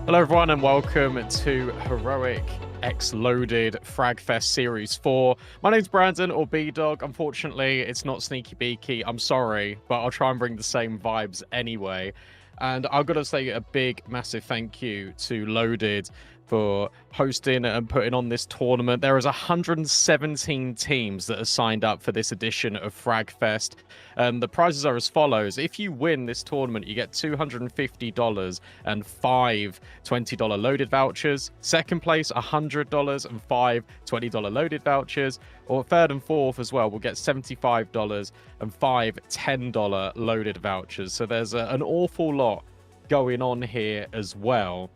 Hello, everyone, and welcome to Heroic X Loaded Fragfest Series 4. My name's Brandon, or B-Dog. Unfortunately, it's not Sneaky Beaky. I'm sorry, but I'll try and bring the same vibes anyway. And I've got to say a big, massive thank you to Loaded for hosting and putting on this tournament. There is 117 teams that are signed up for this edition of Fragfest. The prizes are as follows. If you win this tournament, you get $250 and 5 $20 loaded vouchers. Second place, $100 and 5 $20 loaded vouchers. Or third and fourth as well, we'll get $75 and 5 $10 loaded vouchers. So there's an awful lot going on here as well.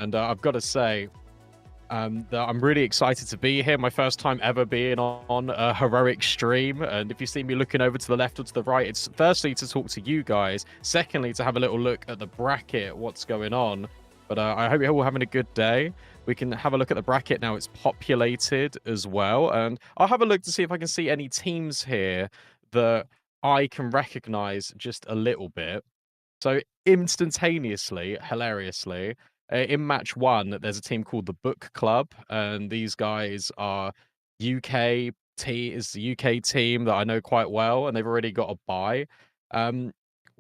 And I've got to say that I'm really excited to be here. My first time ever being on a heroic stream. And if you see me looking over to the left or to the right, it's firstly to talk to you guys. Secondly, to have a little look at the bracket, what's going on. But I hope you're all having a good day. We can have a look at the bracket now. It's populated as well. And I'll have a look to see if I can see any teams here that I can recognize just a little bit. So instantaneously, hilariously, in match one, there's a team called the Book Club, and these guys are is the UK team that I know quite well, and they've already got a bye.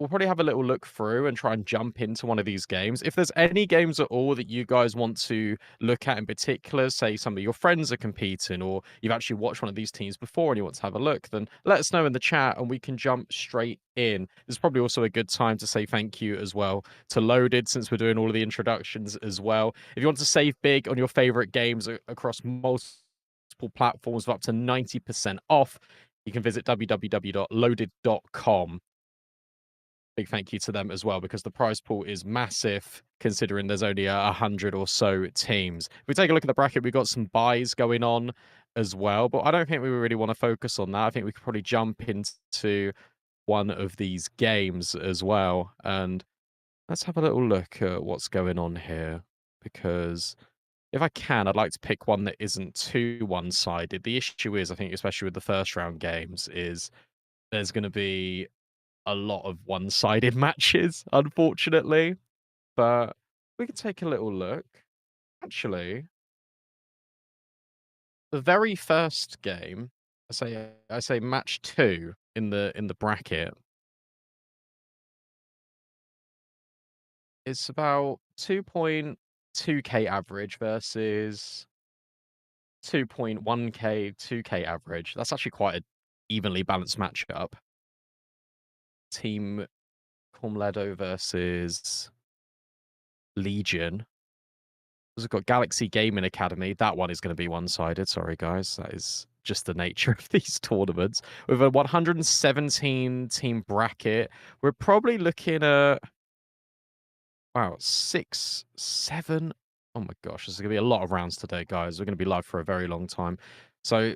We'll probably have a little look through and try and jump into one of these games. If there's any games at all that you guys want to look at in particular, say some of your friends are competing, or you've actually watched one of these teams before and you want to have a look, then let us know in the chat and we can jump straight in. This is probably also a good time to say thank you as well to Loaded, since we're doing all of the introductions as well. If you want to save big on your favorite games across multiple platforms with up to 90% off, you can visit www.loaded.com. Big thank you to them as well, because the prize pool is massive considering there's only 100 or so teams. If we take a look at the bracket, we've got some buys going on as well, but I don't think we really want to focus on that. I think we could probably jump into one of these games as well. And let's have a little look at what's going on here, because if I can, I'd like to pick one that isn't too one-sided. The issue is, I think, especially with the first round games, is there's going to be a lot of one-sided matches, unfortunately. But we could take a little look. Actually, the very first game, I say match 2 in the bracket, it's about 2.2k average versus 2.1k, 2k average. That's actually quite an evenly balanced matchup. Team Cormledo versus Legion. We've got Galaxy Gaming Academy. That one is going to be one-sided. Sorry, guys. That is just the nature of these tournaments. With a 117 team bracket, we're probably looking at, wow, 6, 7. Oh my gosh, there's going to be a lot of rounds today, guys. We're going to be live for a very long time. So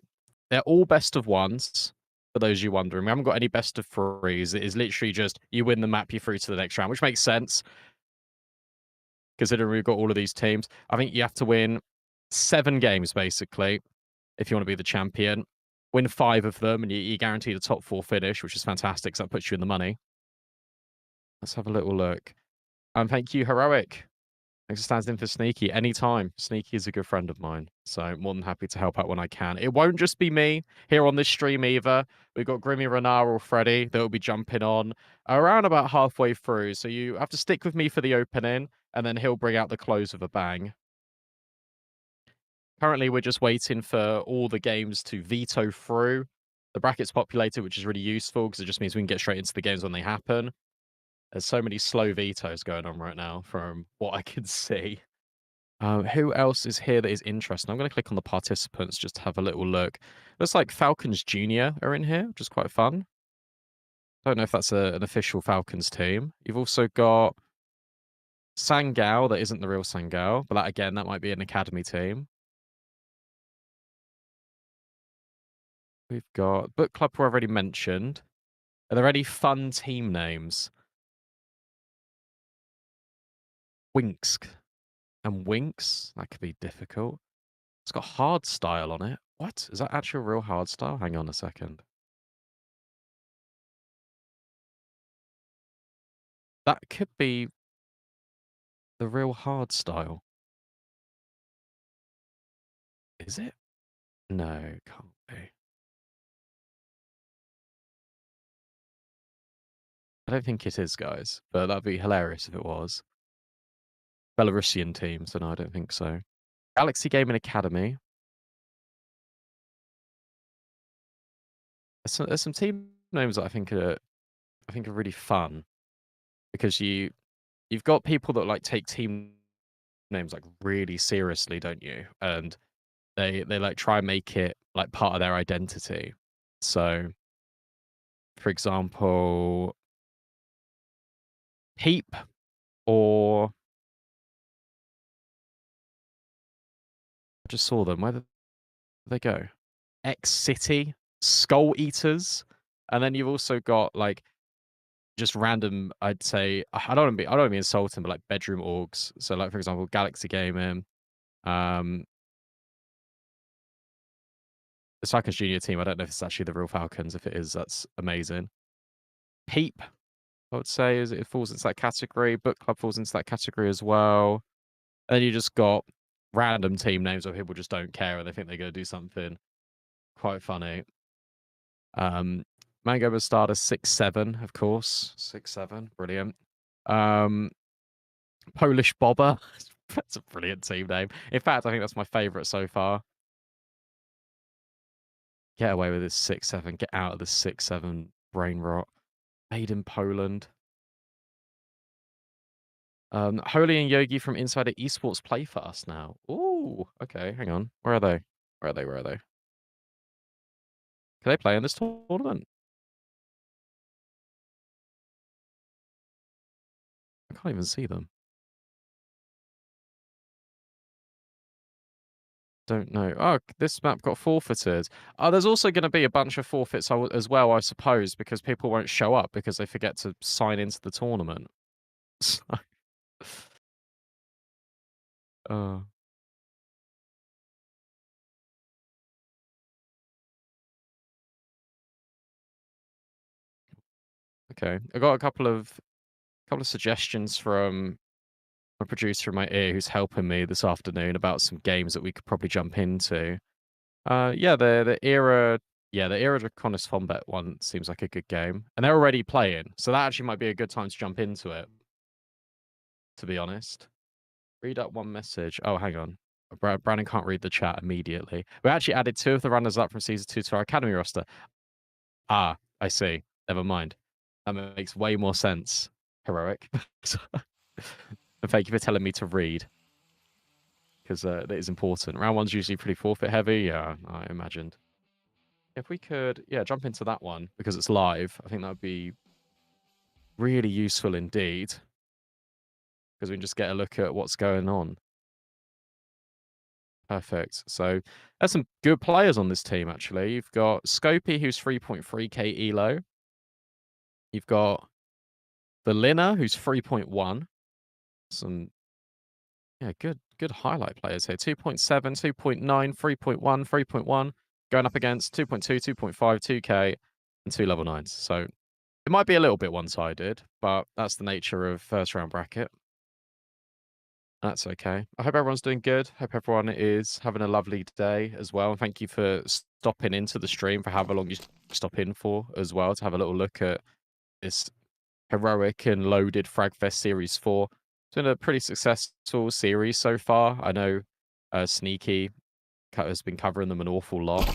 they're all best of ones. For those of you wondering, we haven't got any best of threes. It is literally just you win the map, you're through to the next round, which makes sense considering we've got all of these teams. I think you have to win 7 games, basically, if you want to be the champion. Win 5 of them, and you guarantee the top 4 finish, which is fantastic, because that puts you in the money. Let's have a little look. Thank you, Heroic. Thanks for standing in for Sneaky. Anytime. Sneaky is a good friend of mine, so more than happy to help out when I can. It won't just be me here on this stream either. We've got Grimmy Renar or Freddy that will be jumping on around about halfway through, so you have to stick with me for the opening, and then he'll bring out the close of a bang. Currently, we're just waiting for all the games to veto through. The bracket's populated, which is really useful because it just means we can get straight into the games when they happen. There's so many slow vetoes going on right now from what I can see. Who else is here that is interesting? I'm going to click on the participants just to have a little look. Looks like Falcons Junior are in here, which is quite fun. Don't know if that's an official Falcons team. You've also got Sangao, that isn't the real Sangao, but that, again, that might be an academy team. We've got Book Club, who I already mentioned. Are there any fun team names? Winksk and Winks. That could be difficult. It's got hard style on it. What? Is that actual real hard style? Hang on a second. That could be The real hard style. Is it? No, can't be. I don't think it is, guys, but that'd be hilarious if it was. Belarusian team, so no, I don't think so. Galaxy Gaming Academy. There's some team names that I think are really fun because you've got people that like take team names like really seriously, don't you? And they like try and make it like part of their identity. So, for example, Peep or I just saw them. Where did they go? X City, Skull Eaters, and then you've also got like just random. I'd say I don't want to be insulting, but like bedroom orgs. So like for example, Galaxy Gaming, the Cyclones Junior team. I don't know if it's actually the real Falcons. If it is, that's amazing. Peep, I would say, it falls into that category. Book Club falls into that category as well. And then you just got random team names where people just don't care and they think they're going to do something quite funny. Mango Bastarda 6-7, of course. 6-7, brilliant. Polish Bobber. That's a brilliant team name. In fact, I think that's my favorite so far. Get away with this 6-7. Get out of the 6-7 brain rot. Made in Poland. Holy and Yogi from Insider Esports play for us now. Ooh, okay, hang on. Where are they? Where are they? Where are they? Can they play in this tournament? I can't even see them. Don't know. Oh, this map got forfeited. Oh, there's also going to be a bunch of forfeits as well, I suppose, because people won't show up because they forget to sign into the tournament. Oh. Okay. I got a couple of suggestions from a producer in my ear who's helping me this afternoon about some games that we could probably jump into. Yeah, the Era Draconis Fombat one seems like a good game. And they're already playing, so that actually might be a good time to jump into it, to be honest. Read up one message. Oh, hang on. Brandon can't read the chat immediately. We actually added 2 of the runners-up from Season 2 to our Academy roster. Ah, I see. Never mind. That makes way more sense, Heroic. And thank you for telling me to read, because that is important. Round 1's usually pretty forfeit heavy. Yeah, I imagined. If we could, yeah, jump into that one, because it's live, I think that would be really useful indeed, because we can just get a look at what's going on. Perfect. So there's some good players on this team, actually. You've got Scopy, who's 3.3k elo. You've got Belina, who's 3.1. Some, yeah, good highlight players here. 2.7, 2.9, 3.1, 3.1. Going up against 2.2, 2.5, 2k, and 2 level 9s. So it might be a little bit one-sided, but that's the nature of first round bracket. That's okay. I hope everyone's doing good. Hope everyone is having a lovely day as well. And thank you for stopping into the stream for however long you stop in for as well, to have a little look at this heroic and loaded Fragfest Series 4. It's been a pretty successful series so far. I know Sneaky has been covering them an awful lot.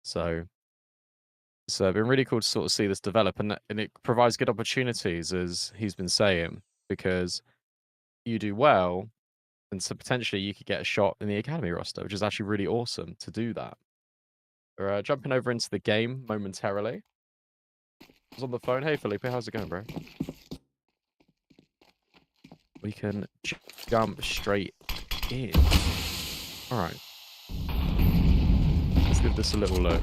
So it's been really cool to sort of see this develop, and it provides good opportunities, as he's been saying, because you do well, and so potentially you could get a shot in the Academy roster, which is actually really awesome to do that. We're jumping over into the game momentarily. I was on the phone. Hey, Felipe, how's it going, bro? We can jump straight in. All right. Let's give this a little look.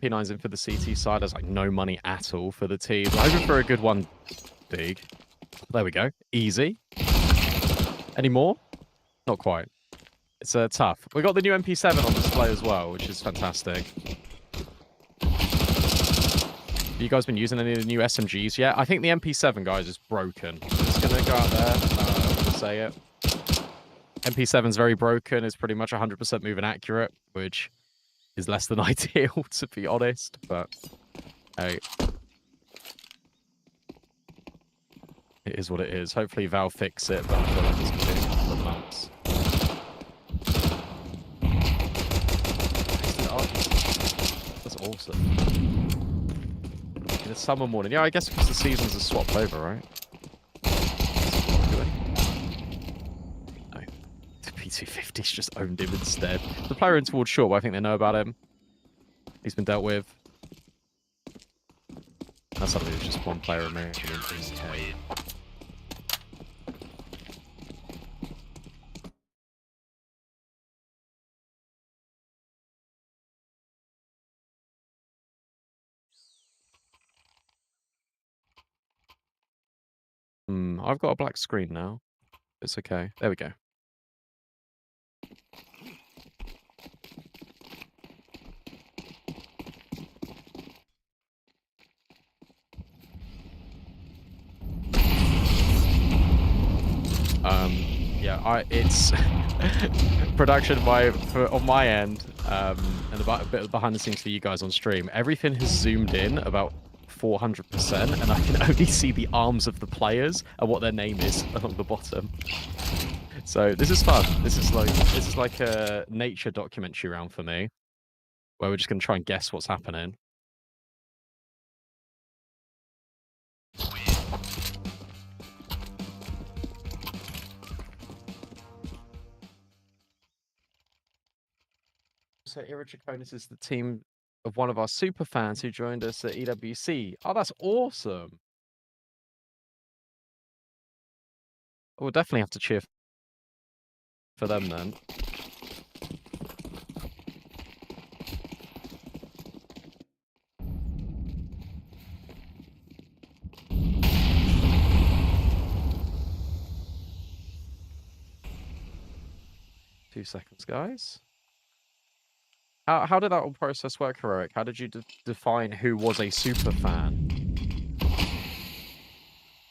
P9's in for the CT side. There's like no money at all for the team. Hoping for a good one, Dig. There we go. Easy. Any more? Not quite. It's tough. We got the new MP7 on display as well, which is fantastic. you guys been using any of the new SMGs yet? I think the MP7, guys, is broken. I'm just going to go out there and say it. MP7's very broken. It's pretty much 100% moving accurate, which is less than ideal, to be honest. But, hey. It is what it is. Hopefully Valve fix it, but I feel like it's going to take a couple of months. That's awesome. In the summer morning. Yeah, I guess because the seasons are swapped over, right? No. The P250's just owned him instead. The player in towards short, but I think they know about him. He's been dealt with. That's something that's just one player American in K. I've got a black screen now. It's okay. There we go. Yeah, it's production on my end, and a bit behind the scenes for you guys on stream. Everything has zoomed in about 400%, and I can only see the arms of the players and what their name is along the bottom. So this is fun. This is like a nature documentary round for me, where we're just gonna try and guess what's happening. So Irachakonis is the team of one of our super fans who joined us at EWC. Oh, that's awesome. We'll definitely have to cheer for them then. Two seconds, guys. How did that whole process work, Heroic? How did you define who was a super fan?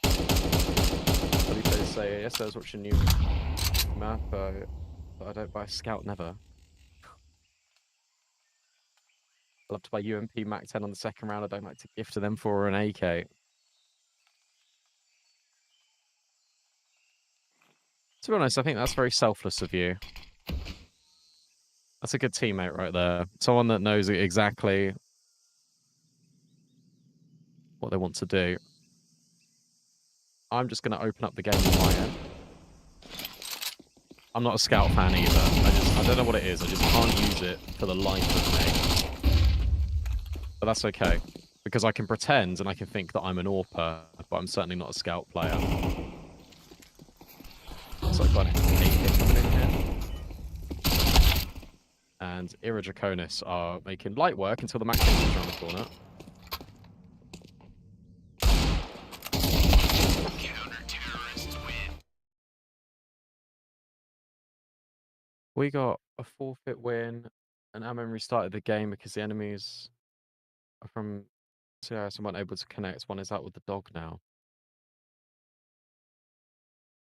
What did they say? Yes, I was watching new map, but I don't buy Scout never. I love to buy UMP Mac 10 on the second round. I don't like to gift to them for an AK. To be honest, I think that's very selfless of you. That's a good teammate right there. Someone that knows exactly what they want to do. I'm just going to open up the game on my end. I'm not a Scout fan either. I don't know what it is. I just can't use it for the life of me. But that's okay. Because I can pretend and I can think that I'm an AWPer, but I'm certainly not a Scout player. So I've got an AK coming in here. And Irachakonis are making light work until the Mac comes around the corner. We got a forfeit win, and our memory restarted the game because the enemies are from CIS and weren't able to connect. One is out with the dog now.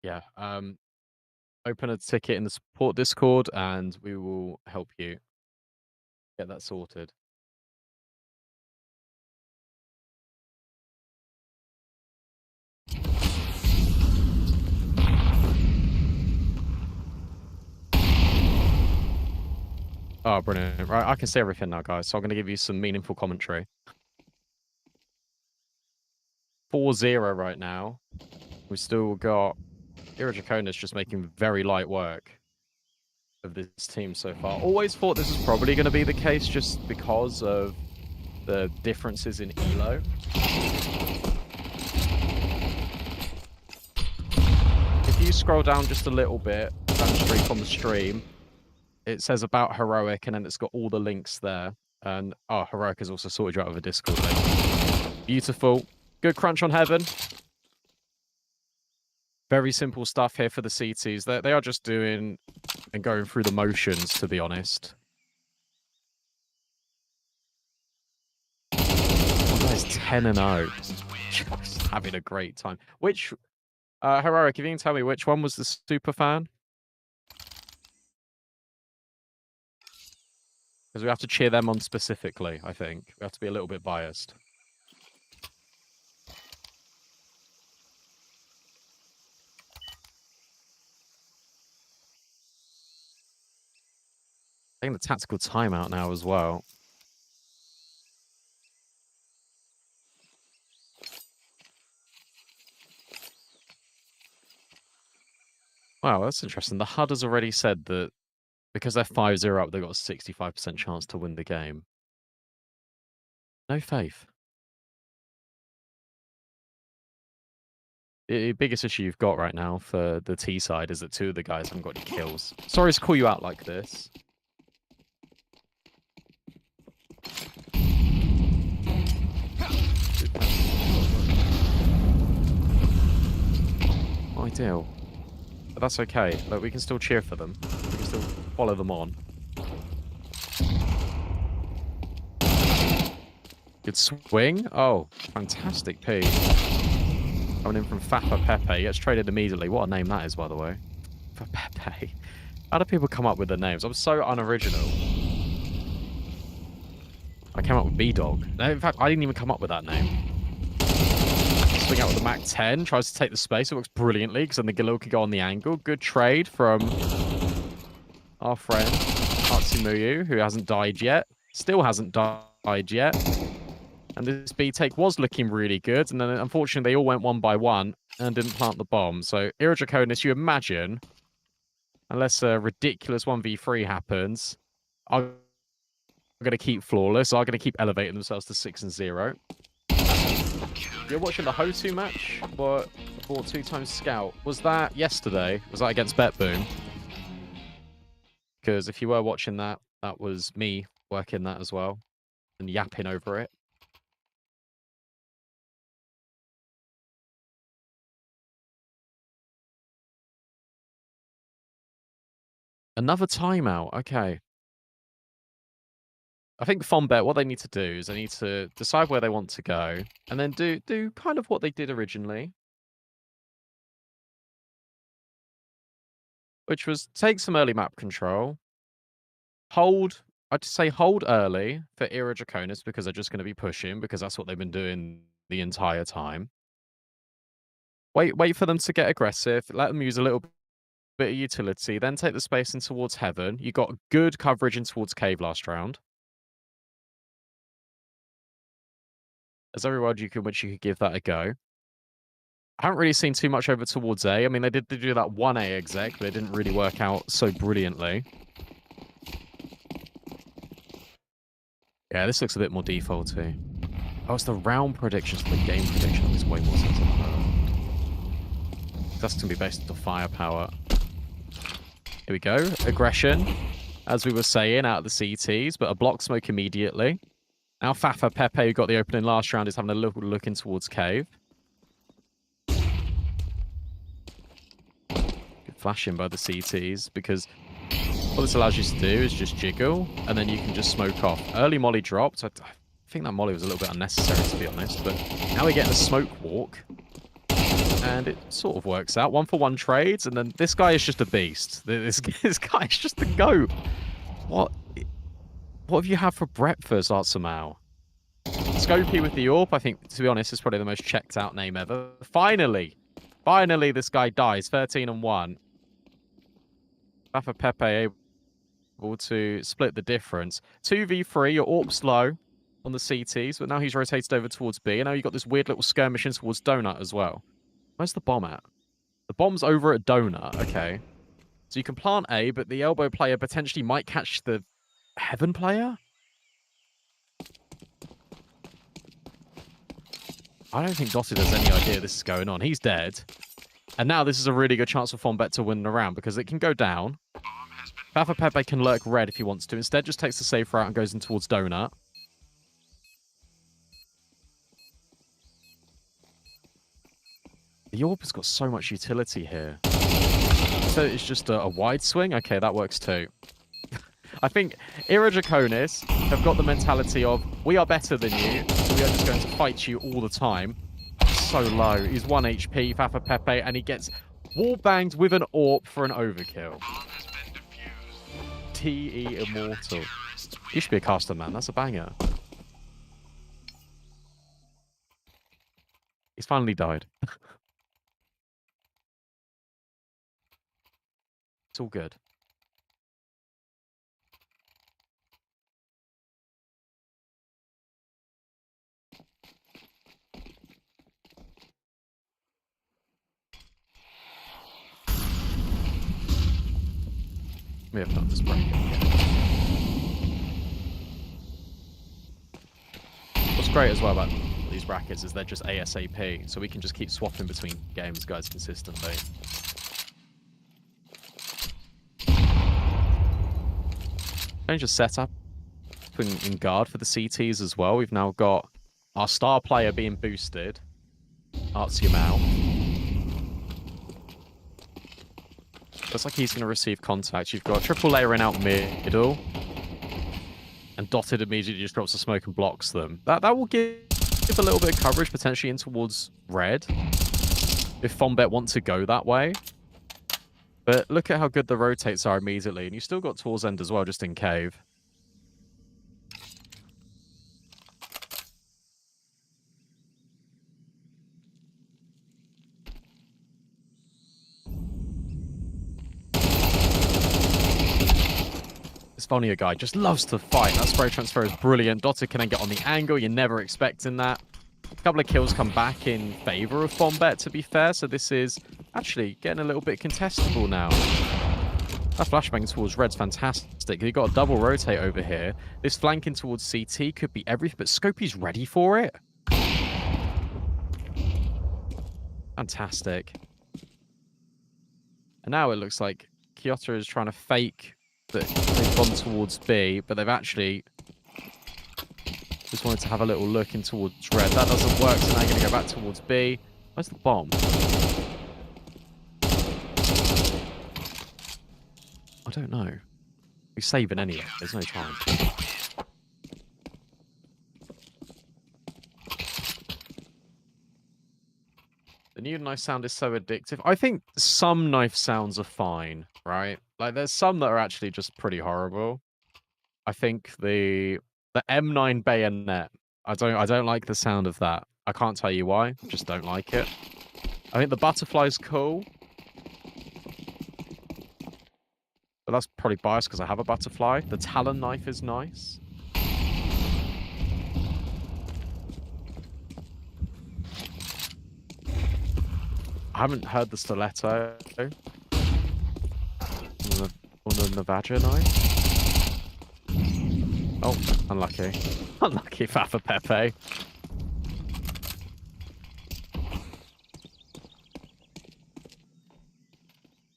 Yeah, open a ticket in the support Discord and we will help you get that sorted. Oh, brilliant. Right, I can see everything now, guys, so I'm going to give you some meaningful commentary. 4-0 right now. We've still got Irachakonis just making very light work of this team so far. Always thought this was probably going to be the case just because of the differences in elo. If you scroll down just a little bit, downstream on the stream, it says about Heroic, and then it's got all the links there. And, oh, Heroic has also sorted you out with a Discord link. Beautiful. Good crunch on Heaven. Very simple stuff here for the CTs. They are just doing and going through the motions, to be honest. Oh, is 10-0. Just having a great time. Which, Heroic, if you can tell me which one was the super fan? Because we have to cheer them on specifically, I think. We have to be a little bit biased. I think the tactical timeout now as well. Wow, that's interesting. The HUD has already said that because they're 5-0 up, they've got a 65% chance to win the game. No faith. The biggest issue you've got right now for the T side is that 2 of the guys haven't got any kills. Sorry to call you out like this. Ideal. But that's okay. Look, we can still cheer for them. We can still follow them on. Good swing. Oh, fantastic P. Coming in from Fafa Pepe. Gets traded immediately. What a name that is, by the way. For Pepe. How do people come up with the names? I'm so unoriginal. I came up with B-Dog. No, in fact, I didn't even come up with that name. Swing out with the Mac 10. Tries to take the space. It works brilliantly because then the Galil can go on the angle. Good trade from our friend Atsumu, who hasn't died yet. Still hasn't died yet. And this B take was looking really good. And then, unfortunately, they all went 1 by 1 and didn't plant the bomb. So, Iradraconis, you imagine, unless a ridiculous 1v3 happens, are going to keep flawless. Are going to keep elevating themselves to 6-0. You're watching the Hotu match for 2 times Scout. Was that yesterday? Was that against BetBoom? Because if you were watching that, that was me working that as well and yapping over it. Another timeout. Okay. I think Fonbet, what they need to do is they need to decide where they want to go and then do kind of what they did originally. Which was take some early map control. Hold, I'd say hold early for Iradraconis because they're just going to be pushing because that's what they've been doing the entire time. Wait for them to get aggressive. Let them use a little bit of utility. Then take the space in towards Heaven. You got good coverage in towards Cave last round. There's every world which you could give that a go. I haven't really seen too much over towards A. I mean, they did do that 1A exec, but it didn't really work out so brilliantly. Yeah, this looks a bit more defaulty. Oh, it's the round predictions for the game prediction. That makes way more sense than that. That's going to be based on firepower. Here we go. Aggression, as we were saying, out of the CTs, but a block smoke immediately. Now Fafa Pepe, who got the opening last round, is having a little look in towards Cave. Good flashing by the CTs, because what this allows you to do is just jiggle, and then you can just smoke off. Early molly dropped. I think that molly was a little bit unnecessary, to be honest, but now we're getting a smoke walk. And it sort of works out. 1-for-1 trades, and then this guy is just a beast. This guy is just the GOAT. What have you had for breakfast, Artsamau? Scopy with the AWP, I think, to be honest, is probably the most checked out name ever. Finally, this guy dies. 13-1. Fafa Pepe able to split the difference. 2v3, your AWP's low on the CTs, but now he's rotated over towards B, and now you've got this weird little skirmish in towards Donut as well. Where's the bomb at? The bomb's over at Donut, okay. So you can plant A, but the elbow player potentially might catch the Heaven player? I don't think Dotted has any idea this is going on. He's dead. And now this is a really good chance for Fonbet to win the round because it can go down. Fafa Pepe can lurk red if he wants to. Instead, just takes the safe route and goes in towards Donut. The AWP has got so much utility here. So it's just a wide swing? Okay, that works too. I think Iradraconis have got the mentality of, we are better than you. we are just going to fight you all the time. So low. He's 1 HP, Fafa Pepe, and he gets wall banged with an AWP for an overkill. TE Immortal. He should be a caster, man. That's a banger. He's finally died. It's all good. We have not just broken yet. What's great as well about these brackets is they're just ASAP, so we can just keep swapping between games, guys, consistently. Change the setup in guard for the CTs as well. We've now got our star player being boosted. Artsy out. Looks like he's going to receive contact. You've got triple layering out middle. And Dotted immediately just drops the smoke and blocks them. That will give a little bit of coverage potentially in towards red. If Fombet want to go that way. But look at how good the rotates are immediately. And you still got towards end as well, just in cave. This Vonia guy just loves to fight. That spray transfer is brilliant. Dotted can then get on the angle. You're never expecting that. A couple of kills come back in favor of Fombet, to be fair. So this is actually getting a little bit contestable now. That flashbang towards red's fantastic. You've got a double rotate over here. This flanking towards CT could be everything, but Scopey's ready for it. Fantastic. And now it looks like Kyoto is trying to fake that they've gone towards B, but they've actually just wanted to have a little look in towards red. That doesn't work, so now you're going to go back towards B. Where's the bomb? I don't know. We're saving anyway. There's no time. The new knife sound is so addictive. I think some knife sounds are fine, right? Like, there's some that are actually just pretty horrible. I think the M9 bayonet, I don't like the sound of that. I can't tell you why. I just don't like it. I think the butterfly's cool. But that's probably biased because I have a butterfly. The Talon knife is nice. I haven't heard the stiletto. On the Navaja knife. Oh, unlucky. Unlucky Fafa Pepe.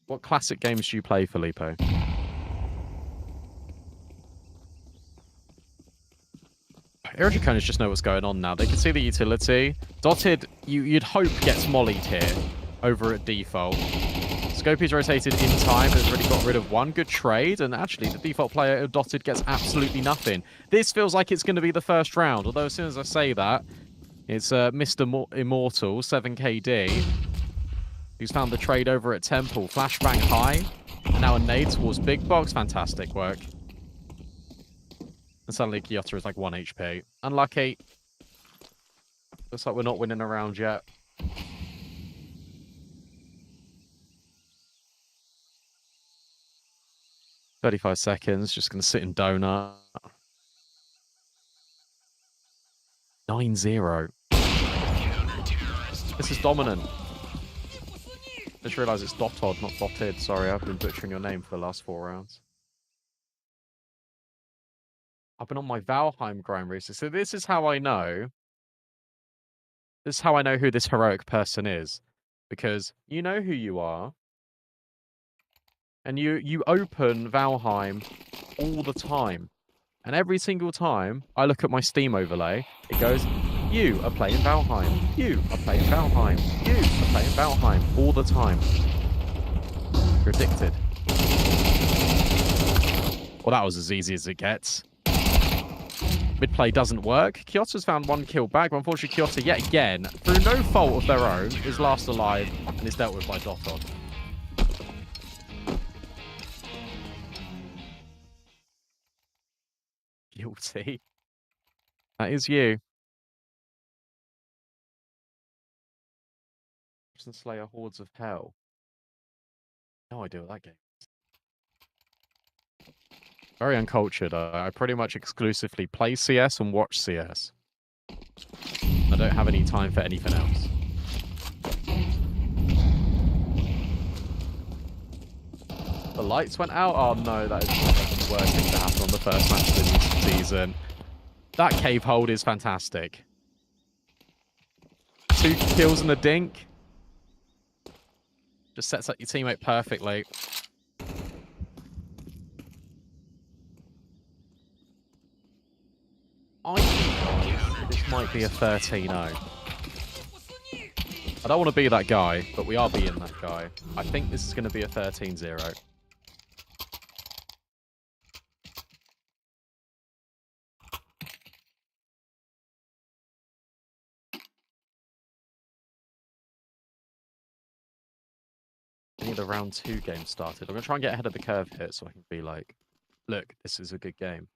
What classic games do you play, Filippo? Irritraconers just know what's going on now. They can see the utility. Dotted, you'd hope gets mollied here over at default. Scopey's rotated in time and has already got rid of one good trade. And actually, the default player of Dotted gets absolutely nothing. This feels like it's going to be the first round. Although as soon as I say that, it's Mr. Immortal, 7KD, who's found the trade over at Temple. Flashbang high. And now a nade towards Big Box. Fantastic work. And suddenly Kyoto is like 1 HP. Unlucky. Looks like we're not winning a round yet. $35 seconds. Just going to sit in donut. 9-0. This is dominant. Just realised it's Dotod, not Dotted. Sorry, I've been butchering your name for the last 4 rounds. I've been on my Valheim grind recently. So this is how I know. This is how I know who this heroic person is. Because you know who you are. And you open Valheim all the time. And every single time I look at my Steam overlay, it goes, you are playing Valheim. You are playing Valheim. You are playing Valheim all the time. You're addicted. Well, that was as easy as it gets. Mid play doesn't work. Kyoto's found one kill back, but unfortunately Kyoto, yet again, through no fault of their own, is last alive and is dealt with by Dotod. Guilty. That is you. Slayer Hordes of Hell. No idea what that game is. Very uncultured. I pretty much exclusively play CS and watch CS. I don't have any time for anything else. The lights went out? Oh no, that is the worst thing to happen on the first match of the new season. That cave hold is fantastic. 2 kills and a dink. Just sets up your teammate perfectly. I think this might be a 13-0. I don't want to be that guy, but we are being that guy. I think this is going to be a 13-0. The round 2 game started. I'm going to try and get ahead of the curve here so I can be like, look, this is a good game.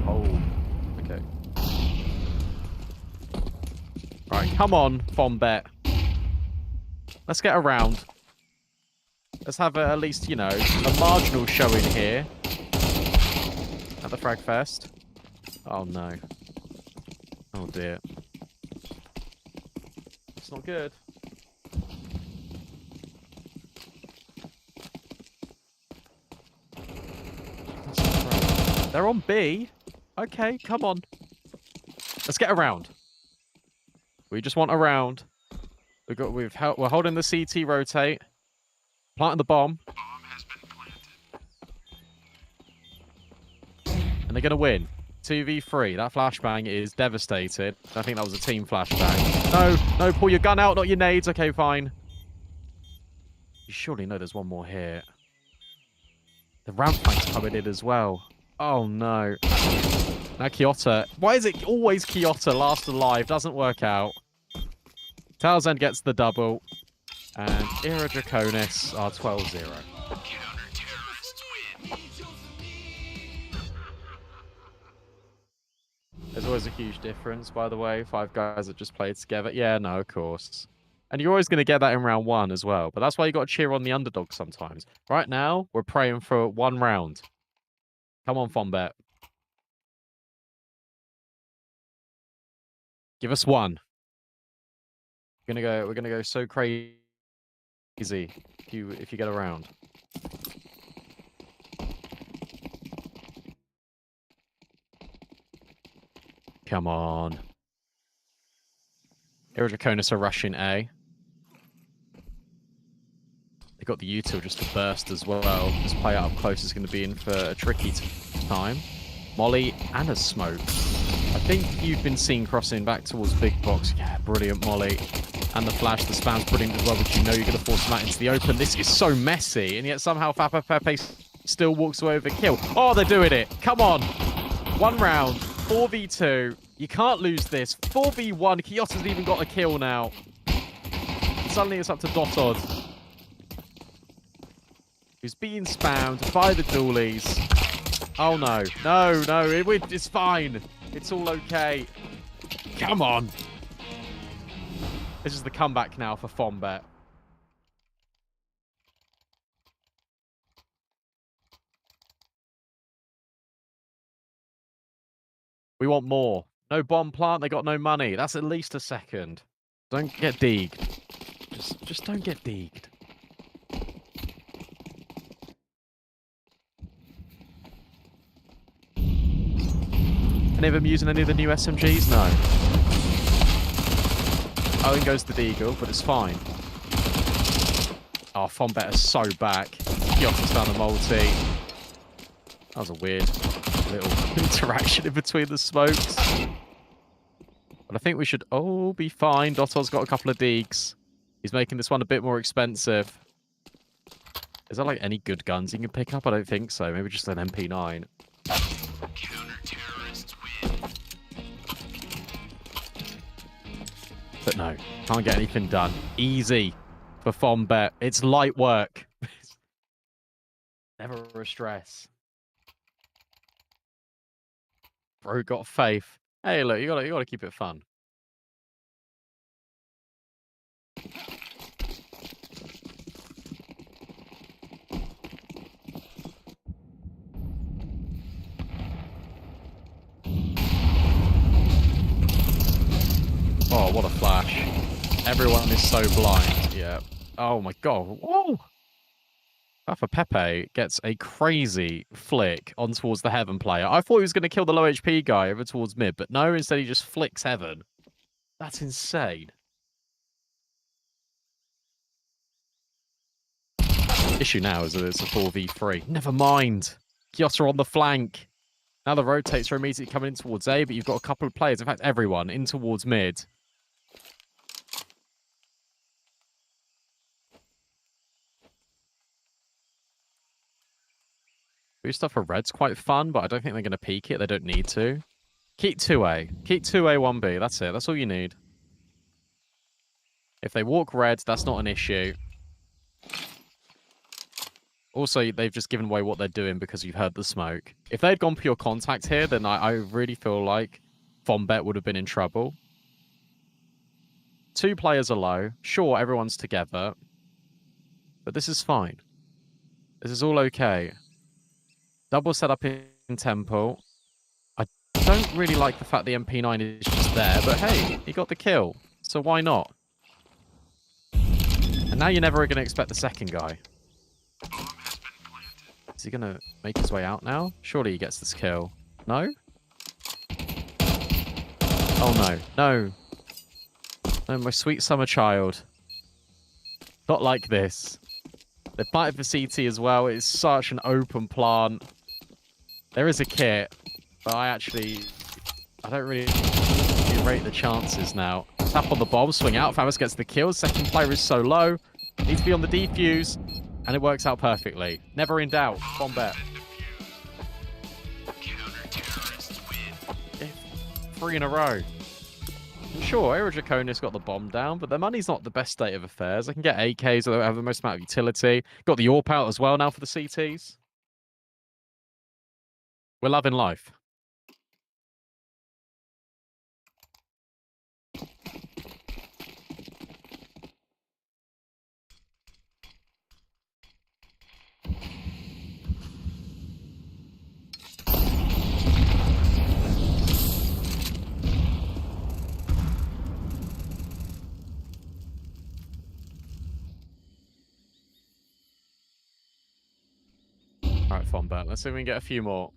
Oh, okay. Right, come on, Fombet. Let's get around. Let's have at least, you know, a marginal showing here at the Frag Fest. Oh no. Oh dear. It's not good. They're on B. Okay, come on. Let's get around. We just want around. We're holding the CT rotate. Planting the bomb. And they're gonna win. 2v3. That flashbang is devastated. I think that was a team flashbang. No, pull your gun out, not your nades. Okay, fine. You surely know there's one more here. The ramp flank's coming in as well. Oh no. Now Kyoto. Why is it always Kyoto last alive? Doesn't work out. Talzend gets the double. And Era Draconis are 12-0. There's always a huge difference, by the way. 5 guys that just played together. Yeah, no, of course. And you're always going to get that in round 1 as well. But that's why you got to cheer on the underdog sometimes. Right now, we're praying for 1 round. Come on, Fombet. Give us 1. We're gonna go so crazy if you get around. Come on. Draconis are rushing A. They got the util just to burst as well. This play out up close is going to be in for a tricky time. Molly and a smoke. I think you've been seen crossing back towards big box. Yeah, brilliant Molly. And the flash, the spam's brilliant as well, but you know you're going to force them out into the open. This is so messy, and yet somehow Fapa Pepe still walks away with a kill. Oh, they're doing it. Come on. 1 round. 4v2. You can't lose this. 4v1. Kyoto's even got a kill now. Suddenly it's up to Dotod, who's being spammed by the dualies. Oh no. No. It's fine. It's all okay. Come on. This is the comeback now for Fombet. We want more. No bomb plant, they got no money. That's at least a second. Don't get deeged. Just don't get deeged. Any of them using any of the new SMGs? No. Oh, in goes the deagle, but it's fine. Oh, Fombet is so back. Kyoto's found a multi. That was a weird little interaction in between the smokes. But I think we should be fine. Dotod's got a couple of deegs. He's making this one a bit more expensive. Is there like any good guns you can pick up? I don't think so. Maybe just an MP9. But no, can't get anything done. Easy for Fombet. It's light work. Never a stress. Bro got faith. Hey, look, you gotta keep it fun. Oh, what a flash. Everyone is so blind. Yeah. Oh my god. Whoa! Alpha Pepe gets a crazy flick on towards the Heaven player. I thought he was going to kill the low HP guy over towards mid, but no, instead he just flicks Heaven. That's insane. Issue now is that it's a 4v3. Never mind. Kyoto on the flank. Now the rotates are immediately coming in towards A, but you've got a couple of players, in fact everyone, in towards mid. Stuff for red's quite fun, but I don't think they're going to peek it. They don't need to. Keep 2A. Keep 2A, 1B. That's it. That's all you need. If they walk red, that's not an issue. Also, they've just given away what they're doing because you've heard the smoke. If they'd gone pure contact here, then I really feel like Fombet would have been in trouble. 2 players are low. Sure, everyone's together. But this is fine. This is all okay. Double setup in temple. I don't really like the fact the MP9 is just there, but hey, he got the kill, so why not? And now you're never going to expect the second guy. Is he going to make his way out now? Surely he gets this kill. No? Oh no, no. No, my sweet summer child. Not like this. They planted for CT as well. It's such an open plant. There is a kit, but I don't really rate the chances now. Tap on the bomb, swing out. Famas gets the kill. Second player is so low. Needs to be on the defuse, and it works out perfectly. Never in doubt. Fombet. 3 in a row. Sure, Aero Draconis got the bomb down, but their money's not the best state of affairs. They can get AKs, so they have the most amount of utility. Got the AWP out as well now for the CTs. We're loving life. All right, Fombet. Let's see if we can get a few more.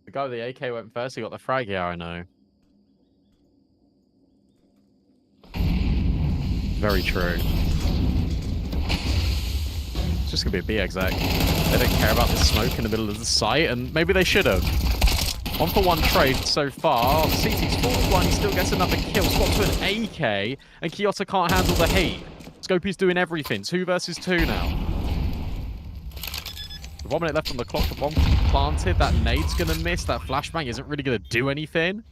The guy with the AK went first. He got the frag. Yeah, I know. Very true. It's just going to be a B exec. They don't care about the smoke in the middle of the site, and maybe they should have. 1-for-1 trade so far. CT's 4-1. He still gets another kill. Swapped to an AK, and Kyoto can't handle the heat. Scopey's doing everything. 2 versus 2 now. 1 minute left on the clock. The bomb planted. That nade's going to miss. That flashbang isn't really going to do anything.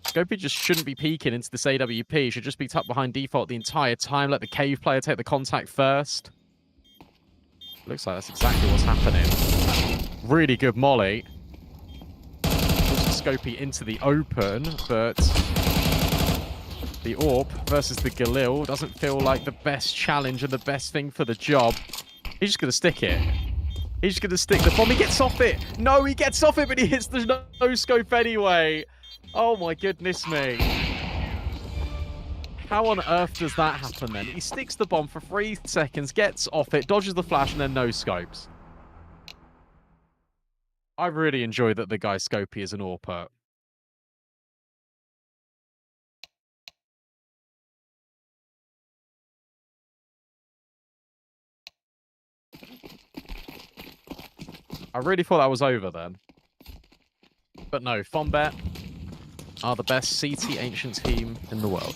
Scopey just shouldn't be peeking into this AWP. He should just be tucked behind default the entire time. Let the cave player take the contact first. Looks like that's exactly what's happening. Really good molly. Pushes Scopey into the open, but the AWP versus the Galil doesn't feel like the best challenge and the best thing for the job. He's just going to stick it. He's just going to stick the bomb. He gets off it. No, he gets off it, but he hits the no-scope anyway. Oh, my goodness me. How on earth does that happen then? He sticks the bomb for 3 seconds, gets off it, dodges the flash, and then no-scopes. I really enjoy that the guy Scopey is an AWPer. I really thought that was over then. But no, Fombet are the best CT Ancient team in the world.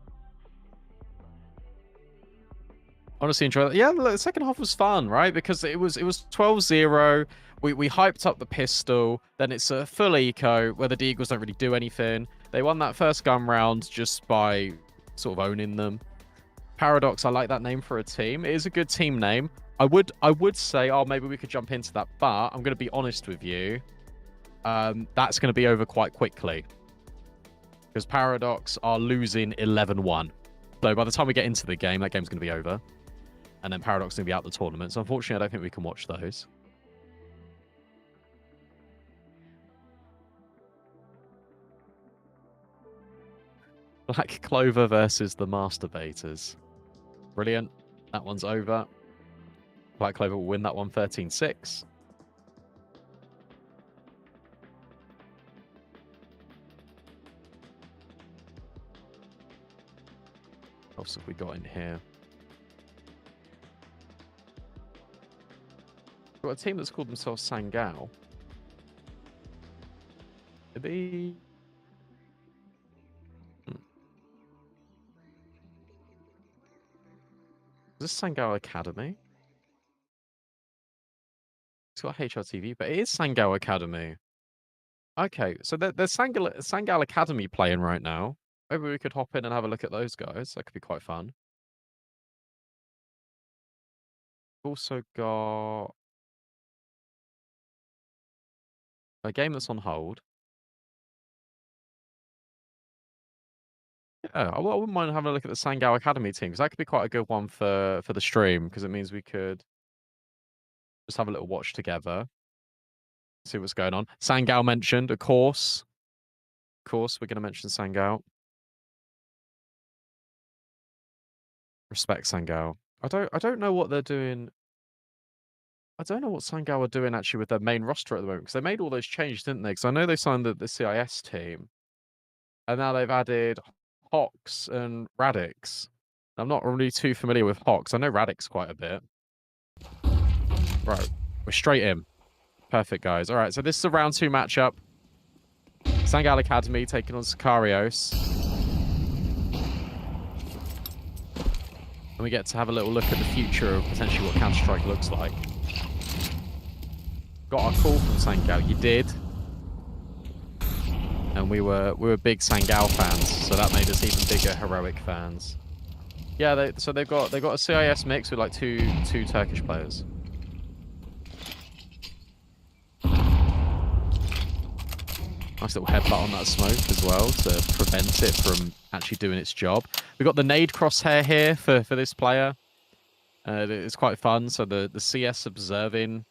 Honestly enjoyed it. Yeah, the second half was fun, right? Because it was 12-0. We hyped up the pistol. Then it's a full eco where the Eagles don't really do anything. They won that first gun round just by sort of owning them. Paradox, I like that name for a team. It is a good team name. I would say, oh, maybe we could jump into that, but I'm going to be honest with you. That's going to be over quite quickly. Because Paradox are losing 11-1. So by the time we get into the game, that game's going to be over. And then Paradox is going to be out the tournament. So unfortunately, I don't think we can watch those. Black Clover versus the Masturbators. Brilliant. That one's over. Black Clover will win that one 13-6. What else have we got in here? We've got a team that's called themselves Sangao. Maybe... Is this Sangao Academy? It's got HRTV, but it is Sangao Academy. Okay, so there's Sangao Academy playing right now. Maybe we could hop in and have a look at those guys. That could be quite fun. We've also got a game that's on hold. Yeah, I wouldn't mind having a look at the Sangao Academy team, because that could be quite a good one for the stream, because it means we could just have a little watch together. See what's going on. Sangao mentioned, of course. Of course, we're going to mention Sangao. Respect Sangao. I don't know what they're doing. I don't know what Sangao are doing actually with their main roster at the moment, because they made all those changes, didn't they? Because I know they signed the CIS team, and now they've added Hox and Radix. I'm not really too familiar with Hox. I know Radix quite a bit. Right, we're straight in. Perfect, guys. All right, so this is a round 2 matchup. Sangao Academy taking on Sicarios. And we get to have a little look at the future of potentially what Counter-Strike looks like. Got our call from Sangao. You did. And we were big Sangao fans, so that made us even bigger Heroic fans. Yeah, they've got a CIS mix with like two Turkish players. Nice little headbutt on that smoke as well to prevent it from actually doing its job. We've got the nade crosshair here for this player. It's quite fun. So the CS observing,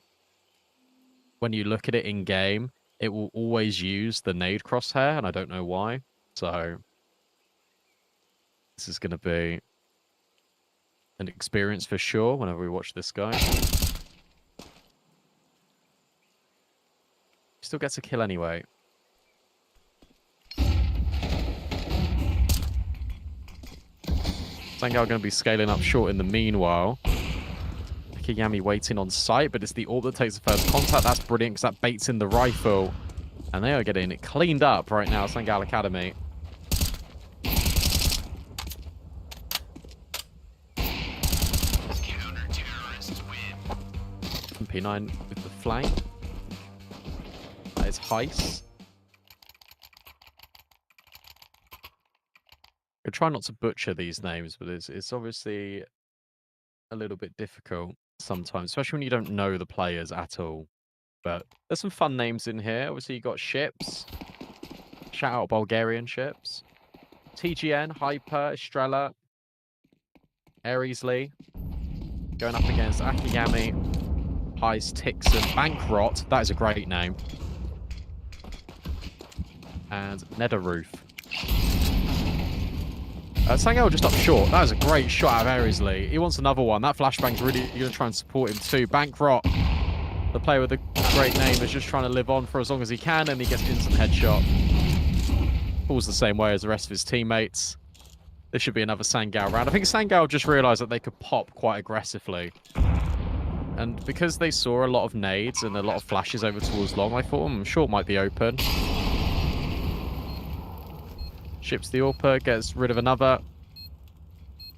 when you look at it in game, it will always use the nade crosshair, and I don't know why. So this is going to be an experience for sure whenever we watch this guy. Still gets a kill anyway. Sangao going to be scaling up short in the meanwhile. Yami waiting on site, but it's the AWP that takes the first contact. That's brilliant because that baits in the rifle. And they are getting it cleaned up right now, Sangao Academy. P9 with the flank. That is Heist. I try not to butcher these names, but it's obviously a little bit difficult sometimes, especially when you don't know the players at all. But there's some fun names in here. Obviously, you got Ships. Shout out Bulgarian Ships. TGN, Hyper, Estrella, Aresley. Going up against Akiyami, Heist, Tixon, Bankrot. That is a great name. And Netherroof. Sangao just up short. That is a great shot out of Aresley. He wants another one. That flashbang's really going to try and support him too. Bankrot, the player with the great name, is just trying to live on for as long as he can, and he gets instant headshot. Falls the same way as the rest of his teammates. This should be another Sangao round. I think Sangao just realised that they could pop quite aggressively. And because they saw a lot of nades and a lot of flashes over towards long, I thought, short might be open. Ships the AWP, gets rid of another.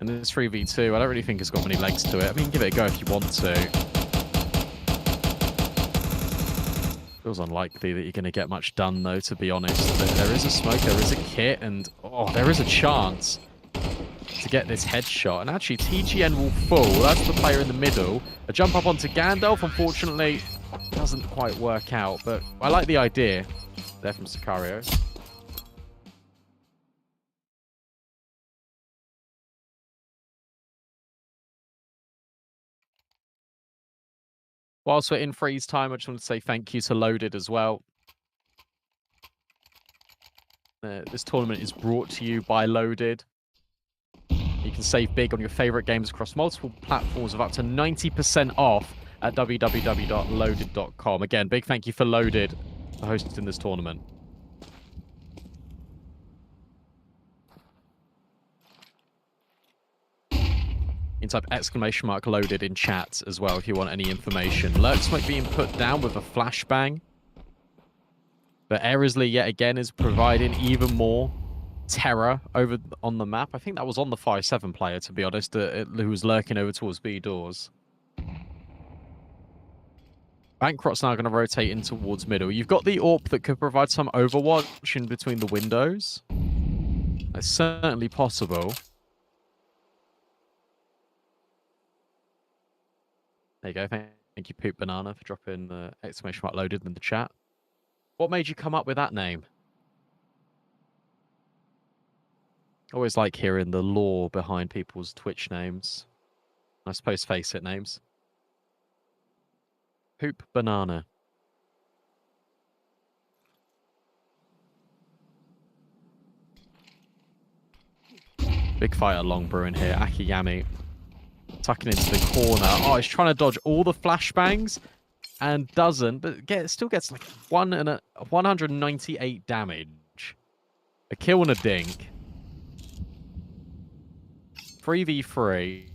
And this 3v2, I don't really think it's got many legs to it. I mean, give it a go if you want to. Feels unlikely that you're going to get much done, though, to be honest. There is a smoke, there is a kit, and there is a chance to get this headshot. And actually, TGN will fall. That's the player in the middle. A jump up onto Gandalf, unfortunately, doesn't quite work out. But I like the idea there from Sicario. Whilst we're in freeze time, I just want to say thank you to Loaded as well. This tournament is brought to you by Loaded. You can save big on your favorite games across multiple platforms of up to 90% off at www.loaded.com. Again, big thank you for Loaded for hosting this tournament. You can type ! Loaded in chat as well if you want any information. Lurk smoke being put down with a flashbang. But Ersley, yet again, is providing even more terror over on the map. I think that was on the 5-7 player, to be honest, who was lurking over towards B doors. Bankrot's now going to rotate in towards middle. You've got the AWP that could provide some overwatch in between the windows. That's certainly possible. There you go. Thank you, Poop Banana, for dropping the ! Loaded in the chat. What made you come up with that name? Always like hearing the lore behind people's Twitch names. I suppose face it names. Poop Banana. Big fight at Long Brewing here. Akiyami tucking into the corner. Oh, he's trying to dodge all the flashbangs and doesn't, but still gets like 198 damage. A kill and a dink. 3v3.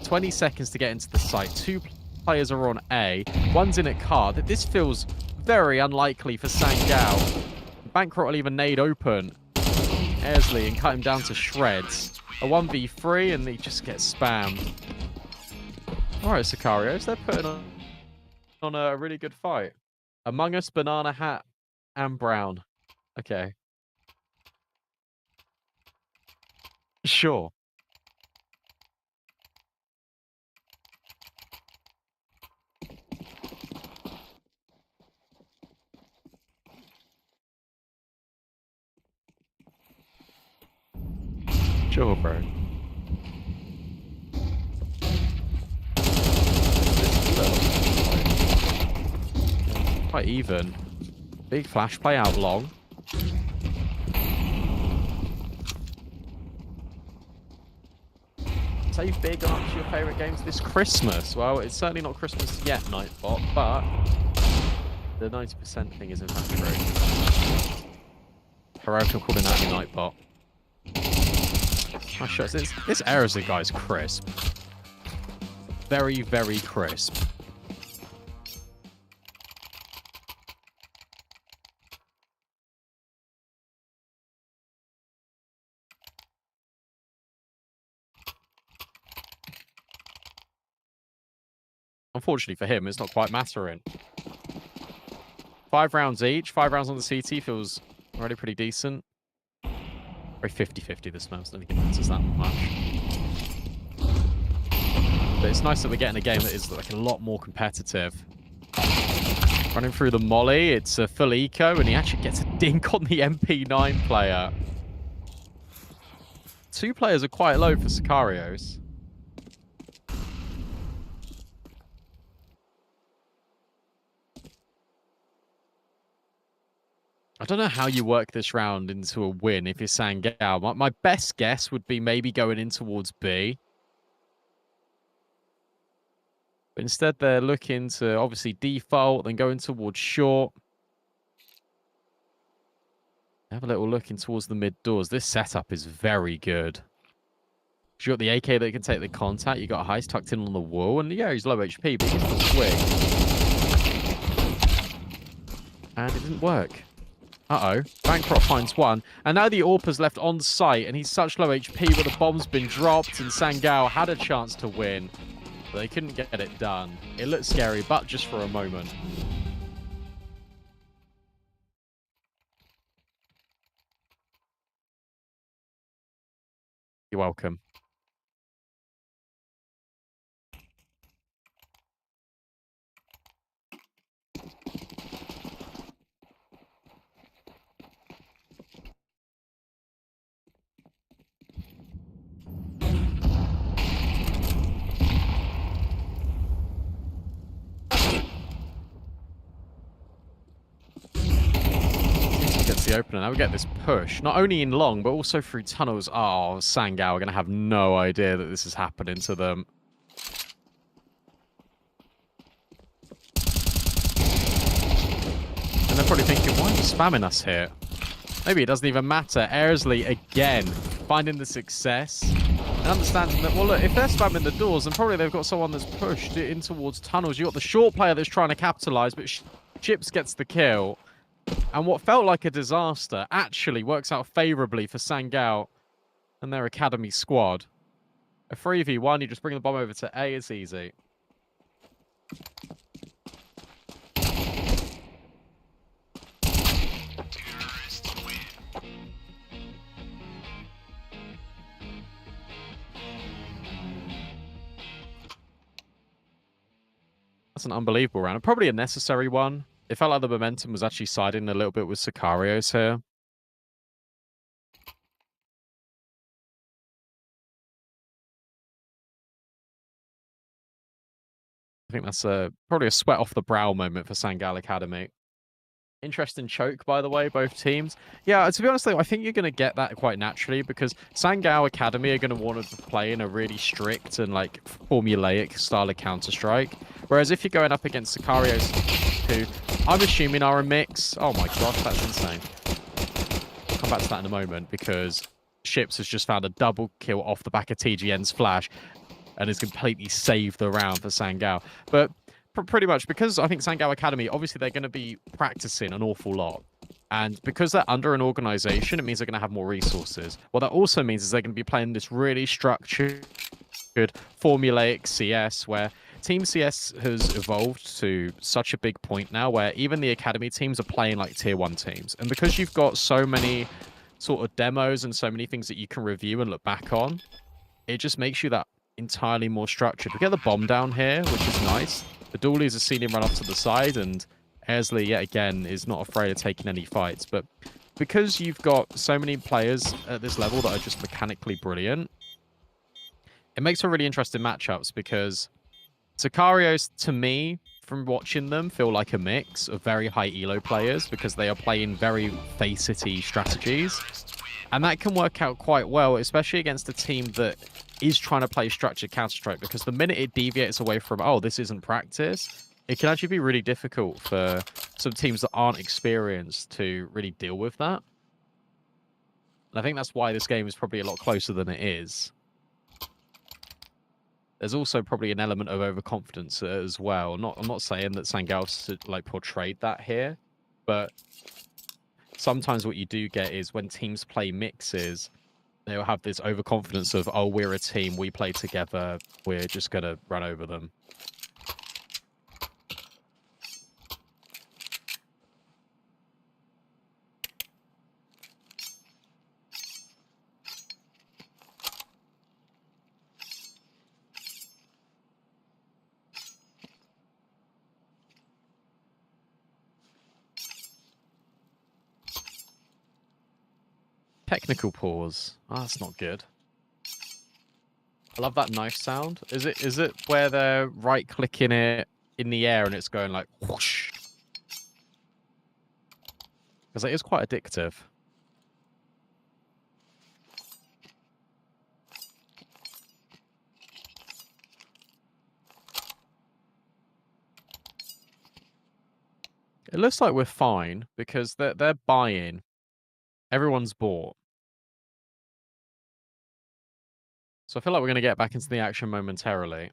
20 seconds to get into the site. 2 players are on A. One's in at car. This feels very unlikely for Sangao. Bankrot will even nade open Ersley and cut him down to shreds. A 1v3 and he just gets spammed. Alright, Sicarios, they're putting on a really good fight. Among Us, Banana Hat, and Brown. Okay. Sure. Sure, bro. Quite even. Big flash play out long. Save big on up to your favourite games this Christmas. Well, it's certainly not Christmas yet, Nightbot, but the 90% thing is in fact true. Heroic calling out your Nightbot. Nice shots. This Ersley guy's crisp. Very, very crisp. Unfortunately for him, it's not quite mattering. 5 rounds each. 5 rounds on the CT feels already pretty decent. Very 50-50 this match. I don't think it matters that much. But it's nice that we're getting a game that is like a lot more competitive. Running through the molly, it's a full eco, and he actually gets a dink on the MP9 player. 2 players are quite low for Sicarios. I don't know how you work this round into a win if you're Sangao. My best guess would be maybe going in towards B. But instead they're looking to obviously default, then going towards short. Have a little look in towards the mid doors. This setup is very good. You got the AK that can take the contact. You got a Heist tucked in on the wall. And yeah, he's low HP, but he's the swing. And it didn't work. Uh-oh. Bankroft finds one. And now the AWP's left on site, and he's such low HP, but the bomb's been dropped, and Sangao had a chance to win. But they couldn't get it done. It looked scary, but just for a moment. You're welcome. Gets the opener. Now we get this push, not only in long, but also through tunnels. Oh, Sangao are going to have no idea that this is happening to them. And they're probably thinking, why are you spamming us here? Maybe it doesn't even matter. Airsley, again, finding the success. And understanding that, well, look, if they're spamming the doors, then probably they've got someone that's pushed it in towards tunnels. You've got the short player that's trying to capitalize, but Chips gets the kill. And what felt like a disaster actually works out favorably for Sangao and their academy squad. A 3v1, you just bring the bomb over to A, it's easy. That's an unbelievable round. Probably a necessary one. It felt like the momentum was actually siding a little bit with Sicarios here. I think that's probably a sweat off the brow moment for Sangao Academy. Interesting choke, by the way, both teams. Yeah, to be honest, though, I think you're going to get that quite naturally because Sangao Academy are going to want to play in a really strict and, like, formulaic style of counterstrike. Whereas if you're going up against Sicarios, who I'm assuming are a mix. Oh my gosh, that's insane. I'll come back to that in a moment because Ships has just found a double kill off the back of TGN's flash and has completely saved the round for Sangao. But pretty much because I think Sangao Academy, obviously they're going to be practicing an awful lot. And because they're under an organization, it means they're going to have more resources. What that also means is they're going to be playing this really structured, formulaic CS where Team CS has evolved to such a big point now where even the academy teams are playing like tier 1 teams. And because you've got so many sort of demos and so many things that you can review and look back on, it just makes you that entirely more structured. We get the bomb down here, which is nice. The Doolies have seen him run off to the side, and Airsley, yet again, is not afraid of taking any fights. But because you've got so many players at this level that are just mechanically brilliant, it makes for really interesting matchups because Sicarios, to me, from watching them, feel like a mix of very high elo players because they are playing very face-it-y strategies. And that can work out quite well, especially against a team that is trying to play structured Counter-Strike, because the minute it deviates away from, oh, this isn't practice, it can actually be really difficult for some teams that aren't experienced to really deal with that. And I think that's why this game is probably a lot closer than it is. There's also probably an element of overconfidence as well. I'm not saying that Sangao like portrayed that here, but sometimes what you do get is when teams play mixes, they'll have this overconfidence of, oh, we're a team, we play together, we're just going to run over them. Technical pause. Oh, that's not good. I love that knife sound. Is it where they're right-clicking it in the air and it's going like whoosh? Because it is quite addictive. It looks like we're fine because they're buying. Everyone's bought. So I feel like we're going to get back into the action momentarily.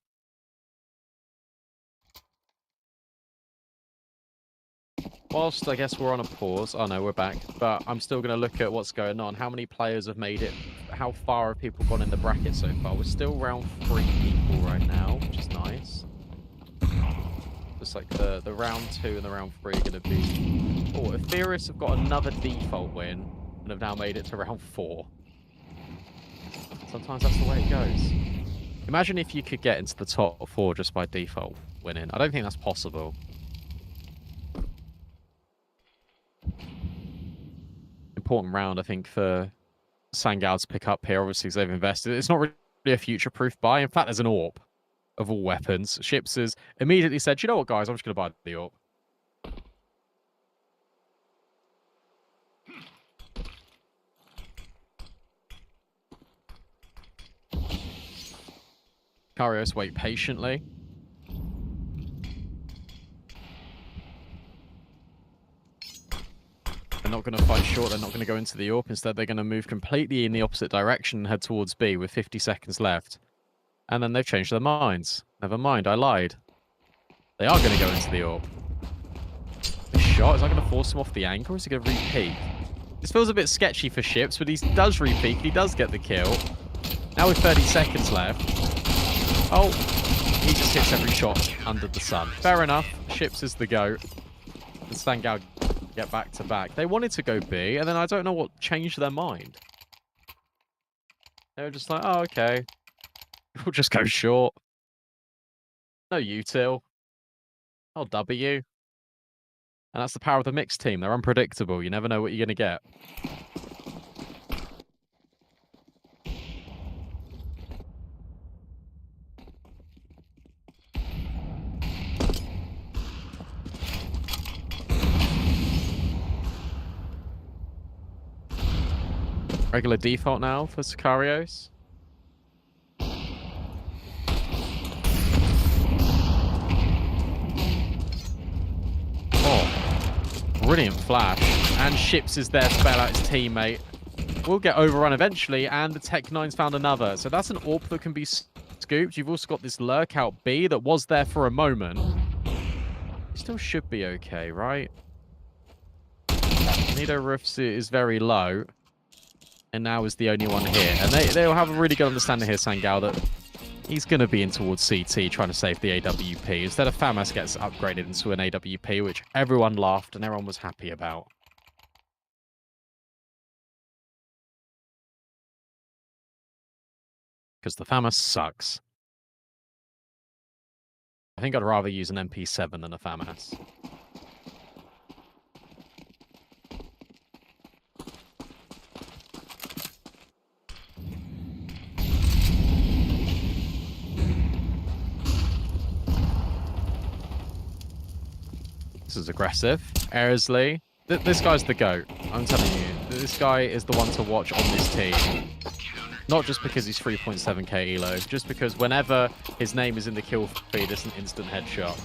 whilst I guess we're on a pause. Oh no, we're back. But I'm still going to look at what's going on. How many players have made it? How far have people gone in the bracket so far? We're still round 3 people right now, which is nice. Just like the round 2 and the round 3 are going to be... Oh, Ethereus have got another default win and have now made it to round 4. Sometimes that's the way it goes. Imagine if you could get into the top 4 just by default winning. I don't think that's possible. Important round, I think, for Storgaard to pick up here, obviously, because they've invested. It's not really a future-proof buy. In fact, there's an AWP of all weapons. Ships has immediately said, you know what, guys, I'm just going to buy the AWP. Karios wait patiently. They're not going to fight short. They're not going to go into the AWP. Instead, they're going to move completely in the opposite direction and head towards B with 50 seconds left. And then they've changed their minds. Never mind, I lied. They are going to go into the AWP. This shot, is that going to force him off the anchor, or is he going to re-peek? This feels a bit sketchy for Ships, but he does re-peek. He does get the kill. Now with 30 seconds left. Oh, he just hits every shot under the sun. Fair enough. Ships is the GOAT. And Storgaard get back to back. They wanted to go B, and then I don't know what changed their mind. They were just like, oh, okay. We'll just go short. No util. Oh, W. And that's the power of the mixed team. They're unpredictable. You never know what you're going to get. Regular default now for Sicarios. Brilliant flash. And Ships is there to bail out his teammate. We'll get overrun eventually, and the Tech-9's found another. So that's an AWP that can be scooped. You've also got this lurk out B that was there for a moment. Still should be okay, right? Nido Roofs is very low. And now is the only one here. And they'll have a really good understanding here, Storgaard, that he's going to be in towards CT trying to save the AWP. Instead of FAMAS gets upgraded into an AWP, which everyone laughed and everyone was happy about. Because the FAMAS sucks. I think I'd rather use an MP7 than a FAMAS. This is aggressive. Airsley. This guy's the GOAT. I'm telling you. This guy is the one to watch on this team. Not just because he's 3.7k elo. Just because whenever his name is in the kill feed, it's an instant headshot.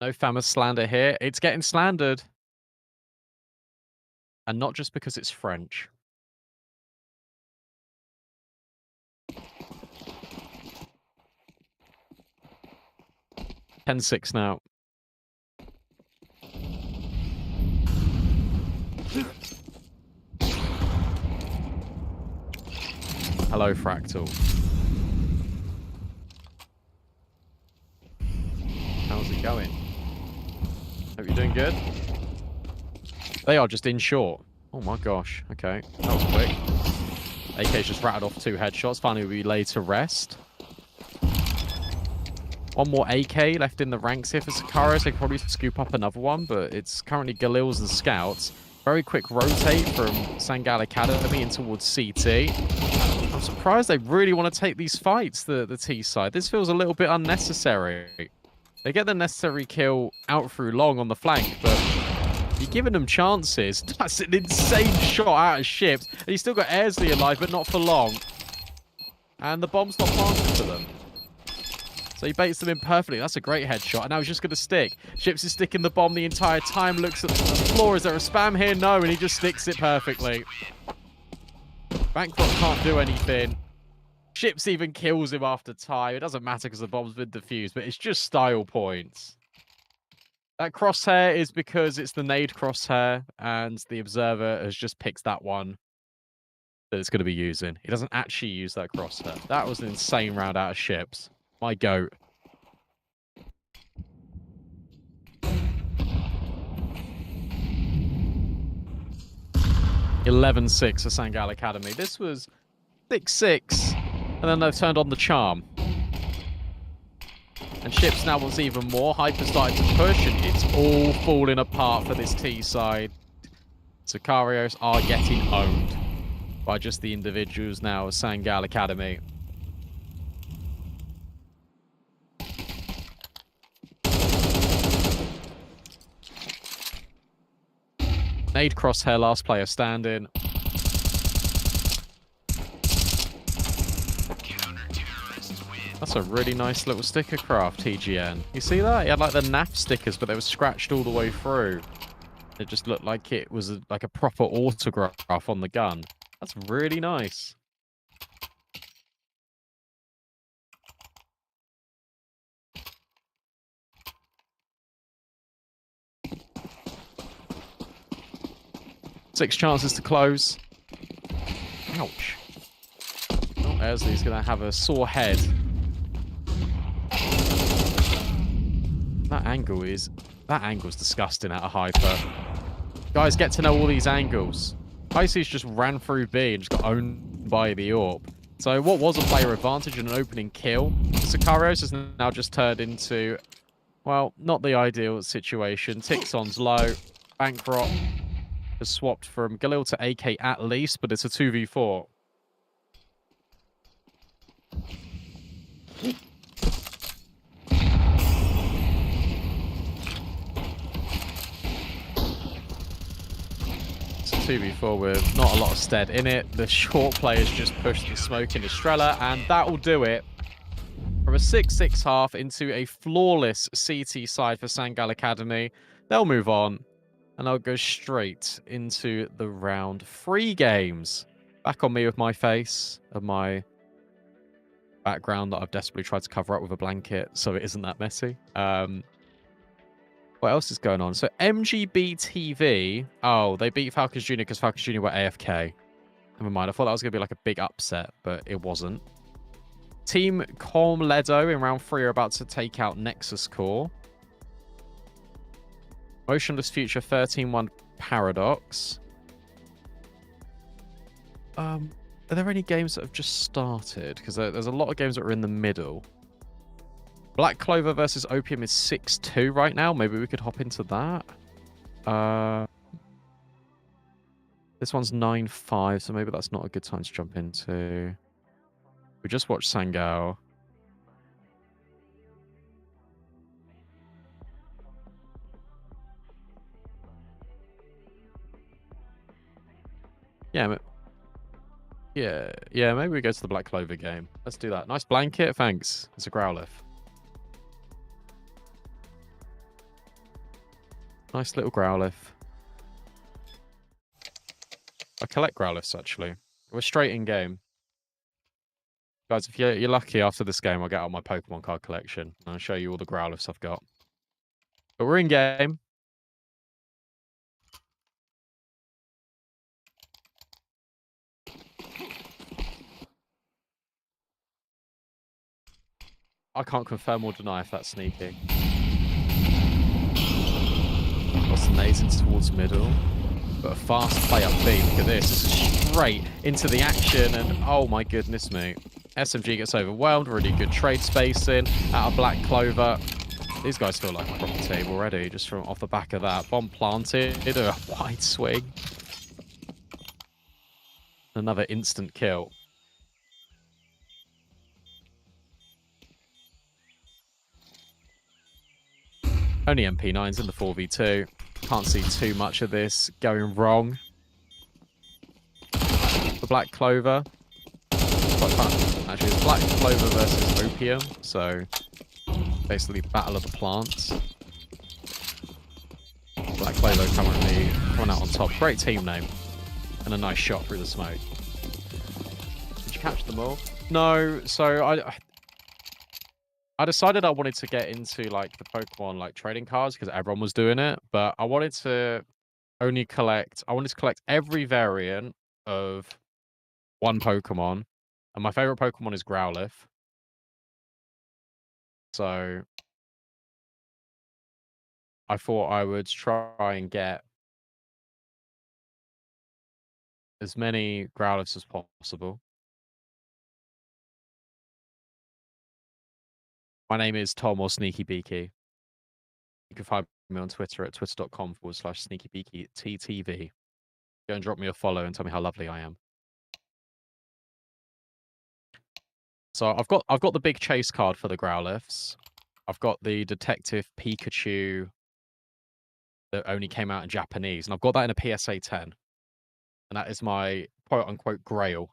No FAMAS slander here. It's getting slandered. And not just because it's French. 10-6 now. Hello, Fractal. How's it going? Hope you're doing good. They are just in short. Oh my gosh. Okay, that was quick. AK's just rattled off 2 headshots. Finally, we lay to rest. One more AK left in the ranks here for Sicarios. They could probably scoop up another one, but it's currently Galils and Scouts. Very quick rotate from Storgaard Academy in towards CT. I'm surprised they really want to take these fights, the T side. This feels a little bit unnecessary. They get the necessary kill out through long on the flank, but you're giving them chances. That's an insane shot out of Ships. And he's still got Airsley alive, but not for long. And the bomb's not planted to them. So he baits them in perfectly. That's a great headshot. And now he's just going to stick. Ships is sticking the bomb the entire time. Looks at the floor. Is there a spam here? No. And he just sticks it perfectly. Bankrock can't do anything. Ships even kills him after time. It doesn't matter because the bomb's been defused, but it's just style points. That crosshair is because it's the nade crosshair, and the observer has just picked that one that it's going to be using. He doesn't actually use that crosshair. That was an insane round out of ships. My goat. 11-6 for Sangal Academy. This was 6-6, and then they've turned on the charm. And Ships now wants even more. Hyper started to push, and it's all falling apart for this T side. Sicarios are getting owned by just the individuals now of Sangal Academy. Nade crosshair, last player standing. That's a really nice little sticker craft, TGN. You see that? He had like the NAF stickers, but they were scratched all the way through. It just looked like it was like a proper autograph on the gun. That's really nice. Six chances to close. Ouch. Oh, Ersley's going to have a sore head. That angle's disgusting out of Hyper. Guys, get to know all these angles. Pisces just ran through B and just got owned by the AWP. So what was a player advantage and an opening kill, Sicarios has now just turned into, well, not the ideal situation. Tixon's low. Bankrot has swapped from Galil to AK at least, but it's a 2v4. It's a 2v4 with not a lot of stead in it. The short players just pushed the smoke into Strela, and that will do it. From a 6-6 half into a flawless CT side for Sangal Academy. They'll move on. And I'll go straight into the round 3 games. Back on me with my face and my background that I've desperately tried to cover up with a blanket so it isn't that messy. What else is going on? So MGB TV. Oh, they beat Falcons Jr. because Falcons Jr. were AFK. Never mind. I thought that was going to be like a big upset, but it wasn't. Team Ledo in round 3 are about to take out Nexus Core. Motionless Future 13-1 Paradox. Are there any games that have just started? Because there's a lot of games that are in the middle. Black Clover versus Opium is 6-2 right now. Maybe we could hop into that. This one's 9-5, so maybe that's not a good time to jump into. We just watched Sangal. Yeah, maybe we go to the Black Clover game. Let's do that. Nice blanket, thanks. It's a Growlithe. Nice little Growlithe. I collect Growliths, actually. We're straight in game. Guys, if you're lucky, after this game, I'll get out my Pokemon card collection. And I'll show you all the Growliths I've got. But we're in game. I can't confirm or deny if that's sneaky. Oscillating towards middle. But a fast play up B. Look at this. This is straight into the action. And oh my goodness me. SMG gets overwhelmed. Really good trade spacing out of Black Clover. These guys feel like a proper team already. Just from off the back of that. Bomb planted. A wide swing. Another instant kill. Only MP9s in the 4v2. Can't see too much of this going wrong. The Black Clover. Quite fun. Actually, it's Black Clover versus Opium. So, basically, battle of the plants. Black Clover currently coming out on top. Great team name. And a nice shot through the smoke. Did you catch them all? No, so I decided I wanted to get into like the Pokemon like trading cards because everyone was doing it, but I wanted to only collect. I wanted to collect every variant of one Pokemon, and my favorite Pokemon is Growlithe. So I thought I would try and get as many Growlithes as possible. My name is Tom or Sneaky Beaky. You can find me on Twitter at twitter.com/sneakybeakyttv. Go and drop me a follow and tell me how lovely I am. So I've got the big chase card for the Growliths. I've got the Detective Pikachu that only came out in Japanese, and I've got that in a PSA 10. And that is my quote unquote grail.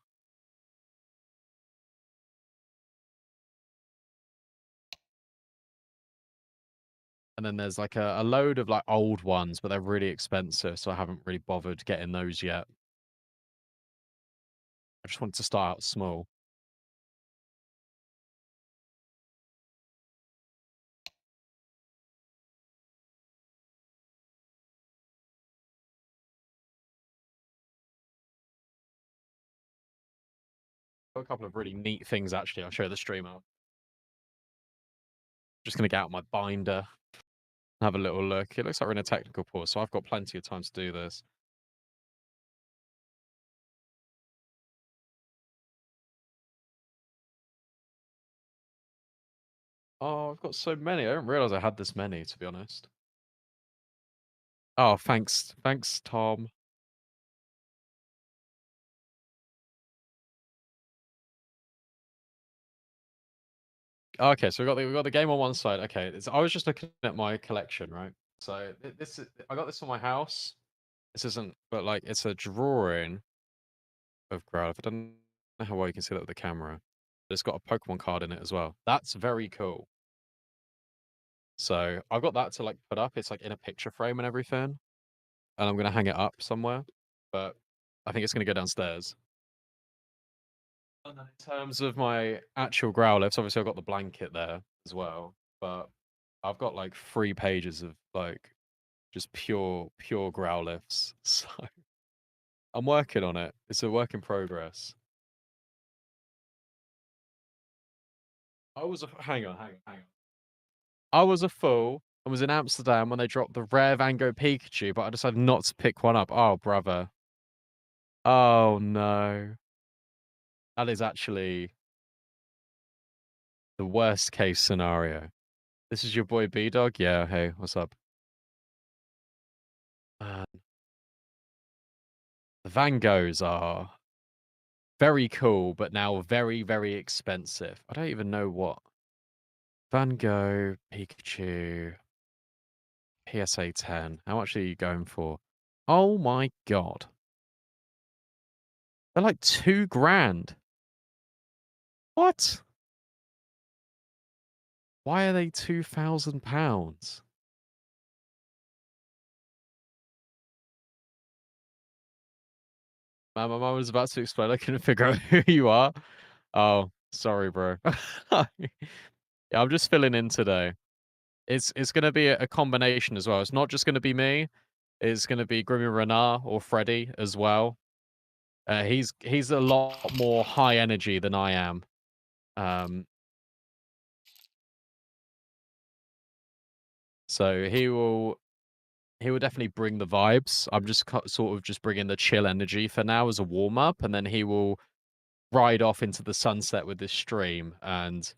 And then there's like a load of like old ones, but they're really expensive, so I haven't really bothered getting those yet. I just wanted to start out small. Got a couple of really neat things actually. I'll show you the streamer. Just gonna get out my binder, have a little look. It looks like we're in a technical pause, so I've got plenty of time to do this. Oh, I've got so many. I didn't realize I had this many, to be honest. Oh, thanks, Tom. Okay, so we got the game on one side. Okay, I was just looking at my collection, right? So this is, I got this from my house. This isn't, but like it's a drawing of Growlithe. I don't know how well you can see that with the camera, but it's got a Pokemon card in it as well. That's very cool. So I've got that to like put up. It's like in a picture frame and everything, and I'm gonna hang it up somewhere. But I think it's gonna go downstairs. And then in terms of my actual Growlithe, obviously I've got the blanket there as well, but I've got like 3 pages of like just pure Growliths. So I'm working on it. It's a work in progress. Hang on. I was a fool and was in Amsterdam when they dropped the rare Van Gogh Pikachu, but I decided not to pick one up. Oh, brother. Oh, no. That is actually the worst case scenario. This is your boy B-Dog? Yeah, hey, what's up? Uh, the Van Goghs are very cool, but now very expensive. I don't even know what. Van Gogh, Pikachu, PSA 10. How much are you going for? Oh my god. They're like 2 grand. What? Why are they £2,000? Man, my mum was about to explain. I couldn't figure out who you are. Oh, sorry, bro. Yeah, I'm just filling in today. It's gonna be a combination as well. It's not just gonna be me. It's gonna be Grimmy Renard or Freddy as well. He's a lot more high energy than I am. Um, so he will definitely bring the vibes. I'm just sort of just bringing the chill energy for now as a warm up, and then he will ride off into the sunset with this stream, and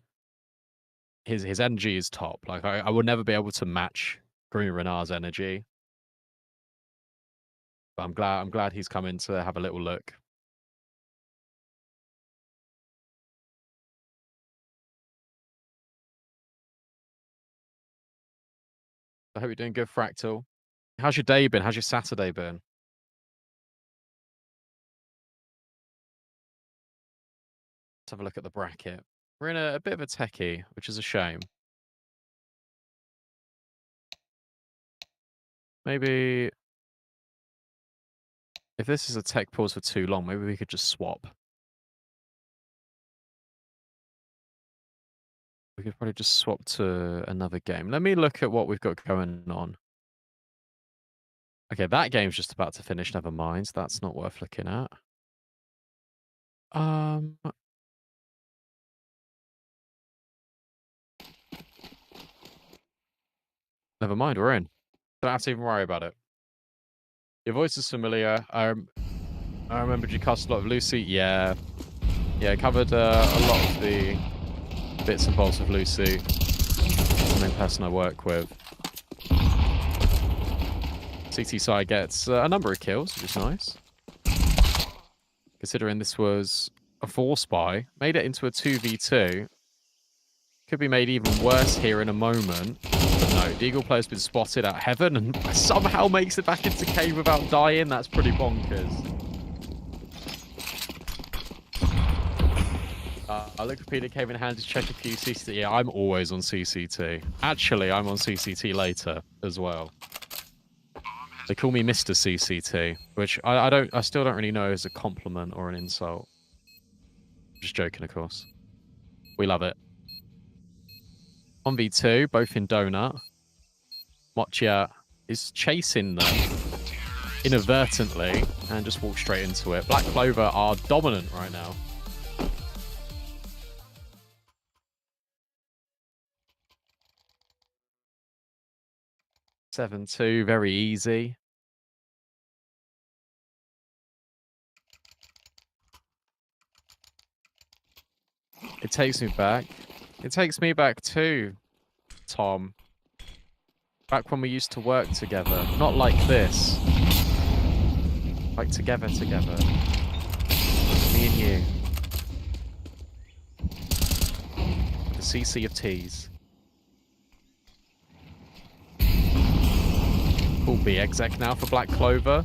his energy is top. Like I will never be able to match Grimmy Renard's energy. But I'm glad he's coming to have a little look. I hope you're doing good, Fractal. How's your day been? How's your Saturday been? Let's have a look at the bracket. We're in a bit of a techie, which is a shame. Maybe if this is a tech pause for too long, maybe we could just swap. We could probably just swap to another game. Let me look at what we've got going on. Okay, that game's just about to finish. Never mind. That's not worth looking at. Never mind. We're in. Don't have to even worry about it. Your voice is familiar. I remembered you cast a lot of Lucy. Yeah. Yeah, covered a lot of the bits and bobs of Lucy. The main person I work with. CT side gets a number of kills, which is nice. Considering this was a 4-spy, made it into a 2v2. Could be made even worse here in a moment. But no, Deagle player's been spotted at Heaven and somehow makes it back into cave without dying. That's pretty bonkers. I look for Peter came in hand to check a few CCT. Yeah, I'm always on CCT. Actually, I'm on CCT later as well. They call me Mr. CCT, which I still don't really know as a compliment or an insult. Just joking, of course. We love it. 1v2, both in Donut. Mocha is chasing them inadvertently and just walks straight into it. Black Clover are dominant right now. (7-2), very easy. It takes me back. It takes me back too, Tom. Back when we used to work together. Not like this. Like together. Me and you. The CC of T's. Full B exec now for Black Clover.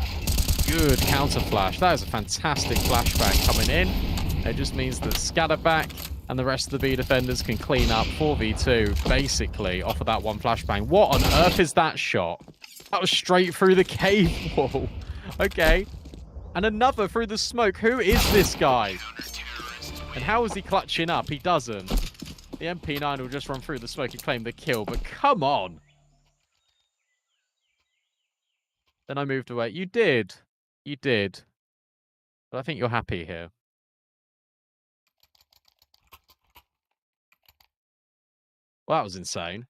Good counter flash. That is a fantastic flashbang coming in. It just means that Scatterback and the rest of the B defenders can clean up 4v2 basically off of that one flashbang. What on earth is that shot? That was straight through the cave wall. Okay. And another through the smoke. Who is this guy? And how is he clutching up? He doesn't. The MP9 will just run through the smoke and claim the kill. But come on. Then I moved away. You did. You did. But I think you're happy here. Well, that was insane.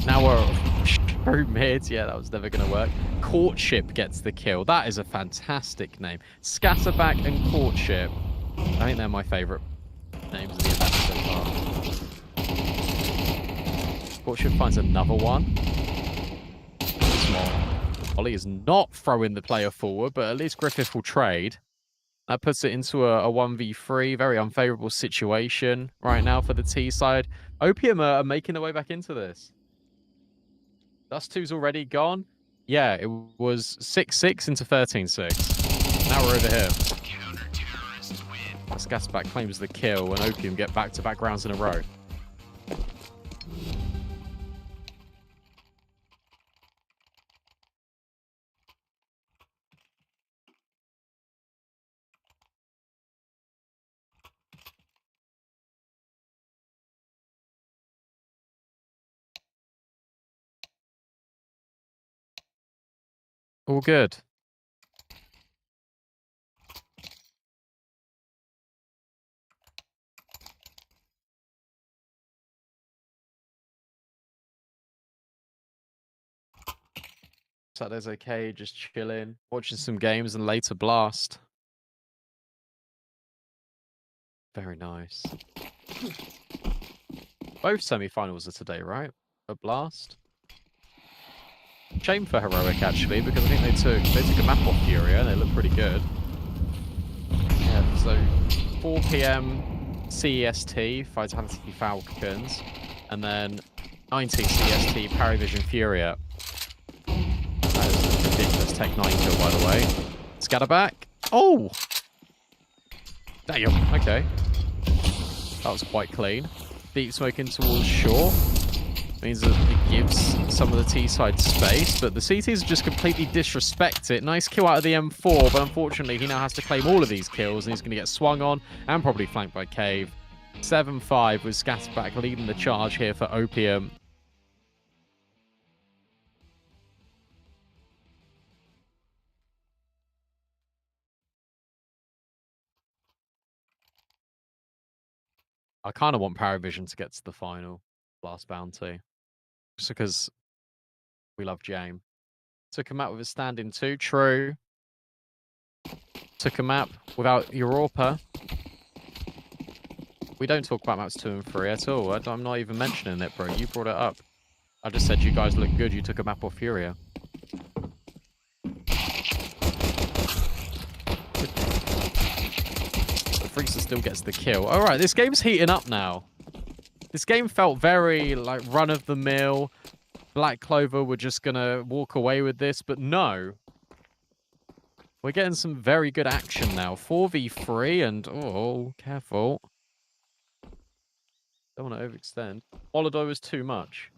Now we're through mid. Yeah, that was never going to work. Courtship gets the kill. That is a fantastic name. Scatterback and Courtship. I think they're my favourite names of the event so far. Courtship finds another one. Small. Ollie is not throwing the player forward, but at least Griffith will trade. That puts it into a 1v3. Very unfavourable situation right now for the T side. Opium are making their way back into this. Dust 2's already gone. Yeah, it was 6-6 into 13-6. Now we're over here. Scatterback claims the kill, and Opium get back-to-back rounds in a row. All good. Saturday's okay, just chilling, watching some games and later Blast. Very nice. Both semi-finals are today, right? A Blast. Shame for Heroic actually, because I think they took a map off Furia and they look pretty good. Yeah, so 4 PM CEST, Vitality Falcons, and then 19 CST Paravision Furia. That is a ridiculous Tech 9 kill, by the way. Scatterback. Oh! Damn, okay. That was quite clean. Deep smoking towards shore. Means that it gives some of the T-side space, but the CTs just completely disrespect it. Nice kill out of the M4, but unfortunately he now has to claim all of these kills, and he's going to get swung on and probably flanked by Cave. 7-5 with Scatterback leading the charge here for Opium. I kind of want Paravision to get to the final last bounty. Just because we love James. Took a map with a standing 2, true. Took a map without Europa. We don't talk about maps 2 and 3 at all. I'm not even mentioning it, bro. You brought it up. I just said you guys look good. You took a map off Furia. The Freezer still gets the kill. All right, this game's heating up now. This game felt very like run-of-the-mill. Black Clover were just going to walk away with this, but no. We're getting some very good action now. 4v3 and... Oh, careful. Don't want to overextend. Holiday was too much.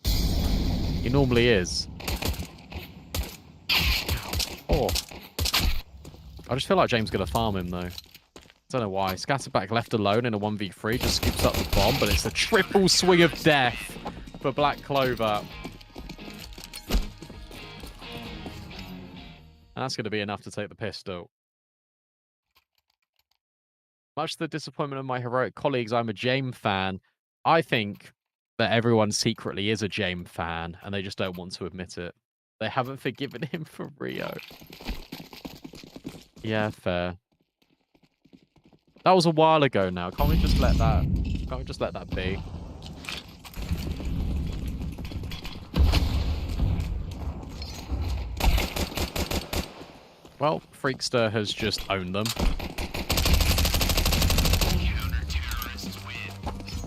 He normally is. Oh. I just feel like James is going to farm him, though. Don't know why. Scatterback left alone in a 1v3. Just scoops up the bomb, but it's a triple swing of death for Black Clover. And that's going to be enough to take the pistol. Much to the disappointment of my heroic colleagues, I'm a James fan. I think that everyone secretly is a James fan, and they just don't want to admit it. They haven't forgiven him for Rio. Yeah, fair. That was a while ago now. Can't we just let that... Can't we just let that be? Well, Freakster has just owned them.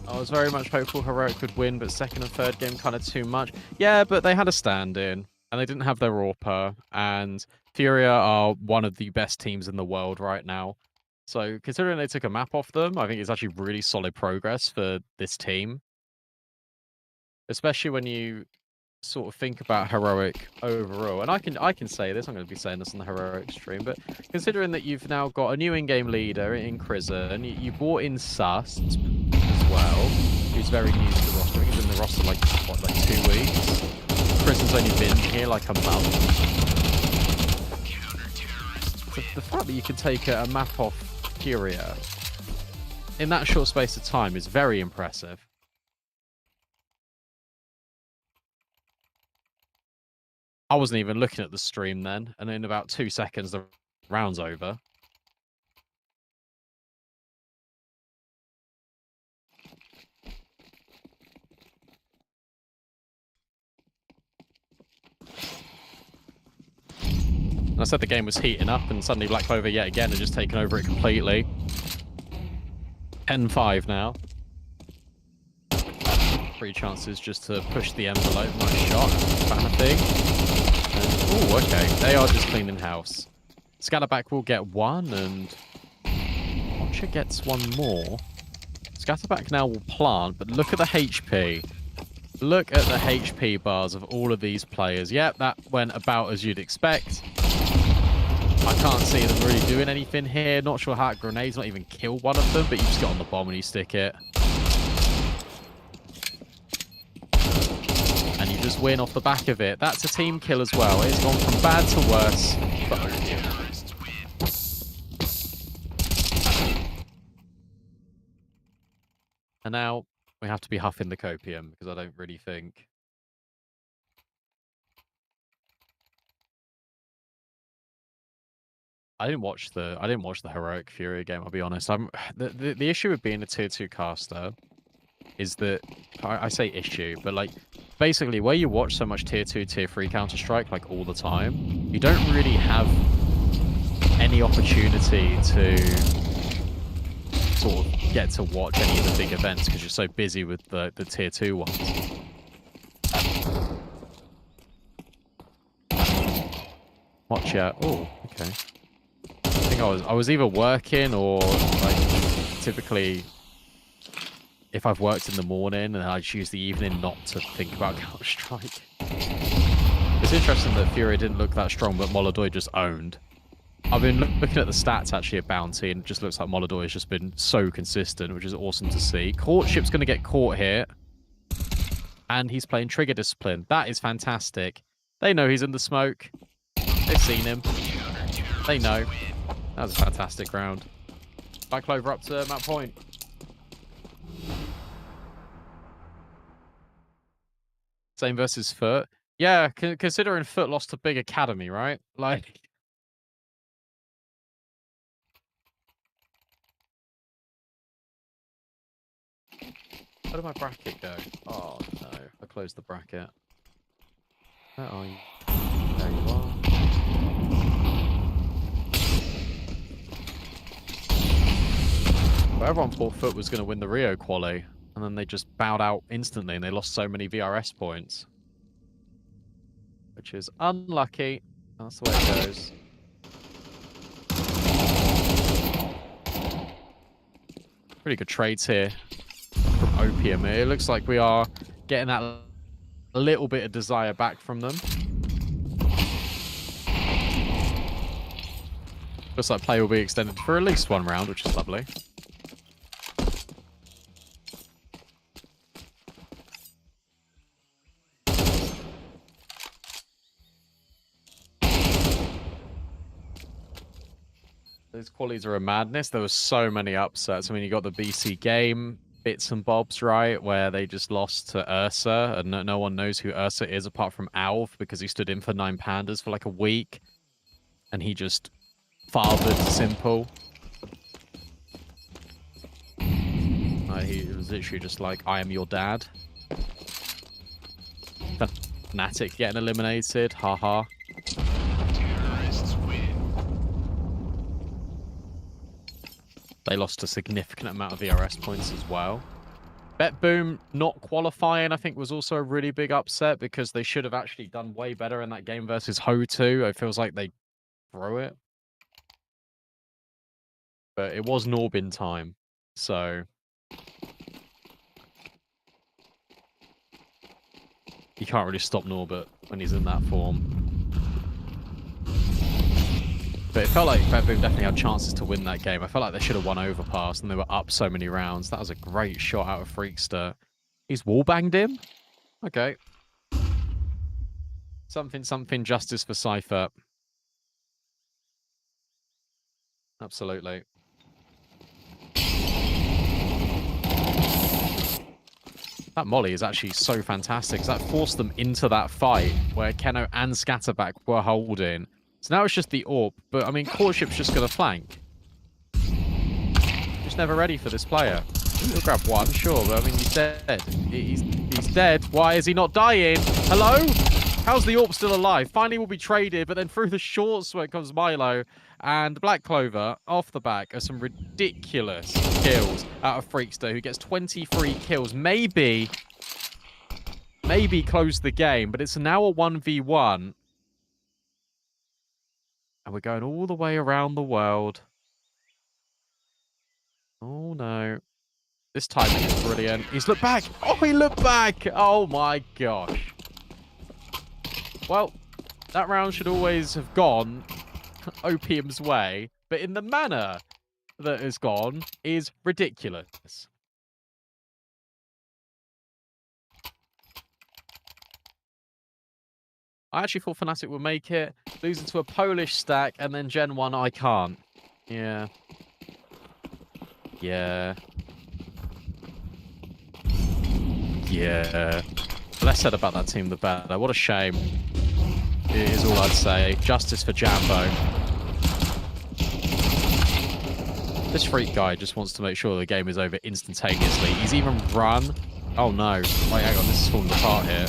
I was very much hopeful Heroic could win, but second and third game kind of too much. Yeah, but they had a stand-in, and they didn't have their AWPer, and Furia are one of the best teams in the world right now. So, considering they took a map off them, I think it's actually really solid progress for this team. Especially when you sort of think about Heroic overall. And I can say this, I'm going to be saying this on the Heroic stream, but considering that you've now got a new in-game leader in Chrisen, you brought in susp as well, who's very new to the roster. I think he's been in the roster like, what, like 2 weeks? Chrisen's only been here like a month. The fact that you can take a map off Furia in that short space of time is very impressive. I wasn't even looking at the stream then, and in about 2 seconds, the round's over. And I said the game was heating up, and suddenly Black Clover yet again had just taken over it completely. 10-5 now. 3 chances just to push the envelope. Nice shot. Kind of thing. Oh, okay. They are just cleaning house. Scatterback will get 1, and Watcher gets 1 more. Scatterback now will plant, but look at the HP. Look at the HP bars of all of these players. Yep, that went about as you'd expect. I can't see them really doing anything here. Not sure how grenades not even kill one of them, but you just get on the bomb and you stick it. And you just win off the back of it. That's a team kill as well. It's gone from bad to worse for Opium. And now we have to be huffing the copium because I don't really think... I didn't watch the Heroic Fury game, I'll be honest. The issue with being a tier 2 caster is that I say issue, but like basically where you watch so much tier 2, tier 3 Counter-Strike like all the time, you don't really have any opportunity to sort of get to watch any of the big events because you're so busy with the tier 2 ones. Watch out. Oh, okay. I think I was either working or like typically if I've worked in the morning and I just use the evening not to think about Counter-Strike. It's interesting that Fury didn't look that strong, but Molodoi just owned. I've been looking at the stats actually at Bounty, and it just looks like Molodoi has just been so consistent, which is awesome to see. Courtship's going to get caught here. And he's playing Trigger Discipline. That is fantastic. They know he's in the smoke. They've seen him. They know. That was a fantastic round. Back Clover up to map point. Same versus Foot. Yeah, considering Foot lost a big academy, right? Like... Where did my bracket go? Oh, no. I closed the bracket. Where are you? There you are. Well, everyone thought Foot was going to win the Rio quali, and then they just bowed out instantly, and they lost so many VRS points. Which is unlucky. That's the way it goes. Pretty good trades here. From Opium. It looks like we are getting that a little bit of desire back from them. Looks like play will be extended for at least one round, which is lovely. Those qualies are a madness. There were so many upsets. I mean, you got the BC game, bits and bobs, right, where they just lost to Ursa, and no one knows who Ursa is apart from Alv, because he stood in for 9 Pandas for like a week, and he just fathered Simple. He was literally just like, I am your dad. Fnatic getting eliminated, haha. They lost a significant amount of VRS points as well. Bet Boom not qualifying, I think, was also a really big upset, because they should have actually done way better in that game versus Ho2. It feels like they threw it. But it was Norbin time, so... You can't really stop Norbert when he's in that form. But it felt like Bet Boom definitely had chances to win that game. I felt like they should have won Overpass, and they were up so many rounds. That was a great shot out of Freakster. He's wallbanged him? Okay. Something justice for Cypher. Absolutely. That molly is actually so fantastic, because that forced them into that fight where Keno and Scatterback were holding. So now it's just the AWP, but I mean, Courtship's just going to flank. Just never ready for this player. He'll grab one, sure, but I mean, he's dead. He's dead. Why is he not dying? Hello? How's the AWP still alive? Finally will be traded, but then through the short sweat comes Milo, and Black Clover, off the back, are some ridiculous kills out of Freakster, who gets 23 kills. Maybe close the game, but it's now a 1v1. And we're going all the way around the world. Oh, no. This timing is brilliant. He's looked back. Oh, he looked back. Oh, my gosh. Well, that round should always have gone Opium's way. But in the manner that has gone is ridiculous. I actually thought Fnatic would make it. Losing to a Polish stack, and then Gen 1, I can't. Yeah. Yeah. Yeah. The less said about that team, the better. What a shame. It is all I'd say. Justice for Jambo. This freak guy just wants to make sure the game is over instantaneously. He's even run. Oh, no. Wait, hang on. This is falling apart here.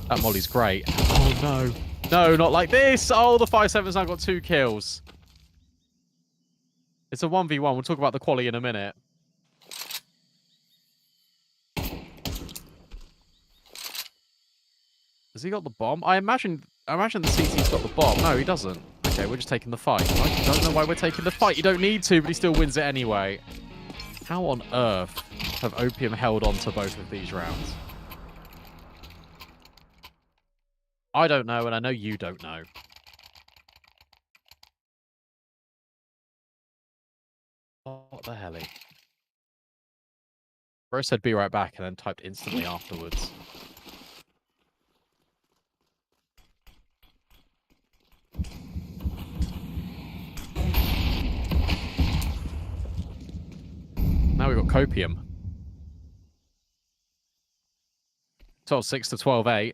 That molly's great. Oh, no. No, not like this. Oh, the 5-7's now got 2 kills. It's a 1v1. We'll talk about the quali in a minute. Has he got the bomb? I imagine the CT's got the bomb. No, he doesn't. Okay, we're just taking the fight. I don't know why we're taking the fight. You don't need to, but he still wins it anyway. How on earth have Opium held on to both of these rounds? I don't know, and I know you don't know. What the hell? Bro said be right back and then typed instantly afterwards. Now we've got Copium. 12-6 to 12-8.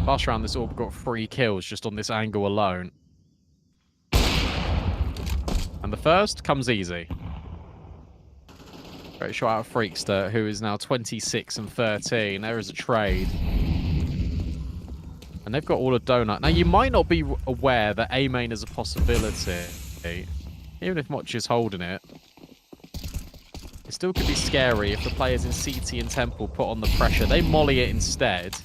Last round, this orb got 3 kills just on this angle alone. And the first comes easy. Great shot out of Freakster, who is now 26 and 13. There is a trade. And they've got all a donut. Now, you might not be aware that A main is a possibility. Even if Moch is holding it. It still could be scary if the players in CT and Temple put on the pressure. They molly it instead.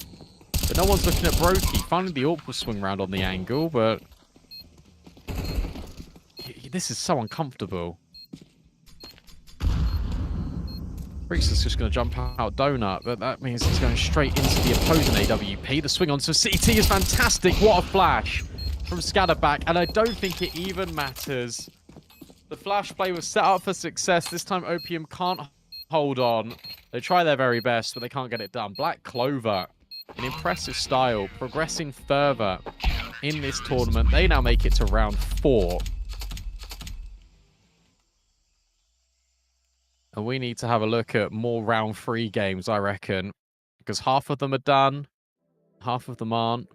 But no one's looking at Brokey. Finally, the AWP will swing around on the angle, but... this is so uncomfortable. Freakster's just going to jump out donut, but that means he's going straight into the opposing AWP. The swing onto CT is fantastic. What a flash from Scatterback, and I don't think it even matters. The flash play was set up for success. This time, Opium can't hold on. They try their very best, but they can't get it done. Black Clover, in impressive style, progressing further in this tournament. They now make it to round 4. And we need to have a look at more round 3 games, I reckon. Because half of them are done. Half of them aren't.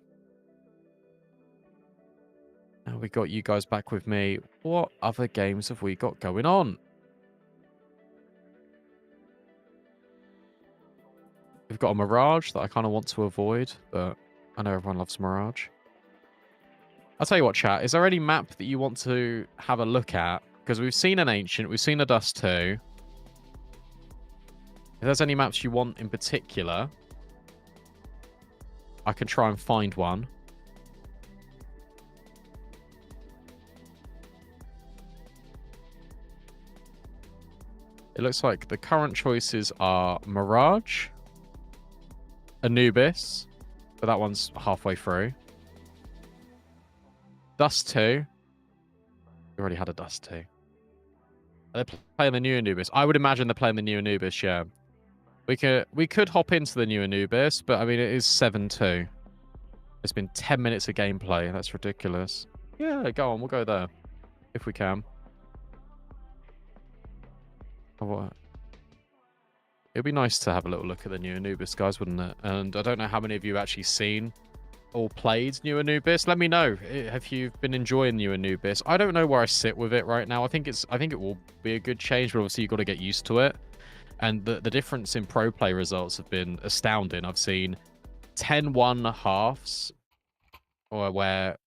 Now we got you guys back with me. What other games have we got going on? We've got a Mirage that I kind of want to avoid. But I know everyone loves Mirage. I'll tell you what, chat. Is there any map that you want to have a look at? Because we've seen an Ancient. We've seen a Dust 2. If there's any maps you want in particular, I can try and find one. It looks like the current choices are Mirage, Anubis, but that one's halfway through. Dust 2. We already had a Dust 2. Are they playing the new Anubis? I would imagine they're playing the new Anubis, yeah. We could hop into the new Anubis, but I mean, it is 7-2. It's been 10 minutes of gameplay. That's ridiculous. Yeah, go on. We'll go there. If we can. Oh, what? It'd be nice to have a little look at the new Anubis, guys, wouldn't it? And I don't know how many of you have actually seen or played new Anubis. Let me know. Have you been enjoying new Anubis? I don't know where I sit with it right now. I think it will be a good change, but obviously you've got to get used to it. And the difference in pro play results have been astounding. I've seen 10-1 halves, or where...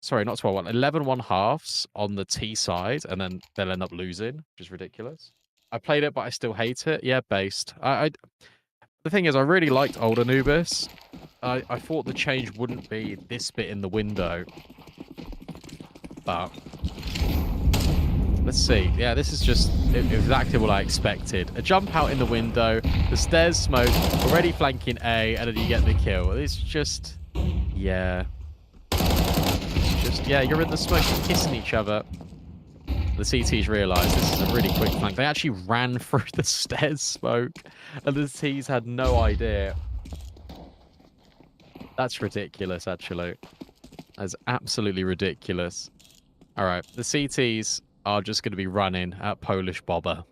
Sorry, not 12-1. 11-1 halves on the T side, and then they'll end up losing, which is ridiculous. I played it, but I still hate it. Yeah, based. The thing is, I really liked old Anubis. I thought the change wouldn't be this bit in the window. But... let's see. Yeah, this is just exactly what I expected. A jump out in the window, the stairs smoke, already flanking A, and then you get the kill. It's just... yeah. Just, yeah, you're in the smoke, you're kissing each other. The CTs realised this is a really quick flank. They actually ran through the stairs smoke, and the T's had no idea. That's ridiculous, actually. That's absolutely ridiculous. All right, the CTs are just going to be running at Polish Bobber.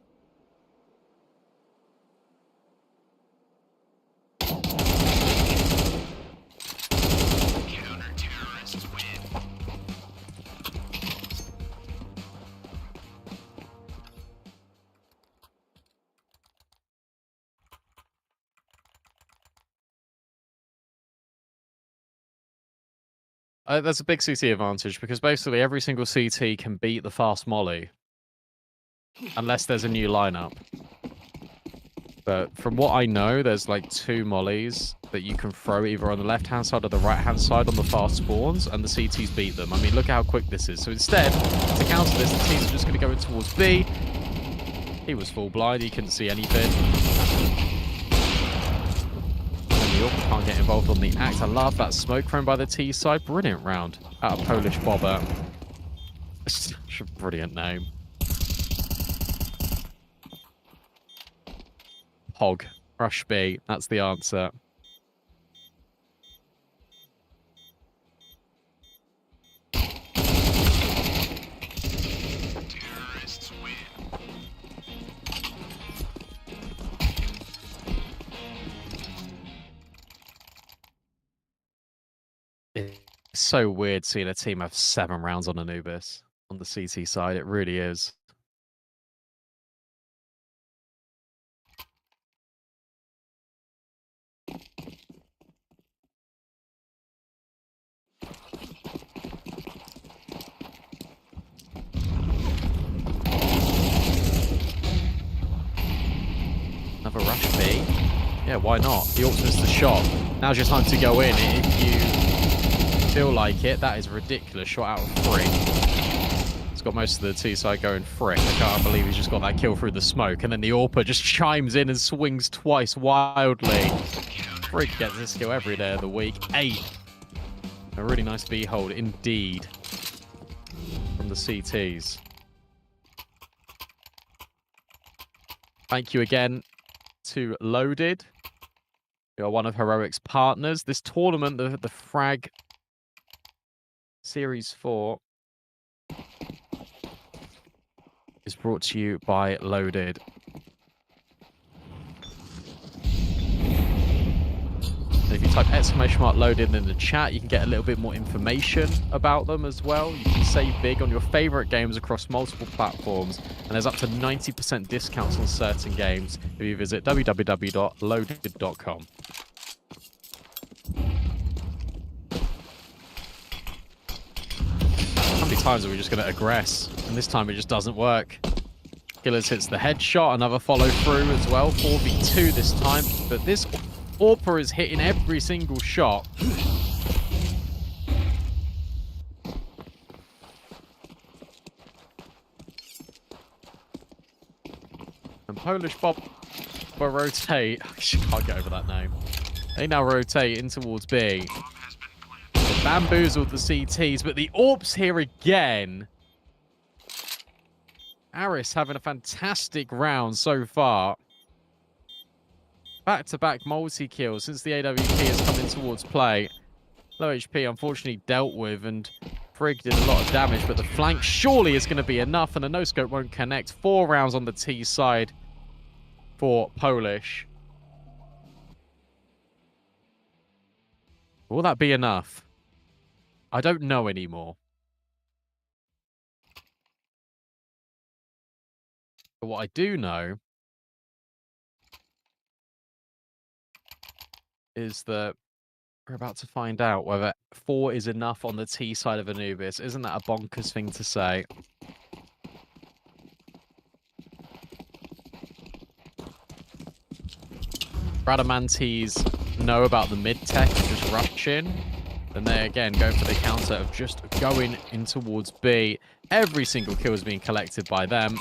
There's a big CT advantage because basically every single CT can beat the fast molly. Unless there's a new lineup. But from what I know, there's like 2 mollies that you can throw either on the left-hand side or the right-hand side on the fast spawns, and the CTs beat them. I mean, look at how quick this is. So instead, to counter this, the teams are just going to go in towards B. He was full blind. He couldn't see anything. And the Orca can't get involved on the act. I love that smoke thrown by the T side. Brilliant round out of Polish Bobber. Such a brilliant name. Hog. Rush B. That's the answer. Terrorists win. It's so weird seeing a team have 7 rounds on Anubis on the CT side. It really is. Another rush B. Yeah, why not? The Orcs missed the shot. Now's your time to go in. If you feel like it, that is a ridiculous shot out of Frag. It's got most of the T side going Frag. I can't believe he's just got that kill through the smoke. And then the Orpa just chimes in and swings twice wildly. Frag gets this kill every day of the week. 8. A really nice B hold indeed from the CTs. Thank you again to Loaded. You are one of Heroic's partners. This tournament, the Frag Series 4, is brought to you by Loaded. And if you type !mark loaded in the chat, you can get a little bit more information about them as well. You can save big on your favorite games across multiple platforms, and there's up to 90% discounts on certain games if you visit www.loaded.com. How many times are we just going to aggress? And this time it just doesn't work. Killers hits the headshot, another follow through as well. 4v2 this time, but this Orpa is hitting every single shot. And Polish Bob will rotate. I can't get over that name. They now rotate in towards B. They bamboozled the CTs, but the AWP's here again. Aris having a fantastic round so far. Back-to-back multi-kills since the AWP has come in towards play. Low HP, unfortunately, dealt with, and Frag did a lot of damage, but the flank surely is going to be enough, and the no-scope won't connect. 4 rounds on the T side for Polish. Will that be enough? I don't know anymore. But what I do know is that we're about to find out whether 4 is enough on the T side of Anubis. Isn't that a bonkers thing to say? Radamantes know about the mid-tech and just rush in. Then they again go for the counter of just going in towards B. Every single kill is being collected by them.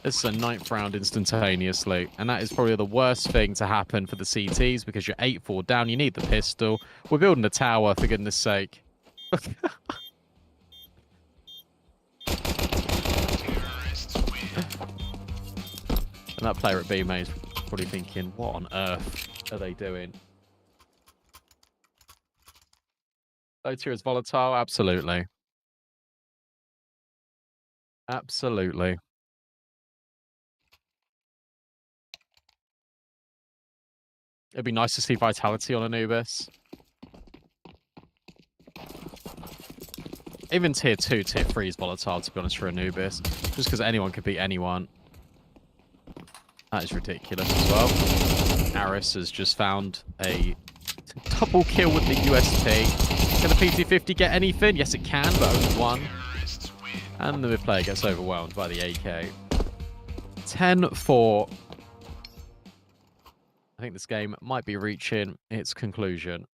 This is a 9th round instantaneously, and that is probably the worst thing to happen for the CTs because you're 8-4 down. You need the pistol. We're building a tower, for goodness sake. And that player at B main is probably thinking, what on earth are they doing? Low tier is volatile? Absolutely. Absolutely. It'd be nice to see Vitality on Anubis. Even tier 2, tier 3 is volatile, to be honest, for Anubis. Just because anyone could beat anyone. That is ridiculous as well. Aris has just found a double kill with the UST. Can the PT-50 get anything? Yes, it can, but only 1. And the mid player gets overwhelmed by the AK. 10-4. I think this game might be reaching its conclusion.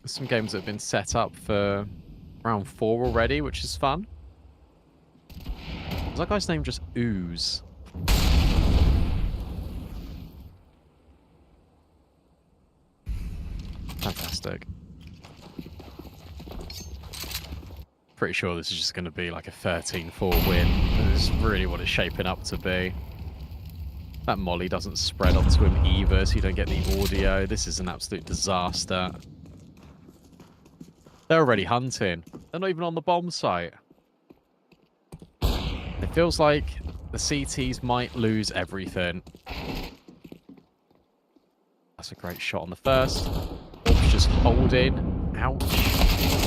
Some games that have been set up for round 4 already, which is fun. Is that guy's name just Ooze? Fantastic. Pretty sure this is just going to be like a 13-4 win. This is really what it's shaping up to be. That molly doesn't spread onto him either, so you don't get the audio. This is an absolute disaster. They're already hunting. They're not even on the bomb site. It feels like the CTs might lose everything. That's a great shot on the first. Orc's just holding. Ouch.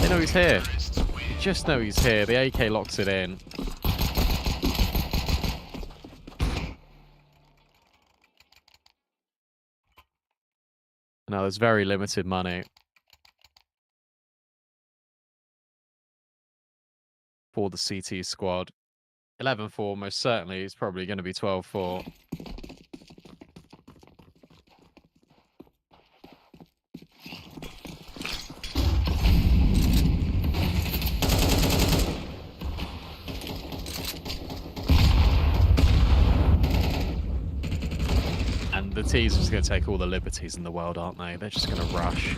They know he's here. They just know he's here. The AK locks it in. Now there's very limited money for the CT squad. 11-4 most certainly is probably going to be 12-4. And the T's are just going to take all the liberties in the world, aren't they? They're just going to rush.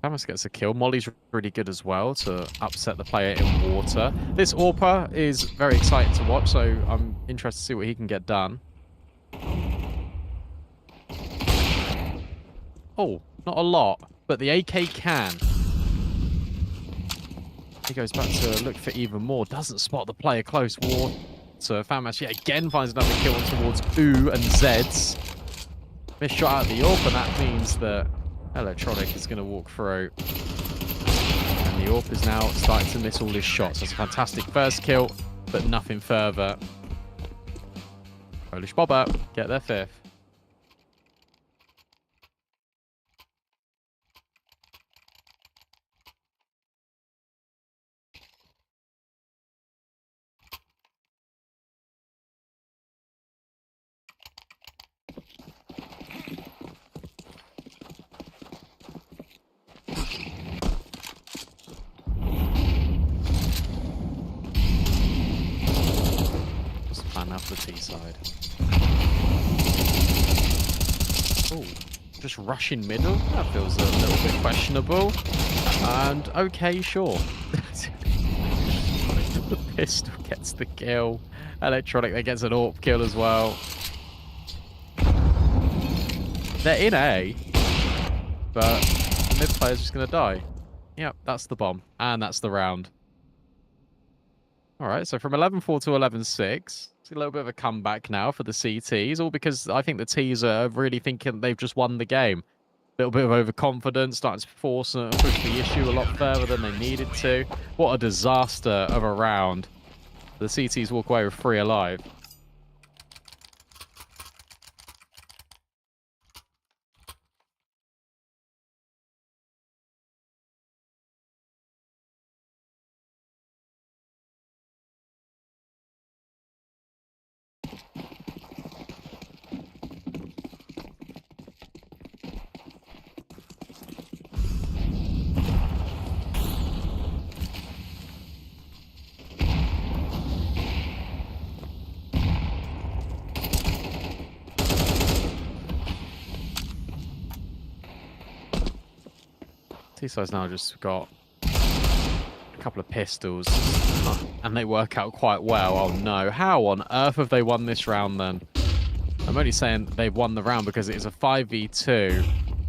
Thomas gets a kill. Molly's really good as well to upset the player in water. This AWPer is very exciting to watch, so I'm interested to see what he can get done. Oh, not a lot, but the AK can. He goes back to look for even more. Doesn't spot the player close. Water. Famas yet again finds another kill towards Oo and Zeds. Missed shot out of the AWP, and that means that Electronic is going to walk through. And the AWP is now starting to miss all his shots. That's a fantastic first kill, but nothing further. Polish Bobber get their 5th. The T side. Oh, just rushing middle? That feels a little bit questionable. And okay, sure. The pistol gets the kill. Electronic, that gets an AWP kill as well. They're in A, but the mid player's just going to die. Yep, that's the bomb. And that's the round. Alright, so from 11-4 to 11-6. It's a little bit of a comeback now for the CTs, all because I think the Ts are really thinking they've just won the game. A little bit of overconfidence, starting to force and push the issue a lot further than they needed to. What a disaster of a round. The CTs walk away with 3 alive. T-side's now just got a couple of pistols, and they work out quite well. Oh no, how on earth have they won this round then? I'm only saying they've won the round because it is a 5v2.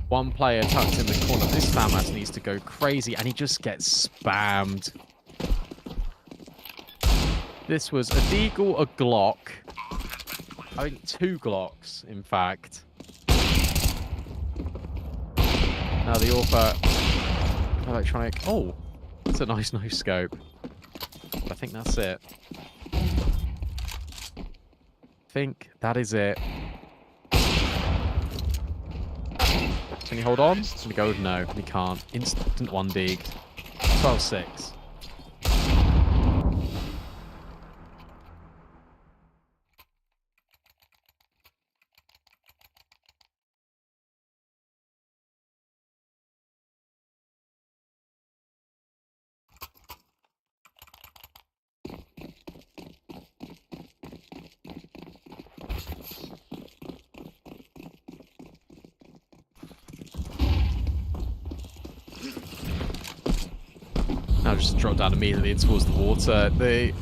One player tucked in the corner. This FAMAS needs to go crazy, and he just gets spammed. This was a Deagle, a Glock. I think 2 Glocks, in fact. Now the Orpha electronic. Oh, that's a nice no scope. I think that's it. I think that is it. Can he hold on? Can he go? No, he can't. Instant 1 dig. 12-6. Now just drop down immediately towards the water. The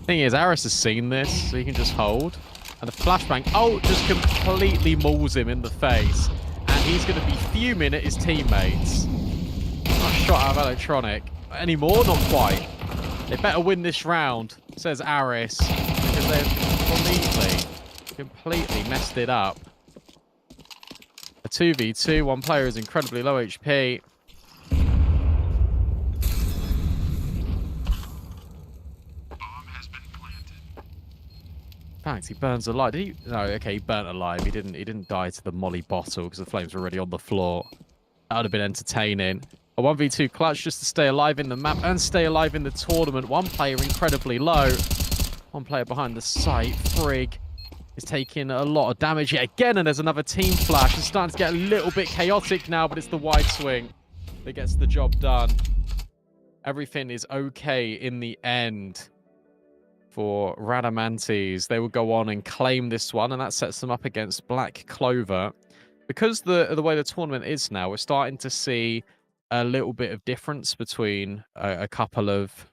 thing is, Aris has seen this, so he can just hold. And the flashbang, oh, just completely mauls him in the face. And he's going to be fuming at his teammates. Not shot out of electronic. Anymore? Not quite. They better win this round, says Aris. Because they've completely messed it up. A 2v2, one player is incredibly low HP. In fact, he burns alive. Did he? No, okay, he burnt alive. He didn't die to the molly bottle because the flames were already on the floor. That would have been entertaining. A 1v2 clutch just to stay alive in the map and stay alive in the tournament. One player incredibly low. One player behind the site. Frag is taking a lot of damage yet again, and there's another team flash. It's starting to get a little bit chaotic now, but it's the wide swing that gets the job done. Everything is okay in the end for Radamantes. They will go on and claim this one, and that sets them up against Black Clover. Because the way the tournament is now, we're starting to see a little bit of difference between a couple of...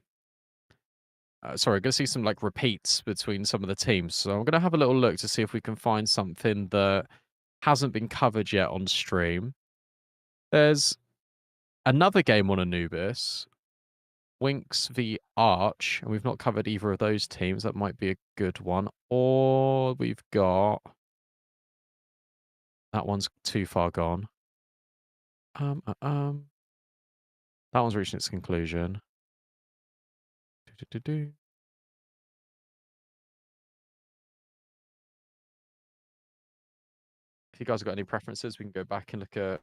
sorry, we're going to see some like repeats between some of the teams. So I'm going to have a little look to see if we can find something that hasn't been covered yet on stream. There's another game on Anubis, Winx v Arch, and we've not covered either of those teams. That might be a good one. Or we've got... That one's too far gone. That one's reaching its conclusion. If you guys have got any preferences, we can go back and look at...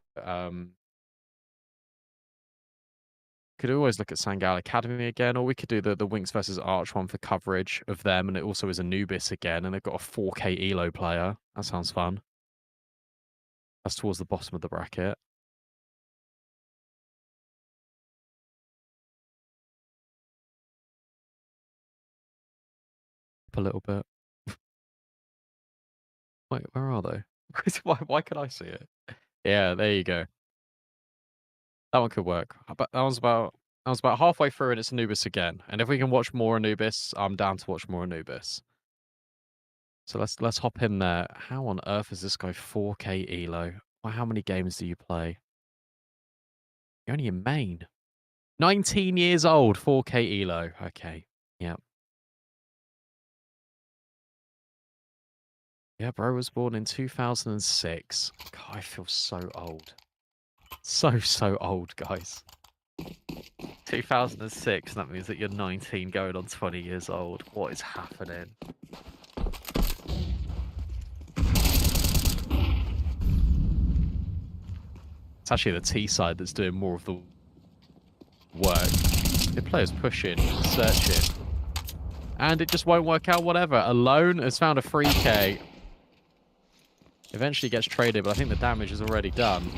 Could always look at Sangal Academy again, or we could do the Winx versus Arch one for coverage of them, and it also is Anubis again, and they've got a 4K Elo player. That sounds fun. That's towards the bottom of the bracket. Up a little bit. Wait, where are they? Why can I see it? Yeah, there you go. That one could work. But that was about halfway through, and it's Anubis again. And if we can watch more Anubis, I'm down to watch more Anubis. So let's hop in there. How on earth is this guy 4K Elo? Well, how many games do you play? You're only in Maine. 19 years old, 4K Elo. Okay. Yep. Yeah, bro was born in 2006. God, I feel so old. So old, guys. 2006, that means that you're 19 going on 20 years old. What is happening? It's actually the T side that's doing more of the work. The player's pushing, searching. And it just won't work out, whatever. Alone has found a 3K. Eventually gets traded, but I think the damage is already done.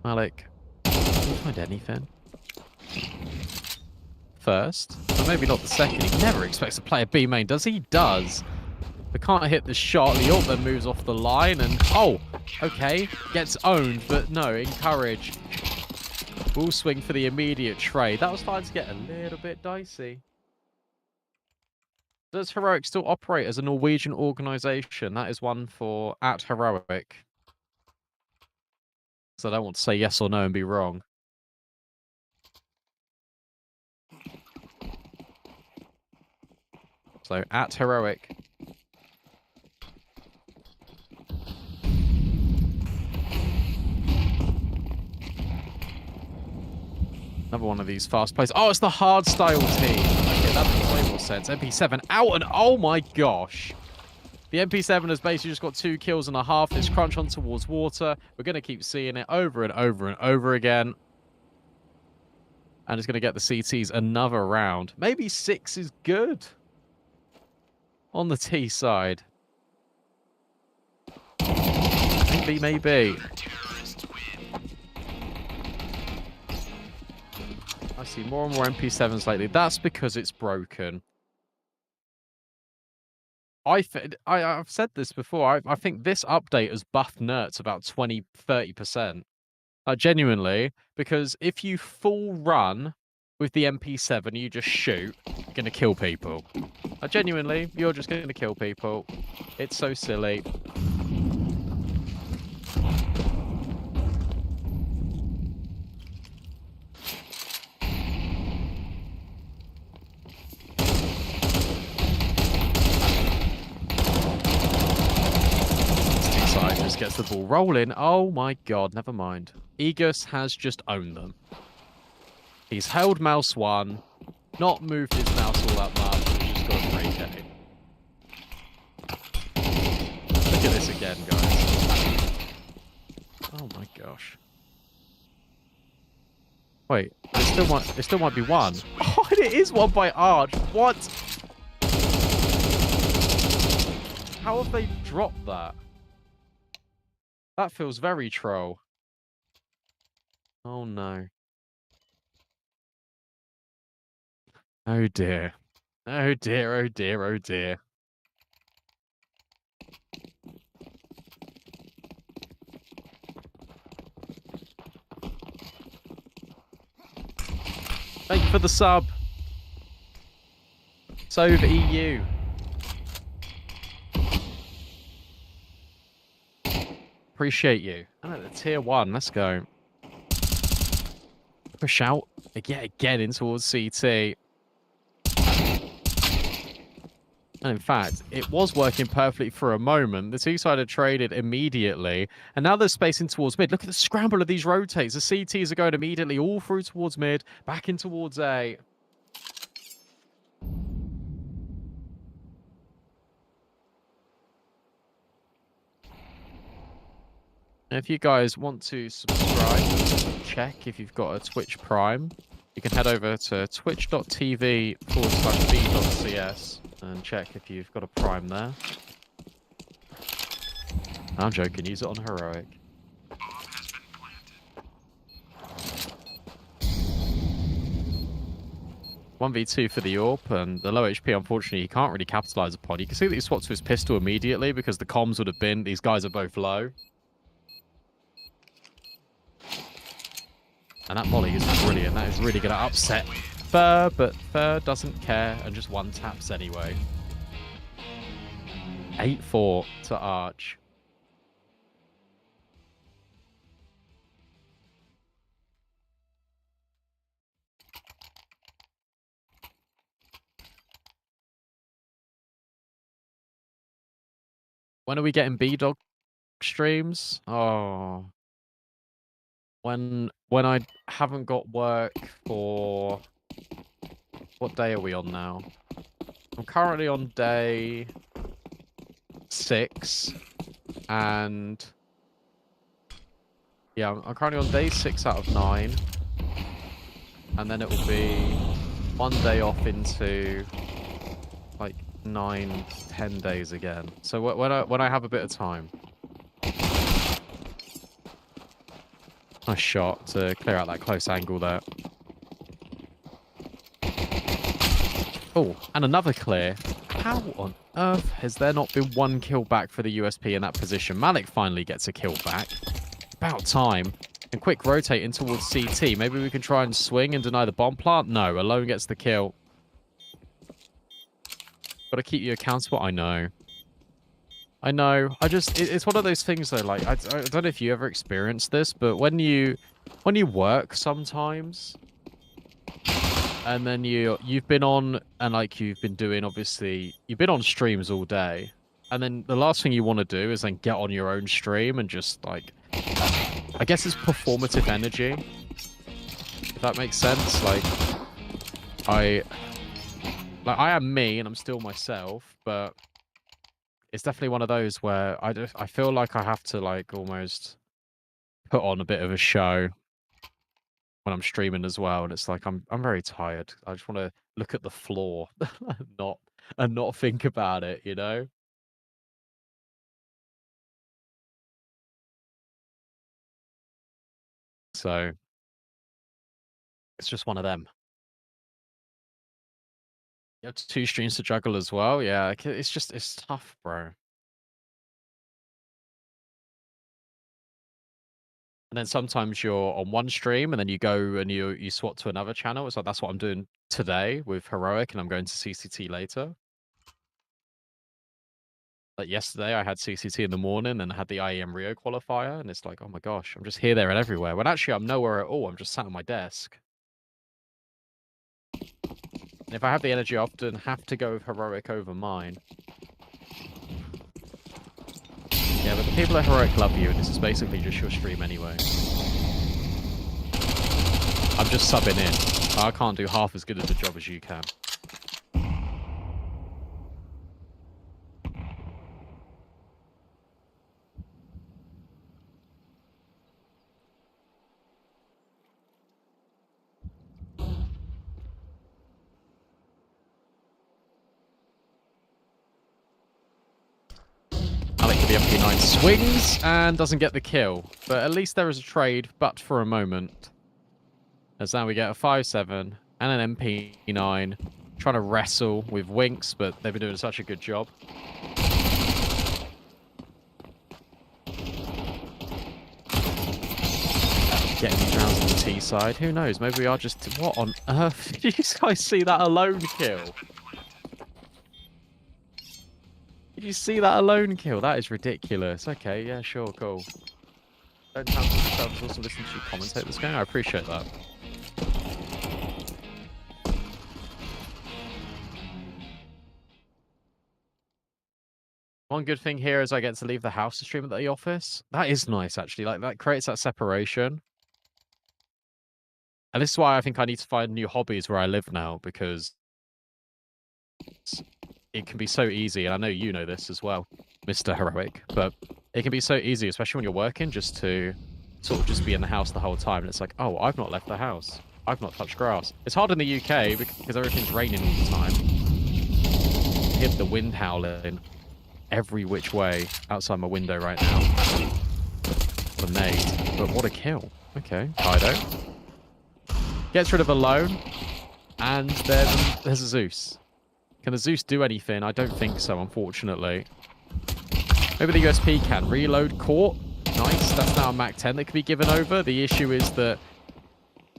Malik, can you find anything? First, or maybe not the second. He never expects to play a B main, does he? He does. But can't hit the shot. The ult then moves off the line and... Oh! Okay. Gets owned, but no, encouraged. We'll swing for the immediate trade. That was starting to get a little bit dicey. Does Heroic still operate as a Norwegian organization? That is one for @Heroic. So I don't want to say yes or no and be wrong. So @Heroic. Another one of these fast plays. Oh, it's the hard style team. Okay, that makes way more sense. MP7 out and oh my gosh. The MP7 has basically just got 2 kills and a half. This crunch on towards water. We're going to keep seeing it over and over and over again. And it's going to get the CTs another round. Maybe 6 is good on the T side. Maybe. I see more and more MP7s lately. That's because it's broken. I've said this before. I think this update has buffed nerds about 20-30%. Genuinely, because if you full run with the MP7, you just shoot, you're going to kill people. Genuinely, you're just going to kill people. It's so silly. Just gets the ball rolling. Oh my god, never mind. Aegis has just owned them. He's held mouse 1, not moved his mouse all that much, and just got a 3K. Look at this again, guys. Oh my gosh. Wait, it still might be 1. Oh, and it is 1 by Arch. What? How have they dropped that? That feels very troll. Oh no. Oh dear. Oh dear, oh dear, oh dear. Thank you for the sub. Sove EU. Appreciate you. And at the tier 1, let's go. Push out. Again in towards CT. And in fact, it was working perfectly for a moment. The T-side had traded immediately. And now there's space in towards mid. Look at the scramble of these rotates. The CTs are going immediately all through towards mid. Back in towards A. If you guys want to subscribe, check if you've got a Twitch Prime, you can head over to twitch.tv/b.cs and check if you've got a Prime there. I'm joking, use it on Heroic. 1v2 for the AWP, and the low HP, unfortunately, he can't really capitalize upon. You can see that he swapped to his pistol immediately because the comms would have been, these guys are both low. And that molly is brilliant. That is really going to upset Fur, but Fur doesn't care and just one taps anyway. 8-4 to Arch. When are we getting B-Dog streams? Oh. When I haven't got work for... What day are we on now? I'm currently on day 6. And... Yeah, I'm currently on day 6 out of 9. And then it will be 1 day off into... like 9-10 days again. So when I have a bit of time. Nice shot to clear out that close angle there. Oh, and another clear. How on earth has there not been one kill back for the USP in that position? Malik finally gets a kill back. About time. And quick rotate in towards CT. Maybe we can try and swing and deny the bomb plant? No, alone gets the kill. Gotta keep you accountable. I know. I know. It's one of those things though, like, I don't know if you ever experienced this, but when you work sometimes, and then you've been on, and like you've been doing, obviously, you've been on streams all day, and then the last thing you want to do is then get on your own stream and just like, I guess it's performative energy, if that makes sense. Like I am me and I'm still myself, but it's definitely one of those where I feel like I have to like almost put on a bit of a show when I'm streaming as well, and it's like I'm very tired. I just want to look at the floor, not think about it, you know? So it's just one of them. You have 2 streams to juggle as well. Yeah, it's tough, bro. And then sometimes you're on one stream and then you go and you swap to another channel. It's like that's what I'm doing today with Heroic, and I'm going to CCT later. Like yesterday, I had CCT in the morning and I had the IEM Rio qualifier, and it's like, oh my gosh, I'm just here, there, and everywhere. When actually I'm nowhere at all. I'm just sat on my desk. And if I have the energy, I often have to go with Heroic over mine. Yeah, but the people at Heroic love you, and this is basically just your stream anyway. I'm just subbing in. I can't do half as good of a job as you can. Alec with the MP9 swings and doesn't get the kill. But at least there is a trade, but for a moment. As now we get a 5-7 and an MP9. Trying to wrestle with Winks, but they've been doing such a good job. Getting these rounds on the T side. Who knows? Maybe we are just... What on earth? Did you guys see that alone kill? Did you see that alone kill? That is ridiculous. Okay, yeah, sure, cool. Don't have to also listen to you commentate this game. I appreciate that. One good thing here is I get to leave the house to stream at the office. That is nice, actually. Like, that creates that separation. And this is why I think I need to find new hobbies where I live now, because it can be so easy, and I know you know this as well, Mr. Heroic, but it can be so easy, especially when you're working, just to sort of just be in the house the whole time. And it's like, oh, I've not left the house. I've not touched grass. It's hard in the UK because everything's raining all the time. Hear the wind howling every which way outside my window right now. What a nade, but what a kill. Okay, Kaido. Gets rid of a lone, and there's a Zeus. Can the Zeus do anything? I don't think so, unfortunately. Maybe the USP can. Reload caught. Nice. That's now a Mach 10 that can be given over. The issue is that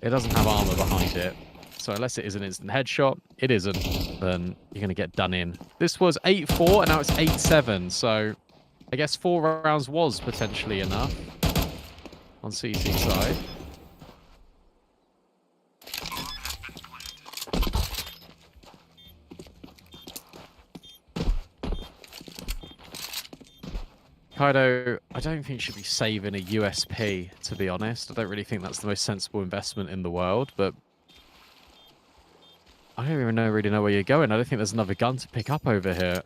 it doesn't have armor behind it. So unless it is an instant headshot, it isn't, then you're going to get done in. This was 8-4, and now it's 8-7. So I guess 4 rounds was potentially enough on CC side. Kaido, I don't think should be saving a USP, to be honest. I don't really think that's the most sensible investment in the world, but I don't even really know where you're going. I don't think there's another gun to pick up over here.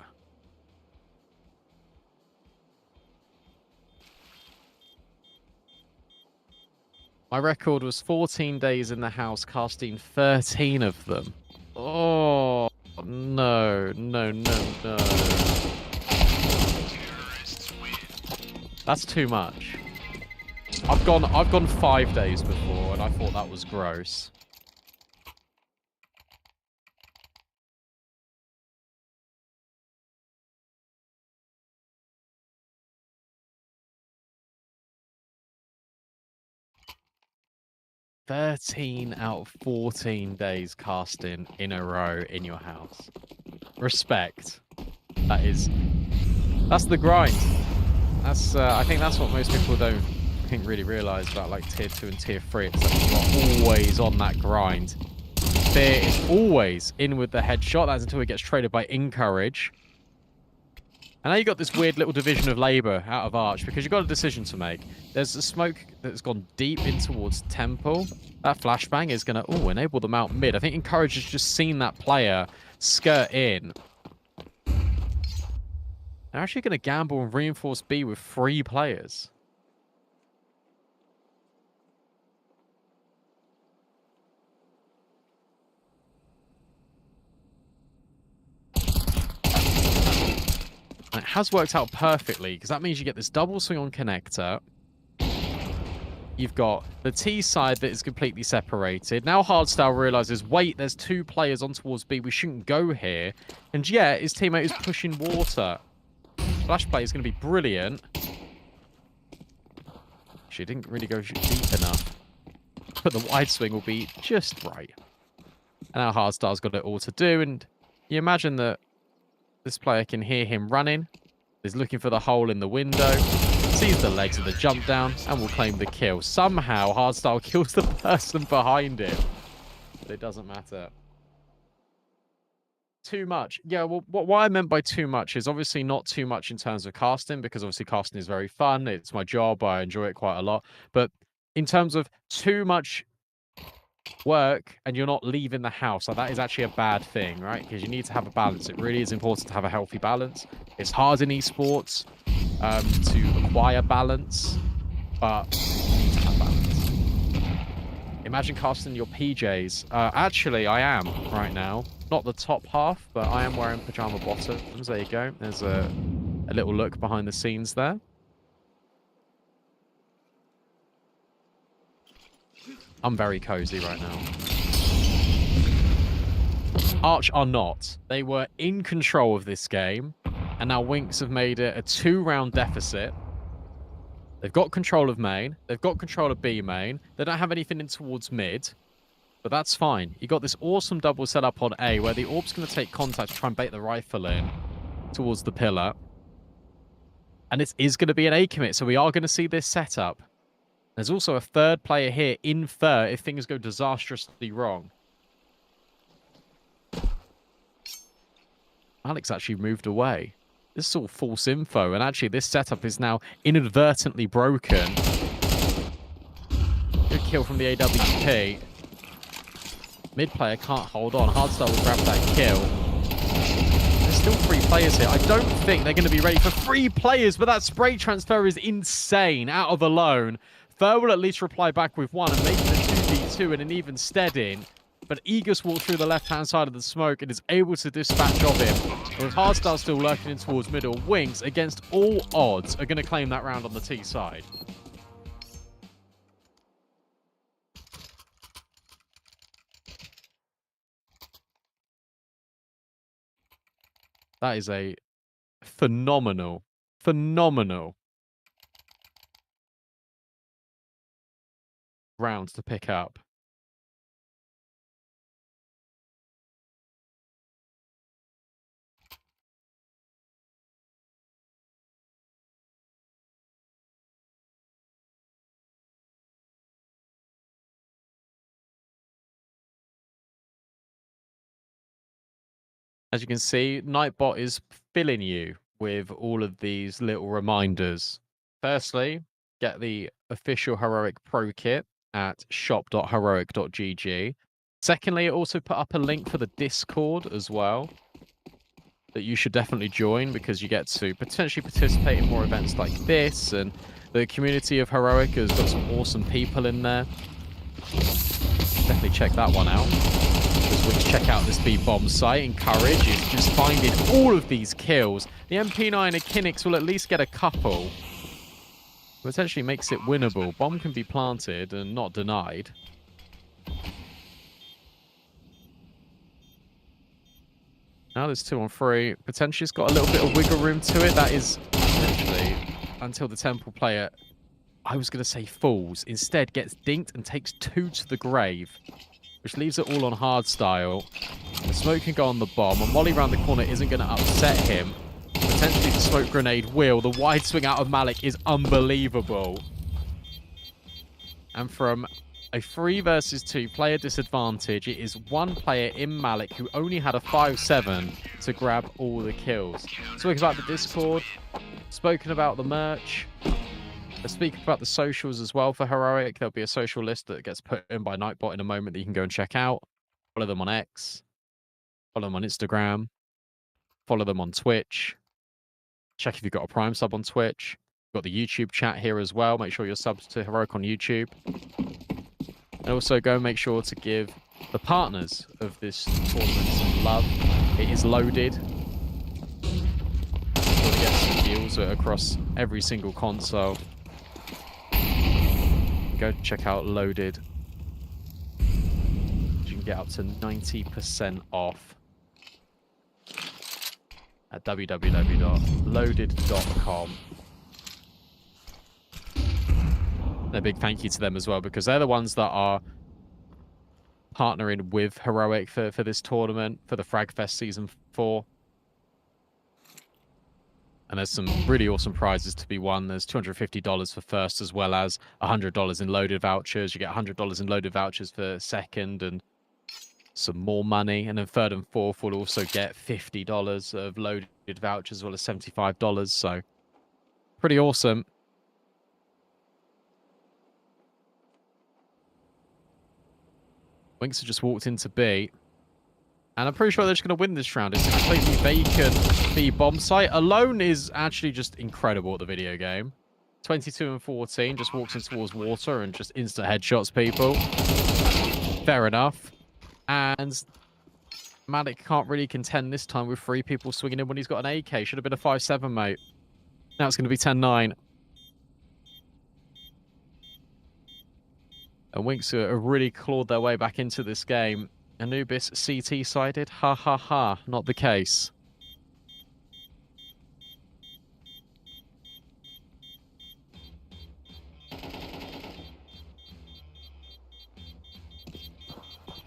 My record was 14 days in the house, casting 13 of them. Oh, no, no, no, no. That's too much. I've gone 5 days before, and I thought that was gross. 13 out of 14 days casting in a row in your house. Respect. That's the grind. That's I think that's what most people don't really realize about like tier 2 and tier 3. It's that you're always on that grind. Fear is always in with the headshot. That's until it gets traded by encourage. And now you've got this weird little division of labour out of Arch because you've got a decision to make. There's a smoke that's gone deep in towards Temple. That flashbang is going to enable them out mid. I think encourage has just seen that player skirt in. They're actually going to gamble and reinforce B with 3 players. And it has worked out perfectly, because that means you get this double swing on connector. You've got the T side that is completely separated. Now Hardstyle realizes, wait, there's 2 players on towards B. We shouldn't go here. And yeah, his teammate is pushing water. Flash play is going to be brilliant. She didn't really go deep enough. But the wide swing will be just right. And now Hardstyle's got it all to do. And you imagine that this player can hear him running. Is looking for the hole in the window. Sees the legs of the jump down and will claim the kill. Somehow, Hardstyle kills the person behind him. But it doesn't matter. Too much. Yeah, well, what I meant by too much is obviously not too much in terms of casting, because obviously casting is very fun. It's my job. I enjoy it quite a lot. But in terms of too much work and you're not leaving the house, like that is actually a bad thing, right? Because you need to have a balance. It really is important to have a healthy balance. It's hard in esports to acquire balance, but you need to have balance. Imagine casting your PJs. Actually, I am right now. Not the top half, but I am wearing pajama bottoms. There you go. There's a little look behind the scenes there. I'm very cozy right now. Arch are not. They were in control of this game, and now Winx have made it a 2-round deficit. They've got control of main. They've got control of B main. They don't have anything in towards mid, but that's fine. You got this awesome double setup on A, where the Orb's going to take contact to try and bait the rifle in towards the pillar. And it is going to be an A commit, so we are going to see this setup. There's also a 3rd player here in Fur if things go disastrously wrong. Alex actually moved away. This is all false info, and actually this setup is now inadvertently broken. Good kill from the AWP. Mid player can't hold on. Hardstyle will grab that kill. There's still 3 players here. I don't think they're going to be ready for 3 players, but that spray transfer is insane. Out of alone. Fur will at least reply back with 1 and make it a 2v2 and an even steading. But Aegis walks through the left-hand side of the smoke and is able to dispatch of him. With Hardstyle still lurking in towards middle, Winx, against all odds, are going to claim that round on the T side. That is a phenomenal round to pick up. As you can see, Nightbot is filling you with all of these little reminders. Firstly, get the official Heroic Pro Kit at shop.heroic.gg. Secondly, it also put up a link for the Discord as well that you should definitely join, because you get to potentially participate in more events like this, and the community of Heroic has got some awesome people in there. Definitely check that one out. As we check out this B-bomb site, Encourage is just finding all of these kills. The MP9 Akinix will at least get a couple, which actually makes it winnable. Bomb can be planted and not denied. Now there's 2 on 3. Potentially it's got a little bit of wiggle room to it. That is potentially until the Temple player... I was going to say falls. Instead, gets dinked and takes 2 to the grave, which leaves it all on hardstyle. The smoke can go on the bomb. A molly around the corner isn't going to upset him. Potentially the smoke grenade will. The wide swing out of Malik is unbelievable. And from a 3 versus 2 player disadvantage, it is 1 player in Malik who only had a 5-7 to grab all the kills. Spoken about the Discord, spoken about the merch. Let's speak about the socials as well for Heroic. There'll be a social list that gets put in by Nightbot in a moment that you can go and check out. Follow them on X. Follow them on Instagram. Follow them on Twitch. Check if you've got a Prime sub on Twitch. We've got the YouTube chat here as well. Make sure you're subbed to Heroic on YouTube. And also go and make sure to give the partners of this tournament some love. It is loaded. We'll get some deals across every single console. Go check out Loaded. You can get up to 90% off at www.loaded.com. And a big thank you to them as well, because they're the ones that are partnering with Heroic for this tournament, for the Frag Fest Season 4. And there's some really awesome prizes to be won. There's $250 for first, as well as $100 in loaded vouchers. You get $100 in loaded vouchers for second, and some more money. And then third and fourth will also get $50 of loaded vouchers, as well as $75. So pretty awesome. Winks have just walked into B. And I'm pretty sure they're just going to win this round. It's a completely vacant B bomb site. Alone is actually just incredible at the video game. 22 and 14, just walks in towards water and just instant headshots people. Fair enough. And Malik can't really contend this time with 3 people swinging in when he's got an AK. Should have been a 5-7, mate. Now it's going to be 10-9. And Winks have really clawed their way back into this game. Anubis CT-sided? Ha ha ha. Not the case.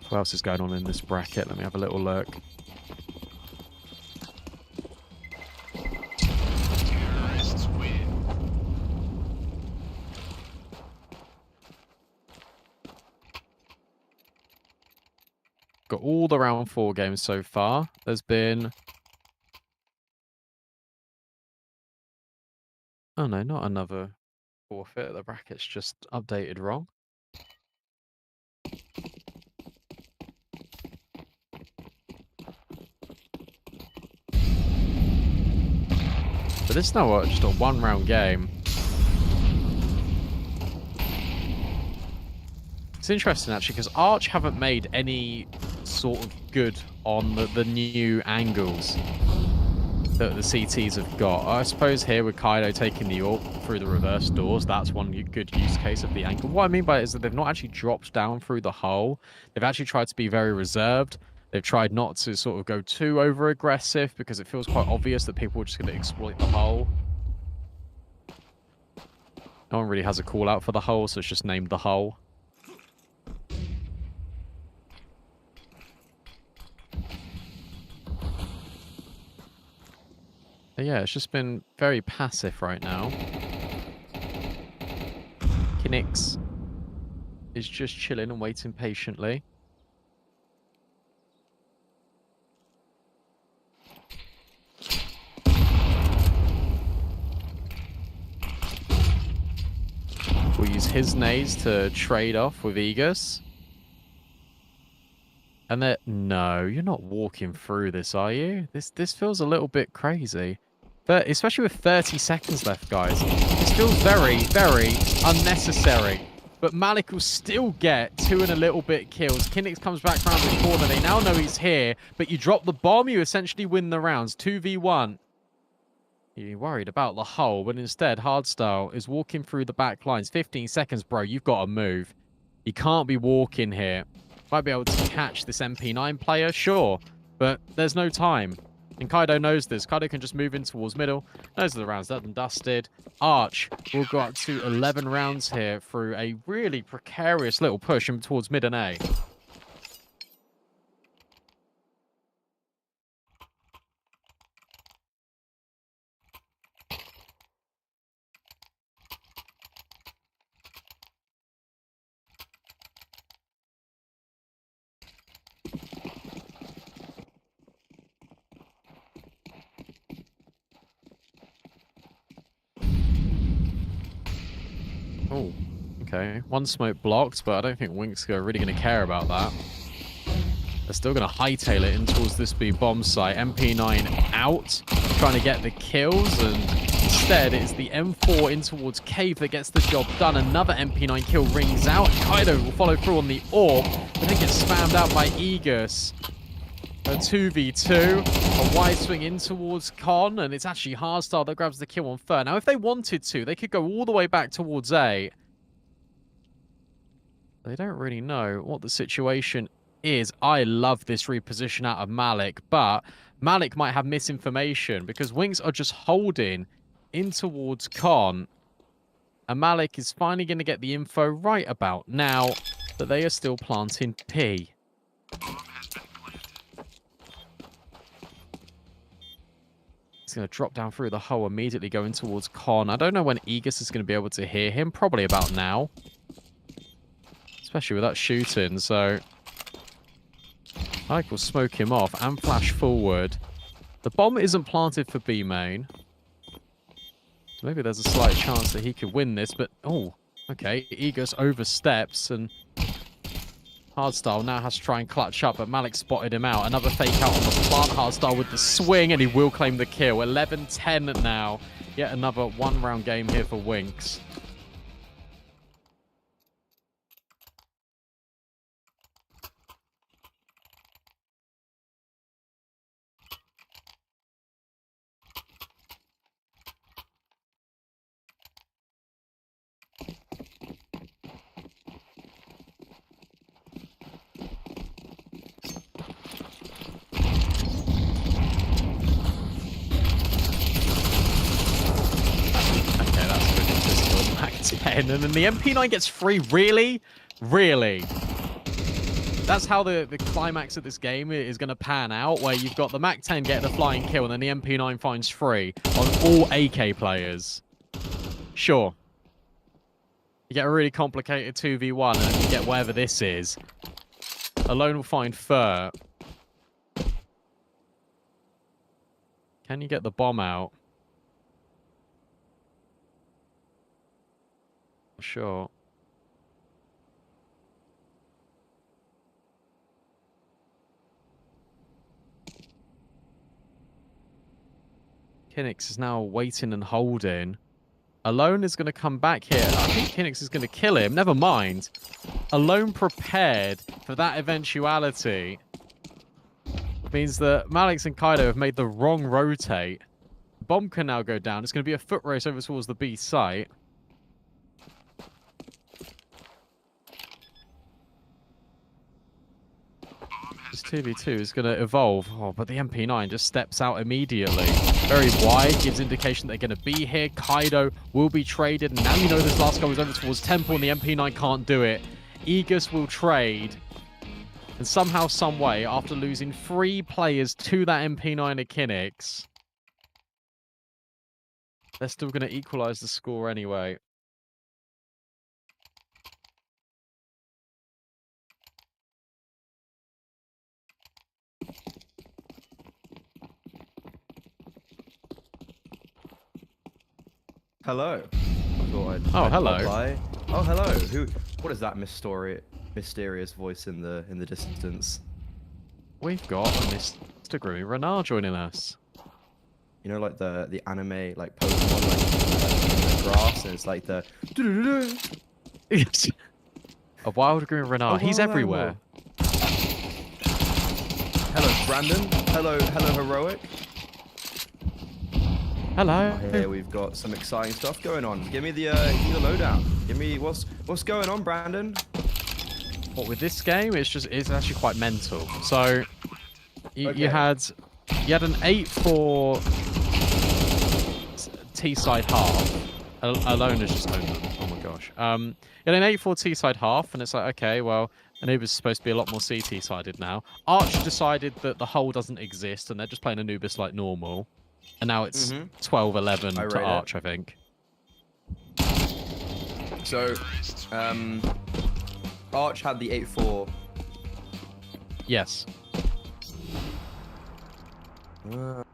What else is going on in this bracket? Let me have a little look. Got all the round 4 games so far. There's been... Oh no, not another forfeit. The bracket's just updated wrong. But this is now just a 1-round game. It's interesting actually, because Arch haven't made any sort of good on the new angles that the CTs have got. I suppose here with Kaido taking the AWP through the reverse doors, that's one good use case of the angle. What I mean by it is that they've not actually dropped down through the hole. They've actually tried to be very reserved. They've tried not to sort of go too over aggressive, because it feels quite obvious that people are just going to exploit the hole. No one really has a call out for the hole, so it's just named the hole. But yeah, it's just been very passive right now. Kinix is just chilling and waiting patiently. We'll use his nades to trade off with Aegis. And then, no, you're not walking through this, are you? This feels a little bit crazy. But especially with 30 seconds left, guys. This feels very, very unnecessary. But Malik will still get 2 and a little bit kills. Kinix comes back around the corner. They now know he's here. But you drop the bomb, you essentially win the rounds. 2v1. You're worried about the hole, but instead, Hardstyle is walking through the back lines. 15 seconds, bro. You've got to move. You can't be walking here. Might be able to catch this MP9 player, sure, but there's no time. And Kaido knows this. Kaido can just move in towards middle. Those are the rounds done and dusted. Arch will go up to 11 rounds here through a really precarious little push in towards mid and A. Oh, okay. One smoke blocked, but I don't think Winks are really going to care about that. They're still going to hightail it in towards this B bomb site. MP9 out, trying to get the kills, and instead it's the M4 in towards Cave that gets the job done. Another MP9 kill rings out. Kaido will follow through on the AWP, but then gets spammed out by Aegis. A 2v2, a wide swing in towards Con, and it's actually Hardstyle that grabs the kill on third. Now, if they wanted to, they could go all the way back towards A. They don't really know what the situation is. I love this reposition out of Malik, but Malik might have misinformation because Winks are just holding in towards Con, and Malik is finally going to get the info right about now that they are still planting P. He's going to drop down through the hole, immediately going towards Con. I don't know when Aegis is going to be able to hear him. Probably about now. Especially with that shooting, so... Ike will smoke him off and flash forward. The bomb isn't planted for B main. So maybe there's a slight chance that he could win this, but... Oh, okay. Aegis oversteps, and... Hardstyle now has to try and clutch up, but Malik spotted him out. Another fake out on the plant. Hardstyle with the swing, and he will claim the kill. 11-10 now. Yet another one-round game here for Winks. And then the MP9 gets free. Really? Really? That's how the climax of this game is going to pan out, where you've got the MAC-10 getting a flying kill, and then the MP9 finds free on all AK players. Sure. You get a really complicated 2v1, and then you get whatever this is. Alone will find Fur. Can you get the bomb out? Sure. Kinix is now waiting and holding. Alone is going to come back here. I think Kinix is going to kill him. Never mind. Alone prepared for that eventuality. Means that Malix and Kaido have made the wrong rotate. Bomb can now go down. It's going to be a foot race over towards the B site. This 2v2 is going to evolve. Oh, but the MP9 just steps out immediately. Very wide, gives indication they're going to be here. Kaido will be traded. And now you know this last guy was over towards Temple, and the MP9 can't do it. Aegis will trade. And somehow, some way, after losing 3 players to that MP9 of Kinix, they're still going to equalize the score anyway. Hello. Oh, hello. Oh, hello. Who? What is that mysterious voice in the distance? We've got Mr. Groovy Renard joining us. You know, like the anime like Pokemon, like the grass, and it's like the. A wild Groovy Renard. He's everywhere. Hello, Brandon. Hello, Heroic. Hello. Here we've got some exciting stuff going on. Give me the lowdown. Give me what's going on, Brandon. What with this game? It's actually quite mental. So you had You had an 8-4 T-side half. Alone has just owned them. Oh my gosh. You had an 8-4 T-side half, and it's like, okay, well, Anubis is supposed to be a lot more CT-sided now. Arch decided that the hole doesn't exist, and they're just playing Anubis like normal. And now it's 12-11 to Arch, I think. So, Arch had the 8-4. Yes.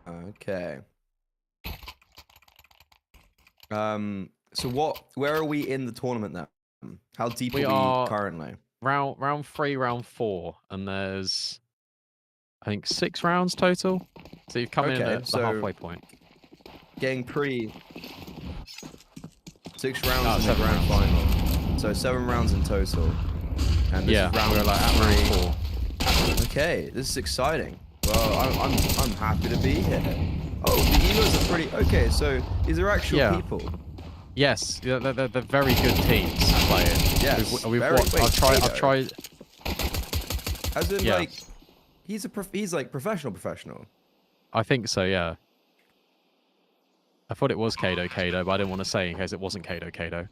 Okay. So where are we in the tournament now? How deep are we currently? Round 3, round 4, and there's, I think, 6 rounds total. So you've come in at the halfway point. Getting pretty. 6 rounds in the grand final. So 7 rounds in total. And this is round, we're like at round 4. Okay, this is exciting. Well, I'm happy to be here. Oh, the Elos are pretty. Okay, so these are actual people. Yes, they're very good teams playing. Yes, I've tried. As in, like, he's like professional. I think so. Yeah. I thought it was Kado, but I didn't want to say in case it wasn't Kado.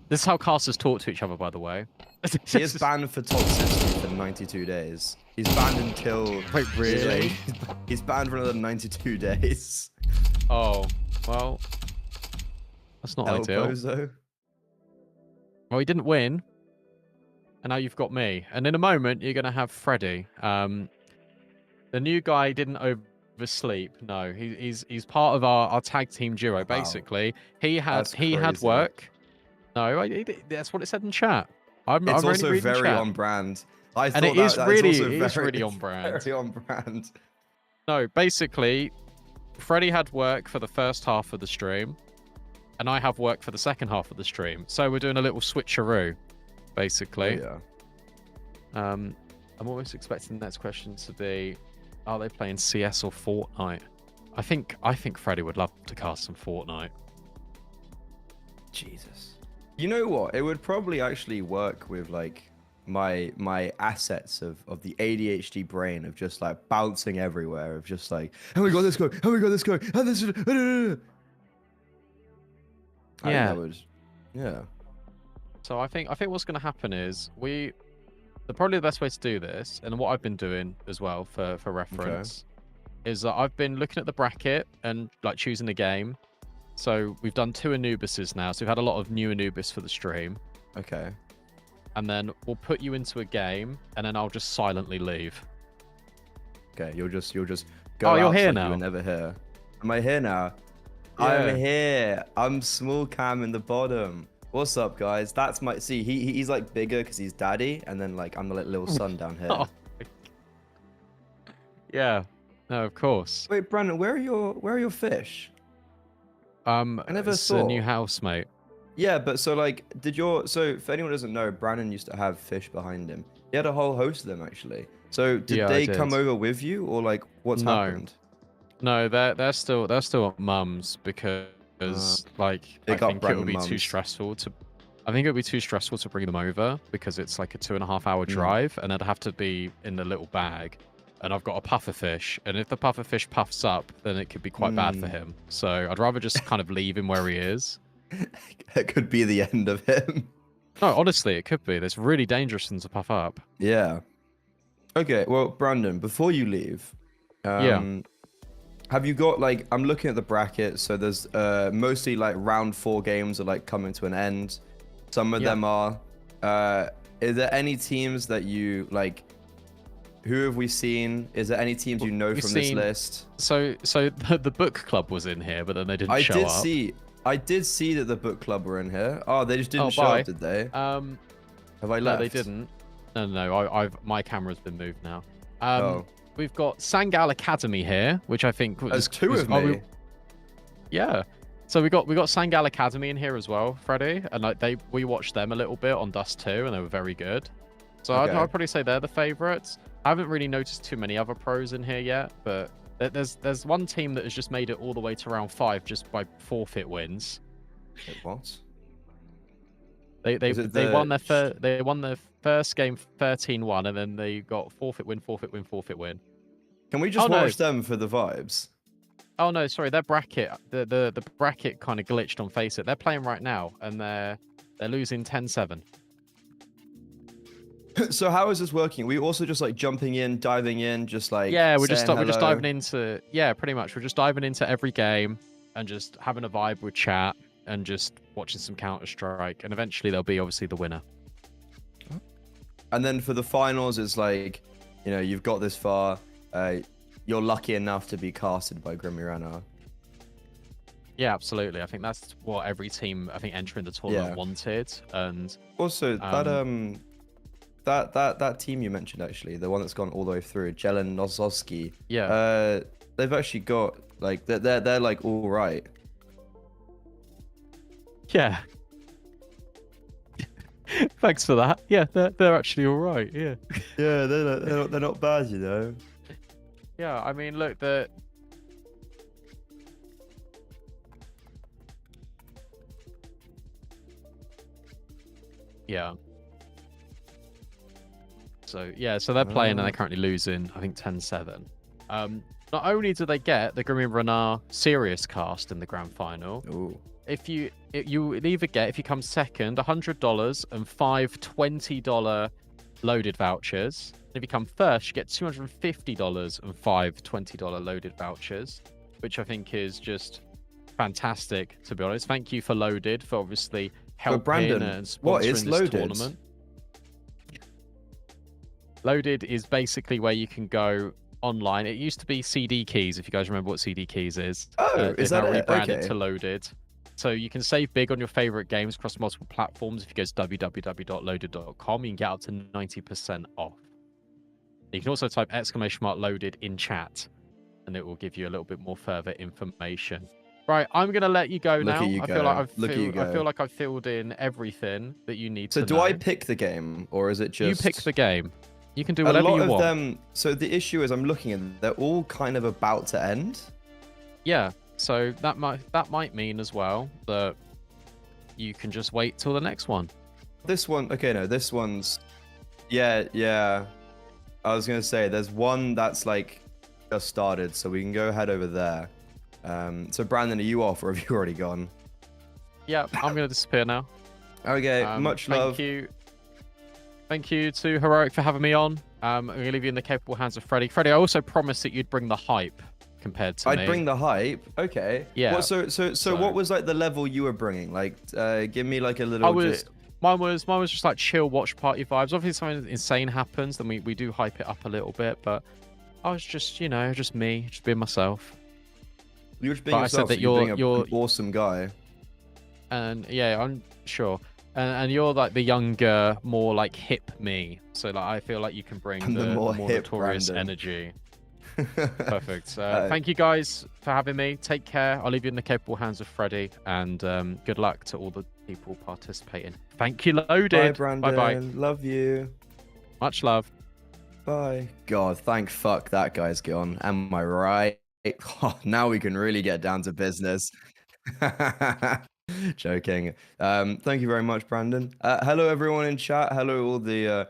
This is how casters talk to each other, by the way. He is banned for top 60 for 92 days. He's banned until... Wait, really? He's banned for another 92 days. Oh, well... That's not ideal. Bozo. Well, he didn't win. And now you've got me. And in a moment, you're going to have Freddy. The new guy didn't oversleep. No, he's part of our tag team duo, basically. He had work. No, that's what it said in chat. It's also very on brand. I thought it is really on brand. Very on brand. No, basically, Freddy had work for the first half of the stream, and I have work for the second half of the stream. So we're doing a little switcheroo, basically. Oh, yeah. I'm almost expecting the next question to be, are they playing CS or Fortnite? I think Freddy would love to cast some Fortnite. Jesus. You know what? It would probably actually work with like my assets of the ADHD brain of just like bouncing everywhere, of just like, oh my god, this guy, oh my god, this guy, oh this. Yeah. So I think what's going to happen is probably the best way to do this, and what I've been doing as well for reference, is that I've been looking at the bracket and like choosing a game. So we've done 2 Anubises now, so we've had a lot of new Anubis for the stream. Okay. And then we'll put you into a game, and then I'll just silently leave. Okay, you'll just go. Oh, you're out here like now. You were never here. Am I here now? Yeah. I'm here. I'm small cam in the bottom. What's up, guys? That's my. See, he's like bigger because he's daddy, and then like I'm the little son down here. Oh. Yeah. No, of course. Wait, Brandon, where are your fish? I never saw. a new house, mate. Yeah, but so like, so if anyone doesn't know, Brandon used to have fish behind him. He had a whole host of them actually. So did they come over with you, or like what's happened? No, they're still at mum's because like I think it would be too stressful to. I think it would be too stressful to bring them over because it's like a 2.5-hour drive, and I'd have to be in the little bag. And I've got a puffer fish, and if the puffer fish puffs up, then it could be quite bad for him. So I'd rather just kind of leave him where he is. It could be the end of him. No, honestly, it could be. It's really dangerous to puff up. Yeah. Okay, well, Brandon, before you leave, have you got like? I'm looking at the bracket, so there's mostly like round 4 games are like coming to an end. Some of them are. Is there any teams that you like? Who have we seen? Is there any teams you know from this list? So the book club was in here, but then they didn't show up. I did see that the book club were in here. Oh, they just didn't show up, did they? Have I left? No, they didn't. No. My camera's been moved now. We've got Sangal Academy here, which I think there's 2 of me. Yeah. So we got Sangal Academy in here as well, Freddy, and like we watched them a little bit on Dust 2, and they were very good. So I'd probably say they're the favorites. I haven't really noticed too many other pros in here yet, but there's one team that has just made it all the way to round 5 just by forfeit wins. Wait, what? They won their first game 13-1, and then they got forfeit win. Can we just Oh, no. watch them for the vibes? Oh no, sorry, their bracket, the bracket kind of glitched on Faceit. They're playing right now, and they're losing 10-7. So how is this working? We also just like jumping in, diving in, just like Yeah, we're saying just hello? diving into pretty much. We're just diving into every game and just having a vibe with chat and just watching some Counter-Strike, and eventually there'll be obviously the winner. And then for the finals, it's like, you know, you've got this far. You're lucky enough to be casted by Grimmirana. Yeah, absolutely. I think that's what every team, I think, entering the tournament wanted. And also, that team you mentioned, actually, the one that's gone all the way through, Jelen Nozowski. Yeah. They've actually got like they're like all right. Yeah. Thanks for that. Yeah, they're actually all right. Yeah. Yeah, they're not bad, you know. Yeah, I mean, look, yeah. So they're playing and they're currently losing, I think 10-7. Not only do they get the Grimmy Renard serious cast in the grand final, Ooh. if you either get, if you come second, $100 and 5 $20 loaded vouchers. If you come first, you get $250 and 5 $20 loaded vouchers, which I think is just fantastic, to be honest. Thank you for Loaded for obviously helping and sponsoring this tournament. Loaded is basically where you can go online. It used to be CD Keys, if you guys remember what CD Keys is. Oh, is that it? Rebranded Okay. to Loaded. So you can save big on your favorite games across multiple platforms. If you go to www.loaded.com, you can get up to 90% off. You can also type !loaded in chat, and it will give you a little bit more further information. Right, I'm gonna let you go now. I feel like I've filled in everything that you need to know. So do I pick the game, or is it just you pick the game? You can do whatever you want. A lot of them. So the issue is, I'm looking at them, they're all kind of about to end. Yeah. So that might mean as well that you can just wait till the next one. This one, okay, no, this one's, yeah. I was gonna say there's one that's like just started, so we can go head over there. So Brandon, are you off, or have you already gone? Yeah, I'm gonna disappear now. Okay, much love. Thank you to Heroic for having me on. I'm gonna leave you in the capable hands of Freddie. Freddie, I also promised that you'd bring the hype compared to me. I'd bring the hype. Okay. Yeah. So what was like the level you were bringing? Like, give me like a little. Mine was just like chill watch party vibes. Obviously, something insane happens, then we do hype it up a little bit. But I was just, just me, just being myself. You were just being yourself. I said that you're an awesome guy. And yeah, I'm sure. And you're like the younger, more like hip me. So like I feel like you can bring the more notorious energy. Perfect. Thank you guys for having me. Take care. I'll leave you in the capable hands of Freddie, and good luck to all the people participating. Thank you, Loaded. Bye, Brandon. Bye. Love you. Much love. Bye. God, thank fuck that guy's gone. Am I right? Oh, now we can really get down to business. Joking. Thank you very much, Brandon. Hello, everyone in chat. Hello, all the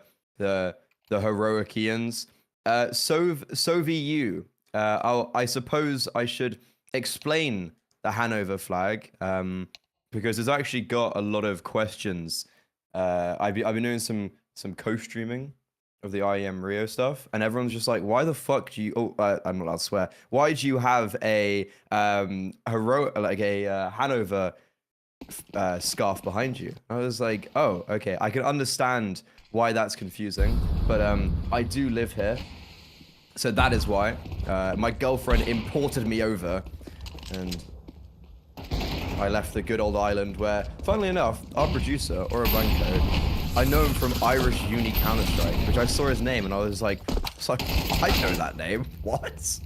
heroicians. So VU. I suppose I should explain the Hanover flag, because it's actually got a lot of questions. I've been doing some co-streaming of the IEM Rio stuff, and everyone's just like, why the fuck do you? Oh, I'm not allowed to swear. Why do you have a Hanover scarf behind you? I was like, oh, okay, I can understand why that's confusing, but I do live here, so that is why. My girlfriend imported me over, and I left the good old island where, funnily enough, our producer, Orabanko, I know him from Irish Uni Counter-Strike, which I saw his name and I was like, I know that name. What?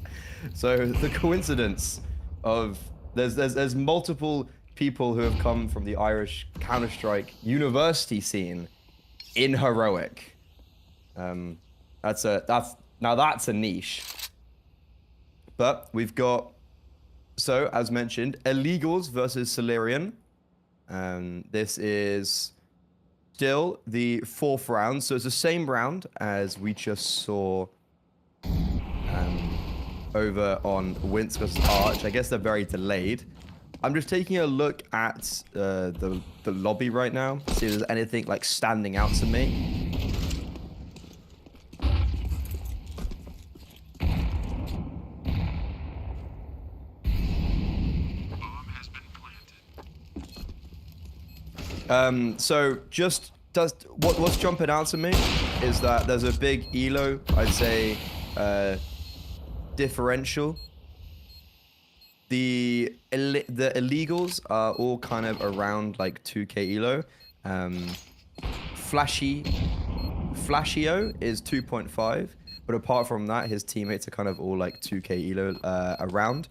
So the coincidence of there's multiple people who have come from the Irish Counter-Strike university scene in Heroic. That's a niche. But we've got, so as mentioned, Illegals versus Solarian. This is still the 4th round, so it's the same round as we just saw over on Winsker's Arch. I guess they're very delayed. I'm just taking a look at the lobby right now, see if there's anything like standing out to me. So just what's jumping out to me is that there's a big elo, I'd say, differential. The illegals are all kind of around like 2k elo. Flashio is 2.5, but apart from that, his teammates are kind of all like 2k elo around.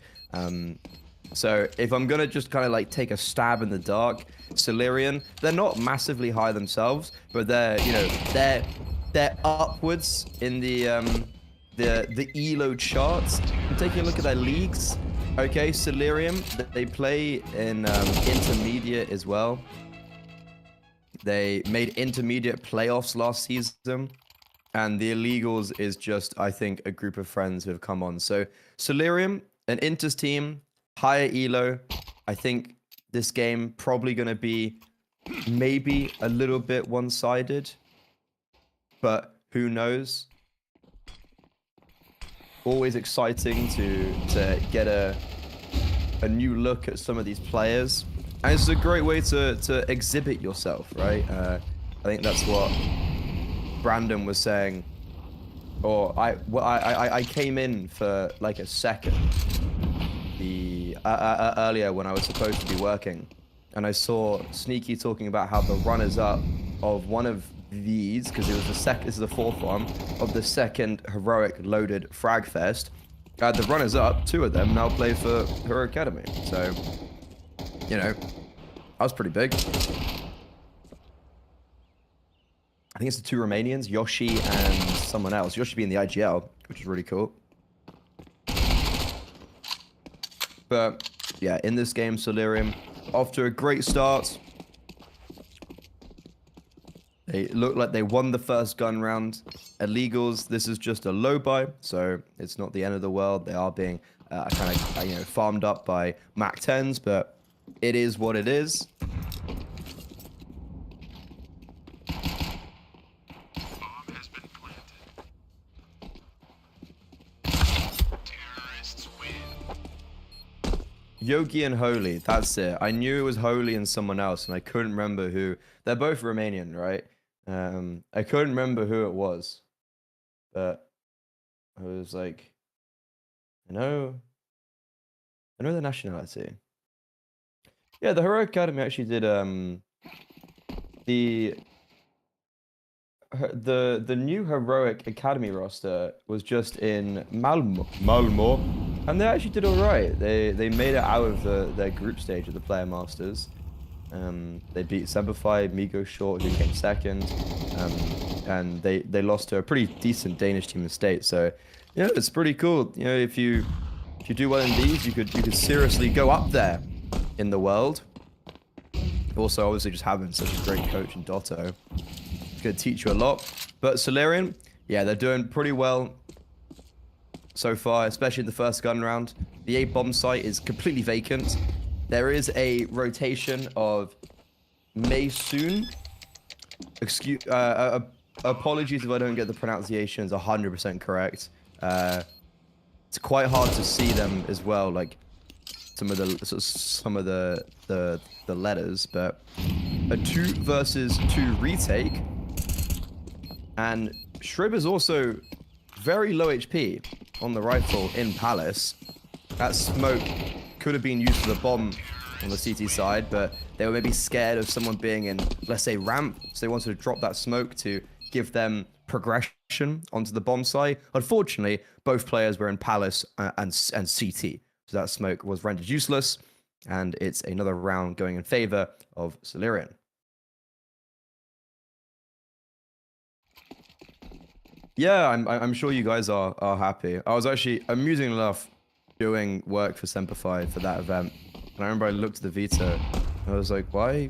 So if I'm gonna just kind of like take a stab in the dark, Solarian, they're not massively high themselves, but they're, you know, they're upwards in the elo charts. I'm taking a look at their leagues. Okay, Solarium, they play in intermediate as well. They made intermediate playoffs last season, and the illegals is just, I think, a group of friends who have come on. So Solarium, an Inters team, higher elo. I think this game probably going to be maybe a little bit one-sided, but who knows? Always exciting to get a new look at some of these players, and it's a great way to exhibit yourself, right? I think that's what Brandon was saying, or I came in for like a second earlier when I was supposed to be working, and I saw Sneaky talking about how the runners-up of one of these, because it was the second, this is the fourth one of the second heroic loaded Frag Fest. The runners-up, 2 of them now play for her academy. So, you know, that was pretty big. I think it's the 2 Romanians, Yoshi and someone else. Yoshi being the IGL, which is really cool. But yeah, in this game, Solarium off to a great start. They look like they won the first gun round. Illegals, this is just a low buy, so it's not the end of the world. They are being kind of you know, farmed up by Mac 10s, but it is what it is. Yogi and Holy, that's it. I knew it was Holy and someone else, and I couldn't remember who. They're both Romanian, right? I couldn't remember who it was, but I was like, I know the nationality. Yeah, the Heroic Academy actually did the new Heroic Academy roster was just in Malmo, and they actually did all right. They made it out of their group stage of the Player Masters. They beat Semperfi, Migo Short, who came second, and they lost to a pretty decent Danish team in state. So, you know, it's pretty cool. You know, if you do well in these, you could seriously go up there in the world. Also, obviously, just having such a great coach in Dotto, it's going to teach you a lot. But Solarian, yeah, they're doing pretty well so far, especially in the first gun round. The A bomb site is completely vacant. There is a rotation of Maysoon. Excuse, apologies if I don't get the pronunciations 100% correct. It's quite hard to see them as well, like some of the letters. But a 2 versus 2 retake, and Shrib is also very low HP on the rifle in Palace. That smoke could have been used for the bomb on the CT side, but they were maybe scared of someone being in, let's say, ramp, so they wanted to drop that smoke to give them progression onto the bomb site. Unfortunately, both players were in Palace and CT, so that smoke was rendered useless, and it's another round going in favor of Solarian. Yeah, I'm sure you guys are happy. I was actually, amusing enough, doing work for Semperfi for that event, and I remember I looked at the veto, and I was like, why?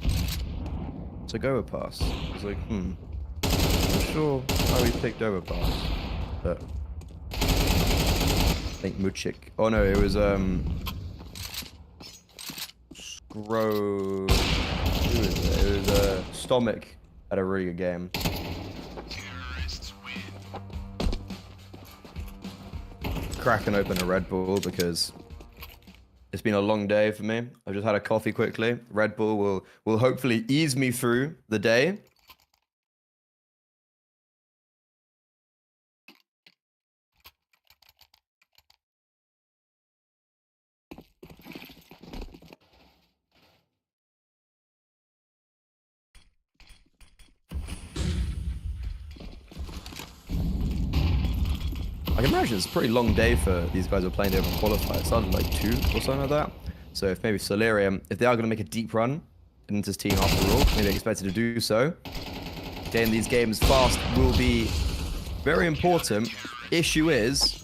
It's like overpass. I was like, I'm sure why we picked overpass, but think Muchik. Oh no, it was Who is it? It was Stomach had a really good game. Cracking open a Red Bull because it's been a long day for me. I've just had a coffee quickly. Red Bull will hopefully ease me through the day. I can imagine it's a pretty long day for these guys who are playing. They haven't qualified. It started like 2 or something like that. So if maybe Solarium, if they are going to make a deep run into this team after all, maybe expected to do so. Getting these games fast will be very important. Issue is,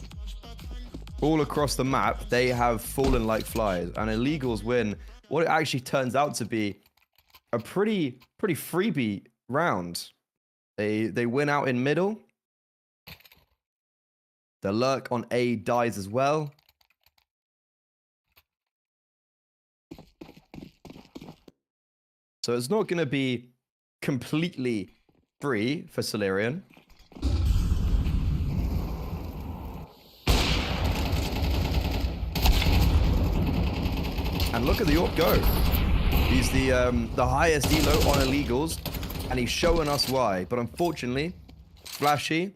all across the map, they have fallen like flies. And Illegals win what it actually turns out to be a pretty freebie round. They win out in middle. The lurk on A dies as well. So it's not going to be completely free for Solarian. And look at the Orc go. He's the highest elo on illegals, and he's showing us why. But unfortunately, Flashy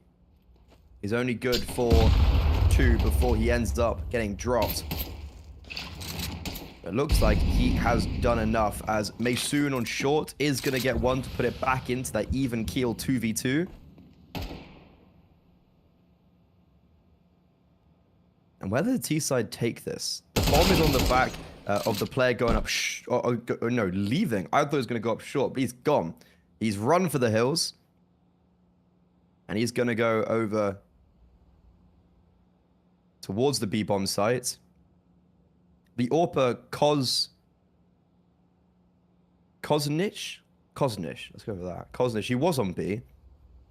is only good for 2 before he ends up getting dropped. It looks like he has done enough, as Maysoon on short is going to get 1 to put it back into that even keel 2v2. And whether the T side take this, the bomb is on the back of the player going up, no, leaving. I thought he was going to go up short, but he's gone. He's run for the hills. And he's going to go over towards the B-bomb site. The Orpa Koznich? Let's go for that. Koznich, he was on B,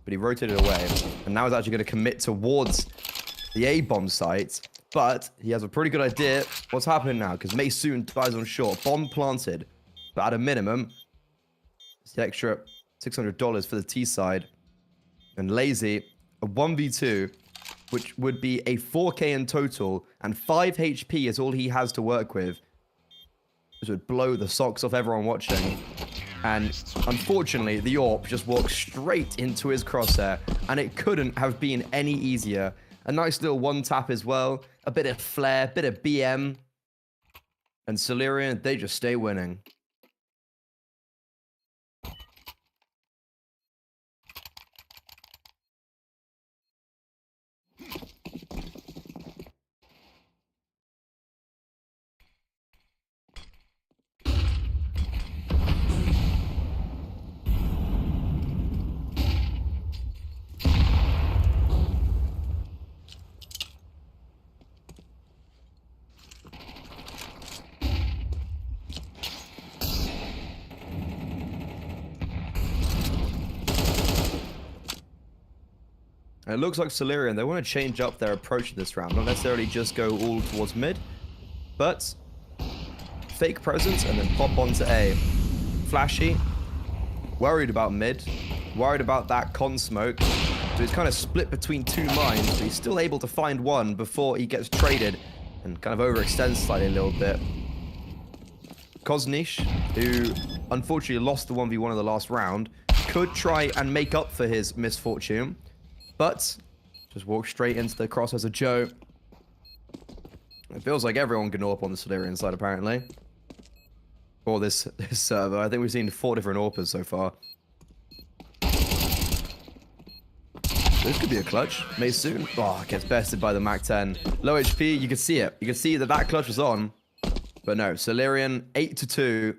but he rotated away. And now he's actually going to commit towards the A-bomb site. But he has a pretty good idea what's happening now, because Maysoon dies on short. Bomb planted. But at a minimum, it's the extra $600 for the T side. And Lazy, a 1v2, which would be a 4k in total, and 5 HP is all he has to work with. This would blow the socks off everyone watching. And unfortunately, the AWP just walked straight into his crosshair, and it couldn't have been any easier. A nice little one tap as well, a bit of flair, bit of BM. And Solarian, they just stay winning. And it looks like Solarian, they want to change up their approach to this round. Not necessarily just go all towards mid, but fake presence and then pop onto A. Flashy, worried about mid, worried about that con smoke. So he's kind of split between 2 mines, but he's still able to find one before he gets traded and kind of overextends slightly a little bit. Koznish, who unfortunately lost the 1v1 in the last round, could try and make up for his misfortune. But just walk straight into the cross as a Joe. It feels like everyone can AWP on the Solarian side, apparently. For this server. I think we've seen 4 different AWPers so far. This could be a clutch. Maysoon. Oh, gets bested by the Mac 10. Low HP, you can see it. You can see that that clutch was on. But no, Solarian 8-2.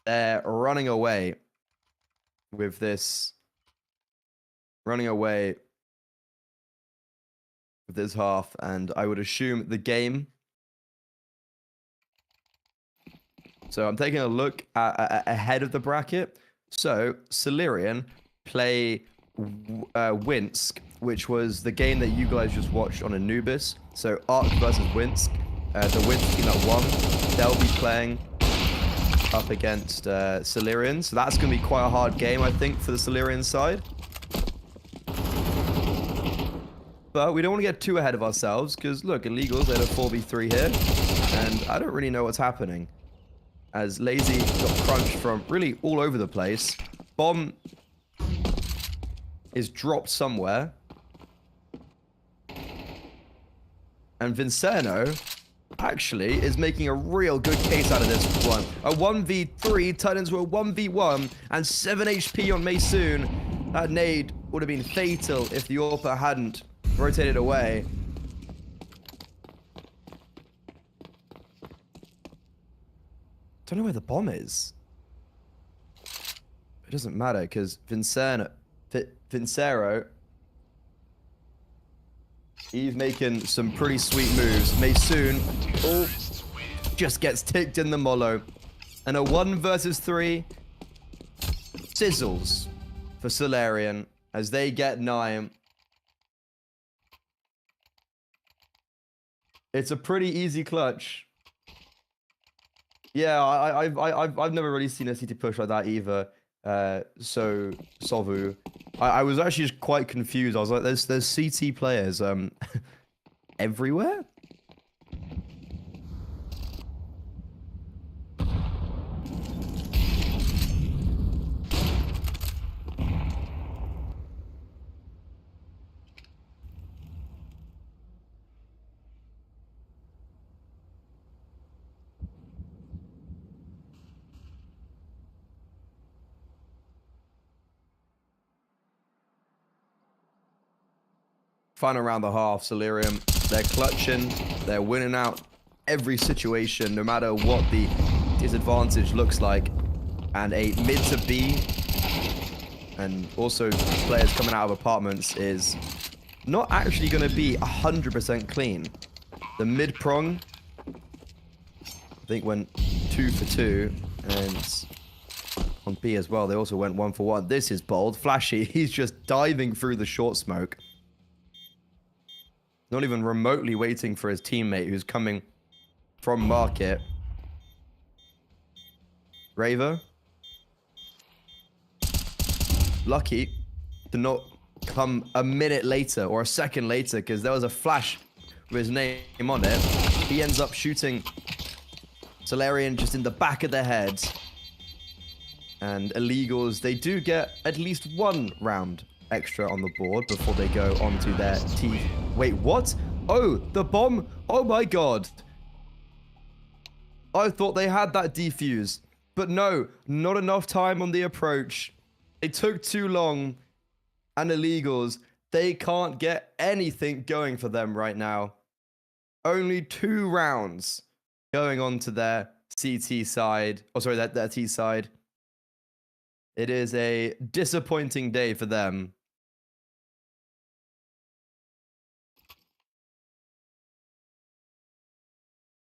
They're running away with this. Running away with this half, and I would assume the game. So I'm taking a look at ahead of the bracket. So Solarian play Winsk, which was the game that you guys just watched on Anubis. So Ark versus Winsk. The Winsk team that won, they'll be playing up against Silurian. So that's going to be quite a hard game, I think, for the Silurian side. But we don't want to get too ahead of ourselves because, look, Illegals, they're a 4v3 here. And I don't really know what's happening. As Lazy got crunched from really all over the place. Bomb is dropped somewhere. And Vincenzo actually is making a real good case out of this one. A 1v3 turned into a 1v1 and 7 HP on Maysoon. That nade would have been fatal if the AWP hadn't rotated away. Don't know where the bomb is. It doesn't matter because Vincero, he's making some pretty sweet moves. Maysoon, oh, just gets ticked in the mollo. And a 1 versus 3 sizzles for Solarian as they get 9. It's a pretty easy clutch. Yeah, I've never really seen a CT push like that either. So Sovu, I was actually just quite confused. I was like, there's CT players everywhere. Final round the half, Solarium. They're clutching. They're winning out every situation, no matter what the disadvantage looks like. And a mid to B, and also players coming out of apartments, is not actually going to be 100% clean. The mid prong, I think, went 2 for 2, and on B as well, they also went 1 for 1. This is bold. Flashy, he's just diving through the short smoke. Not even remotely waiting for his teammate who's coming from market. Raver. Lucky to not come a minute later or a second later because there was a flash with his name on it. He ends up shooting Solarian just in the back of the head. And Illegals, they do get at least 1 round extra on the board before they go on to their T. Wait, what? Oh, the bomb. Oh my god. I thought they had that defuse. But no, not enough time on the approach. It took too long. And Illegals, they can't get anything going for them right now. Only 2 rounds going on to their CT side. Oh, sorry, their T side. It is a disappointing day for them.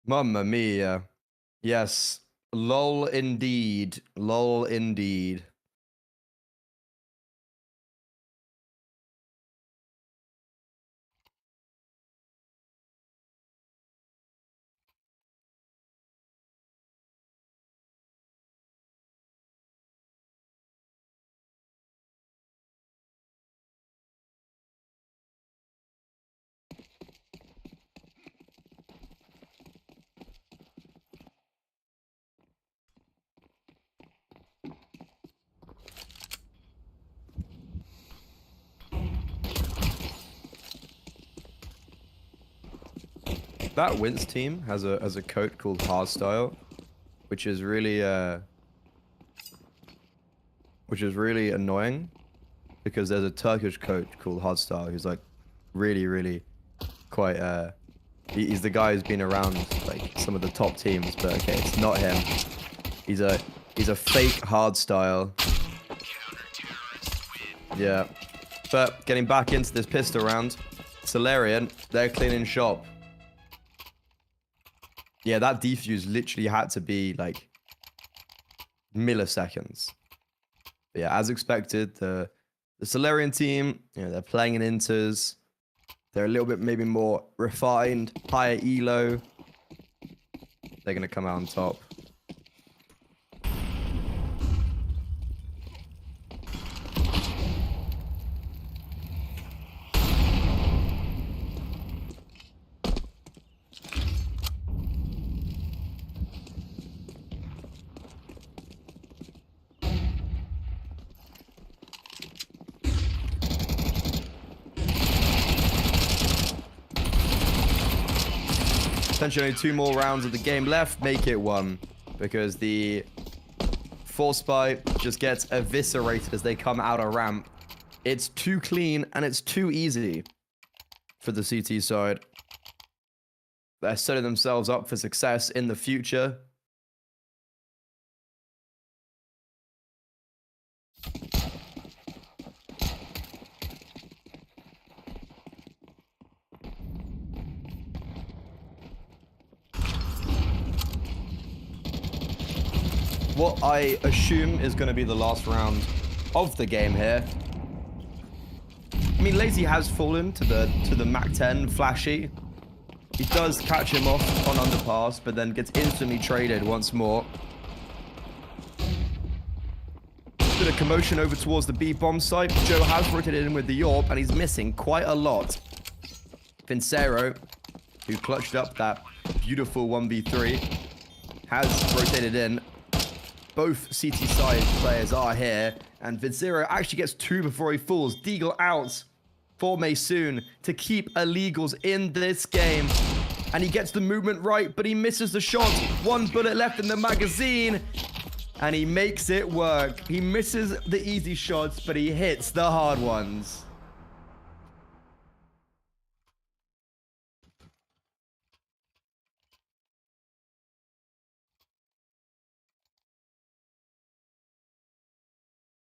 Mamma mia. Yes. Lol indeed. Lol indeed. That Wince team has a coat called Hardstyle, which is really annoying because there's a Turkish coach called Hardstyle who's like really quite he's the guy who's been around like some of the top teams, but okay, it's not him. He's a fake Hardstyle. Yeah. But getting back into this pistol round, Solarian, they're cleaning shop. Yeah, that defuse literally had to be like milliseconds. But yeah, as expected, the The Solarian team, they're playing in inters. They're a little bit maybe more refined, higher elo. They're going to come out on top. Essentially, only 2 more rounds of the game left. Make it 1. Because the Force Spy just gets eviscerated as they come out of ramp. It's too clean and it's too easy for the CT side. They're setting themselves up for success in the future. What I assume is going to be the last round of the game here. I mean, Lazy has fallen to the Mac 10 flashy. He does catch him off on underpass, but then gets instantly traded once more. Bit of commotion over towards the B bomb site. Joe has rotated in with the Yorp, and he's missing quite a lot. Vincero, who clutched up that beautiful 1v3, has rotated in. Both CT side players are here, and Vincero actually gets 2 before he falls. Deagle out for Maysoon to keep illegals in this game. And he gets the movement right, but he misses the shot. 1 bullet left in the magazine, and he makes it work. He misses the easy shots, but he hits the hard ones.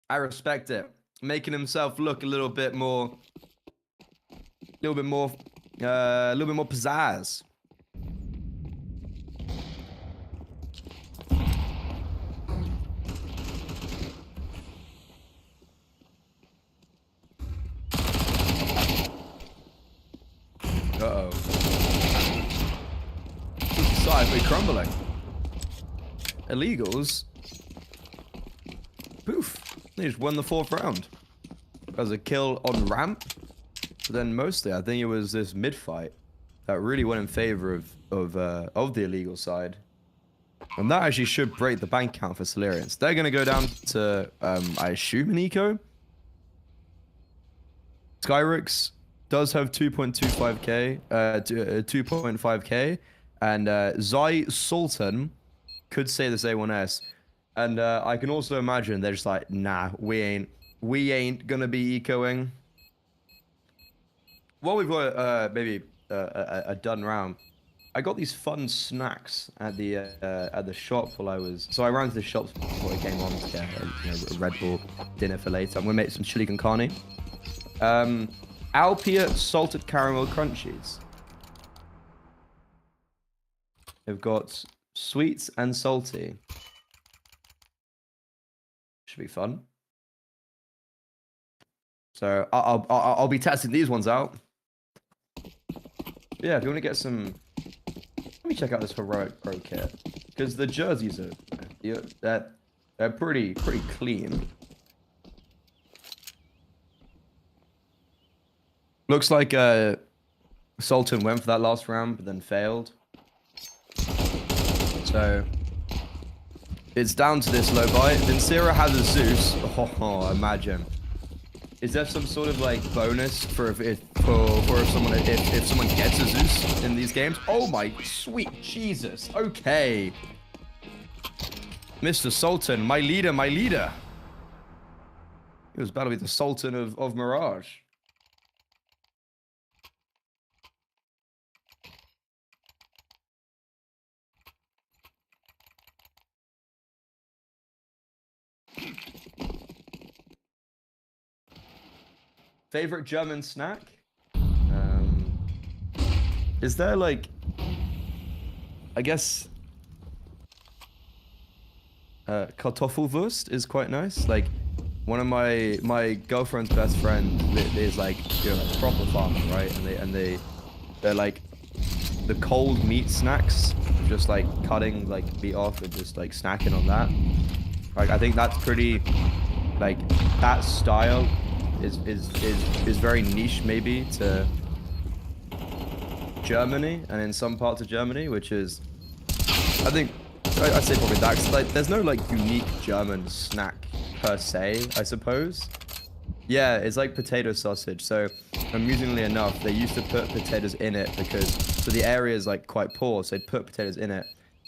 I respect it. Making himself look a little bit more pizzazz. Uh-oh. Society crumbling. Illegals. Poof. They just won the 4th round. As a kill on ramp. But then mostly, I think it was this mid fight that really went in favor of the illegal side. And that actually should break the bank count for Solarians. They're going to go down to, I assume, an eco. Skyrix does have 2.25k, 2.5k. And Zai Sultan could say this A1S. And I can also imagine they're just like, nah, we ain't going to be ecoing. While we've got maybe a done round, I got these fun snacks at the shop while I was. So I ran to the shops before I came on to get a Red Bull dinner for later. I'm gonna make some chili con carne. Alpia salted caramel crunchies. They've got sweet and salty. Should be fun. So I'll be testing these ones out. Yeah, if you want to get some, let me check out this heroic pro kit because the jerseys are they're pretty clean. Looks like Sultan went for that last round but then failed. So it's down to this low buy. Vincero has a Zeus. Oh, imagine. Is there some sort of like bonus for if someone gets a Zeus in these games? Oh my sweet Jesus. Okay. Mr. Sultan, my leader, my leader. He was about to be the Sultan of Mirage. Favorite German snack? Is there like, I guess, Kartoffelwurst is quite nice. Like one of my girlfriend's best friend is like, you know, like proper farmer, right? And they're like the cold meat snacks, just like cutting like meat off and just like snacking on that. Like I think that's pretty, like that style is very niche maybe to Germany and in some parts of Germany, which is, I think I'd say probably that. 'Cause, like there's no like unique German snack per se, I suppose. Yeah, it's like potato sausage. So amusingly enough, they used to put potatoes in it because so the area is like quite poor, so they'd put potatoes in it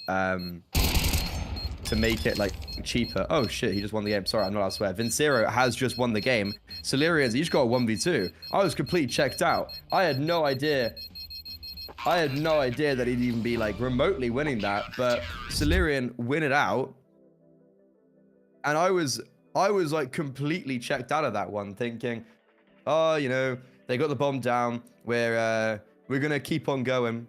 to make it like cheaper. Oh shit, he just won the game. Sorry, I'm not allowed to swear. Vincero has just won the game. Solarians, he's got a 1v2. I was completely checked out. I had no idea that he'd even be like remotely winning that, but Solarian win it out. And I was like completely checked out of that one, thinking, oh, you know, they got the bomb down. We're gonna keep on going.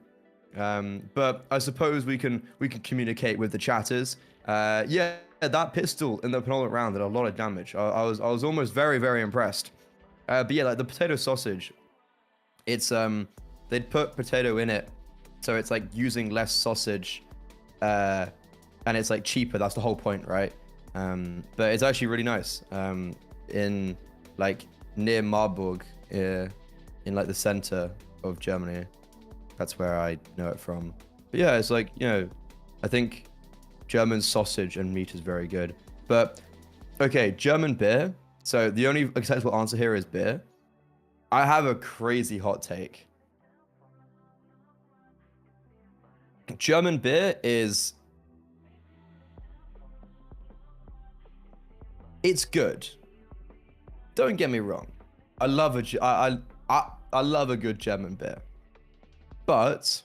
But I suppose we can communicate with the chatters. Yeah, that pistol in the penultimate round did a lot of damage. I was almost very, very impressed. But yeah, like the potato sausage, it's they'd put potato in it, so it's like using less sausage, and it's like cheaper. That's the whole point, right? But it's actually really nice. In like near Marburg, in like the center of Germany. That's where I know it from. But yeah, it's like, you know, I think German sausage and meat is very good. But okay, German beer. So the only acceptable answer here is beer. I have a crazy hot take. German beer is, it's good. Don't get me wrong. I love I love a good German beer. But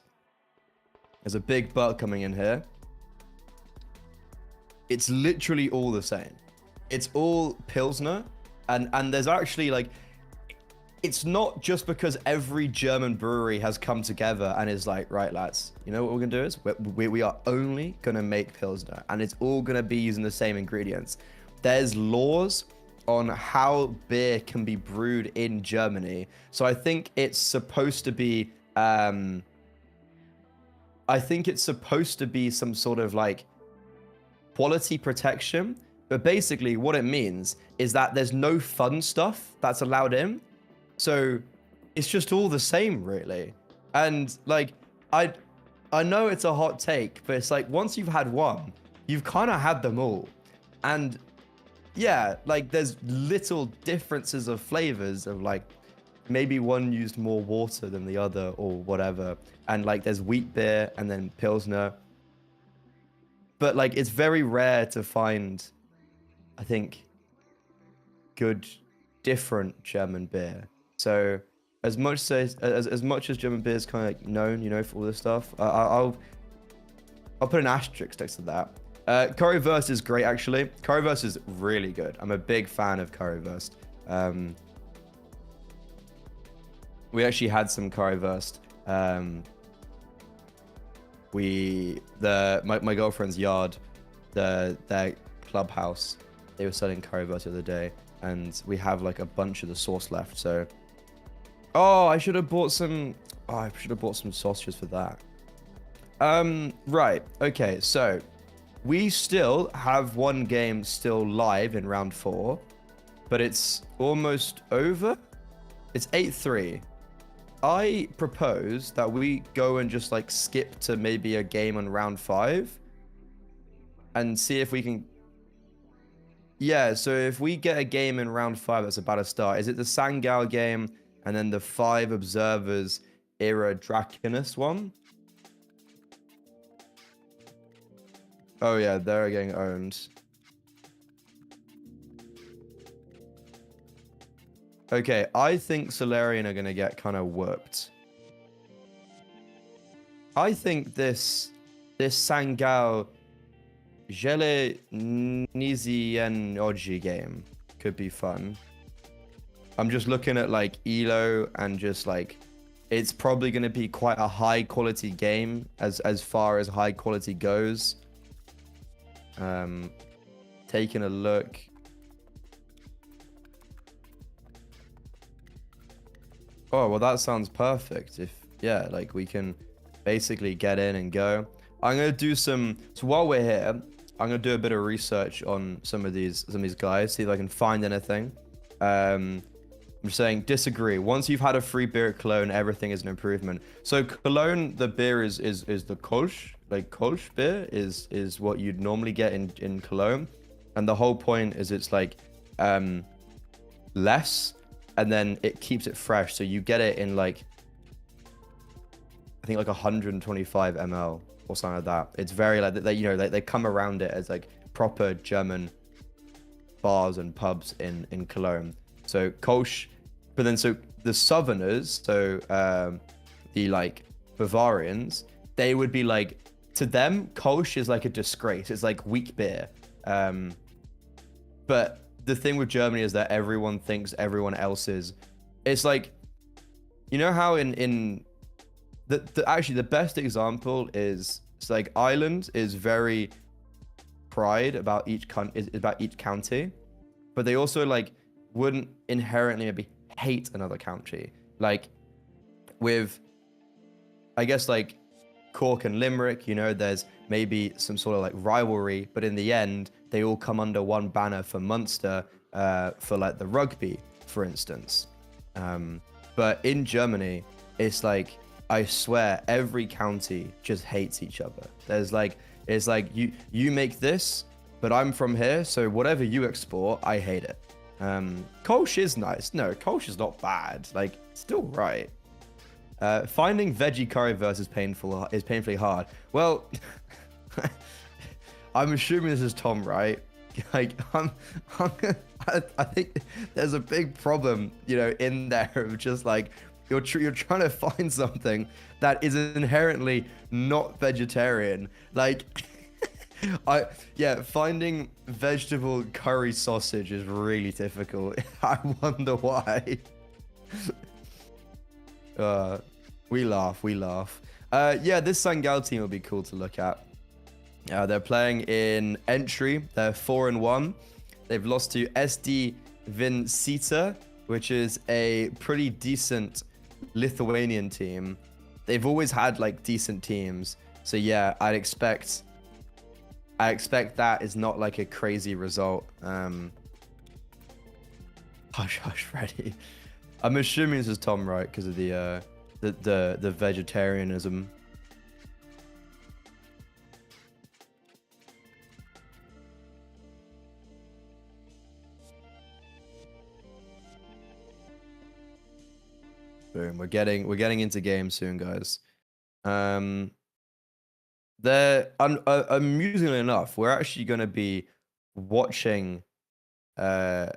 there's a big but coming in here. It's literally all the same. It's all Pilsner, and there's actually like, it's not just because every German brewery has come together and is like, right, lads, you know what we're gonna do is we are only gonna make Pilsner, and it's all gonna be using the same ingredients. There's laws on how beer can be brewed in Germany, so I think it's supposed to be some sort of like quality protection, but basically what it means is that there's no fun stuff that's allowed in. So it's just all the same, really. And like, I know it's a hot take, but it's like once you've had one, you've kind of had them all. And yeah, like there's little differences of flavors of like, maybe one used more water than the other or whatever. And like there's wheat beer and then Pilsner. But like it's very rare to find, I think, good, different German beer. So as much as German beer is kind of like known, you know, for all this stuff, I'll put an asterisk next to that. Currywurst is great, actually. Currywurst is really good. I'm a big fan of currywurst. We actually had some currywurst. My girlfriend's yard, their clubhouse, they were selling currywurst the other day, and we have like a bunch of the sauce left. So, I should have bought some sausages for that. Right. Okay. So we still have one game still live in round 4, but it's almost over. It's 8-3. I propose that we go and just like skip to maybe a game on round 5 and see if we can. Yeah, so if we get a game in round 5 that's about to start, is it the Sangao game and then the 5 observers era Draconus one? Oh yeah, they're getting owned. Okay, I think Solarian are gonna get kind of whooped. I think this Sangao Jele Nizien Oji game could be fun. I'm just looking at like Elo and just like, it's probably gonna be quite a high quality game as far as high quality goes. Taking a look. Oh, well, that sounds perfect. If, yeah, like we can basically get in and go. I'm going to do some, so while we're here, I'm going to do a bit of research on some of these guys, see if I can find anything. I'm saying disagree. Once you've had a free beer at Cologne, everything is an improvement. So Cologne, the beer is the Kolsch, like Kolsch beer is what you'd normally get in Cologne. And the whole point is it's like less, and then it keeps it fresh. So you get it in like, I think like 125 ml or something like that. It's very like they, you know, they come around it as like proper German bars and pubs in Cologne. So Kolsch, but then so the Southerners, so the like Bavarians, they would be like, to them Kolsch is like a disgrace. It's like weak beer. But the thing with Germany is that everyone thinks everyone else is. It's like, you know how in actually the best example is, it's like Ireland is very pride about each county, but they also like wouldn't inherently maybe hate another county. Like with, I guess like Cork and Limerick, you know, there's maybe some sort of like rivalry, but in the end they all come under one banner for Munster, for like the rugby, for instance. But in Germany, it's like, I swear every county just hates each other. There's like, it's like you make this, but I'm from here, so whatever you export, I hate it. Kolsch is nice. No, Kolsch is not bad. Like, still right. Finding veggie curry versus painfully hard. Well, I'm assuming this is Tom, right? Like, I think there's a big problem, you know, in there of just like, you're trying to find something that is inherently not vegetarian. Like, finding vegetable curry sausage is really difficult. I wonder why. We laugh. Yeah, this Sangal team will be cool to look at. They're playing in entry. They're 4-1. They've lost to SD Vincita, which is a pretty decent Lithuanian team. They've always had like decent teams, so yeah, I expect that is not like a crazy result. Hush Freddy. I'm assuming this is Tom, right, because of the vegetarianism. Boom. We're getting into games soon, guys. Amusingly enough, we're actually going to be watching a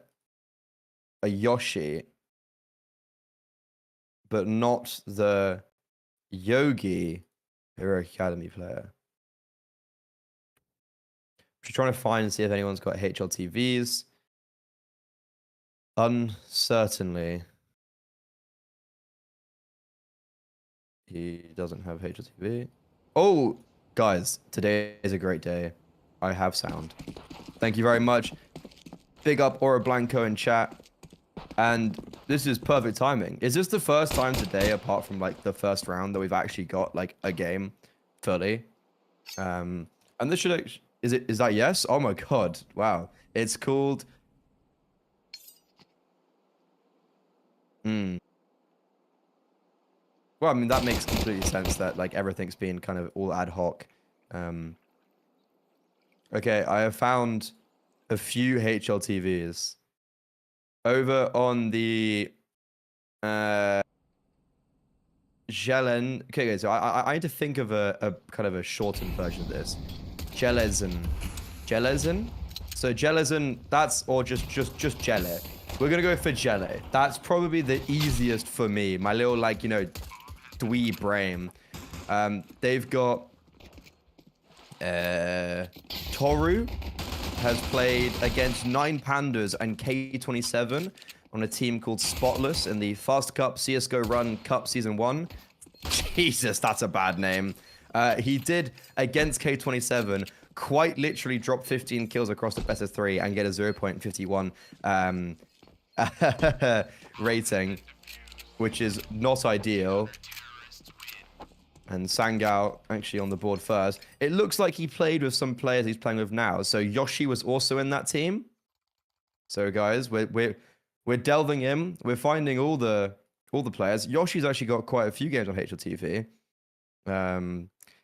Yoshi, but not the Yogi Hero Academy player. Just trying to find and see if anyone's got HLTVs. Uncertainly. He doesn't have HLTV. Oh, guys, today is a great day. I have sound. Thank you very much. Big up Aura Blanco in chat. And this is perfect timing. Is this the first time today, apart from like the first round, that we've actually got like a game fully? And this should, is that yes? Oh my god, wow. It's called Well, I mean, that makes completely sense that like everything's been kind of all ad hoc. Okay, I have found a few HLTVs over on the Jelen. Okay, so I need to think of a kind of a shortened version of this. Jelezen. So Jelezen, that's, or just Jelle. We're gonna go for Jelle. That's probably the easiest for me. My little, like, you know, dweeb brain. They've got Toru has played against 9 Pandas and K27 on a team called Spotless in the Fast Cup CSGO Run Cup Season 1. Jesus, that's a bad name. He did, against K27, quite literally drop 15 kills across the best of 3 and get a 0.51 rating. which is not ideal. And Sangao actually on the board first. It looks like he played with some players he's playing with now. So Yoshi was also in that team. So guys, we're delving in. We're finding all the players. Yoshi's actually got quite a few games on HLTV.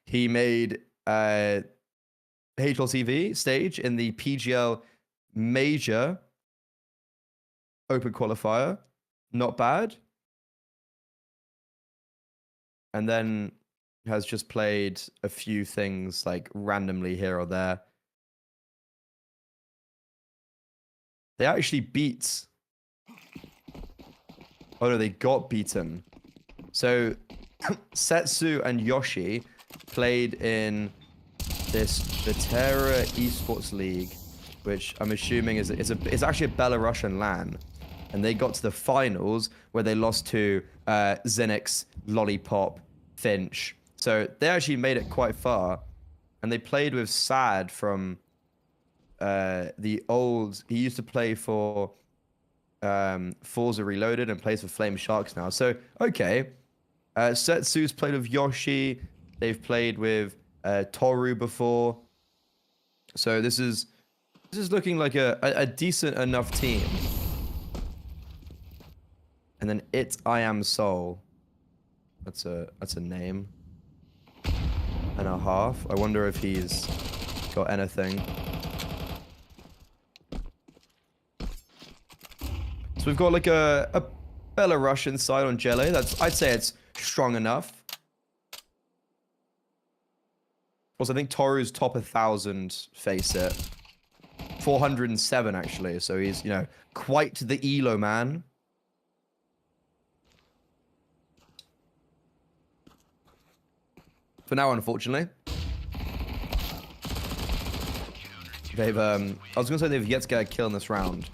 He made HLTV stage in the PGL Major Open Qualifier. Not bad. And then has just played a few things like randomly here or there. They actually beat... Oh no, they got beaten. So Setsu and Yoshi played in this Vitera Esports League, which I'm assuming is it's actually a Belarusian LAN. And they got to the finals where they lost to Zenix, Lollipop, Finch. So they actually made it quite far. And they played with Sad from the old... He used to play for Forza Reloaded and plays for Flame Sharks now. So, okay. Setsu's played with Yoshi. They've played with Toru before. So this is looking like a decent enough team. And then I Am Soul. That's a name and a half. I wonder if he's got anything. So we've got like a Belarusian side on Jelly. I'd say it's strong enough. Also, I think Toru's top 1,000 face it. 407 actually. So he's, you know, quite the elo man. For now, unfortunately. They've, I was going to say they've yet to get a kill in this round.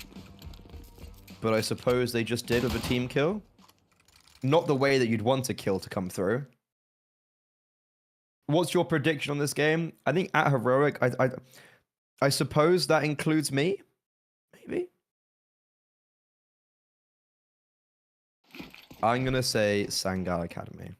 But I suppose they just did with a team kill. Not the way that you'd want a kill to come through. What's your prediction on this game? I think at Heroic, I suppose that includes me? Maybe? I'm going to say Sangal Academy.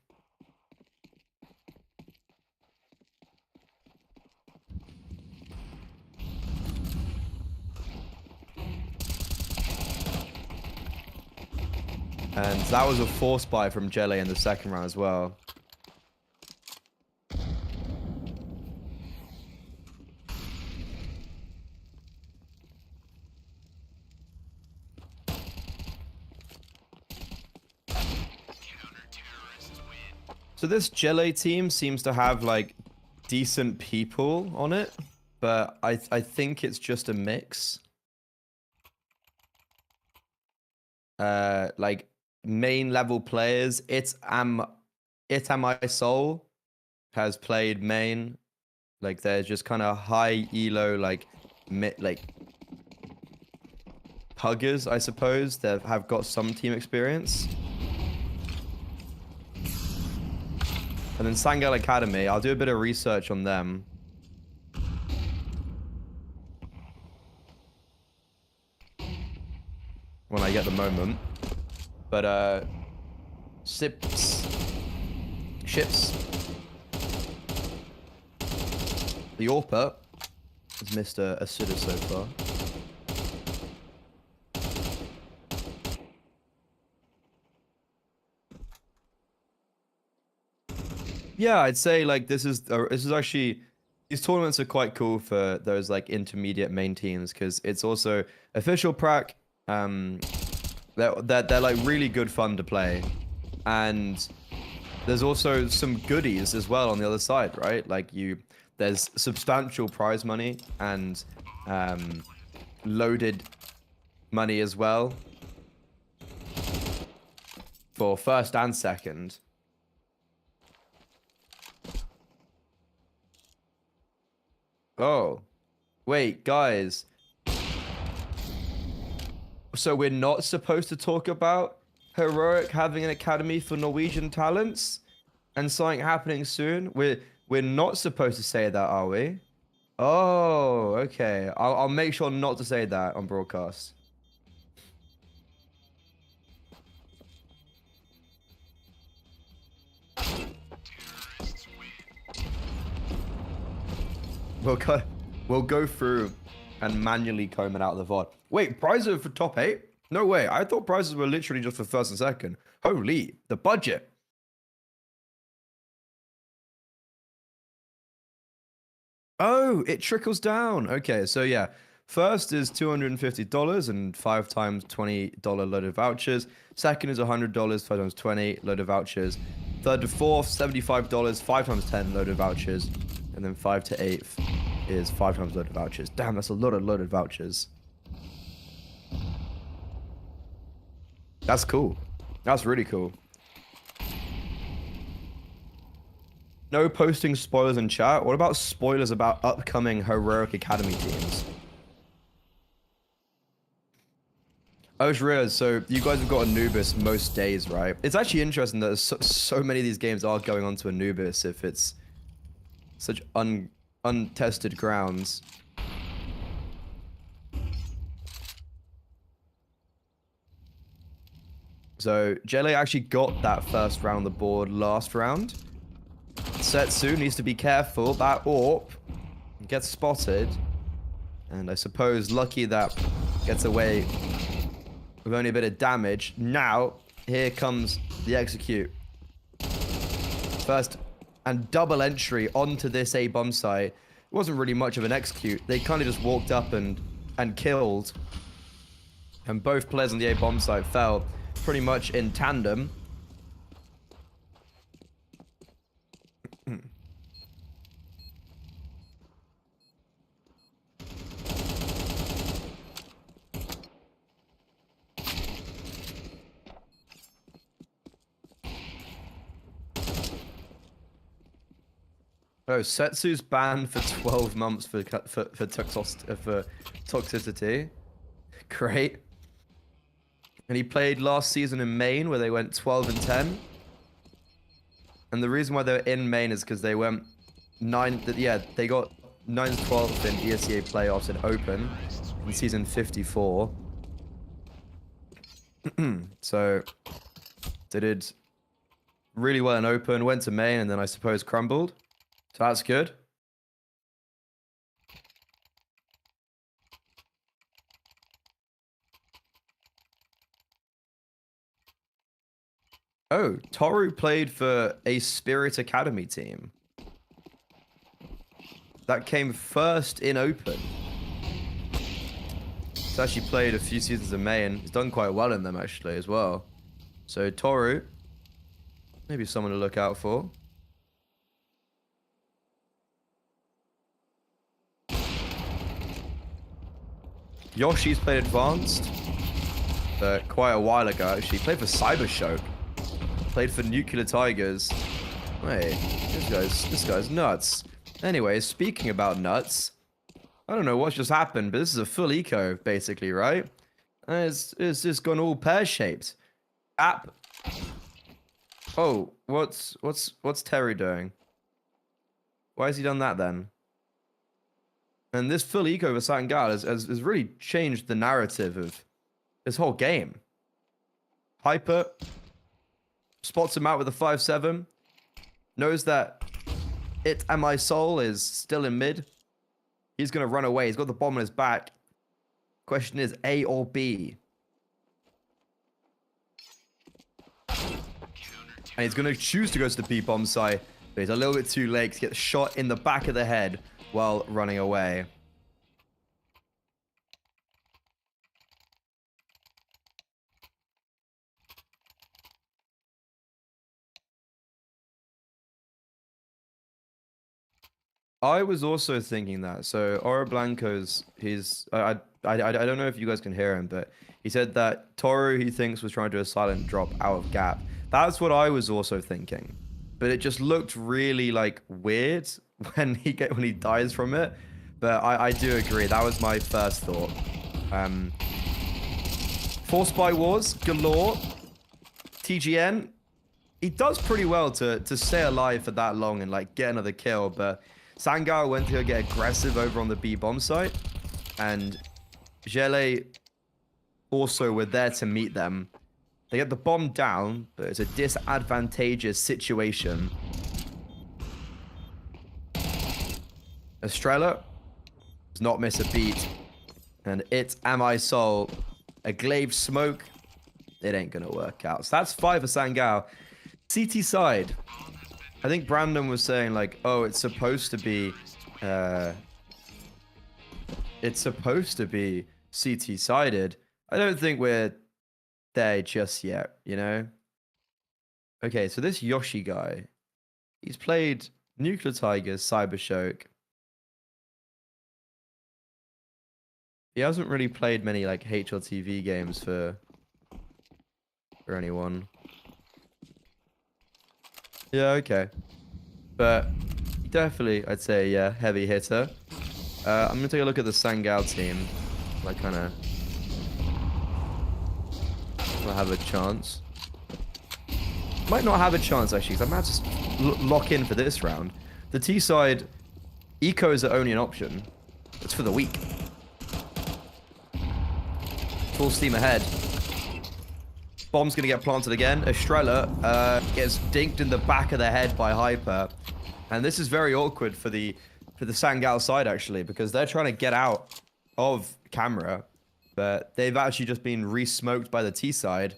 And that was a force buy from Jelly in the second round as well. So this Jelly team seems to have like decent people on it, but I think it's just a mix. Like main level players, Am I Soul has played main. Like they're just kind of high elo, like huggers, I suppose, that have got some team experience. And then Sangal Academy, I'll do a bit of research on them. When I get the moment. But, Ships. The Orpa has missed a sitter so far. Yeah, I'd say like this is actually, these tournaments are quite cool for those like intermediate main teams because it's also official prac. They're like really good fun to play, and there's also some goodies as well on the other side, right? Like there's substantial prize money and loaded money as well for first and second. Oh, wait, guys. So we're not supposed to talk about Heroic having an academy for Norwegian talents and something happening soon? We're not supposed to say that, are we? Oh, okay. I'll make sure not to say that on broadcast. we'll go through and manually comb it out of the VOD. Wait, prizes for top 8? No way. I thought prizes were literally just for first and second. Holy, the budget. Oh, it trickles down. Okay, so yeah. First is $250 and 5 times $20 loaded vouchers. Second is $100, 5 times 20 loaded vouchers. Third to fourth, $75, 5 times 10 loaded vouchers. And then 5 to 8th is 5 times loaded vouchers. Damn, that's a lot of loaded vouchers. That's cool. That's really cool. No posting spoilers in chat. What about spoilers about upcoming Heroic Academy teams? Oh, Shreya, so you guys have got Anubis most days, right? It's actually interesting that so many of these games are going on to Anubis if it's such untested grounds. So, Jele actually got that first round on the board last round. Setsu needs to be careful. That AWP gets spotted. And I suppose lucky that gets away with only a bit of damage. Now, here comes the execute. First and double entry onto this A bomb site. It wasn't really much of an execute. They kind of just walked up and killed. And both players on the A bomb site fell pretty much in tandem. Oh, Setsu's banned for 12 months for toxicity. Great. And he played last season in Maine where they went 12 and 10. And the reason why they were in Maine is because they went 9. Yeah, they got 9 to 12 in ESEA playoffs in Open in season 54. So they did really well in Open, went to Maine, and then I suppose crumbled. So that's good. Oh, Toru played for a Spirit Academy team. That came first in Open. He's actually played a few seasons in May and he's done quite well in them actually as well. So Toru, maybe someone to look out for. Yoshi's played Advanced quite a while ago actually. Played for Cybershock. Played for Nuclear Tigers. Wait, this guy's nuts. Anyway, speaking about nuts, I don't know what just happened, but this is a full eco basically, right? It's just gone all pear-shaped. App. Oh, what's Terry doing? Why has he done that then? And this full eco for Storgaard has really changed the narrative of this whole game. Hyper spots him out with a 5-7. Knows that it and my soul is still in mid. He's going to run away. He's got the bomb on his back. Question is A or B? And he's going to choose to go to the B bomb site. But he's a little bit too late to get shot in the back of the head while running away. I was also thinking that. So Oro Blanco's, I don't know if you guys can hear him, but he said that Toru he thinks was trying to do a silent drop out of gap. That's what I was also thinking, but it just looked really like weird when he dies from it. But I do agree. That was my first thought. Force by Wars galore. TGN, he does pretty well to stay alive for that long and like get another kill, but Storgaard went to go get aggressive over on the B bomb site, and Gele also were there to meet them. They get the bomb down, but it's a disadvantageous situation. Estrella does not miss a beat. And it am I soul. A glaive smoke. It ain't gonna work out. So that's 5 for Sangao. CT side. I think Brandon was saying like, oh, it's supposed to be CT sided. I don't think we're there just yet, you know? Okay, so this Yoshi guy, he's played Nuclear Tigers, Cybershock. He hasn't really played many like HLTV games for anyone. Yeah, okay. But definitely, I'd say, yeah, heavy hitter. I'm going to take a look at the Sangao team. Like, kind of have a chance. Might not have a chance, actually, because I might just lock in for this round. The T side, eco is the only an option. It's for the weak. Full steam ahead. Bomb's going to get planted again. Estrella gets dinked in the back of the head by Hyper. And this is very awkward for the Sangao side, actually, because they're trying to get out of camera. But they've actually just been re-smoked by the T side.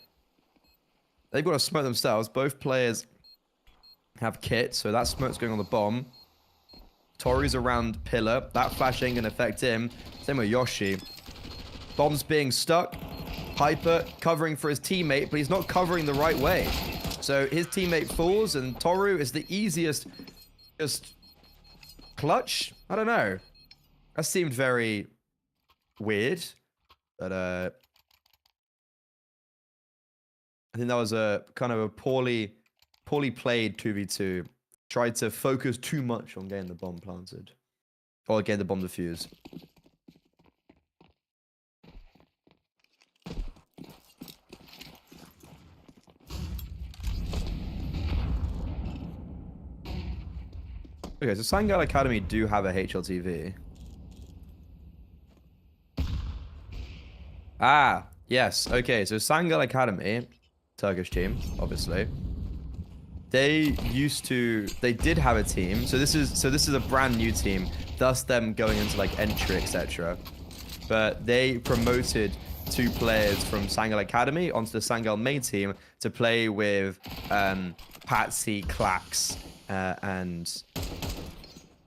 They've got to smoke themselves. Both players have kit, so that smoke's going on the bomb. Tori's around pillar. That flash ain't going to affect him. Same with Yoshi. Bomb's being stuck. Hyper covering for his teammate, but he's not covering the right way. So his teammate falls, and Toru is the easiest just clutch. I don't know. That seemed very weird, but I think that was a kind of a poorly played 2v2. Tried to focus too much on getting the bomb planted, or getting the bomb defused. Okay, so Sangao Academy do have a HLTV. Ah, yes. Okay, so Sangao Academy, Turkish team, obviously. They did have a team. So this is a brand new team, thus them going into like entry, etc. But they promoted 2 players from Sangao Academy onto the Sangao main team to play with Patsy, Clax, and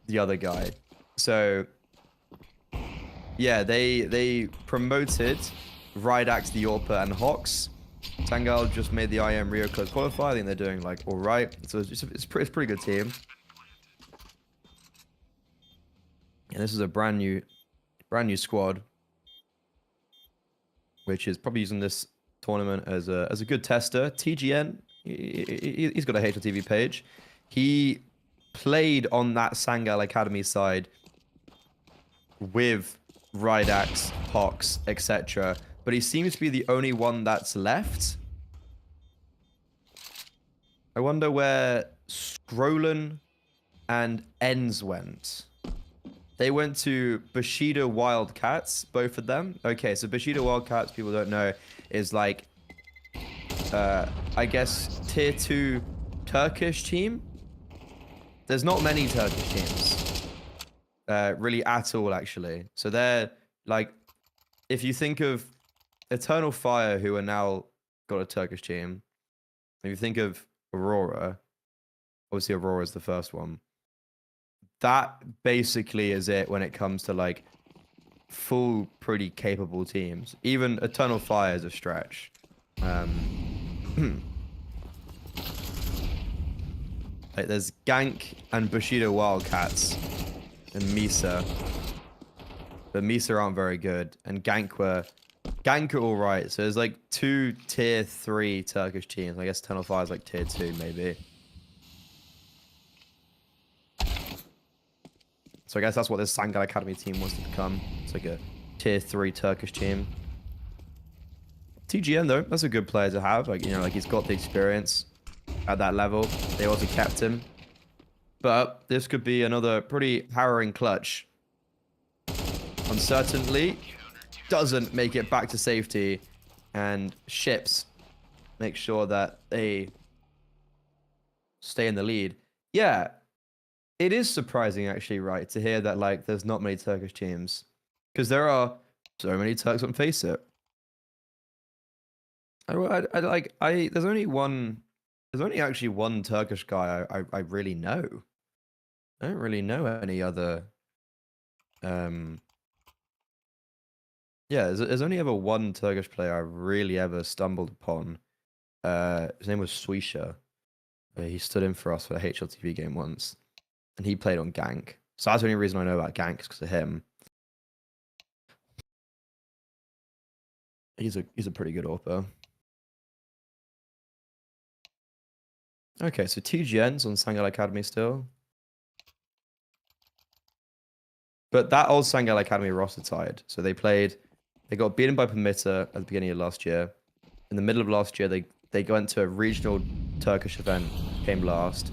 the other guy. So yeah, they promoted Rydax, the Orpa, and Hox. Sangao just made the IM Rio Close qualify. I think they're doing like all right. So it's a pretty good team. And this is a brand new squad, which is probably using this tournament as a good tester. TGN, he's got a HLTV page. He played on that Sangao Academy side with Rydax, Hox, etc. But he seems to be the only one that's left. I wonder where Scrollen and Enz went. They went to Bushido Wildcats, both of them. Okay, so Bushido Wildcats, people don't know, is like, I guess, tier 2 Turkish team. There's not many Turkish teams, really at all, actually. So they're like, if you think of Eternal Fire, who are now got a Turkish team, if you think of Aurora, obviously Aurora is the first one. That basically is it when it comes to like full, pretty capable teams. Even Eternal Fire is a stretch. Like there's Gank and Bushido Wildcats and Misa. But Misa aren't very good. And Gank are alright. So there's like 2 tier 3 Turkish teams. I guess Eternal Fire is like tier 2 maybe. So I guess that's what this Sangao Academy team wants to become. It's like a tier 3 Turkish team. TGN though, that's a good player to have. Like, you know, like he's got the experience at that level. They also kept him. But this could be another pretty harrowing clutch. Uncertainly doesn't make it back to safety, and ships make sure that they stay in the lead. Yeah, It is surprising, actually, right, to hear that like there's not many Turkish teams, because there are so many Turks on Face It. There's only one. There's only actually one Turkish guy I really know. I don't really know any other. Yeah, there's only ever one Turkish player I really ever stumbled upon. His name was Swisha. He stood in for us for a HLTV game once, and he played on Gank. So that's the only reason I know about Gank is because of him. He's a pretty good AWPer. Okay, so TGN's on Sangal Academy still. But that old Sangal Academy roster tied. So they got beaten by Permitter at the beginning of last year. In the middle of last year, they went to a regional Turkish event, came last,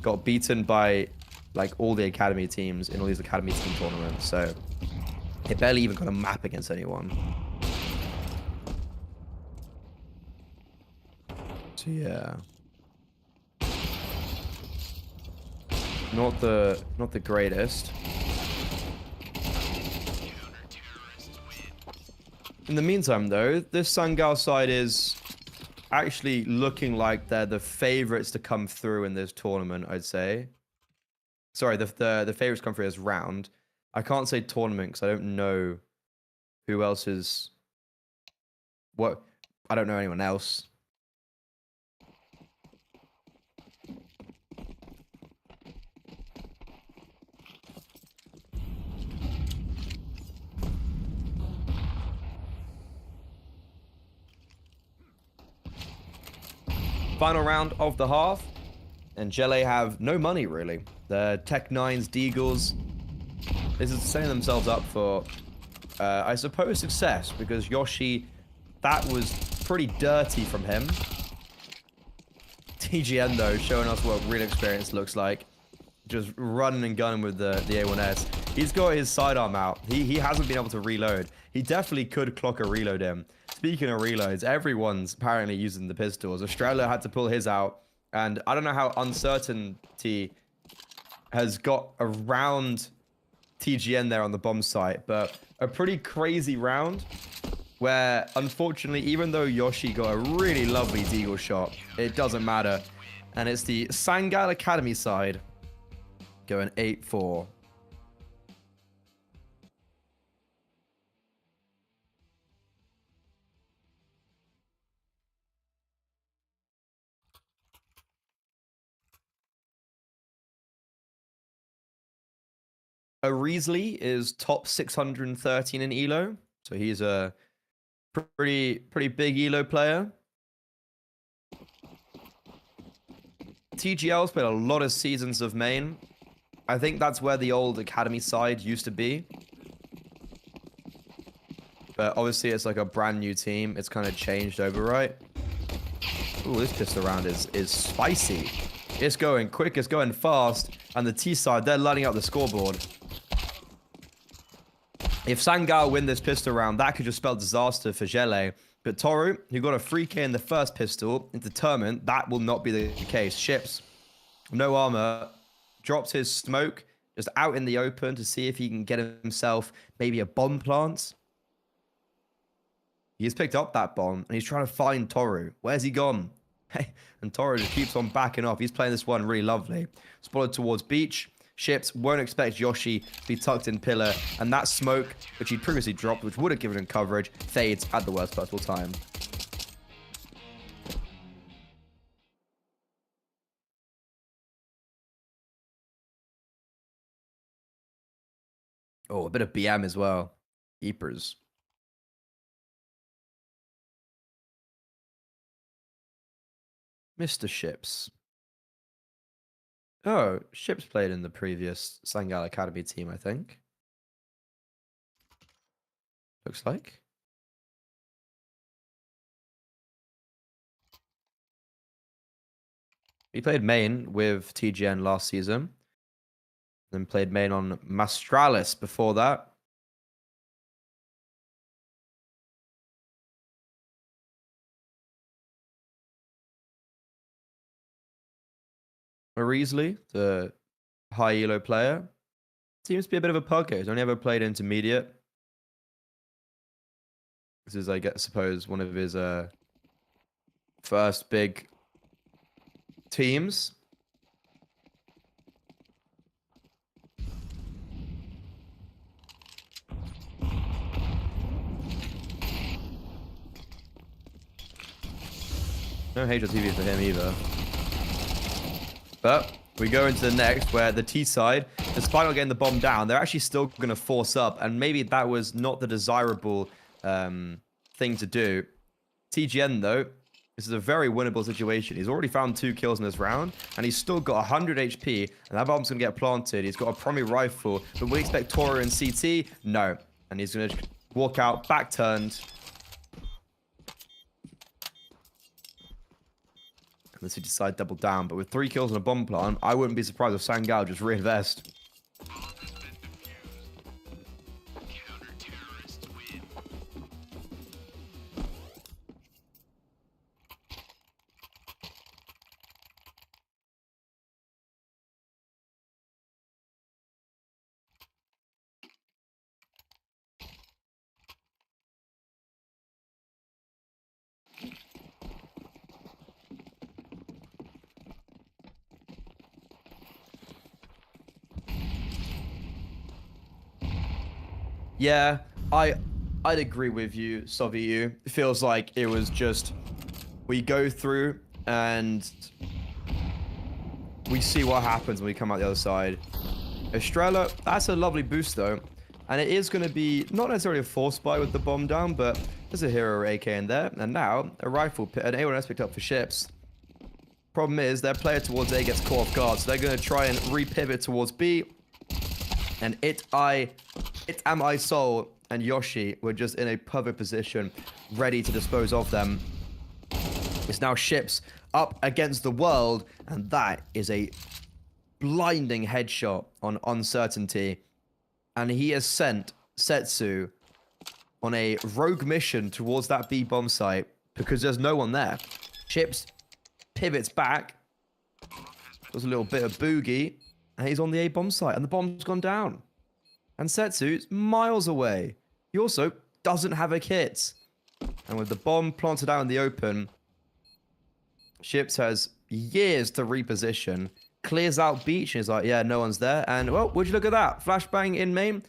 got beaten by like all the academy teams in all these academy team tournaments. So they barely even got a map against anyone. So yeah. Not the greatest. In the meantime, though, this Sangal side is actually looking like they're the favorites to come through in this tournament, I'd say. Sorry, the favorites come through this round. I can't say tournament because I don't know who else is... What? I don't know anyone else. Final round of the half, and Gele have no money, really. The Tech 9s, Deagles, this is setting themselves up for, I suppose, success, because Yoshi, that was pretty dirty from him. TGN, though, showing us what real experience looks like. Just running and gunning with the A1S. He's got his sidearm out. He hasn't been able to reload. He definitely could clock a reload in. Speaking of reloads, everyone's apparently using the pistols. Australia had to pull his out. And I don't know how uncertainty has got around TGN there on the bomb site. But a pretty crazy round where, unfortunately, even though Yoshi got a really lovely deagle shot, it doesn't matter. And it's the Sangal Academy side going 8-4. Risley is top 613 in Elo, so he's a pretty big Elo player. TGL's played a lot of seasons of main. I think that's where the old academy side used to be. But obviously it's like a brand new team. It's kind of changed over, right? Ooh, this pistol round is spicy. It's going quick, it's going fast. And the T side, they're lighting up the scoreboard. If Sangal win this pistol round, that could just spell disaster for Gele. But Toru, who got a 3k in the first pistol, is determined that will not be the case. Ships, no armor, drops his smoke just out in the open to see if he can get himself maybe a bomb plant. He's picked up that bomb, and he's trying to find Toru. Where's he gone? Hey, and Toru just keeps on backing off. He's playing this one really lovely. Spotted towards beach. Ships won't expect Yoshi to be tucked in pillar, and that smoke, which he'd previously dropped, which would have given him coverage, fades at the worst possible time. Oh, a bit of BM as well. Keepers. Mr. Ships. Oh, Ships played in the previous Sangal Academy team, I think. Looks like. He played main with TGN last season. Then played main on Mastralis before that. Risley, the high elo player. Seems to be a bit of a pugger. He's only ever played intermediate. This is, I suppose, one of his first big teams. No HLTV for him either. But we go into the next, where the T side, despite not getting the bomb down, they're actually still going to force up. And maybe that was not the desirable thing to do. TGN, though, this is a very winnable situation. He's already found 2 kills in this round, and he's still got 100 HP, and that bomb's going to get planted. He's got a primary rifle, but we expect Tora and CT? No. And he's going to walk out, back turned. Unless he decide double down, but with 3 kills on a bomb plant, I wouldn't be surprised if Sangal just reinvest. Yeah, I'd agree with you, Soviu. It feels like it was just, we go through and we see what happens when we come out the other side. Estrella, that's a lovely boost though. And it is going to be not necessarily a force buy with the bomb down, but there's a hero or AK in there. And now a rifle, an A1S picked up for ships. Problem is, their player towards A gets caught off guard, so they're going to try and re-pivot towards B. And Am I Soul and Yoshi were just in a perfect position, ready to dispose of them. It's now ships up against the world, and that is a blinding headshot on Uncertainty. And he has sent Setsu on a rogue mission towards that B bomb site because there's no one there. Ships pivots back. There's a little bit of boogie, and he's on the A bomb site, and the bomb's gone down. And Setsu's miles away. He also doesn't have a kit. And with the bomb planted out in the open, Ships has years to reposition. Clears out beach and is like, yeah, no one's there. And, well, would you look at that? Flashbang in main.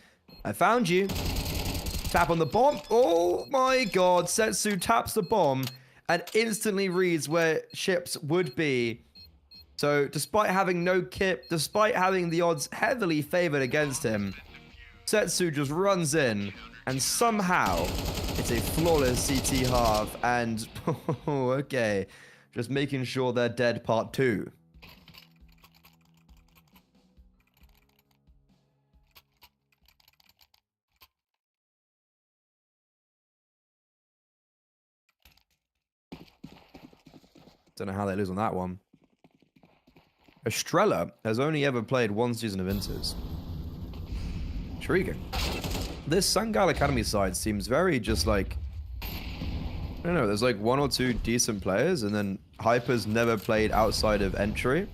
I found you. Tap on the bomb. Oh, my God. Setsu taps the bomb and instantly reads where Ships would be. So, despite having no kit, despite having the odds heavily favored against him, Setsu just runs in, and somehow it's a flawless CT half, and oh, okay, just making sure they're dead part 2. Don't know how they lose on that one. Estrella has only ever played 1 season of Inters. Intriguing. This Sangal Academy side seems very just like, I don't know, there's like 1 or 2 decent players, and then Hyper's never played outside of entry.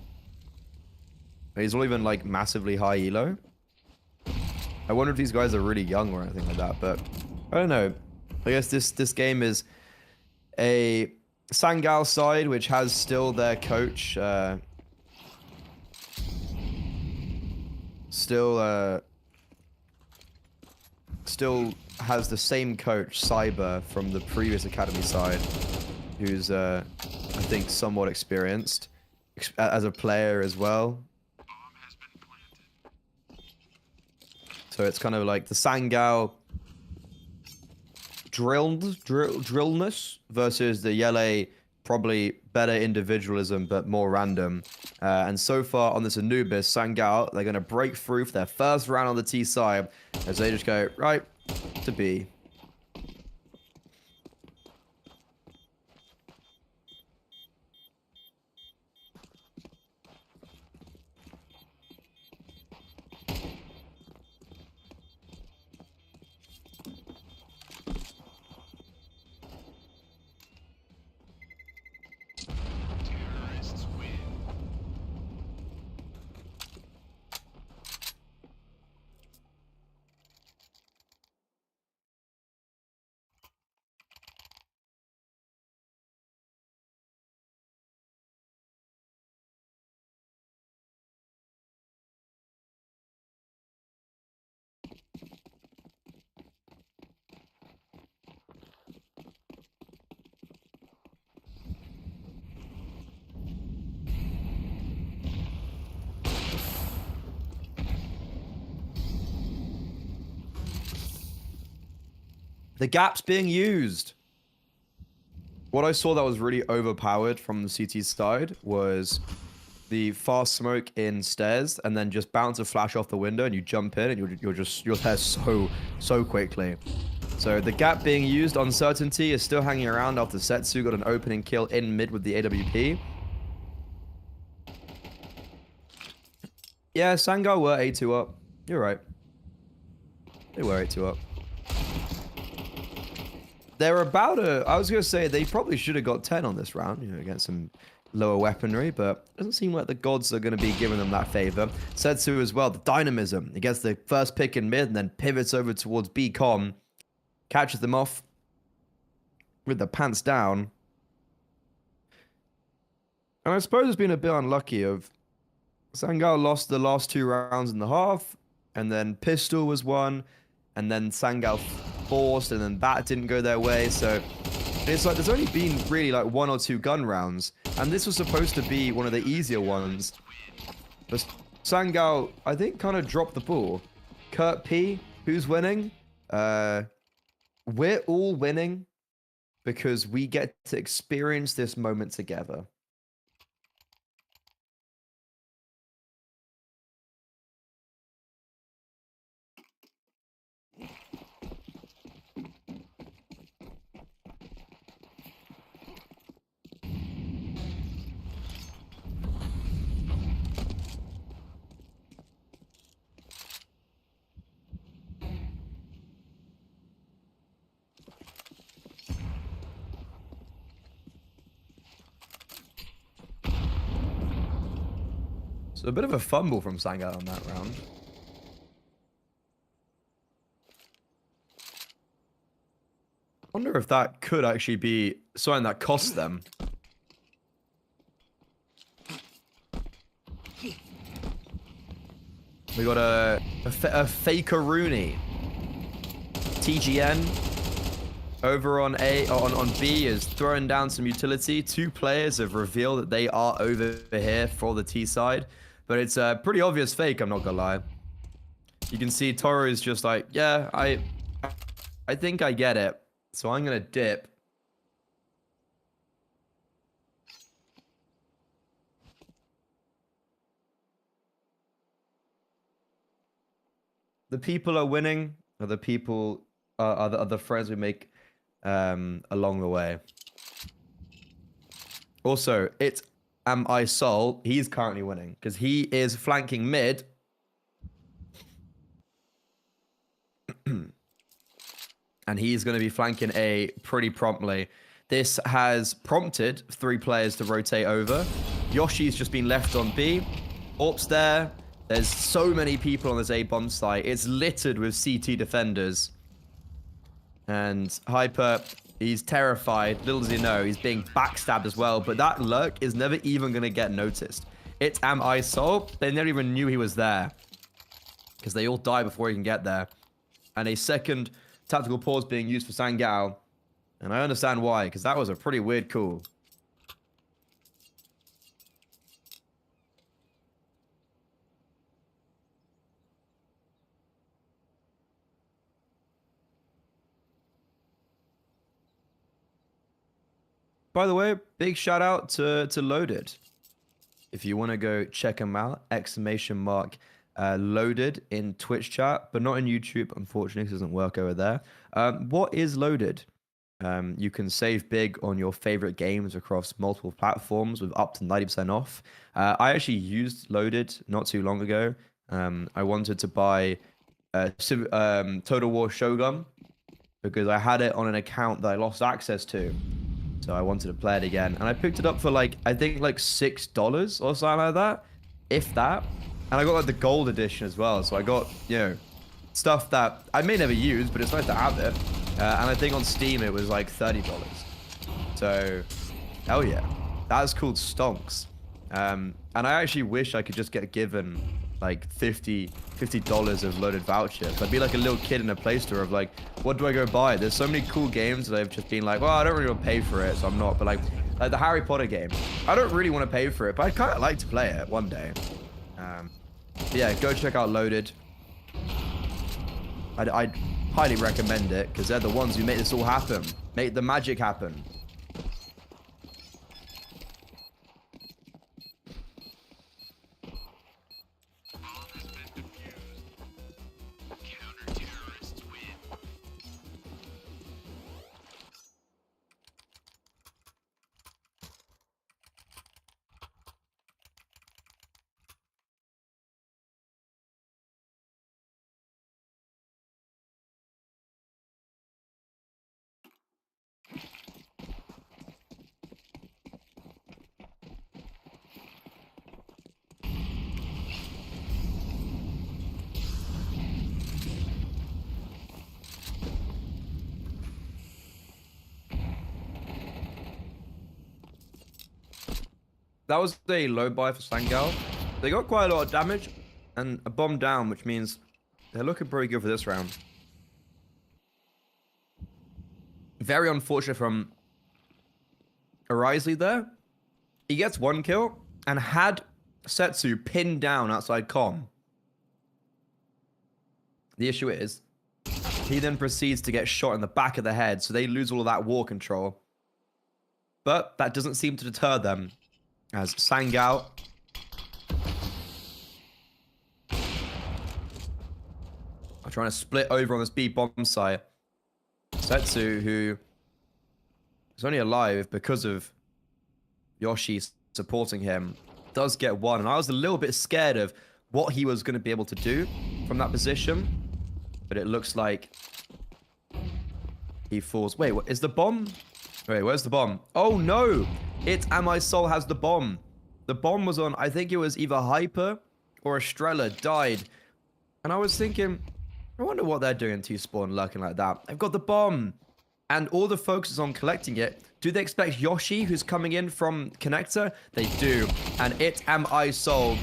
He's not even like massively high elo. I wonder if these guys are really young or anything like that, but I don't know. I guess this game is a Sangal side which has still their coach still has the same coach, Cyber, from the previous academy side, who's I think somewhat experienced as a player as well. So it's kind of like the Sangal drillness versus the Yele, probably better individualism but more random. And so far on this Anubis, Sangal, they're going to break through for their first round on the T side as they just go right to B. The gap's being used. What I saw that was really overpowered from the CT side was the fast smoke in stairs, and then just bounce a flash off the window, and you jump in, and you're there so quickly. So the gap being used, Uncertainty is still hanging around after Setsu got an opening kill in mid with the AWP. Yeah, Sangar were 8-2 up. You're right. They were 8-2 up. They're about I was going to say, they probably should have got 10 on this round, you know, against some lower weaponry, but it doesn't seem like the gods are going to be giving them that favor. Setsu as well, the dynamism. He gets the first pick in mid and then pivots over towards B-com. Catches them off with the pants down. And I suppose it's been a bit unlucky of Sangal lost the last 2 rounds in the half, and then Pistol was won, and then Sangal forced, and then that didn't go their way. So it's like there's only been really like 1 or 2 gun rounds, and this was supposed to be one of the easier ones. But Sangal, I think, kind of dropped the ball. Kurt P, who's winning? We're all winning because we get to experience this moment together. So a bit of a fumble from Sangar on that round. I wonder if that could actually be something that costs them. We got a faker Rooney. TGN over on on B is throwing down some utility. 2 players have revealed that they are over here for the T side. But it's a pretty obvious fake, I'm not gonna lie. You can see Toru is just like, yeah, I think I get it. So I'm gonna dip. The people are winning, are the people, are the friends we make along the way. Also, it's Am I Sol? He's currently winning because he is flanking mid. And he's going to be flanking A pretty promptly. This has prompted 3 players to rotate over. Yoshi's just been left on B. Orp's there. There's so many people on this A bomb site. It's littered with CT defenders. And Hyper, he's terrified. Little does he know, he's being backstabbed as well. But that lurk is never even going to get noticed. It's Am I Sol? They never even knew he was there. Because they all die before he can get there. And a second tactical pause being used for Sangao. And I understand why, because that was a pretty weird call. By the way, big shout out to Loaded. If you want to go check them out, !Loaded in Twitch chat, but not in YouTube, unfortunately, because it doesn't work over there. What is Loaded? You can save big on your favorite games across multiple platforms with up to 90% off. I actually used Loaded not too long ago. I wanted to buy Total War Shogun because I had it on an account that I lost access to. So I wanted to play it again. And I picked it up for like, I think like $6 or something like that. If that. And I got like the gold edition as well. So I got, you know, stuff that I may never use, but it's nice to have it. And I think on Steam it was like $30. So, hell yeah. That's called Stonks. And I actually wish I could just get given like $50 of loaded vouchers. I'd be like a little kid in a Play Store of like, what do I go buy? There's so many cool games that I've just been like, well, I don't really want to pay for it, so I'm not. But like the Harry Potter game, I don't really want to pay for it, but I'd kind of like to play it one day. But yeah, go check out Loaded. I highly recommend it because they're the ones who make this all happen. Make the magic happen. That was a low buy for Storgaard. They got quite a lot of damage and a bomb down, which means they're looking pretty good for this round. Very unfortunate from Arisley there. He gets 1 kill and had Setsu pinned down outside com. The issue is, he then proceeds to get shot in the back of the head, so they lose all of that war control. But that doesn't seem to deter them, as Storgaard are trying to split over on this B bomb site. Setsu, who is only alive because of Yoshi supporting him, does get 1. And I was a little bit scared of what he was going to be able to do from that position. But it looks like he falls. Wait, what is the bomb? Wait, where's the bomb? Oh no! It's Am I Soul has the bomb. The bomb was on, I think it was either Hyper or Estrella died. And I was thinking, I wonder what they're doing to spawn lurking like that. They've got the bomb. And all the focus is on collecting it. Do they expect Yoshi, who's coming in from Connector? They do. And It Am I Soul,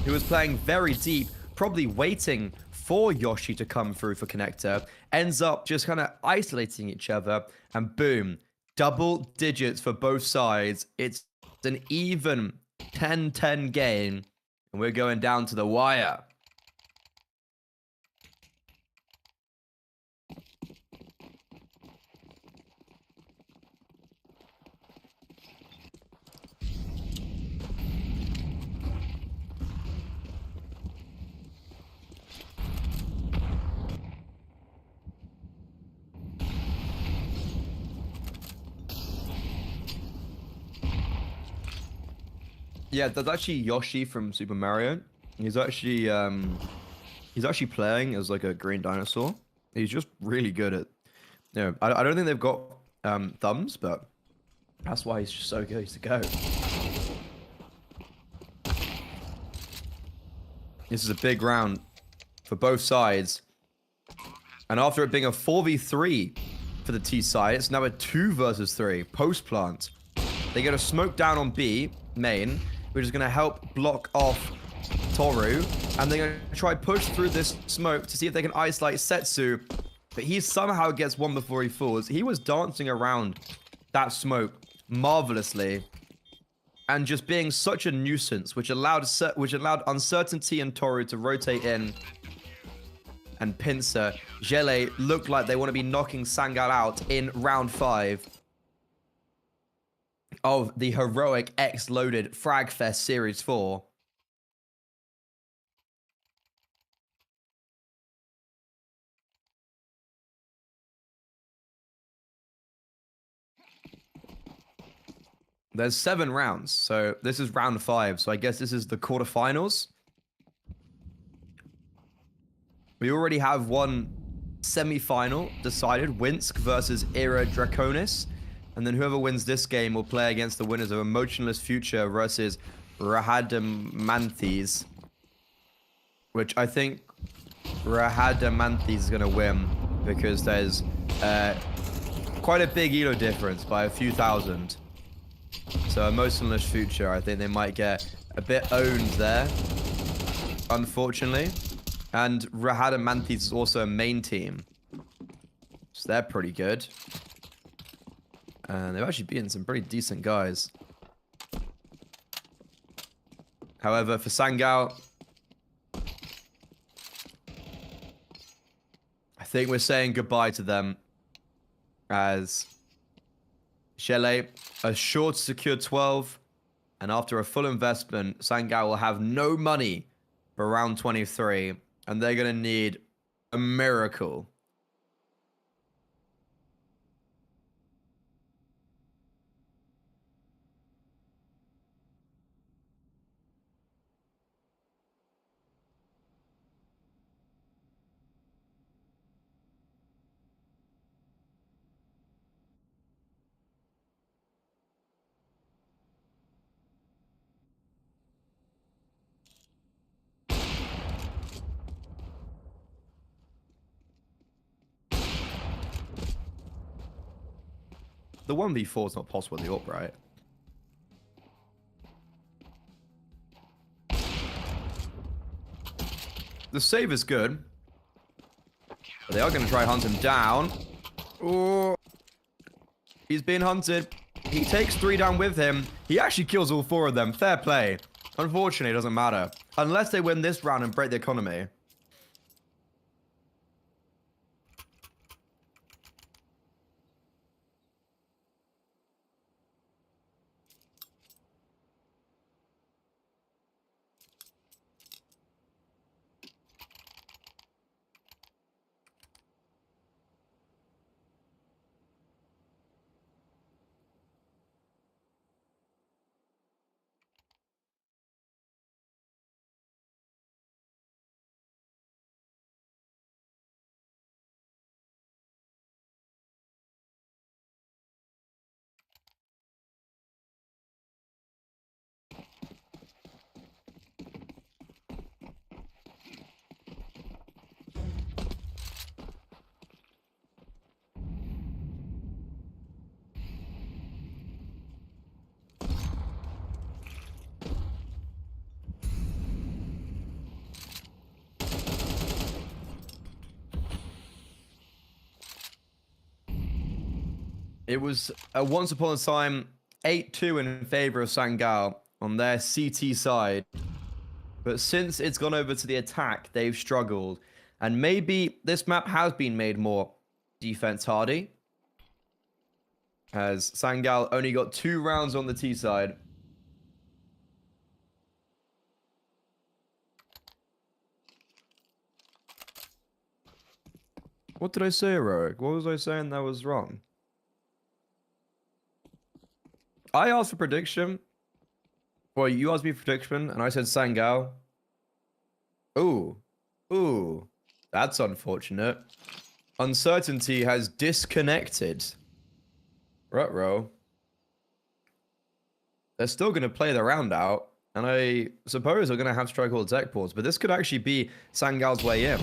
who was playing very deep, probably waiting for Yoshi to come through for Connector, ends up just kind of isolating each other. And boom. Double digits for both sides. It's an even 10-10 game. And we're going down to the wire. Yeah, that's actually Yoshi from Super Mario. He's actually playing as like a green dinosaur. He's just really good at, you know, I don't think they've got thumbs, but that's why he's just so good to go. This is a big round for both sides. And after it being a 4v3 for the T side, it's now a 2 versus 3 post plant. They get a smoke down on B main, which is going to help block off Toru. And they're going to try push through this smoke to see if they can isolate Setsu. But he somehow gets 1 before he falls. He was dancing around that smoke marvelously. And just being such a nuisance, which allowed Uncertainty and Toru to rotate in. And Pincer, Gele looked like they want to be knocking Storgaard out in round 5. Of the heroic X-loaded Frag Fest Series 4. There's 7 rounds, so this is round 5. So I guess this is the quarterfinals. We already have one semi-final decided, Winsk versus Era Draconis. And then whoever wins this game will play against the winners of Emotionless Future versus Rahadamanthes. Which I think Rahadamanthes is going to win because there's quite a big elo difference by a few thousand. So Emotionless Future, I think they might get a bit owned there, unfortunately. And Rahadamanthes is also a main team. So they're pretty good. And they've actually beaten some pretty decent guys. However, for Storgaard, I think we're saying goodbye to them as Shelley assured to secure 12. And after a full investment, Sangao will have no money for round 23. And they're going to need a miracle. The 1v4 is not possible in the AWP, right? The save is good. But they are going to try hunt him down. Oh, he's being hunted. He takes 3 down with him. He actually kills all 4 of them. Fair play. Unfortunately, it doesn't matter. Unless they win this round and break the economy. It was once upon a time 8-2 in favor of Sangao on their CT side. But since it's gone over to the attack, they've struggled. And maybe this map has been made more defense hardy. As Sangao only got 2 rounds on the T side. What did I say, Heroic? What was I saying that was wrong? I asked for prediction. Well, you asked me for prediction, and I said Sangao. Ooh. Ooh. That's unfortunate. Uncertainty has disconnected. Ruh-roh. They're still going to play the round out, and I suppose they're going to have to strike all the tech ports, but this could actually be Sangao's way in.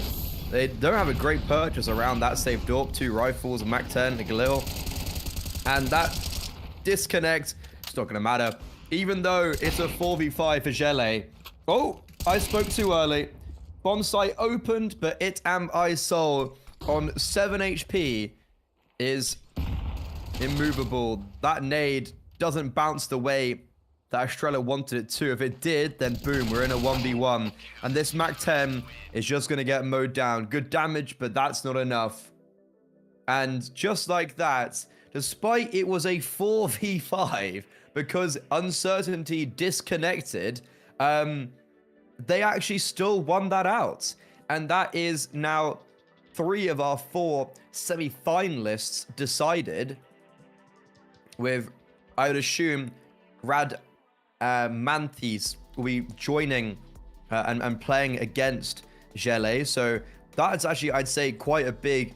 They don't have a great purchase around that safe AWP. 2 rifles, a MAC-10, a Galil. And that disconnect, it's not going to matter. Even though it's a 4v5 for Gele. Oh, I spoke too early. Bomb site opened, but it am I soul on 7 HP is immovable. That nade doesn't bounce the way that Estrella wanted it to. If it did, then boom, we're in a 1v1. And this MAC-10 is just going to get mowed down. Good damage, but that's not enough. And just like that, despite it was a 4v5, because uncertainty disconnected, they actually still won that out. And that is now 3 of our 4 semi-finalists decided, with, I would assume, Rad Manthis will be joining and playing against Gele. So that's actually, I'd say, quite a big...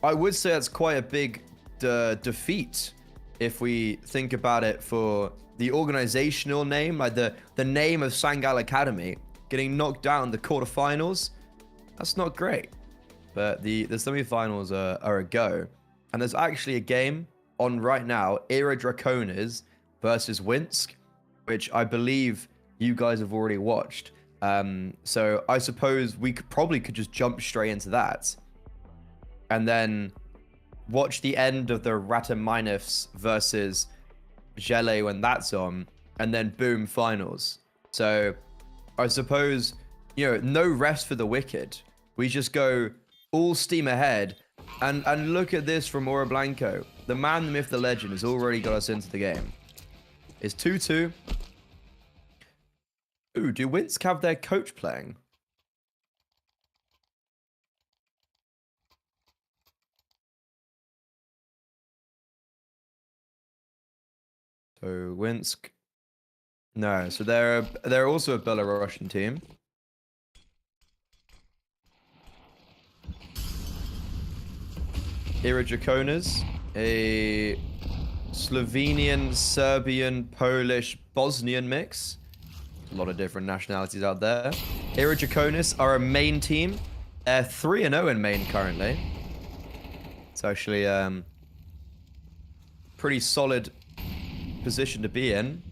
I would say that's quite a big defeat if we think about it for the organizational name, like the name of Sangao Academy getting knocked down in the quarterfinals. That's not great. But the semifinals are a go. And there's actually a game on right now, Era Draconis versus Winsk, which I believe you guys have already watched. So I suppose we could just jump straight into that. And then watch the end of the Rataminus versus Gele when that's on. And then boom, finals. So I suppose you know, no rest for the wicked. We just go all steam ahead. And look at this from Ora Blanco. The man, the myth, the legend has already got us into the game. It's 2-2. Ooh, do Winsk have their coach playing? So Winsk. No, so they're also a Belarusian team. Irajakonas, a Slovenian, Serbian, Polish, Bosnian mix. A lot of different nationalities out there. Irajakonas are a main team. They're 3-0 in main currently. It's actually pretty solid position to be in.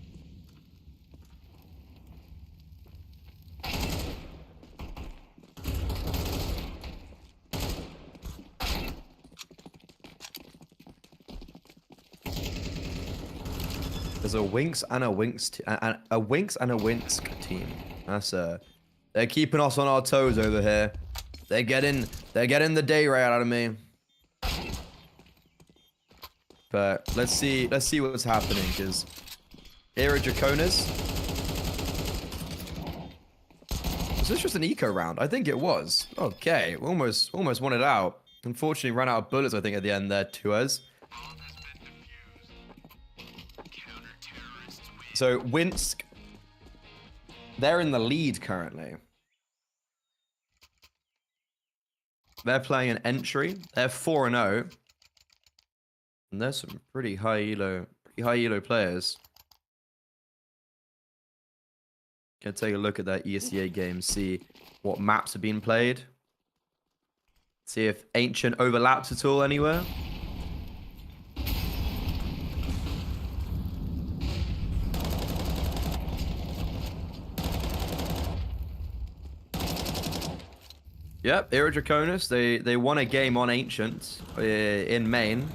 There's a Winks and a Winks, a Winks and a Winsk team. That's they're keeping us on our toes over here. They're getting the day right out of me. But let's see what's happening, because Irajakonas. Was this just an eco round? I think it was. Okay, almost won it out. Unfortunately, ran out of bullets, I think, at the end there to us. So Winsk, they're in the lead currently. They're playing an entry. They're 4-0. And there's some pretty high elo players. Gonna take a look at that ESEA game, see what maps have been played. See if Ancient overlaps at all anywhere. Yep, Irajakonas, they won a game on Ancient in main.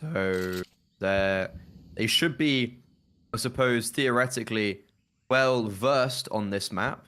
So they should be, I suppose, theoretically well versed on this map.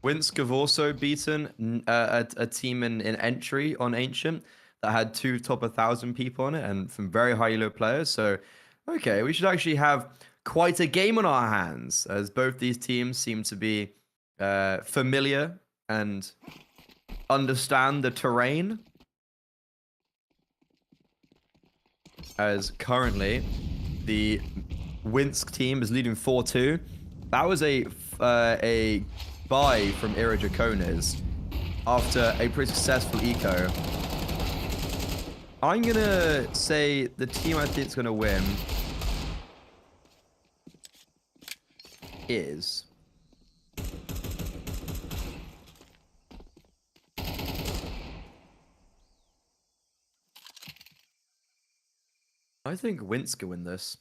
Winsk have also beaten a team in entry on Ancient that had 2 top 1,000 people on it and some very high elo players. So, okay, we should actually have quite a game on our hands, as both these teams seem to be familiar and understand the terrain. As currently, the Winsk team is leading 4-2. That was a buy from Irajakonas after a pretty successful eco. I'm gonna say the team I think is gonna win is I think Winsk will win this.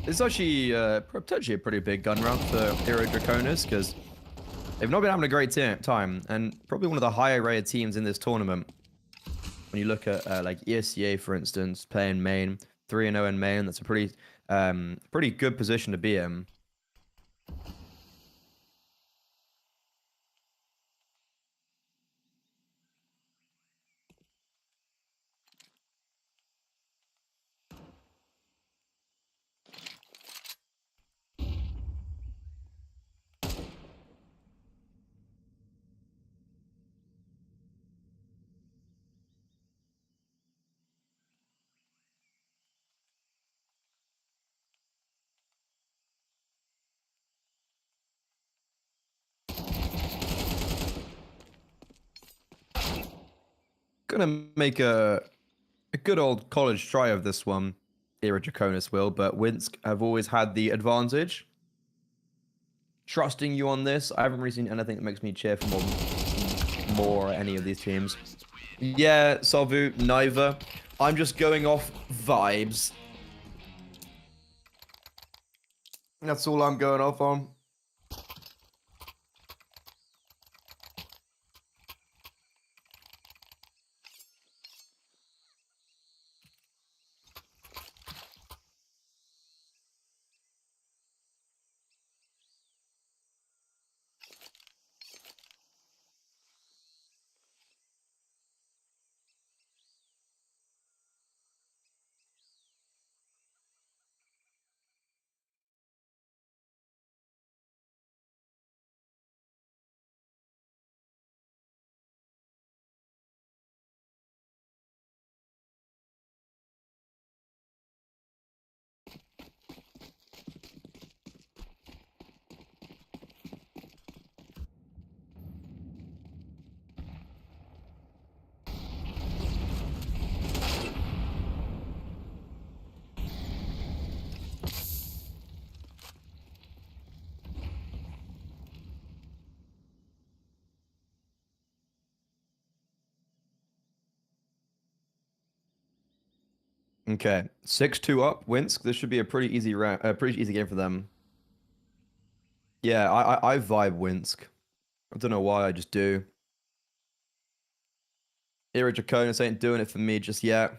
It's actually potentially a pretty big gun round for Irajakonas, because they've not been having a great time, and probably one of the higher rated teams in this tournament. When you look at like ESEA, for instance, playing main, 3-0 in main, that's a pretty good position to be in. Gonna make a good old college try of this one. Era Draconis will, but Winsk have always had the advantage. Trusting you on this. I haven't really seen anything that makes me cheer for more any of these teams. Yeah, Salvu, neither. I'm just going off vibes. That's all I'm going off on. Okay, 6-2 up, Winsk. This should be a pretty easy pretty easy game for them. Yeah, I vibe Winsk. I don't know why, I just do. Era Draconis ain't doing it for me just yet.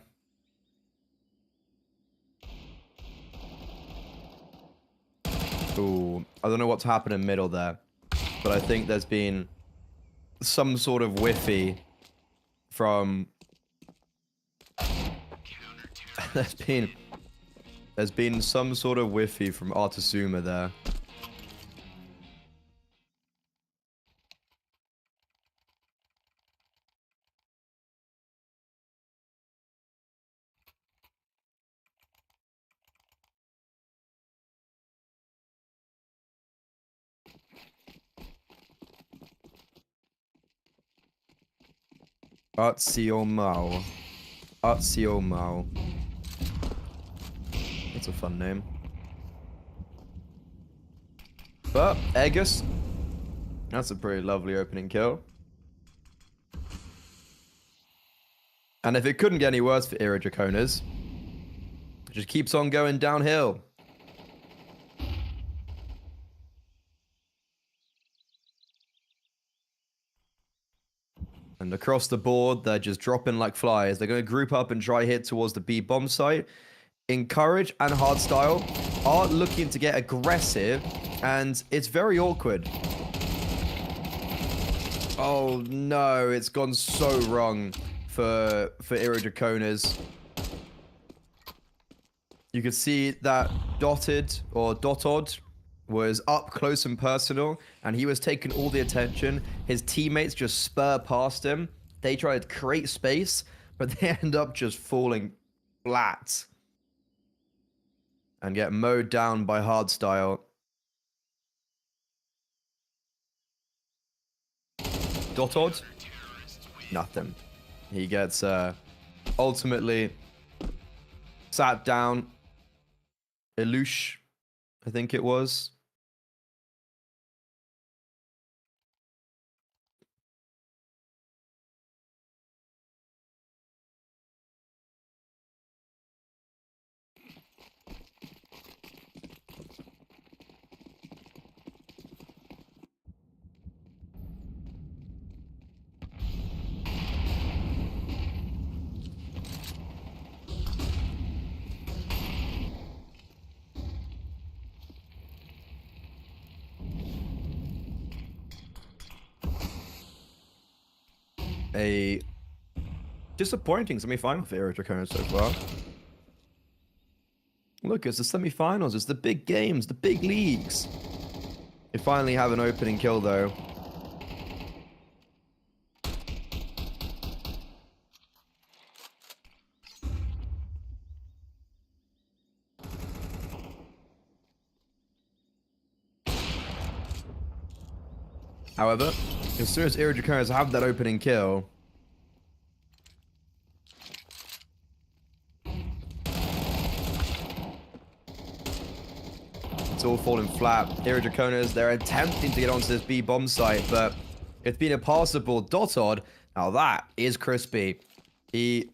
Ooh, I don't know what's happened in middle there, but I think there's been some sort of whiffy from. there's been some sort of whiffy from Artasuma there. Artsiomao. Artsiomao. That's a fun name. But, Aegis. That's a pretty lovely opening kill. And if it couldn't get any worse for Era Draconis, it just keeps on going downhill. And across the board, they're just dropping like flies. They're going to group up and try hit towards the B bomb site. Encourage and Hardstyle are looking to get aggressive, and it's very awkward. Oh no, it's gone so wrong for Era Draconis. You could see that Dotod was up close and personal, and he was taking all the attention. His teammates just spur past him. They try to create space, but they end up just falling flat and get mowed down by Hardstyle. Dotod? Nothing. He gets ultimately sat down. Ilush, I think it was. A disappointing semi-final for Era Draconis so far. Look, it's the semi-finals, it's the big games, the big leagues. They finally have an opening kill though. However, as soon as Era Draconis have that opening kill, It's all falling flat. Iridraconis, they're attempting to get onto this B bomb site, but it's been impassable. Dotod, now that is crispy. He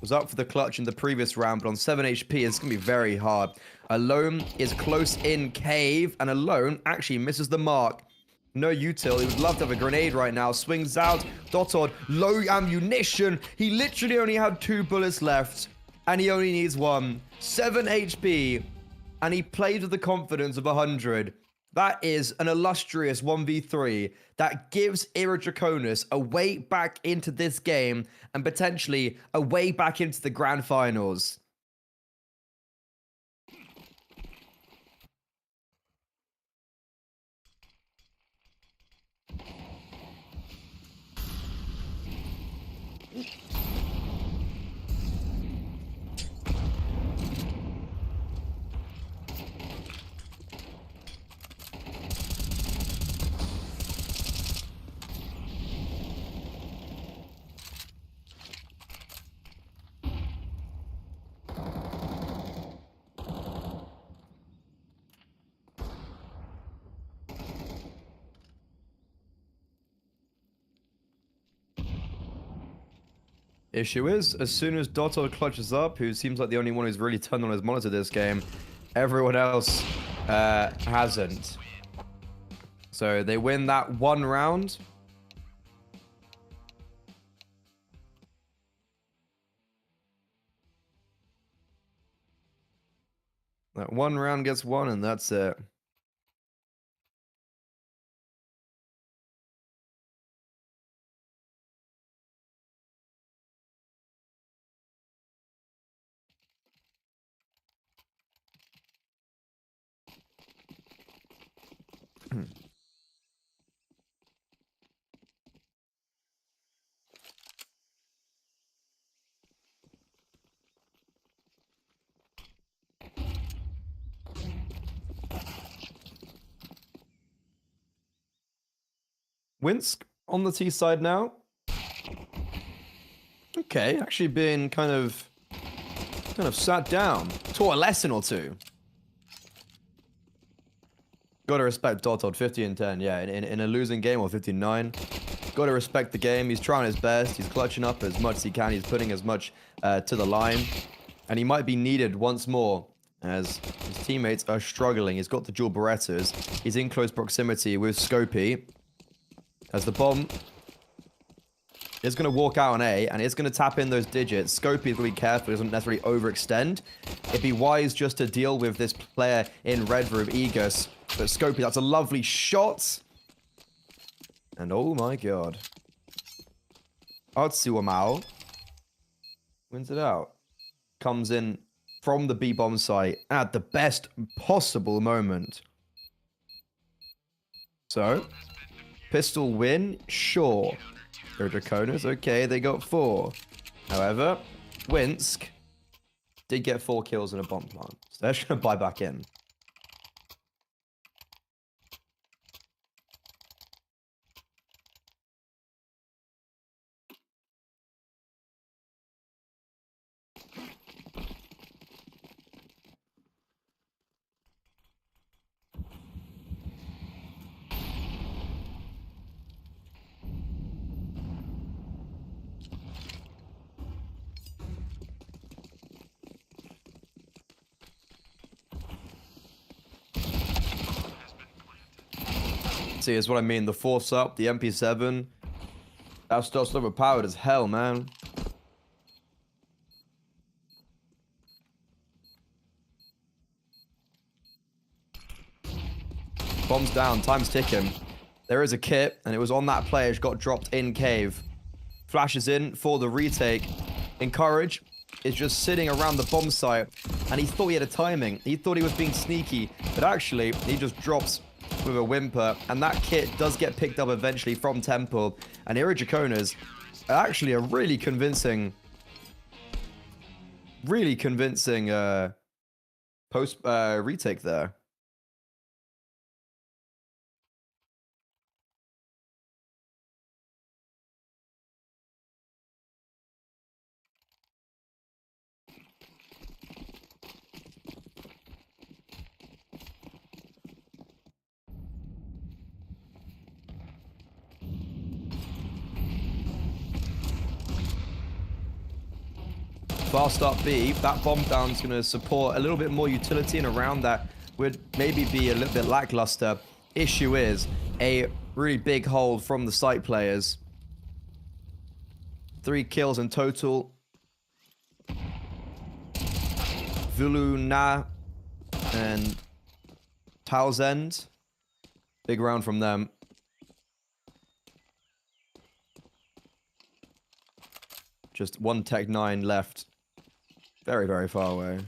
was up for the clutch in the previous round, but on 7 HP, it's going to be very hard. Alone is close in cave, and Alone actually misses the mark. No util. He would love to have a grenade right now. Swings out. Dotod, low ammunition. He literally only had 2 bullets left, and he only needs 1. 7 HP, and he played with the confidence of 100. That is an illustrious 1v3 that gives Iridraconis a way back into this game and potentially a way back into the grand finals. Issue is, as soon as Dotod clutches up, who seems like the only one who's really turned on his monitor this game, everyone else hasn't. So they win that 1 round. That 1 round gets won, and that's it. Winsk on the T side now. Okay, actually been kind of sat down. Taught a lesson or two. Gotta respect Dotod, 50 and 10. Yeah, in a losing game, or 59. Gotta respect the game. He's trying his best. He's clutching up as much as he can. He's putting as much to the line. And he might be needed once more as his teammates are struggling. He's got the dual Berettas. He's in close proximity with Scopy. As the bomb is going to walk out on A, and it's going to tap in those digits. Scopy is going to be careful. He doesn't necessarily overextend. It'd be wise just to deal with this player in red room, Aegis. But Scopy, that's a lovely shot. And oh my god. Atsuamao wins it out. Comes in from the B-bomb site at the best possible moment. So, pistol win? Sure. Iridraconis, okay, they got 4. However, Winsk did get 4 kills in a bomb plant. So they're just going to buy back in. See, is what I mean. The force up, the MP7. That stuff's overpowered as hell, man. Bombs down, time's ticking. There is a kit, and it was on that player. It got dropped in cave. Flashes in for the retake. Encourage is just sitting around the bomb site, and he thought he had a timing. He thought he was being sneaky, but actually, he just drops with a whimper, and that kit does get picked up eventually from Temple, and Iridraconis actually a really convincing post retake there. Fast up B. That bomb down is going to support a little bit more utility, and around that would maybe be a little bit lackluster. Issue is a really big hold from the site players. 3 kills in total. Vuluna and Townsend. Big round from them. Just 1 Tech 9 left. Very, very far away.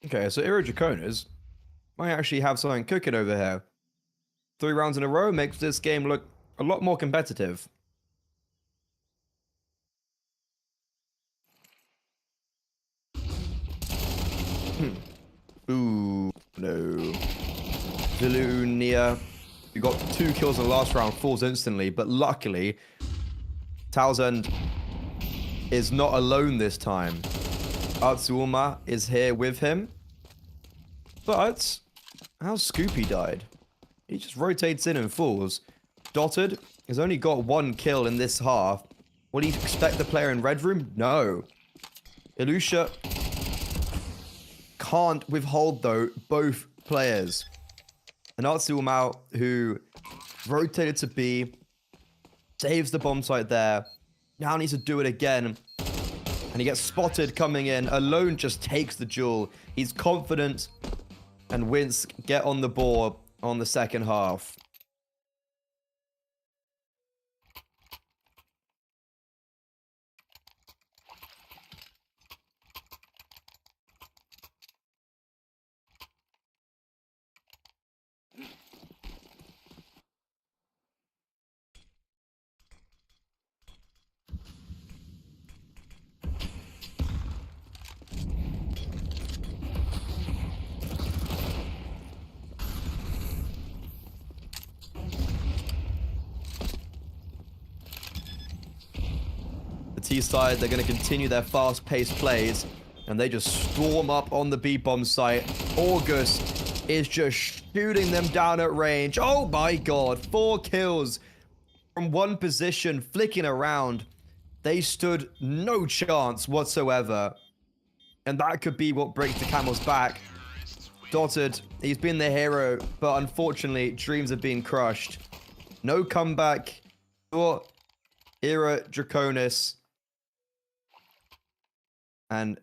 Okay, so Draconis might actually have something cooking over here. 3 rounds in a row makes this game look a lot more competitive. Ooh, no. Vilunia, you got 2 kills in the last round, falls instantly, but luckily, Townsend is not alone this time. Artsuma is here with him. But how Scoopy died? He just rotates in and falls. Dotted has only got 1 kill in this half. What do you expect the player in red room? No. Ilusha can't withhold, though, both players. And Artsuma, who rotated to B, saves the bomb site there. Now needs to do it again. And he gets spotted coming in. Alone just takes the duel. He's confident. And Winsk get on the board on the second half. T side, they're going to continue their fast-paced plays, and they just storm up on the B-bomb site. August is just shooting them down at range. Oh my god, 4 kills from 1 position, flicking around. They stood no chance whatsoever, and that could be what breaks the camel's back. Dotted, he's been the hero, but unfortunately, dreams have been crushed. No comeback for Draconis. And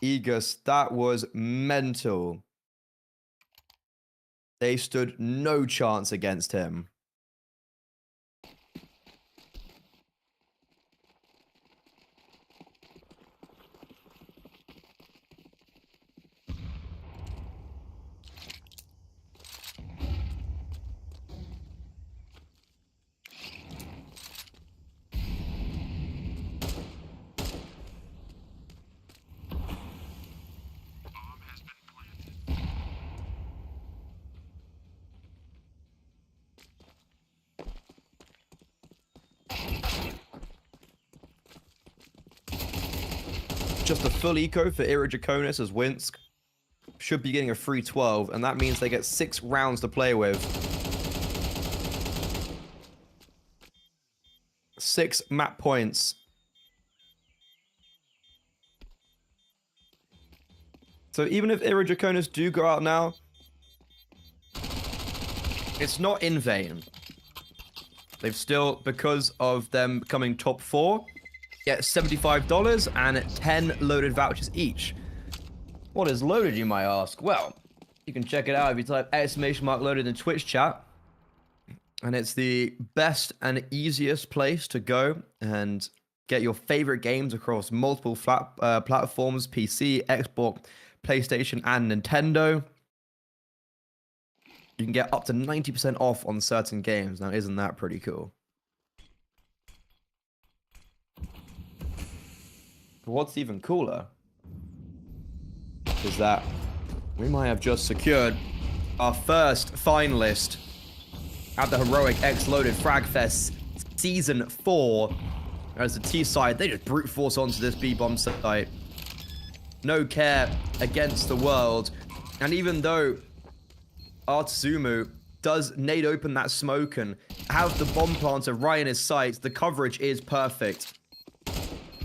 Aegis, that was mental. They stood no chance against him. Just a full eco for Draconis as Winsk should be getting a free 12, and that means they get 6 rounds to play with. 6 map points. So even if Draconis do go out now, it's not in vain. They've still, because of them coming top 4, get $75 and 10 loaded vouchers each. What is loaded, you might ask? Well, you can check it out if you type !loaded in Twitch chat. And it's the best and easiest place to go and get your favorite games across multiple platforms: PC, Xbox, PlayStation, and Nintendo. You can get up to 90% off on certain games. Now, isn't that pretty cool? But what's even cooler is that we might have just secured our first finalist at the Heroic X Loaded Fragfest Season 4. As the T side, they just brute force onto this B-bomb site. No care against the world. And even though Artsumu does nade open that smoke and have the bomb planter right in his sights, the coverage is perfect.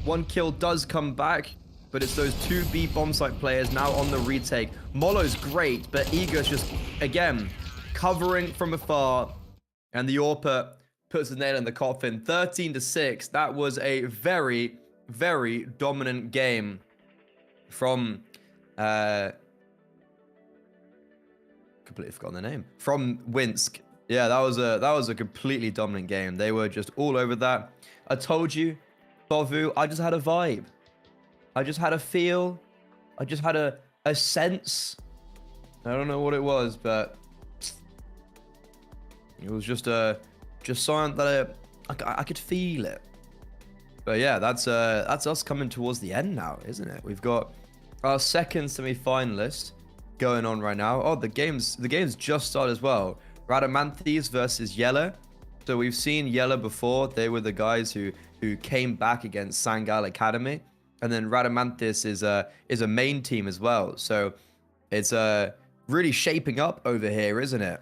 One kill does come back, but it's those two B bomb site players now on the retake. Molo's great, but Ego's just, again, covering from afar. And the AWPer puts the nail in the coffin. 13-6. That was a very, very dominant game from... completely forgotten their name. From Winsk. Yeah, that was a completely dominant game. They were just all over that. I told you, Bovu, I just had a vibe. I just had a feel. I just had a sense. I don't know what it was, but it was just something that I could feel it. But yeah, that's us coming towards the end now, isn't it? We've got our second semi-finalist going on right now. Oh, the game's just started as well. Radamanthes versus Yella. So we've seen Yella before. They were the guys who came back against Sangal Academy, and then Radamanthes is a main team as well. So it's really shaping up over here, isn't it?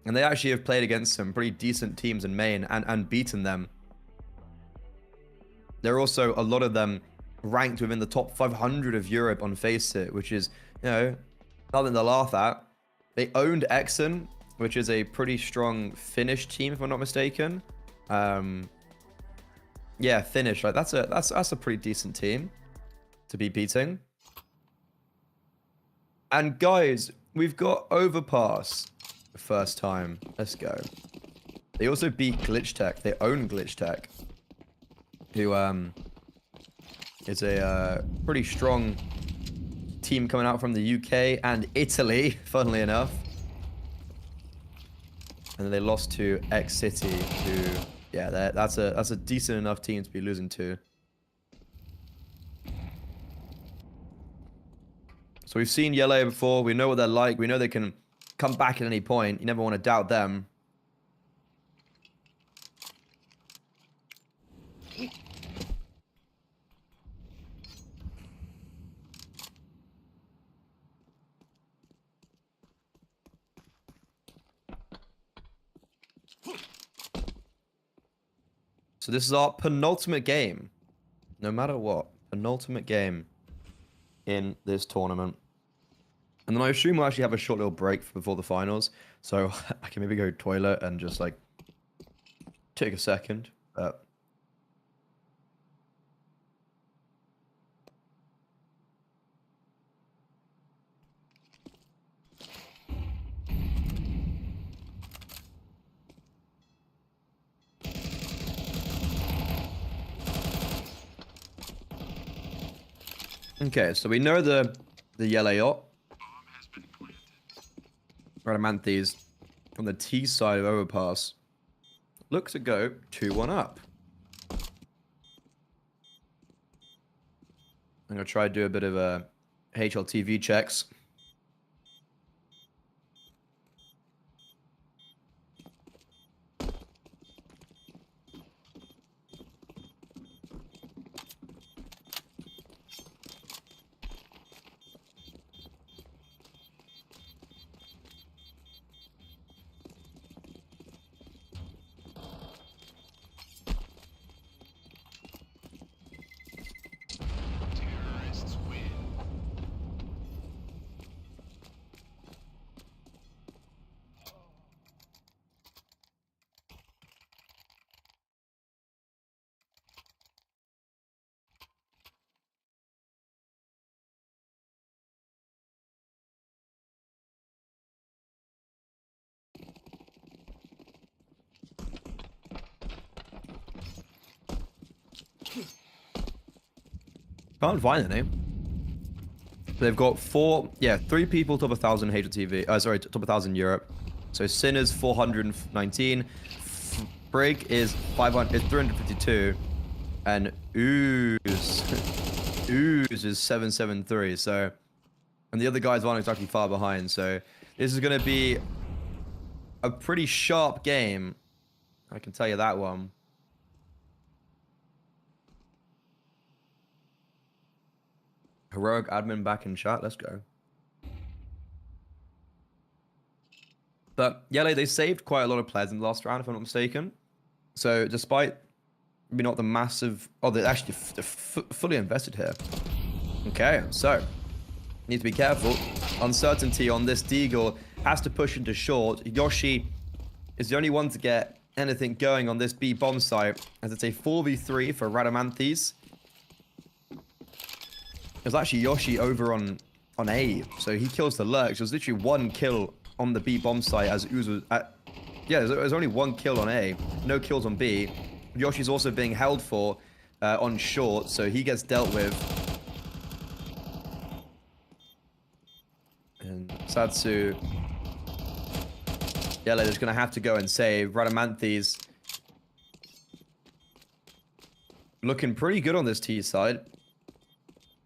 And they actually have played against some pretty decent teams in main and beaten them. There are also a lot of them ranked within the top 500 of Europe on Faceit, which is, you know, nothing to laugh at. They owned Exxon, which is a pretty strong Finnish team, if I'm not mistaken. Yeah, Finnish. Like that's a pretty decent team to be beating. And guys, we've got Overpass the first time. Let's go. They also beat Glitch Tech. They own Glitch Tech, who is a pretty strong team coming out from the UK and Italy, funnily enough. And then they lost to X City, who, yeah, that's a decent enough team to be losing to. So we've seen Yellow before. We know what they're like. We know they can come back at any point. You never want to doubt them. So this is our penultimate game. No matter what. Penultimate game in this tournament. And then I assume we'll actually have a short little break before the finals. So I can maybe go toilet and just like take a second. Okay, so we know the yellow yacht. Radamanthes on the T side of Overpass look to go 2-1 up. I'm gonna try to do a bit of a HLTV checks. Can't find any. They've got 3 people top 1,000 HTV. Sorry, top 1,000 Europe. So Sinners 419, Frag is 352, and Ooze is 773. So, and the other guys aren't exactly far behind. So this is going to be a pretty sharp game. I can tell you that one. Heroic admin back in chat. Let's go. But Yele, they saved quite a lot of players in the last round, if I'm not mistaken. So despite maybe not the massive... Oh, they're actually fully invested here. Okay, so need to be careful. Uncertainty on this Deagle has to push into short. Yoshi is the only one to get anything going on this B bomb site, as it's a 4v3 for Radamanthes. There's actually Yoshi over on A, so he kills the Lurks. There's literally 1 kill on the B bomb site as Ooze was at... Yeah, there's only 1 kill on A, no kills on B. Yoshi's also being held for on short, so he gets dealt with. And Satsu... Yeah, they're just going to have to go and save. Radamanthes looking pretty good on this T side.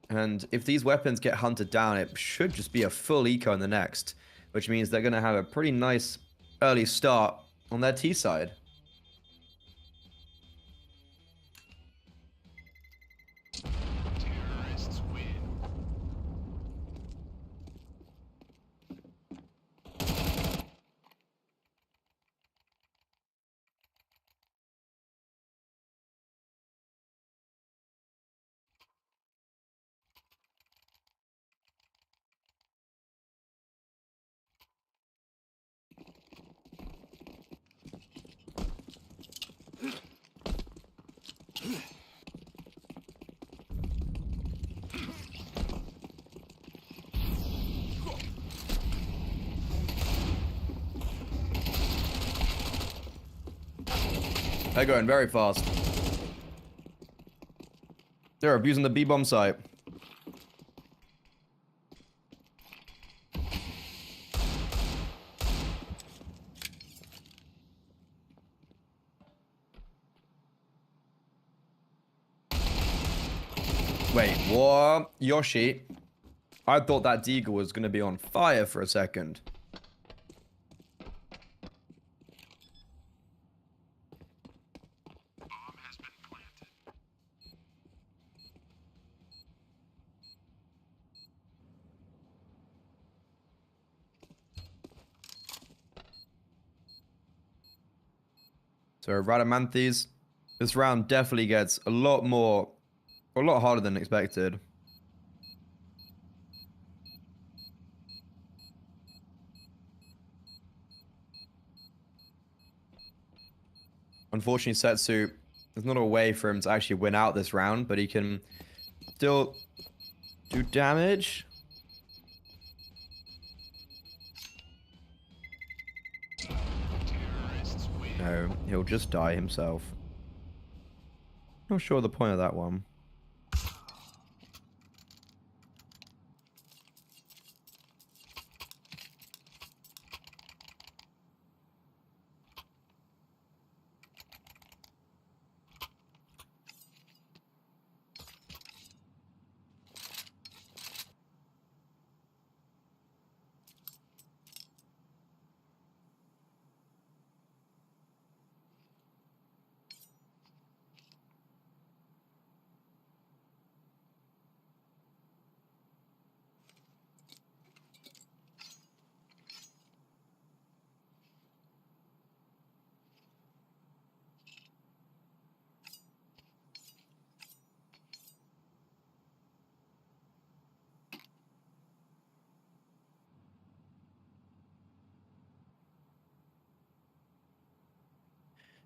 And if these weapons get hunted down, it should just be a full eco in the next, which means they're going to have a pretty nice early start on their T side. They're going very fast. They're abusing the B-bomb site. Wait, what? Yoshi? I thought that Deagle was going to be on fire for a second. So Radamanthes, this round definitely gets a lot harder than expected. Unfortunately, Setsu, there's not a way for him to actually win out this round, but he can still do damage. No, he'll just die himself. Not sure the point of that one.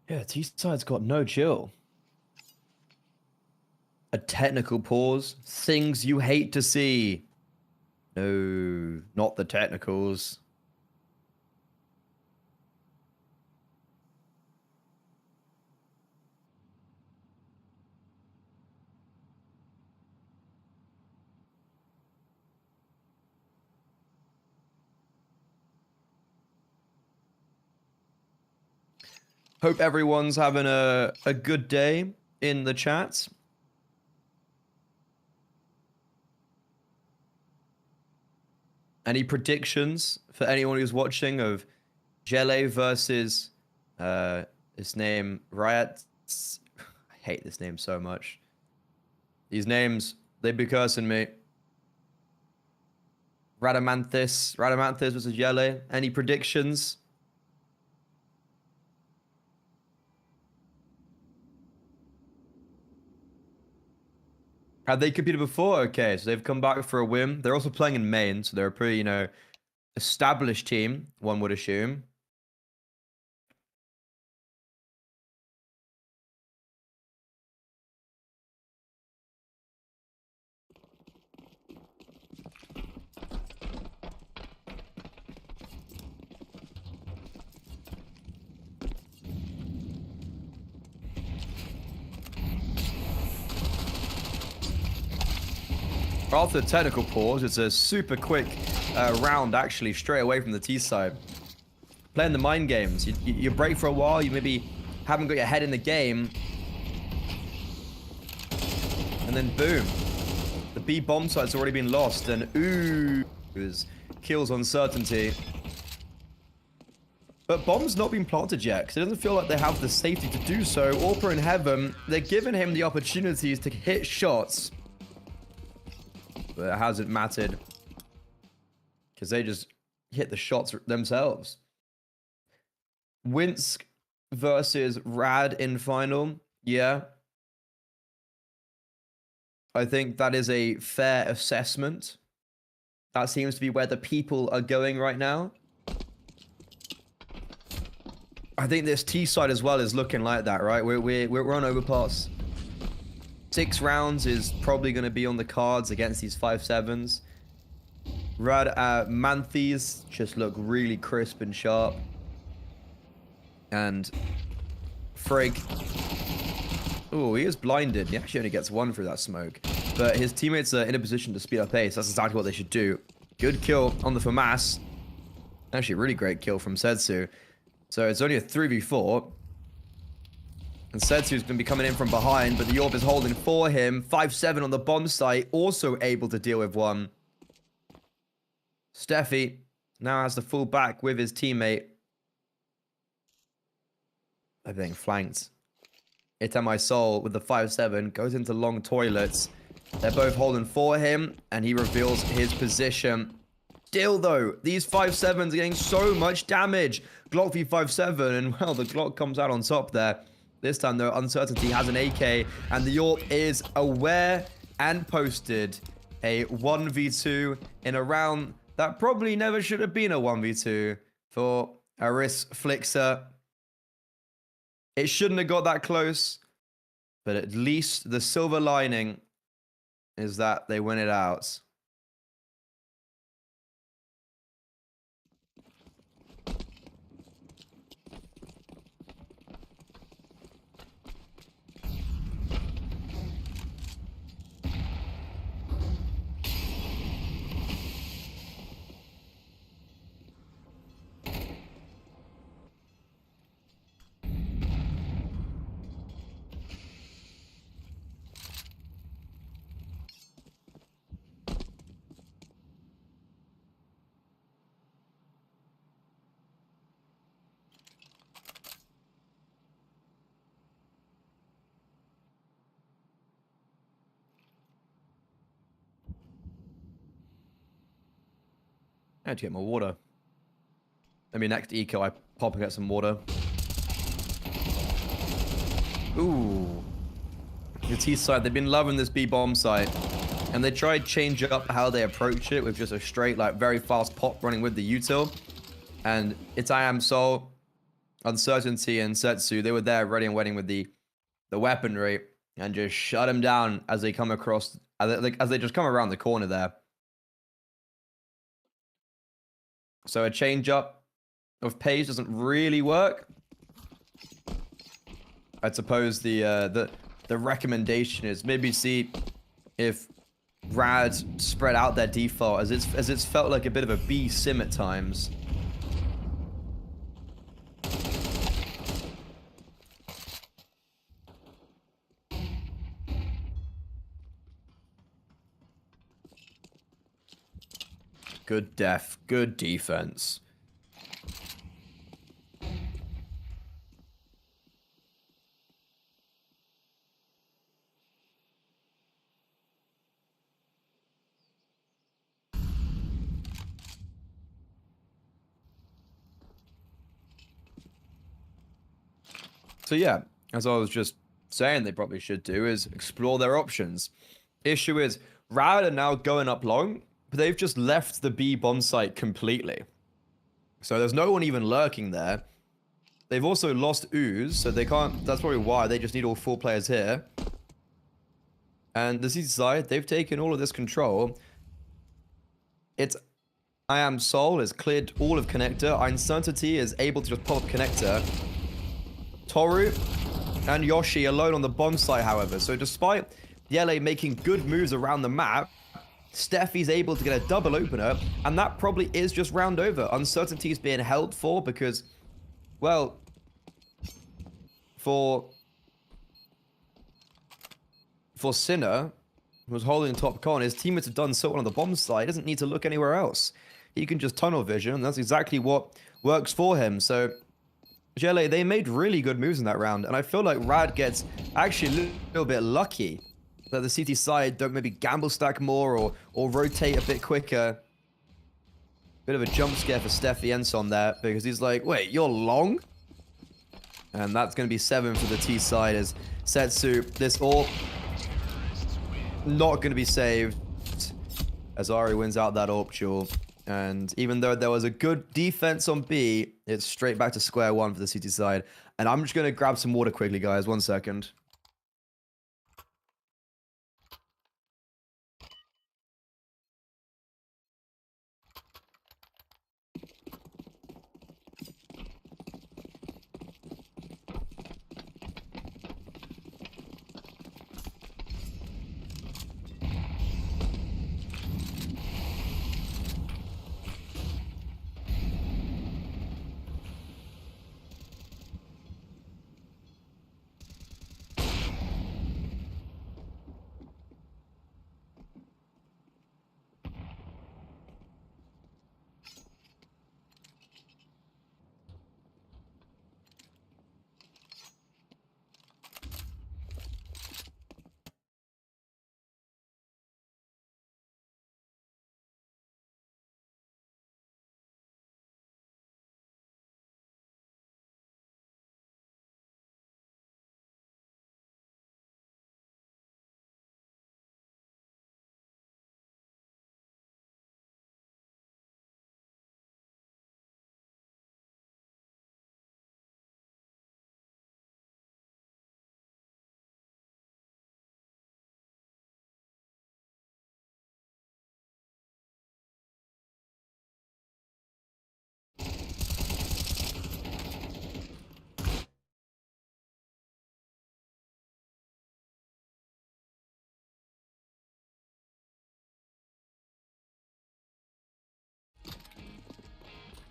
Yeah, T-side's got no chill. A technical pause. Things you hate to see. No, not the technicals. Hope everyone's having a good day in the chat. Any predictions for anyone who's watching of Jelle versus his name Riot? I hate this name so much. These names, they be cursing me. Radamanthus versus Jelle. Any predictions? Have they competed before? Okay, so they've come back for a win. They're also playing in main, so they're a pretty, established team, one would assume. After the technical pause, it's a super quick round, actually, straight away from the T side. Playing the mind games. You break for a while, you maybe haven't got your head in the game. And then boom. The B bomb site's already been lost, and ooh, kills uncertainty. But bomb's not been planted yet, because it doesn't feel like they have the safety to do so. Orpa and Heaven, they're giving him the opportunities to hit shots. But it hasn't mattered because they just hit the shots themselves. Winsk versus Rad in final. Yeah. I think that is a fair assessment. That seems to be where the people are going right now. I think this T side as well is looking like that, right? We're on overpass. 6 rounds is probably going to be on the cards against these 5-7s. Manthes just look really crisp and sharp. And Frag. Oh, he is blinded. He actually only gets 1 through that smoke. But his teammates are in a position to speed up pace. That's exactly what they should do. Good kill on the FAMAS. Actually, a really great kill from Setsu. So it's only a 3v4. And Setsu's going to be coming in from behind, but the Orb is holding for him. 5-7 on the bomb site, also able to deal with 1. Steffi now has the full back with his teammate. I think flanked. Itamai Soul with the 5-7 goes into long toilets. They're both holding for him, and he reveals his position. Still, though, these 5-7s are getting so much damage. Glock v5-7, and, well, the Glock comes out on top there. This time, though, Uncertainty has an AK, and the York is aware and posted a 1v2 in a round that probably never should have been a 1v2 for Aris Flixer. It shouldn't have got that close, but at least the silver lining is that they win it out. I had to get more water. Maybe next eco, I pop and get some water. Ooh. The T side, they've been loving this B bomb site. And they tried change up how they approach it with just a straight, like, very fast pop running with the util. And it's I Am Soul, Uncertainty, and Setsu. They were there ready and waiting with the weaponry and just shut them down as they come across, as they just come around the corner there. So a change up of pace doesn't really work. I suppose the recommendation is maybe see if Rad spread out their default as it's felt like a bit of a B sim at times. Good def. Good defense. So yeah, as I was just saying they probably should do is explore their options. Issue is, Rad are now going up long, but they've just left the B bomb site completely. So there's no one even lurking there. They've also lost Ooze, so they can't, that's probably why they just need all 4 players here. And the CT side, they've taken all of this control. It's I Am Soul has cleared all of connector. Uncertainty is able to just pop up connector. Toru and Yoshi alone on the bomb site, however. So despite Yele making good moves around the map, Steffi's able to get a double opener, and that probably is just round over. Uncertainty is being held for because, well, for Sinner, who was holding top con, his teammates have done so well on the bomb site. He doesn't need to look anywhere else. He can just tunnel vision, and that's exactly what works for him. So Jelle, they made really good moves in that round, and I feel like Rad gets actually a little bit lucky that the CT side don't maybe gamble stack more or rotate a bit quicker. Bit of a jump scare for Steffi Enson there, because he's like, wait, you're long? And that's going to be 7 for the T side as Setsu, this AWP, not going to be saved as Ari wins out that AWP duel. And even though there was a good defense on B, it's straight back to square one for the CT side. And I'm just going to grab some water quickly, guys. 1 second.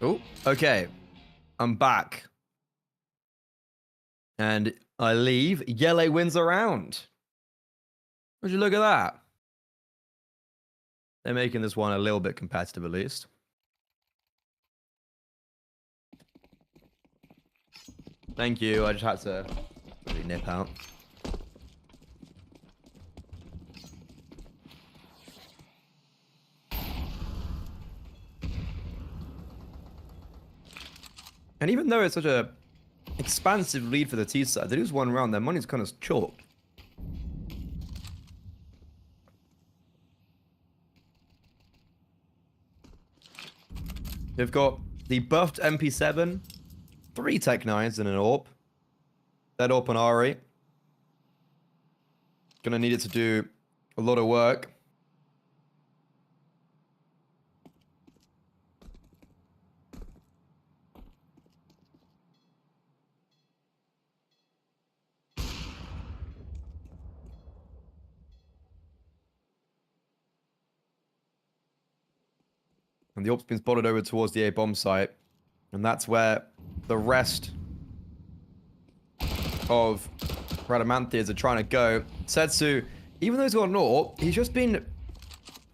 Oh, okay. I'm back. And I leave. Yele wins a round. Would you look at that? They're making this one a little bit competitive, at least. Thank you. I just had to really nip out. And even though it's such a expansive lead for the T side, they lose one round, their money's kind of chalked. They've got the buffed MP7, 3 Tech 9s and an AWP. That AWP on Ari. Gonna need it to do a lot of work. And the AWP's been spotted over towards the A bomb site. And that's where the rest of Radamantheas are trying to go. Setsu, even though he's got an AWP, he's just been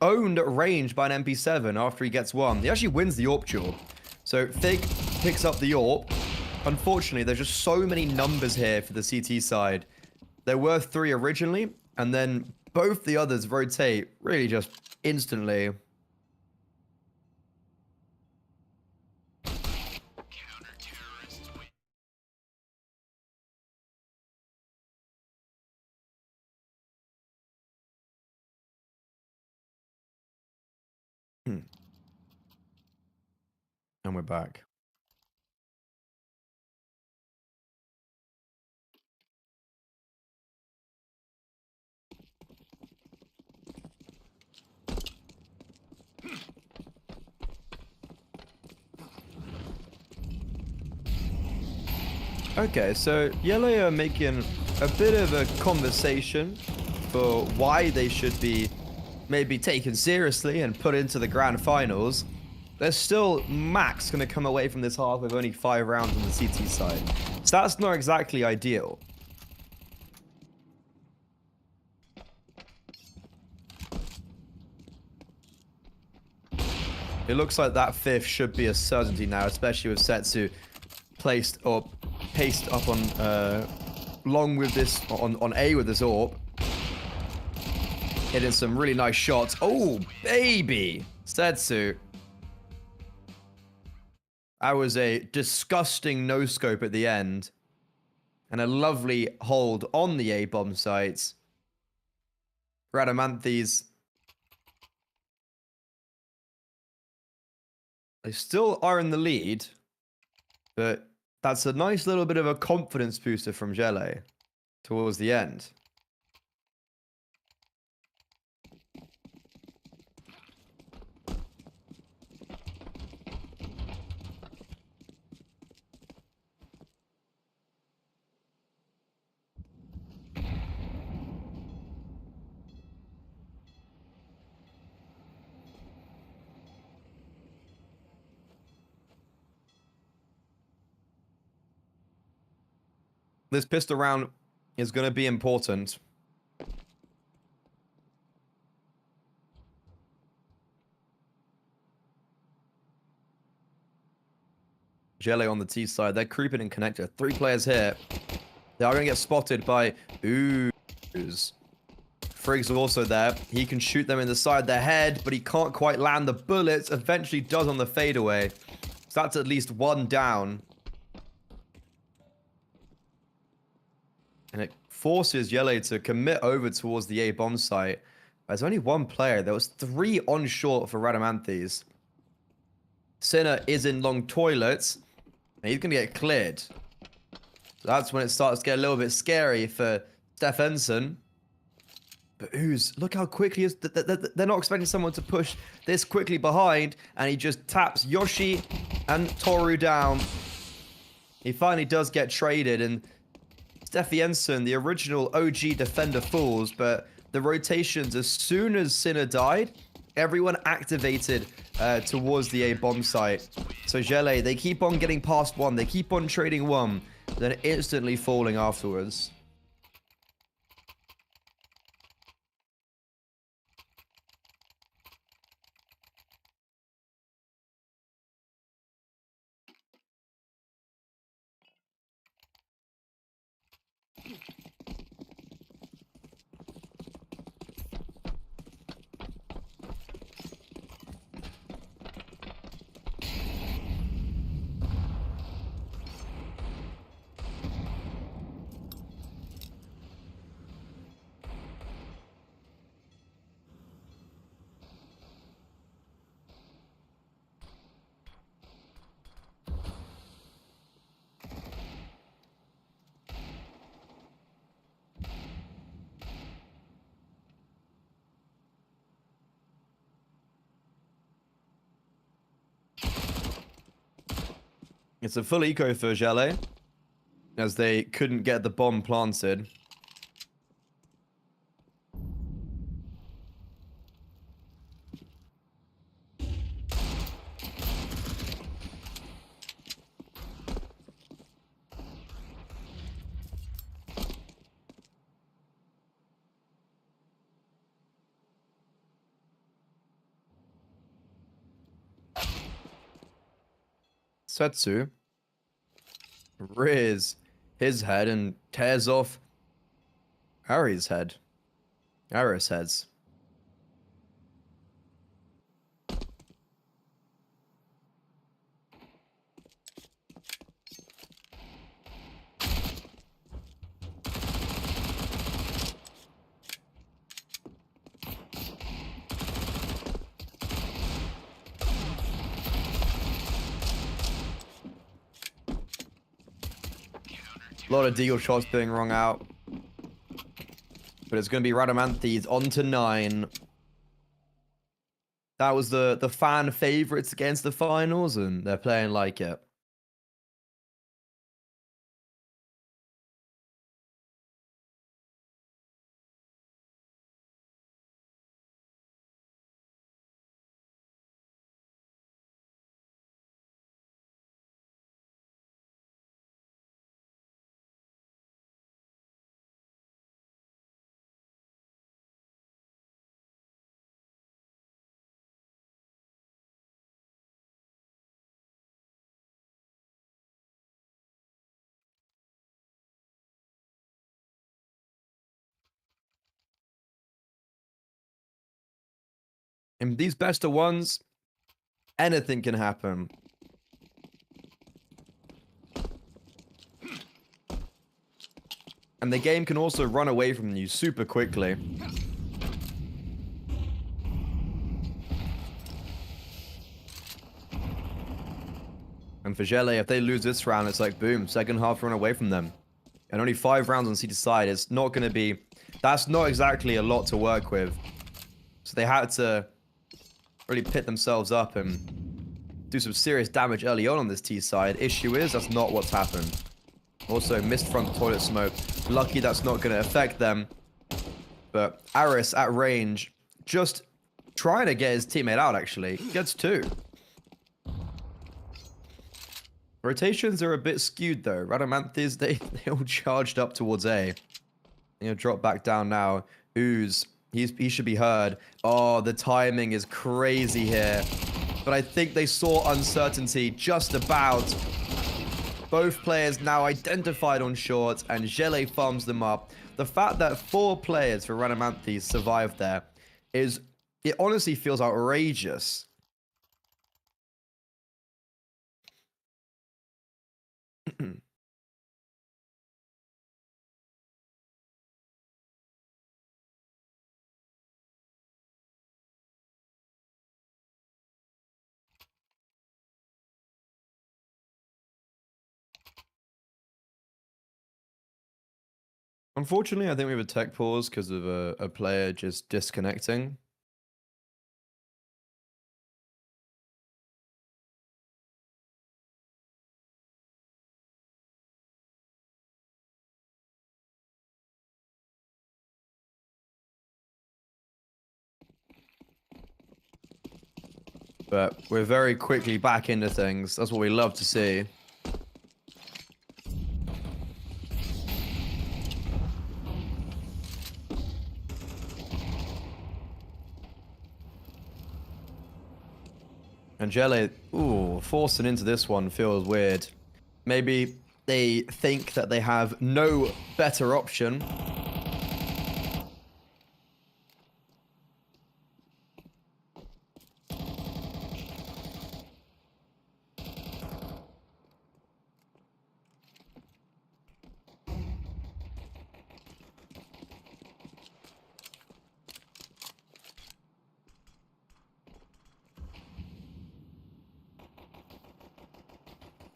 owned at range by an MP7 after he gets one. He actually wins the AWP duel. So Fig picks up the AWP. Unfortunately, there's just so many numbers here for the CT side. There were 3 originally, and then both the others rotate really just instantly. And we're back. Okay, so Yellow are making a bit of a conversation for why they should be maybe taken seriously and put into the grand finals. They're still max going to come away from this half with only 5 rounds on the CT side. So that's not exactly ideal. It looks like that 5th should be a certainty now, especially with Setsu placed or paced up on long with this on A with this AWP. Hitting some really nice shots. Oh baby, Setsu. That was a disgusting no scope at the end, and a lovely hold on the A bomb sites. Radamanthes. They still are in the lead, but that's a nice little bit of a confidence booster from Gele towards the end. This pistol round is going to be important. Gele on the T side. They're creeping in connector. 3 players here. They are going to get spotted by Ooze. Frig's also there. He can shoot them in the side of their head, but he can't quite land the bullets. Eventually does on the fadeaway. So that's at least 1 down. And it forces Yele to commit over towards the A bomb site. There's only 1 player. There was 3 on short for Radamanthes. Sinner is in long toilets, and he's going to get cleared. So that's when it starts to get a little bit scary for Stephenson. But Ooze, look how quickly they're not expecting someone to push this quickly behind, and he just taps Yoshi and Toru down. He finally does get traded, and Stephenson, the original OG defender, falls, but the rotations, as soon as Sinner died, everyone activated towards the A bomb site. So Gele, they keep on getting past 1, they keep on trading 1, then instantly falling afterwards. It's a full eco for Gele, as they couldn't get the bomb planted. Setsu rears his head and tears off Ari's head. Ari's heads. A lot of deagle shots being rung out. But it's going to be Radamanthys on to 9. That was the fan favorites against the finals, and they're playing like it. In these best of ones, anything can happen. And the game can also run away from you super quickly. And for Gele, if they lose this round, it's like, boom, second half run away from them. And only 5 rounds on City side. It's not going to be... That's not exactly a lot to work with. So they had to really pit themselves up and do some serious damage early on this T side. Issue is, that's not what's happened. Also, missed front toilet smoke. Lucky that's not going to affect them. But Aris at range, just trying to get his teammate out, actually. Gets 2. Rotations are a bit skewed, though. Radamanthys, they all charged up towards A. He'll drop back down now. Ooze. He should be heard. Oh, the timing is crazy here. But I think they saw uncertainty just about. Both players now identified on short, and Gele farms them up. The fact that 4 players for Radamanthys survived there is... It honestly feels outrageous. Unfortunately, I think we have a tech pause because of a player just disconnecting. But we're very quickly back into things. That's what we love to see. And Gele, ooh, forcing into this one feels weird. Maybe they think that they have no better option.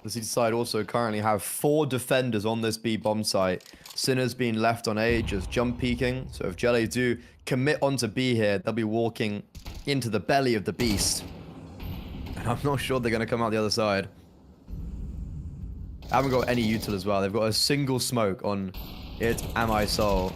The City side also currently have 4 defenders on this B bomb site. Sinner's been left on A, just jump peeking. So if Gele do commit onto B here, they'll be walking into the belly of the beast. And I'm not sure they're going to come out the other side. I haven't got any util as well. They've got a single smoke on it, Am I Soul.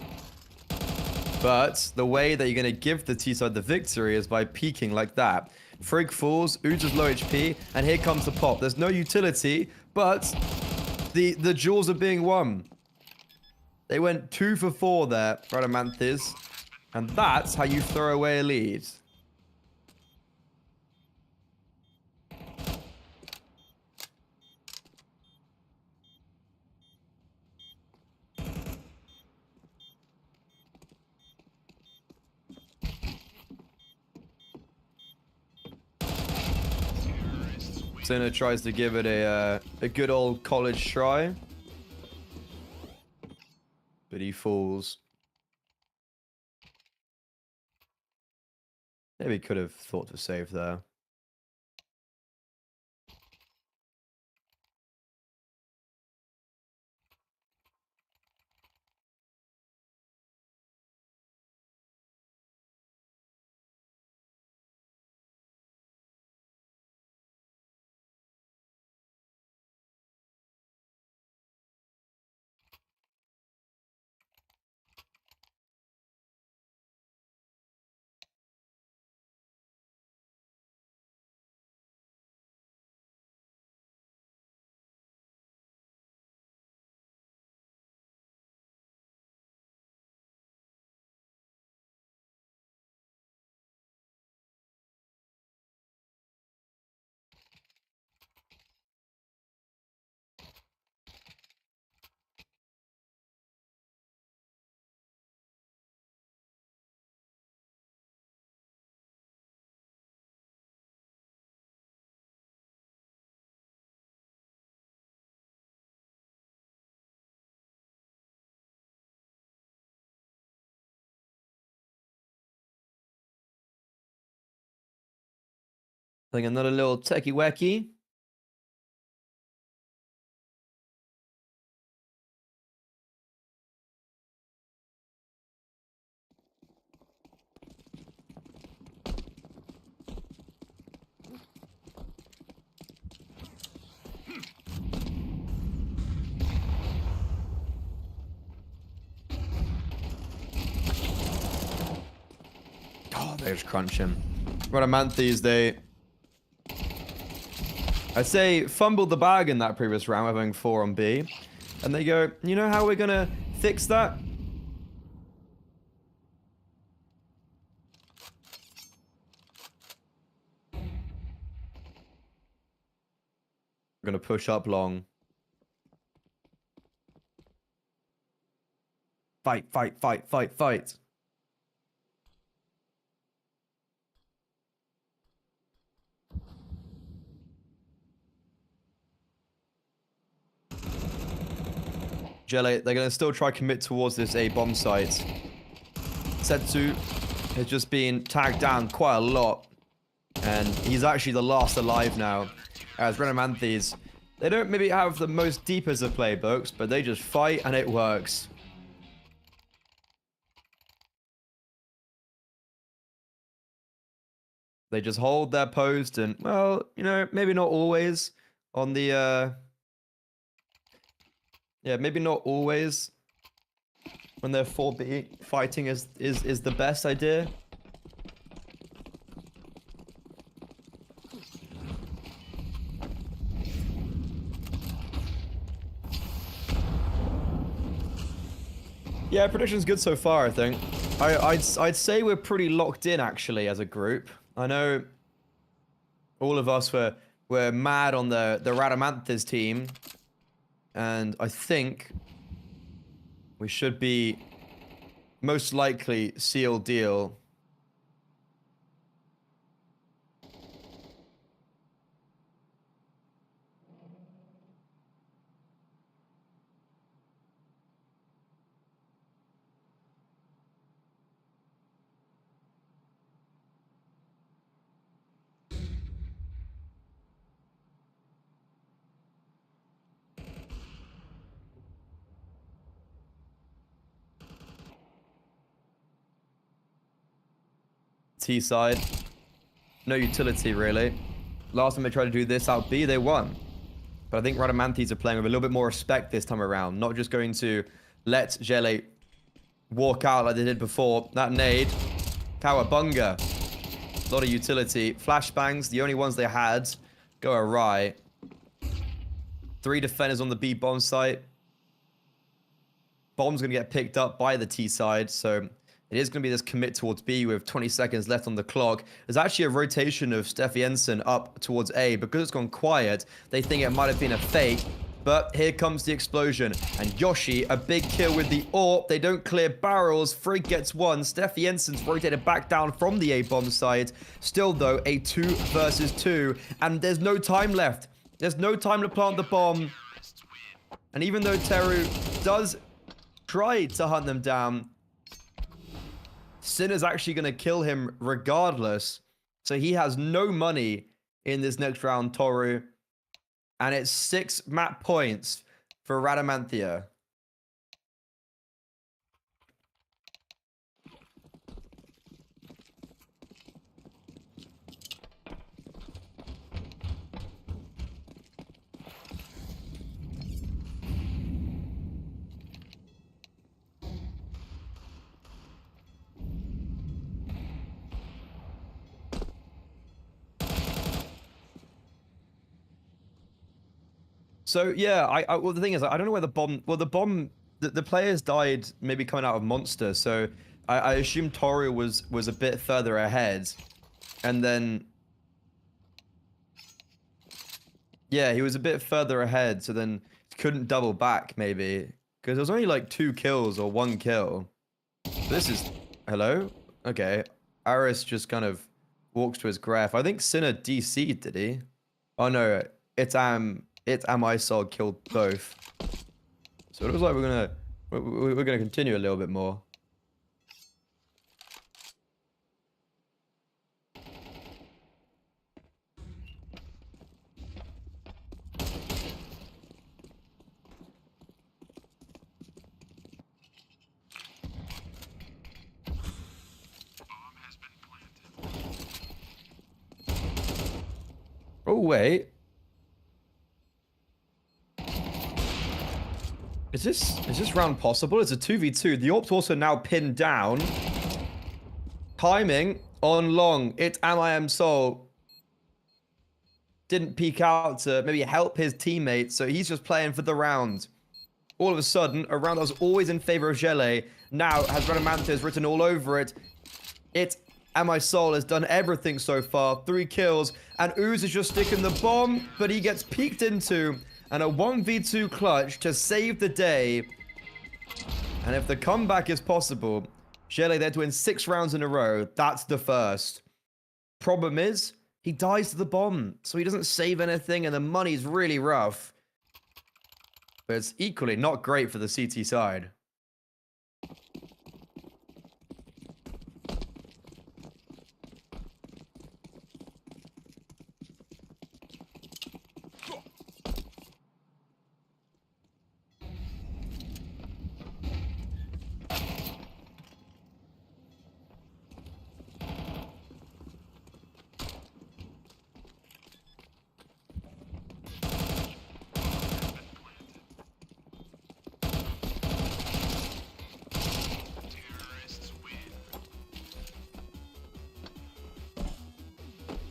But the way that you're going to give the T side the victory is by peeking like that. Frag falls, Ooze is low HP, and here comes the pop. There's no utility, but the jewels are being won. They went 2 for 4 there, Radamanthys, and that's how you throw away a lead. Sinner tries to give it a good old college try. But he falls. Maybe could have thought to save there. I think another little techie wacky. Oh, they just crunch him. Rhodamanthes, I'd say fumbled the bag in that previous round, having 4 on B. And they go, you know how we're gonna fix that? We're gonna push up long. Fight, fight, fight, fight, fight. Jelly, they're going to still try commit towards this A bomb site. Setsu has just been tagged down quite a lot. And he's actually the last alive now. As Rhodamanthes, they don't maybe have the most deepest of playbooks, but they just fight and it works. They just hold their post and, well, you know, maybe not always on the, yeah, maybe not always when they're 4B fighting is the best idea. Yeah, prediction's good so far, I think. I'd say we're pretty locked in actually as a group. I know all of us were mad on the Rhodamanthes team. And I think we should be most likely seal deal. T side. No utility, really. Last time they tried to do this out B, they won. But I think Rhodamanthes are playing with a little bit more respect this time around. Not just going to let Jelly walk out like they did before. That nade. Cowabunga. A lot of utility. Flashbangs, the only ones they had, go awry. 3 defenders on the B bomb site. Bomb's going to get picked up by the T side, so it is going to be this commit towards B with 20 seconds left on the clock. There's actually a rotation of Steffi Jensen up towards A. Because it's gone quiet, they think it might have been a fake. But here comes the explosion. And Yoshi, a big kill with the AWP. They don't clear barrels. Frag gets one. Steph Jensen's rotated back down from the A-bomb side. Still, though, a 2 versus 2. And there's no time left. There's no time to plant the bomb. And even though Teru does try to hunt them down, Sinner's actually going to kill him regardless. So he has no money in this next round, Toru. And it's 6 map points for Radamanthia. So yeah, well the thing is, I don't know where the bomb. Well, the players died maybe coming out of Monster. So I assume Toru was a bit further ahead, and then yeah, he was a bit further ahead. So then couldn't double back maybe because there was only like 2 kills or 1 kill. This is hello. Okay, Aris just kind of walks to his graph. I think Sinner DC'd, did he? Oh no, it's Amisol killed both. So it looks like we're gonna continue a little bit more. Oh wait. Is this round possible? It's a 2v2. The AWP's also now pinned down. Timing on long. It's Amisol. Didn't peek out to maybe help his teammates, so he's just playing for the round. All of a sudden, a round that was always in favor of Gele now has Radamanthia written all over it. It's Amisol has done everything so far. 3 kills, and Ooze is just sticking the bomb, but he gets peeked into. And a 1v2 clutch to save the day. And if the comeback is possible, Gele, they're to win 6 rounds in a row. That's the first. Problem is, he dies to the bomb, so he doesn't save anything, and the money's really rough. But it's equally not great for the CT side.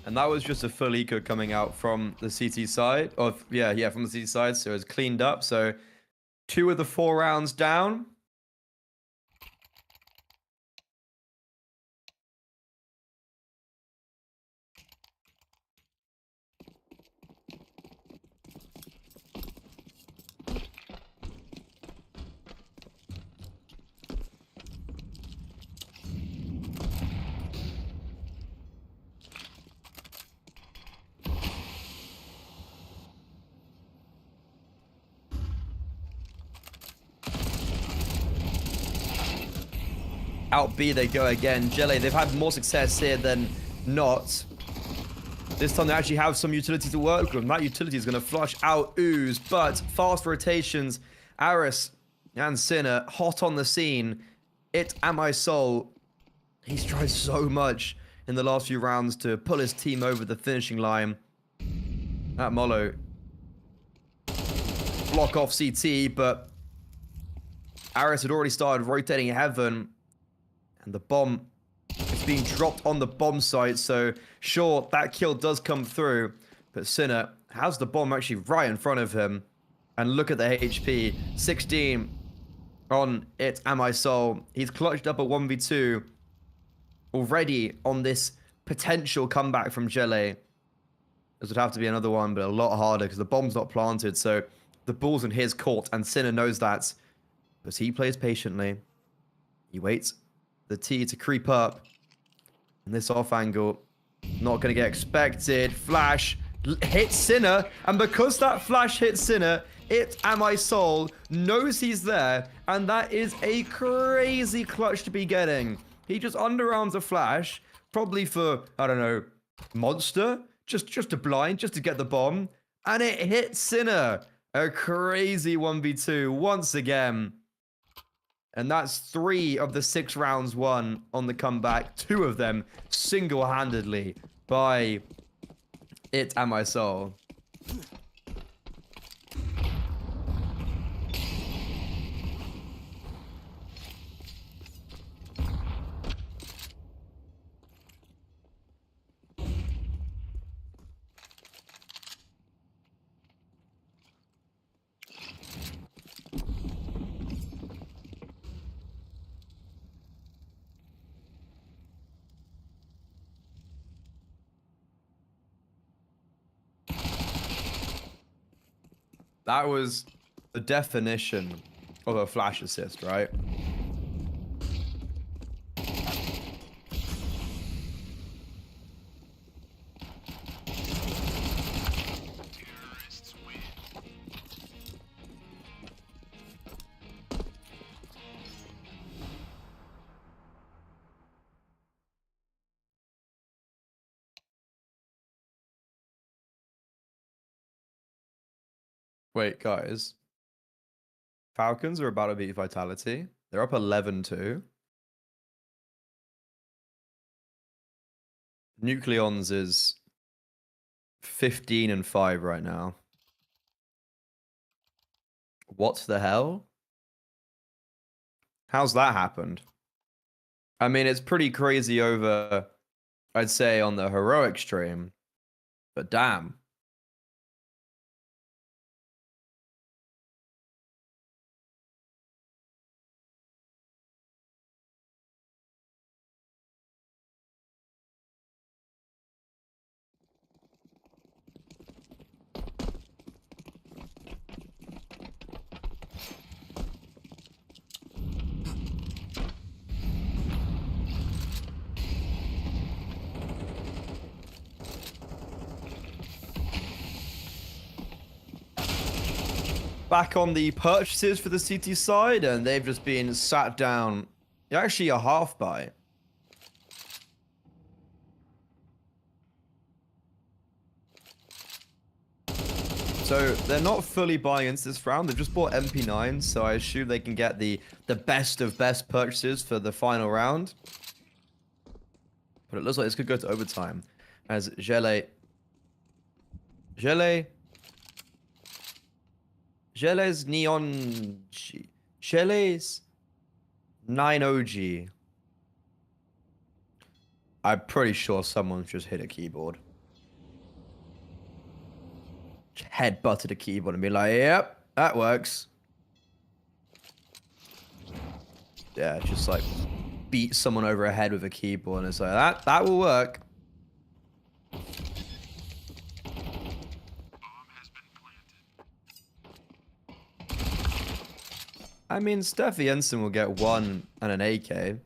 And that was just a full eco coming out from the CT side. From the CT side. So it's cleaned up. So 2 of the 4 rounds down. Out B they go again. Gele, they've had more success here than not. This time they actually have some utility to work with. And that utility is going to flush out Ooze, but fast rotations. Aris and Sinner hot on the scene. It's Amisol. He's tried so much in the last few rounds to pull his team over the finishing line. That Molo block off CT, but Aris had already started rotating heaven. And the bomb is being dropped on the bomb site. So, sure, that kill does come through. But Sinner has the bomb actually right in front of him. And look at the HP. 16 on it, Amisol. He's clutched up a 1v2 already on this potential comeback from Gele. This would have to be another one, but a lot harder because the bomb's not planted. So, the ball's in his court, and Sinner knows that. But he plays patiently. He waits the T to creep up. And this off angle, not going to get expected. Flash hits Sinner, and because that flash hits Sinner, it, Am I Soul, knows he's there, and that is a crazy clutch to be getting. He just underarms a flash, probably for, I don't know, Monster, just to blind, just to get the bomb, and it hits Sinner. A crazy 1v2 once again. And that's 3 of the 6 rounds won on the comeback. 2 of them single-handedly by It and My Soul. That was the definition of a flash assist, right? Wait, guys. Falcons are about to beat Vitality. They're up 11-2. Nucleons is 15-5 right now. What the hell? How's that happened? I mean, it's pretty crazy over, I'd say, on the heroic stream. But damn. Back on the purchases for the CT side, and they've just been sat down. Actually, a half buy. So they're not fully buying into this round. They've just bought MP9, so I assume they can get the best of best purchases for the final round. But it looks like this could go to overtime, as Gele's Neon G. Gele's 9OG. I'm pretty sure someone's just hit a keyboard. Head butted a keyboard and be like, yep, that works. Yeah, just like beat someone over a head with a keyboard and it's like, that will work. I mean, Steffi Jensen will get 1 and an AK.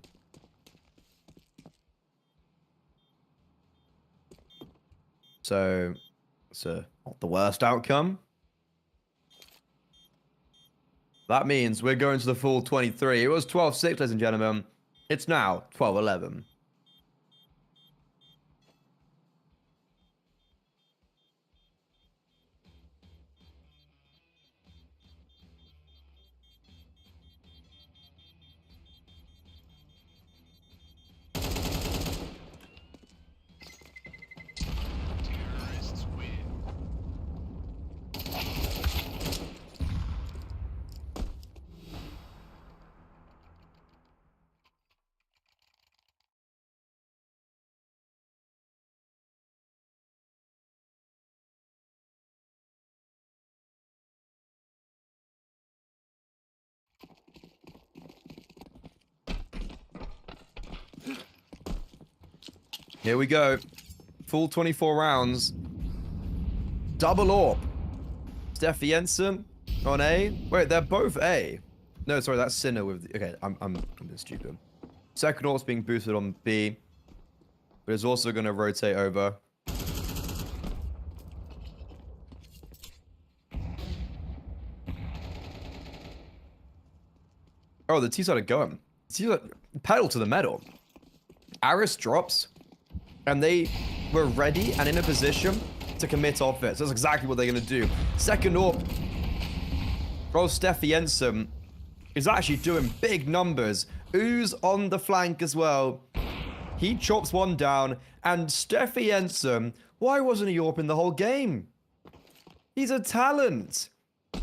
So, it's not the worst outcome. That means we're going to the full 23. It was 12-6, ladies and gentlemen. It's now 12-11. Here we go. Full 24 rounds. Double AWP. Steffi Jensen on A. Wait, they're both A. No, sorry, that's Sinner with. Okay, I'm a bit stupid. Second Orc's being boosted on B, but it's also going to rotate over. Oh, the T started going. Pedal to the metal. Aris drops, and they were ready and in a position to commit off it. So that's exactly what they're going to do. Second Orc, Steffi Jensen is actually doing big numbers. Ooze on the flank as well. He chops one down, and Steffi Jensen, why wasn't he AWP in the whole game? He's a talent.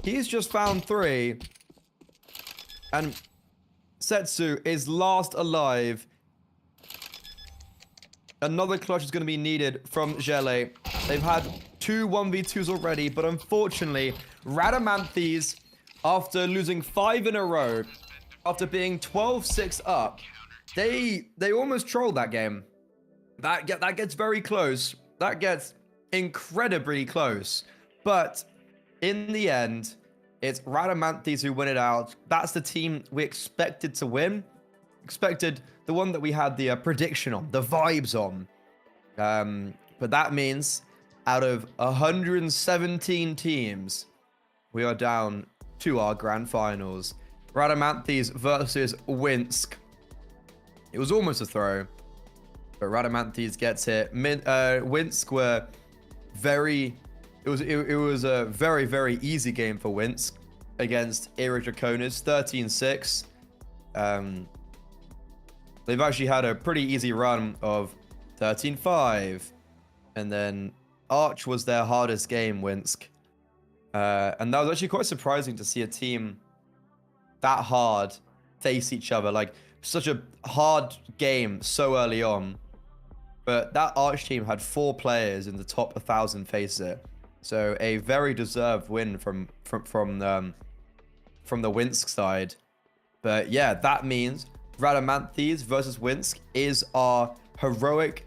He's just found 3. And Setsu is last alive. Another clutch is going to be needed from Gele. They've had 2 1v2s already, but unfortunately, Radamanthys, after losing 5 in a row, after being 12-6 up, they almost trolled that game. That gets very close. That gets incredibly close. But in the end, it's Radamanthys who win it out. That's the team we expected to win. Expected the one that we had the prediction on, the vibes on. But that means out of 117 teams, we are down to our grand finals. Radamanthys versus Winsk. It was almost a throw, but Radamanthys gets it. Winsk were very... It was a very, very easy game for Winsk against Era Draconis, 13-6. They've actually had a pretty easy run of 13-5. And then Arch was their hardest game, Winsk. And that was actually quite surprising to see a team that hard face each other. Like, such a hard game so early on. But that Arch team had 4 players in the top 1,000 face it. So a very deserved win from the Winsk side. But yeah, that means Radamanthys versus Winsk is our heroic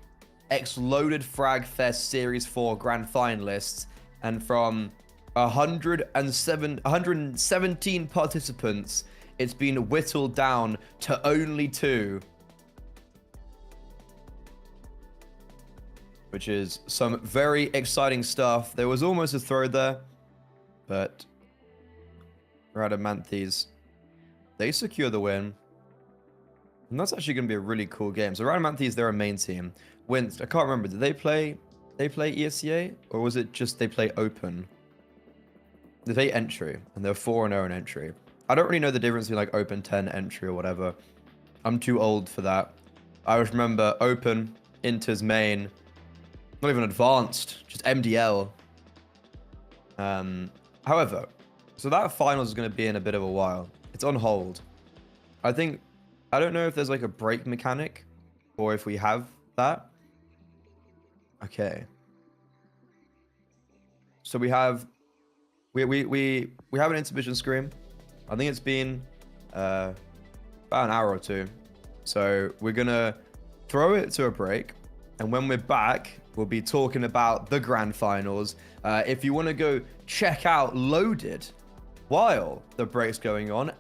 X-Loaded Frag Fest Series 4 grand finalists. And from 117 participants, it's been whittled down to only 2. Which is some very exciting stuff. There was almost a throw there, but Radamanthys, they secure the win. And that's actually going to be a really cool game. So Radamanthys, they're a main team. Winsk, I can't remember. Did they play ESCA? Or was it just they play open? They play entry, and they're 4-0 in entry. I don't really know the difference between like open 10, entry, or whatever. I'm too old for that. I just remember open, Inter's main, not even advanced, just MDL. However, so that finals is going to be in a bit of a while. It's on hold. I don't know if there's like a break mechanic or if we have that. Okay. So we have an intermission screen. I think it's been about an hour or 2. So we're going to throw it to a break. And when we're back, we'll be talking about the grand finals. If you want to go check out Loaded while the break's going on,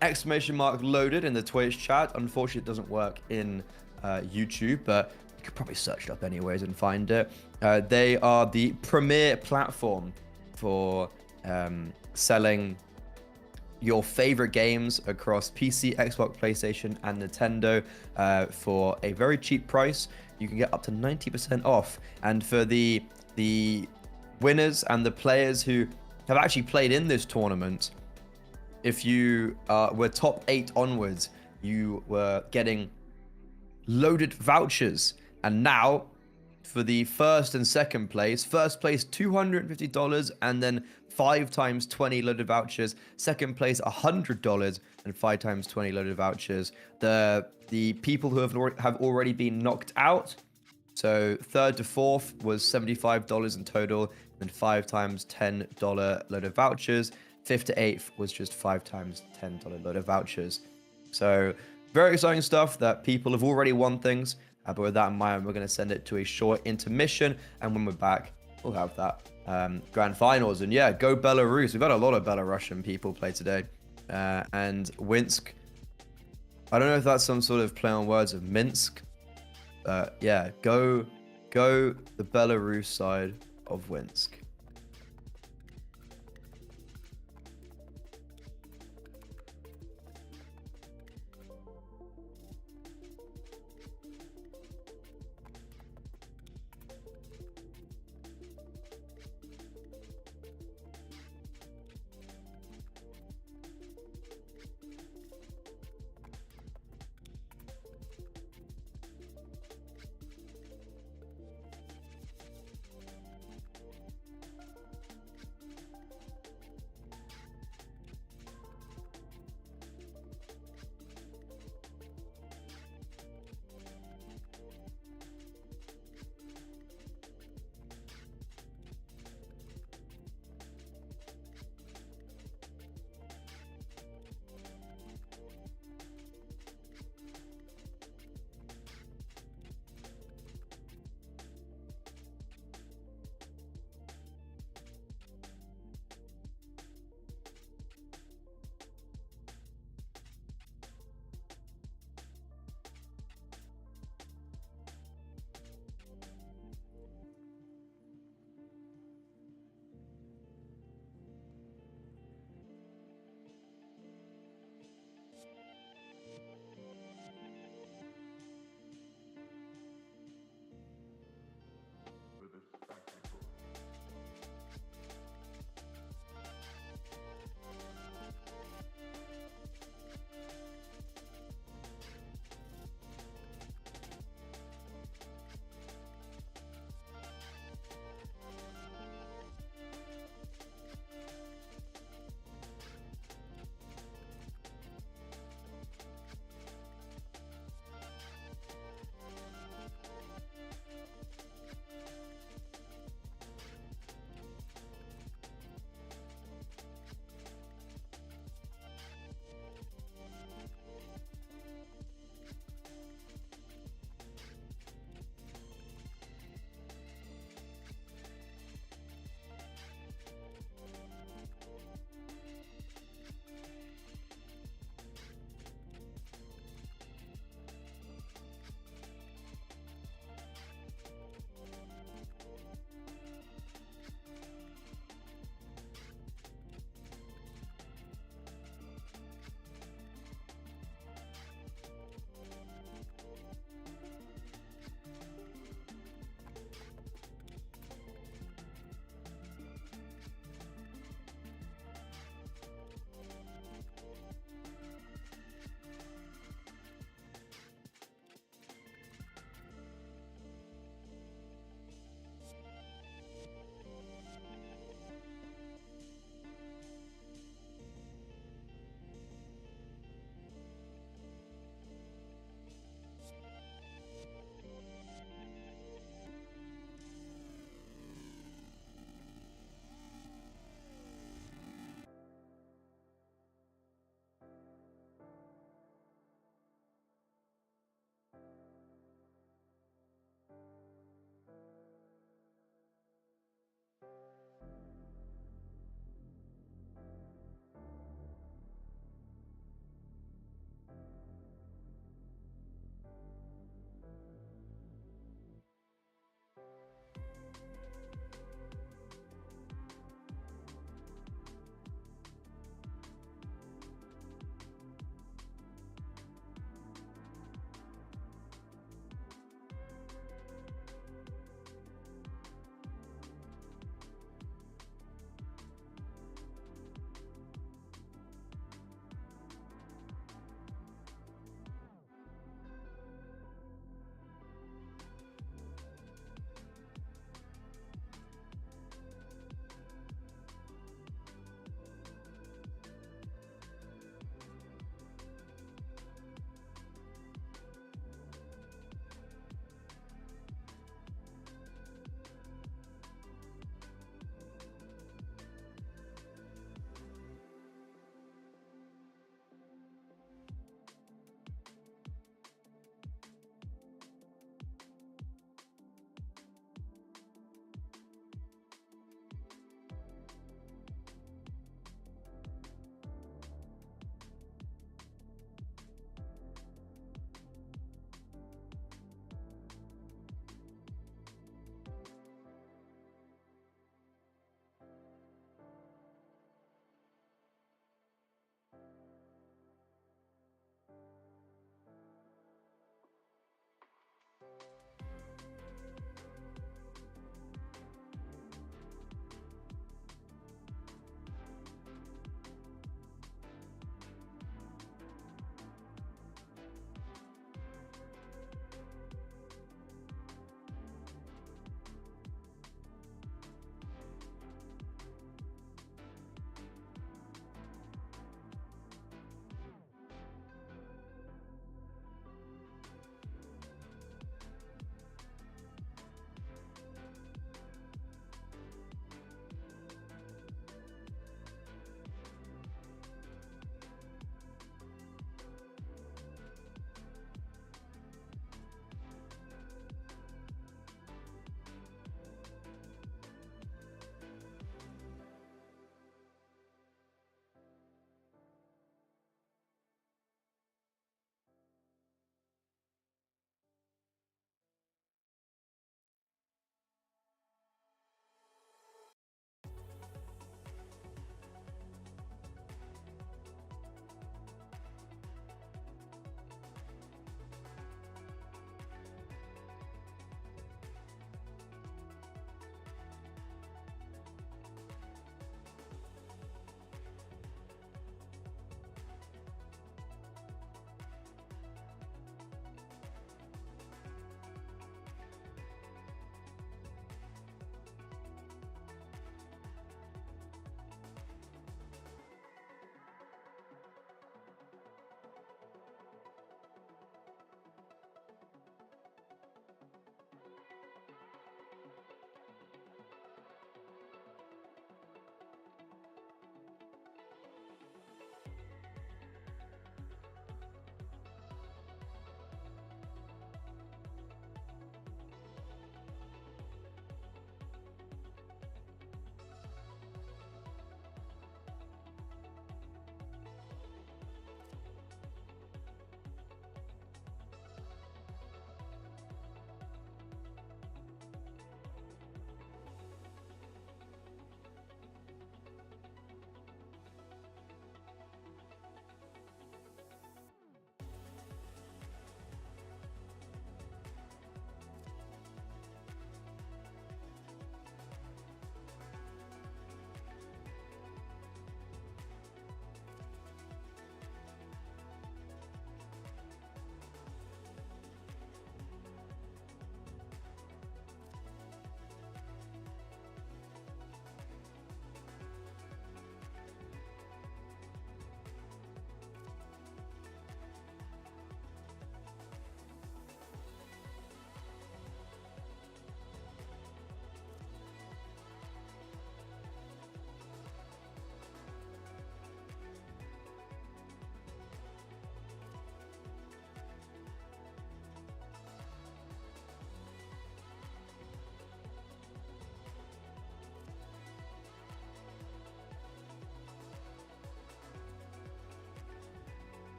!Loaded in the Twitch chat. Unfortunately, it doesn't work in YouTube, but you could probably search it up anyways and find it. They are the premier platform for selling your favorite games across PC, Xbox, PlayStation, and Nintendo for a very cheap price. You can get up to 90% off. And for the winners and the players who have actually played in this tournament, if you were top 8 onwards, you were getting loaded vouchers. And now, for the first and second place $250, and then 5 times 20 loaded vouchers. Second place $100 and 5 times 20 loaded vouchers. The people who have already been knocked out, so third to fourth was $75 in total, and 5 times $10 loaded vouchers. 5th to 8th was just 5 times $10 loaded vouchers. So very exciting stuff that people have already won things. But with that in mind, we're going to send it to a short intermission, and when we're back, we'll have that. Grand finals, and yeah, go Belarus. We've had a lot of Belarusian people play today, and Winsk. I don't know if that's some sort of play on words of Minsk. Yeah, go the Belarus side of Winsk.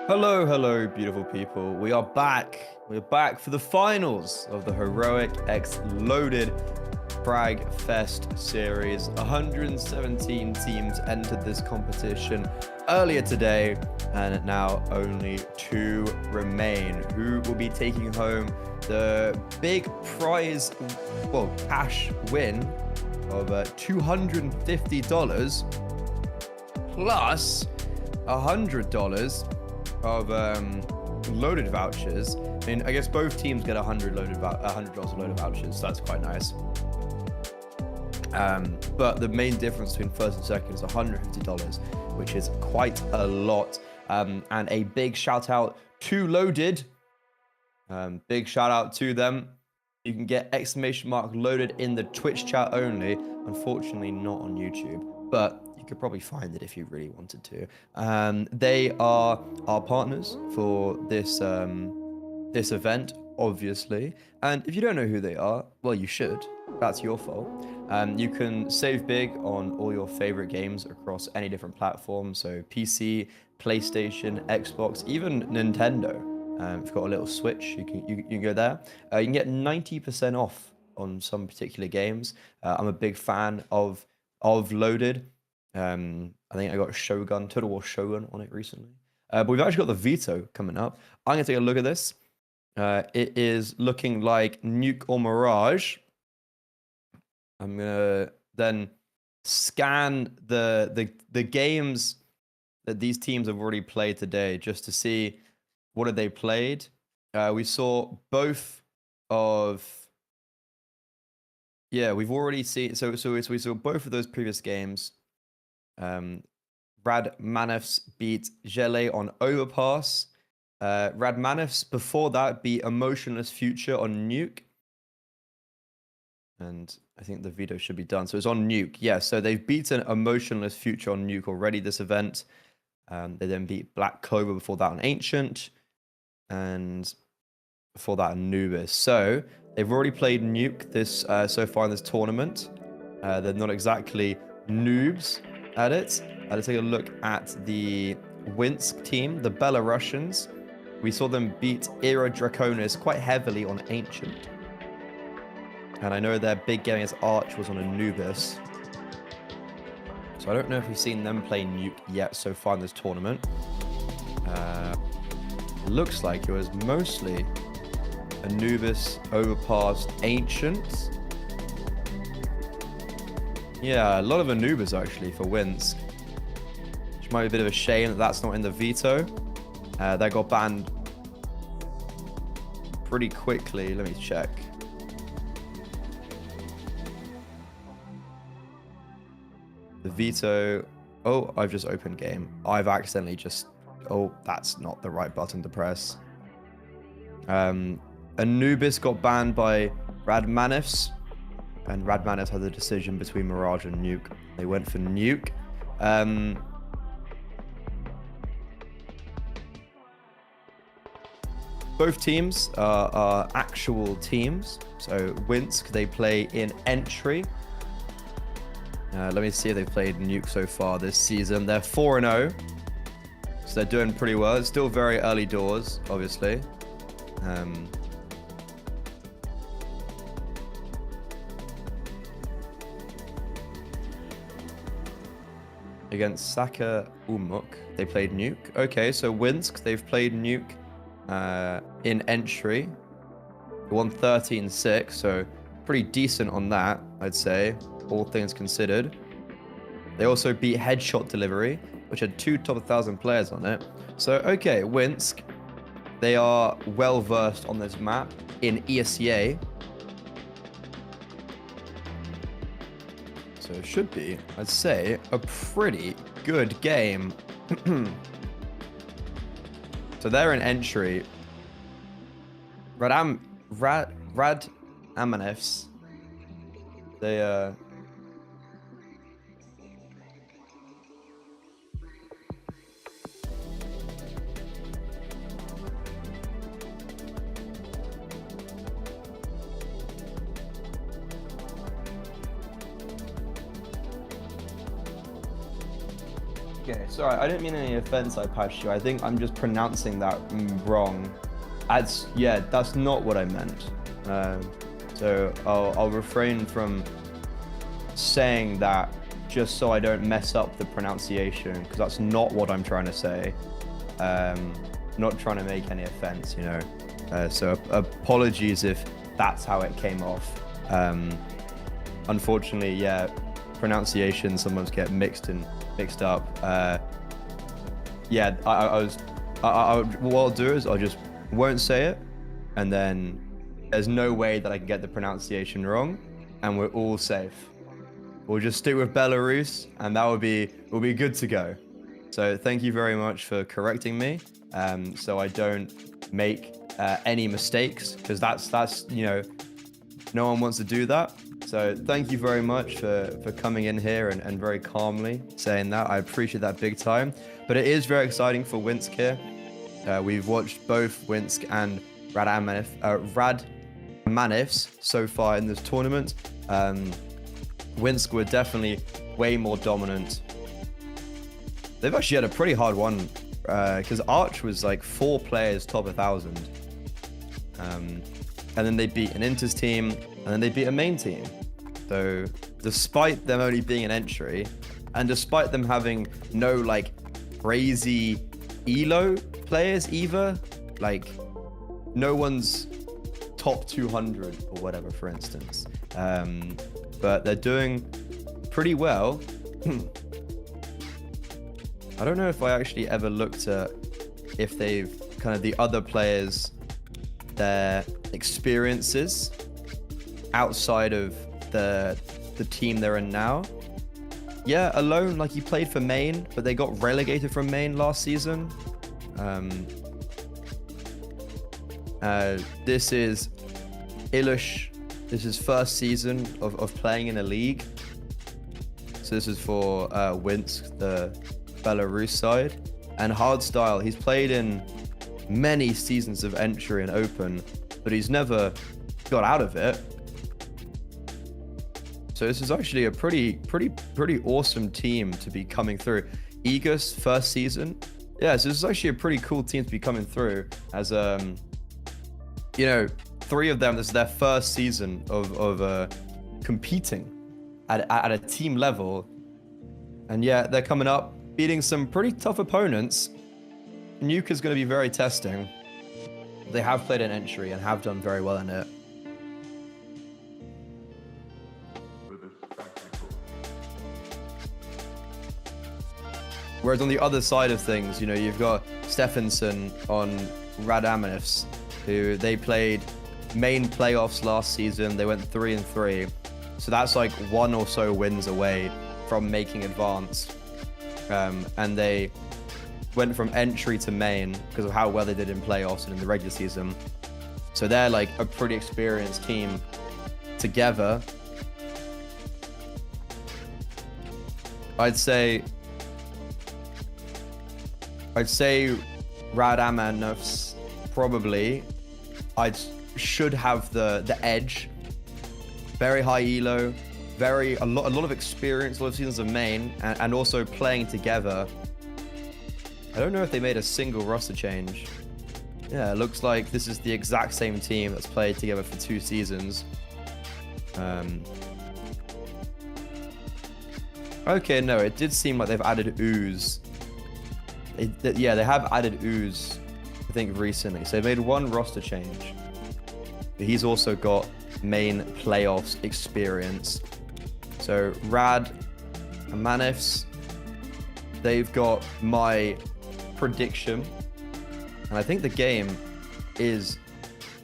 Hello, hello, beautiful people. We are back. We're back for the finals of the Heroic X Loaded Frag Fest series. 117 teams entered this competition earlier today, and now only 2 remain. Who will be taking home the big prize, well, cash win of $250 plus $100 of loaded vouchers. I mean, I guess both teams get $100 of loaded vouchers, so that's quite nice. But the main difference between first and second is $150, which is quite a lot. And a big shout out to Loaded. Big shout out to them. You can get !loaded in the Twitch chat only. Unfortunately, not on YouTube, but you could probably find it if you really wanted to. They are our partners for this this event, obviously. And if you don't know who they are, well, you should. That's your fault. You can save big on all your favorite games across any different platform. So PC, PlayStation, Xbox, even Nintendo. If you've got a little Switch, you can go there. You can get 90% off on some particular games. I'm a big fan of Loaded. I think I got Shogun, Total War Shogun on it recently. But we've actually got the veto coming up. I'm going to take a look at this. It is looking like Nuke or Mirage. I'm going to then scan the games that these teams have already played today just to see what have they played. We saw both of... Yeah, we've already seen... So we saw both of those previous games. Radmanevs beat Gele on Overpass. Radmanevs before that beat Emotionless Future on Nuke. And I think the veto should be done. So it's on Nuke. Yeah, so they've beaten Emotionless Future on Nuke already this event. They then beat Black Clover before that on Ancient. And before that Anubis. So they've already played Nuke this so far in this tournament. They're not exactly noobs at it. Let's take a look at the Winsk team, the Belarusians. We saw them beat Era Draconis quite heavily on Ancient. And I know their big game against Arch was on Anubis. So I don't know if we've seen them play Nuke yet so far in this tournament. Looks like it was mostly Anubis, Overpass, Ancient. Yeah, a lot of Anubis actually for Winsk. Which might be a bit of a shame that that's not in the veto. That got banned pretty quickly. Let me check. The veto... Oh, I've just opened game. I've accidentally just... Oh, that's not the right button to press. Anubis got banned by Radmanevs. And Radmanevs had the decision between Mirage and Nuke. They went for Nuke. Both teams are actual teams. So Winsk, they play in entry. Let me see if they've played Nuke so far this season. They're 4-0. So they're doing pretty well. It's still very early doors, obviously. Against Saka Umuk, they played Nuke. Okay, so Winsk, they've played Nuke in entry. They won 13-6, so pretty decent on that, I'd say, all things considered. They also beat Headshot Delivery, which had 2 top 1,000 players on it. So, okay, Winsk, they are well versed on this map in ESCA. So it should be, I'd say, a pretty good game. So they're in entry. Radmanevs. They Okay, sorry, I didn't mean any offense, I patched you. I think I'm just pronouncing that wrong. That's not what I meant. So I'll refrain from saying that just so I don't mess up the pronunciation, because that's not what I'm trying to say. Not trying to make any offense, you know. So apologies if that's how it came off. Unfortunately, yeah, pronunciation sometimes get mixed up. Yeah, what I'll do is I just won't say it, and then there's no way that I can get the pronunciation wrong, and we're all safe. We'll just stick with Belarus, and we'll be good to go. So thank you very much for correcting me, so I don't make any mistakes, because that's you know, no one wants to do that. So thank you very much for coming in here and very calmly saying that. I appreciate that big time. But it is very exciting for Winsk here. We've watched both Winsk and Radmanevs so far in this tournament. Winsk were definitely way more dominant. They've actually had a pretty hard one, because Arch was like 4 players top 1,000. And then they beat an Inters team, and then they beat a main team. So despite them only being an entry, and despite them having no like crazy elo players either, like no one's top 200 or whatever, for instance. But they're doing pretty well. I don't know if I actually ever looked at if they've kind of the other players, their experiences outside of the team they're in now. Yeah, Alone, like he played for Maine, but they got relegated from Maine last season. This is Ilush. This is first season of playing in a league. So this is for Winsk, the Belarus side. And Hardstyle, he's played in many seasons of entry and open, but he's never got out of it. So this is actually a pretty awesome team to be coming through. Aegis, first season. Yeah, so this is actually a pretty cool team to be coming through. As you know, 3 of them, this is their first season of competing at a team level. And yeah, they're coming up, beating some pretty tough opponents. Nuke is going to be very testing. They have played an entry and have done very well in it. Whereas on the other side of things, you know, you've got Stephenson on Radmanevs, who they played main playoffs last season. They went 3-3. So that's like 1 or so wins away from making advance. And they went from entry to main because of how well they did in playoffs and in the regular season. So they're like a pretty experienced team together. I'd say Radmanevs probably should have the edge. Very high elo, a lot of experience, a lot of seasons of main, and also playing together. I don't know if they made a single roster change. Yeah, it looks like this is the exact same team that's played together for 2 seasons. Okay, no, it did seem like they've added Ooze. Yeah, they have added Ooze, I think, recently. So they made 1 roster change. But he's also got main playoffs experience. So Radmanevs, they've got my prediction. And I think the game is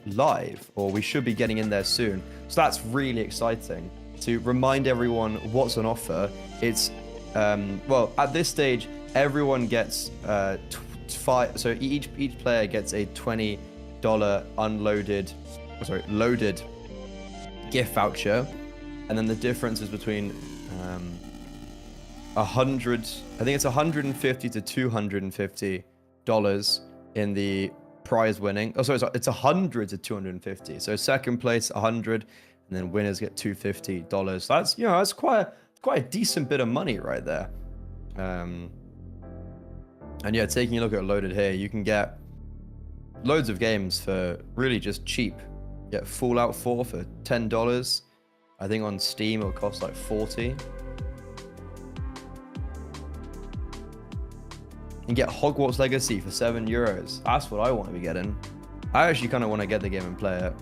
live, or we should be getting in there soon. So that's really exciting. To remind everyone what's on offer, it's, well, at this stage, everyone gets 5, so each player gets a $20 loaded gift voucher, and then the difference is between 100, I think it's $150 to $250 in the prize winning. Oh, sorry, it's 100 to 250. So second place 100, and then winners get $250. So that's, you know, that's quite a decent bit of money right there. And yeah, taking a look at Loaded here, you can get loads of games for really just cheap. Get Fallout 4 for $10. I think on Steam it'll cost like 40. And get Hogwarts Legacy for €7. That's what I want to be getting. I actually kind of want to get the game and play it.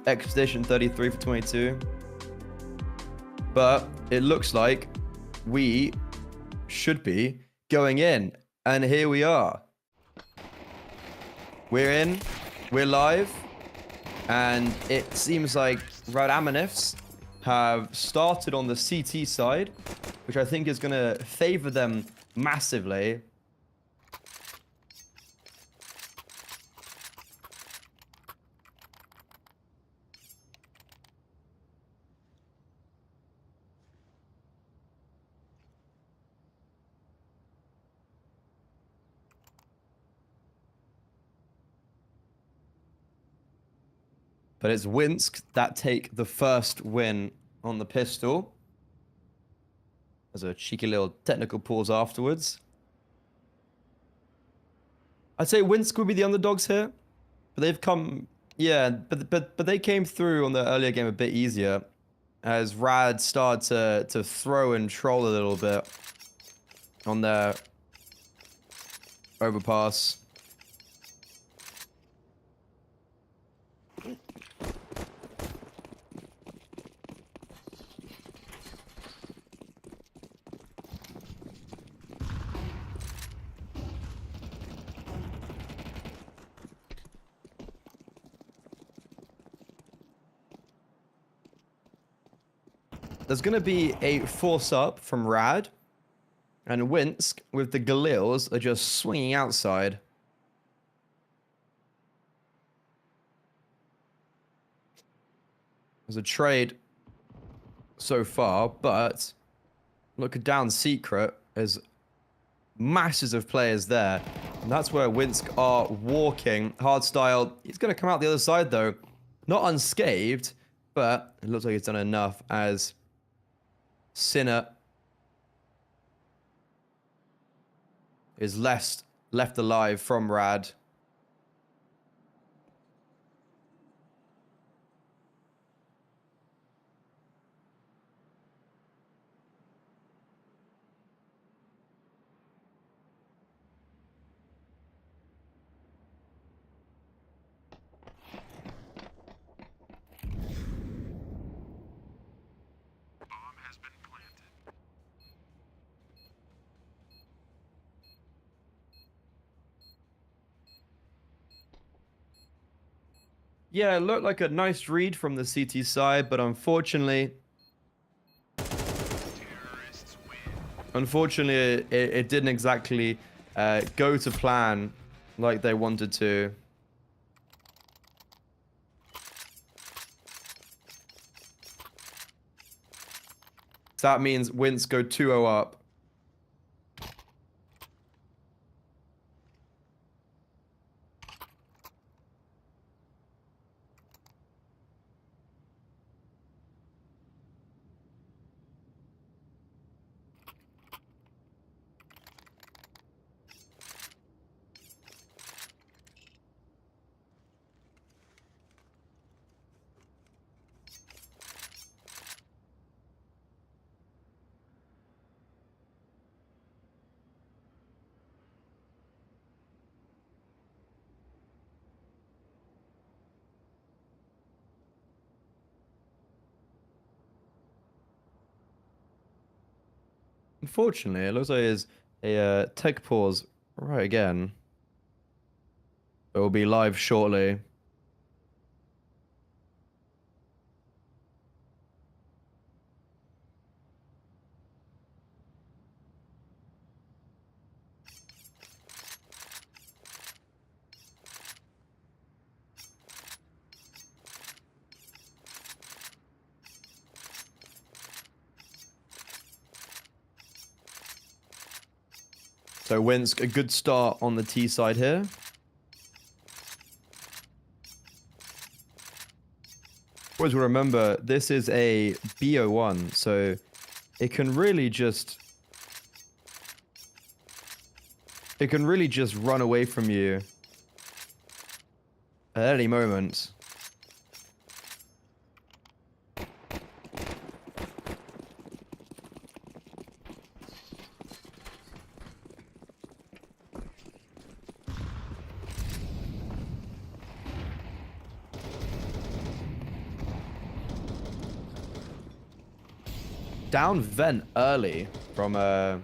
Expedition 33 for 22. But it looks like we should be going in. And here we are. We're in. We're live. And it seems like Radamanifs have started on the CT side, which I think is going to favor them massively. But it's Winsk that take the first win on the pistol. There's a cheeky little technical pause afterwards. I'd say Winsk would be the underdogs here. But they've come... Yeah, but they came through on the earlier game a bit easier. As Rad started to throw and troll a little bit on their overpass. There's going to be a force up from Rad. And Winsk with the Galils are just swinging outside. There's a trade so far, but look down secret. There's masses of players there. And that's where Winsk are walking. Hardstyle, he's going to come out the other side though. Not unscathed, but it looks like he's done enough as Sinner is left alive from Rad. Yeah, it looked like a nice read from the CT side, but unfortunately, it didn't exactly go to plan like they wanted to. So that means Winsk go 2-0 up. Unfortunately, it looks like there's a tech pause right again. It will be live shortly. So Winsk, a good start on the T side here. Always remember, this is a BO1, so it can really just it can really just run away from you at any moment. Down vent early from the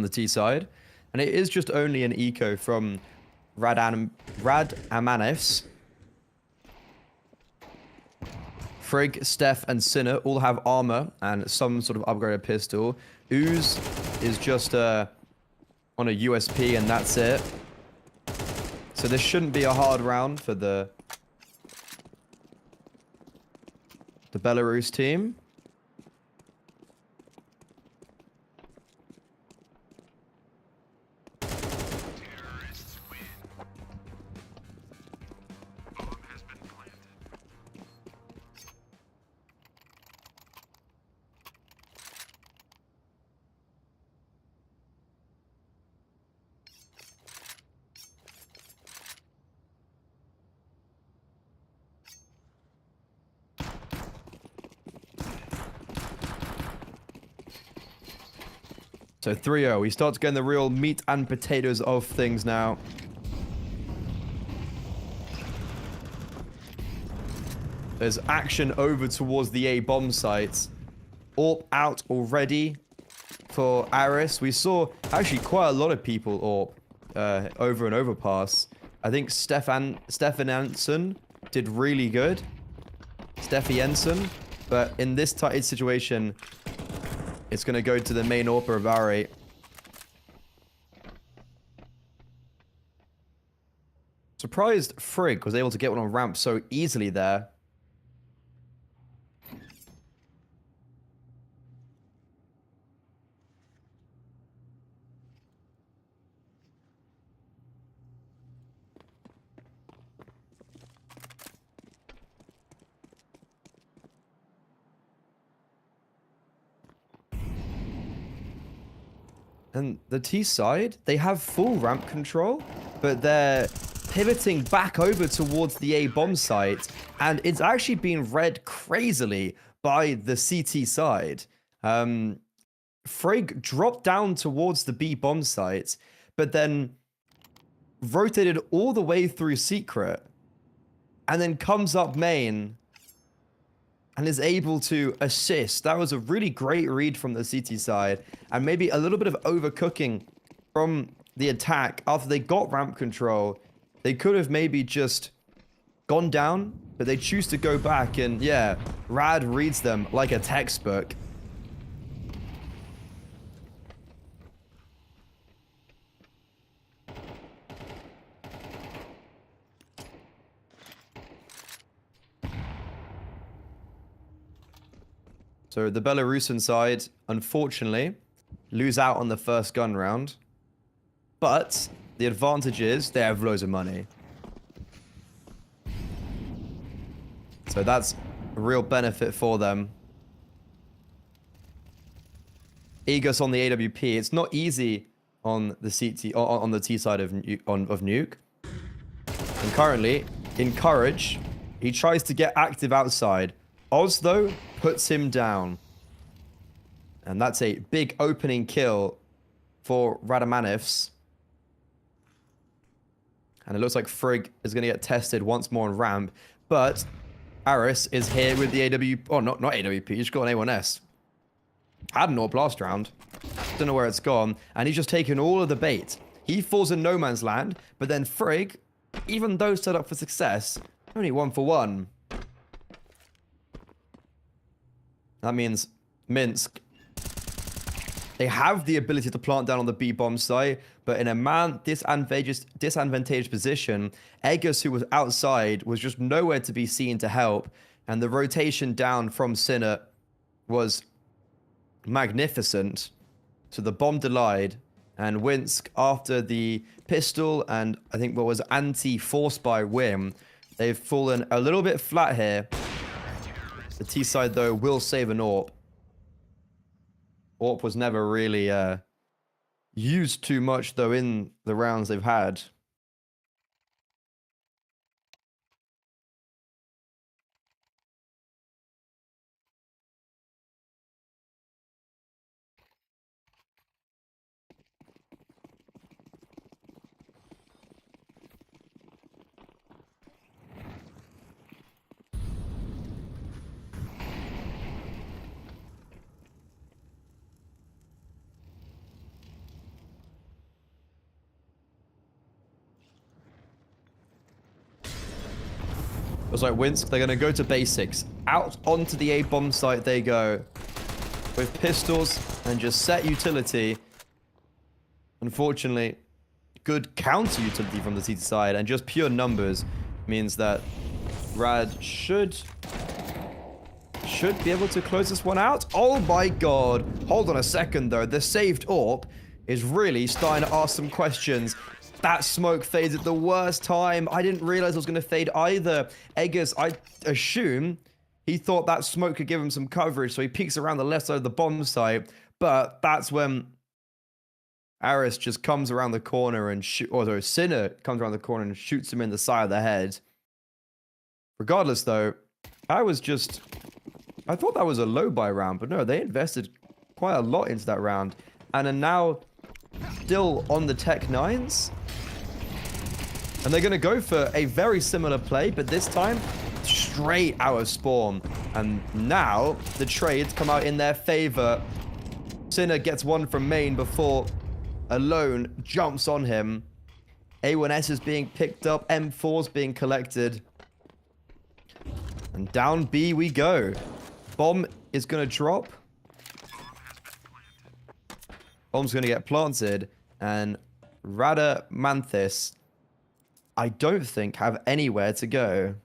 T side, and it is just only an eco from Radamanevs. Frag, Steph, and Sinner all have armor and some sort of upgraded pistol. Ooze is just on a USP, and that's it. So this shouldn't be a hard round for the Belarus team. So 3-0, we start getting the real meat and potatoes of things now. There's action over towards the A bomb sites. AWP out already for Aris. We saw actually quite a lot of people AWP over and overpass. I think Stefan Jensen did really good. Steffi Jensen. But in this tight situation, it's going to go to the main AWPer of Ari. Surprised Frag was able to get one on ramp so easily there. And the T side, they have full ramp control, but they're pivoting back over towards the A bomb site, and it's actually being read crazily by the CT side. Frag dropped down towards the B bomb site, but then rotated all the way through secret, and then comes up main and is able to assist. That was a really great read from the CT side, and maybe a little bit of overcooking from the attack after they got ramp control. They could have maybe just gone down, but they choose to go back, and yeah, Rad reads them like a textbook. So the Belarusian side, unfortunately, lose out on the first gun round. But the advantage is they have loads of money. So that's a real benefit for them. Egos on the AWP. It's not easy on the CT on the T side of Nuke. And currently, in Courage, he tries to get active outside. Oz, though, puts him down. And that's a big opening kill for Radamanevs. And it looks like Frag is going to get tested once more on ramp. But Aris is here with the AWP. Oh, not AWP. He's got an A1S. Had an AWP last round. Don't know where it's gone. And he's just taken all of the bait. He falls in no man's land. But then Frag, even though set up for success, only 1 for 1. That means Minsk, they have the ability to plant down on the B bomb site, but in a man disadvantageous position, Eggers, who was outside, was just nowhere to be seen to help, and the rotation down from Sinner was magnificent. So the bomb denied, and Winsk, after the pistol and I think what was anti-force by Wim, they've fallen a little bit flat here. The T side, though, will save an AWP. AWP was never really used too much, though, in the rounds they've had. It's like Winsk, they're going to go to basics. Out onto the A-bomb site they go. With pistols and just set utility. Unfortunately, good counter utility from the T side. And just pure numbers means that Rad should be able to close this one out. Oh my god. Hold on a second though. The saved AWP is really starting to ask some questions. That smoke fades at the worst time. I didn't realize it was going to fade either. Eggers, I assume he thought that smoke could give him some coverage, so he peeks around the left side of the bomb site. But that's when Aris just comes around the corner and Sinner comes around the corner and shoots him in the side of the head. Regardless, though, I thought that was a low-buy round, but no, they invested quite a lot into that round. And are now still on the Tech 9s. And they're going to go for a very similar play, but this time straight out of spawn. And now the trades come out in their favor. Sinner gets one from main before Alone jumps on him. A1S is being picked up. M4's being collected. And down B we go. Bomb is going to drop. Bomb's going to get planted. And Rada Manthis, I don't think, have anywhere to go.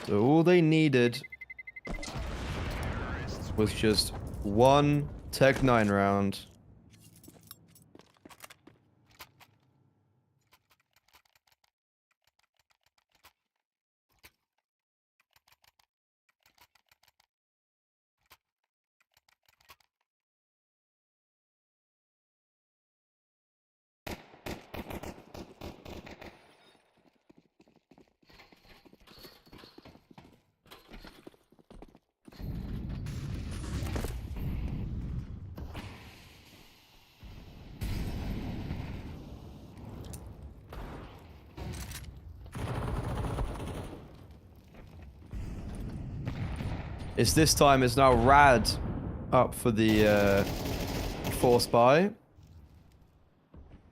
So all they needed was just one Tech 9 round. It's this time, it's now Rad up for the force buy. And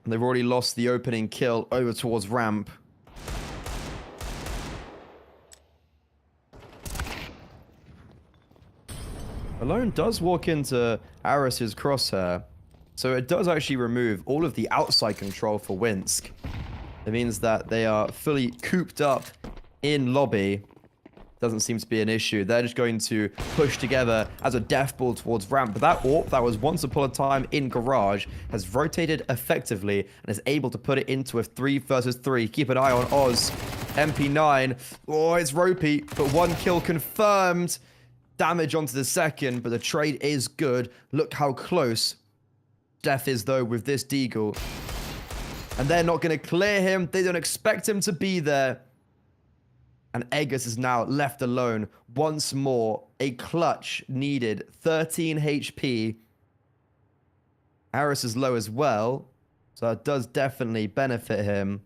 they've already lost the opening kill over towards ramp. Alone does walk into Aris's crosshair. So it does actually remove all of the outside control for Winsk. It means that they are fully cooped up in lobby. Doesn't seem to be an issue. They're just going to push together as a death ball towards ramp. But that AWP that was once upon a time in garage has rotated effectively and is able to put it into a 3 versus 3. Keep an eye on Oz. MP9. Oh, it's ropey, but one kill confirmed. Damage onto the second, but the trade is good. Look how close Death is, though, with this Deagle. And they're not going to clear him. They don't expect him to be there. And Eggers is now left alone. Once more, a clutch needed. 13 HP. Aris is low as well. So it does definitely benefit him.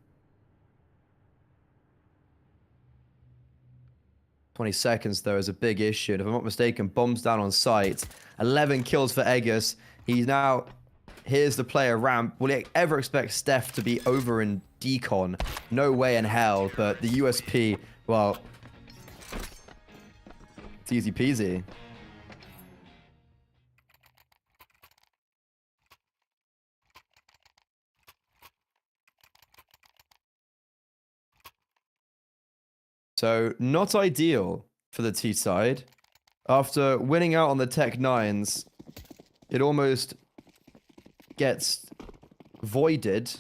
20 seconds, though, is a big issue. And if I'm not mistaken, bombs down on site. 11 kills for Eggers. He's now... Here's the player ramp. Will he ever expect Steph to be over in decon? No way in hell. But the USP... Well, it's easy peasy. So, not ideal for the T side. After winning out on the Tech 9s, it almost gets voided.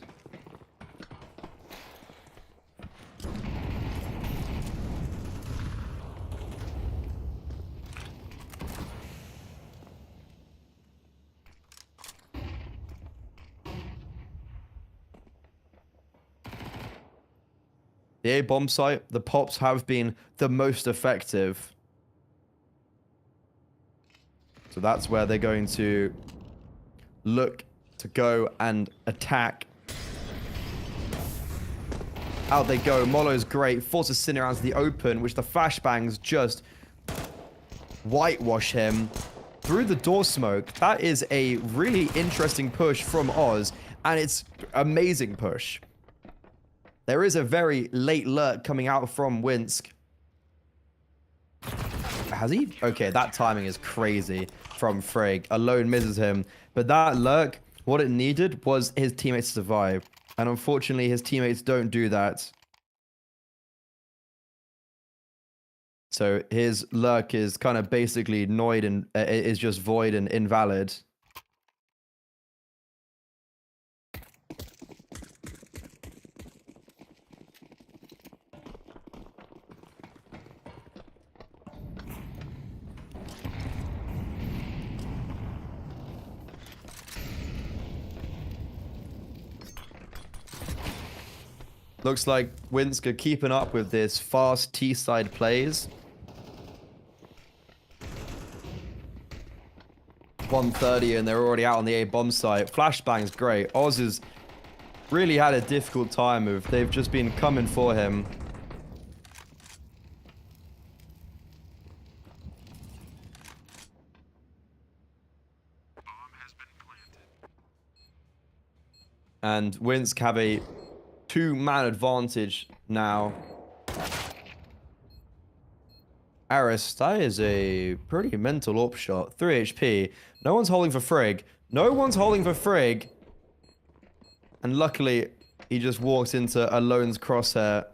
The A bomb site, the pops have been the most effective. So that's where they're going to look to go and attack. Out they go. Molo's great. Forces Sin around to the open, which the flashbangs just whitewash him through the door smoke. That is a really interesting push from Oz, and it's amazing push. There is a very late lurk coming out from Winsk. Has he? Okay, that timing is crazy from Frag. Alone misses him. But that lurk, what it needed was his teammates to survive. And unfortunately, his teammates don't do that. So his lurk is kind of basically noid and is just void and invalid. Looks like Winsk are keeping up with this fast T-side plays. 1:30 and they're already out on the A bomb site. Flashbang's great. Oz has really had a difficult time of they've just been coming for him. And Winsk have a 2-man advantage now. Aris, that is a pretty mental AWP shot. 3 HP. No one's holding for Frag. No one's holding for Frag. And luckily, he just walks into Alone's crosshair.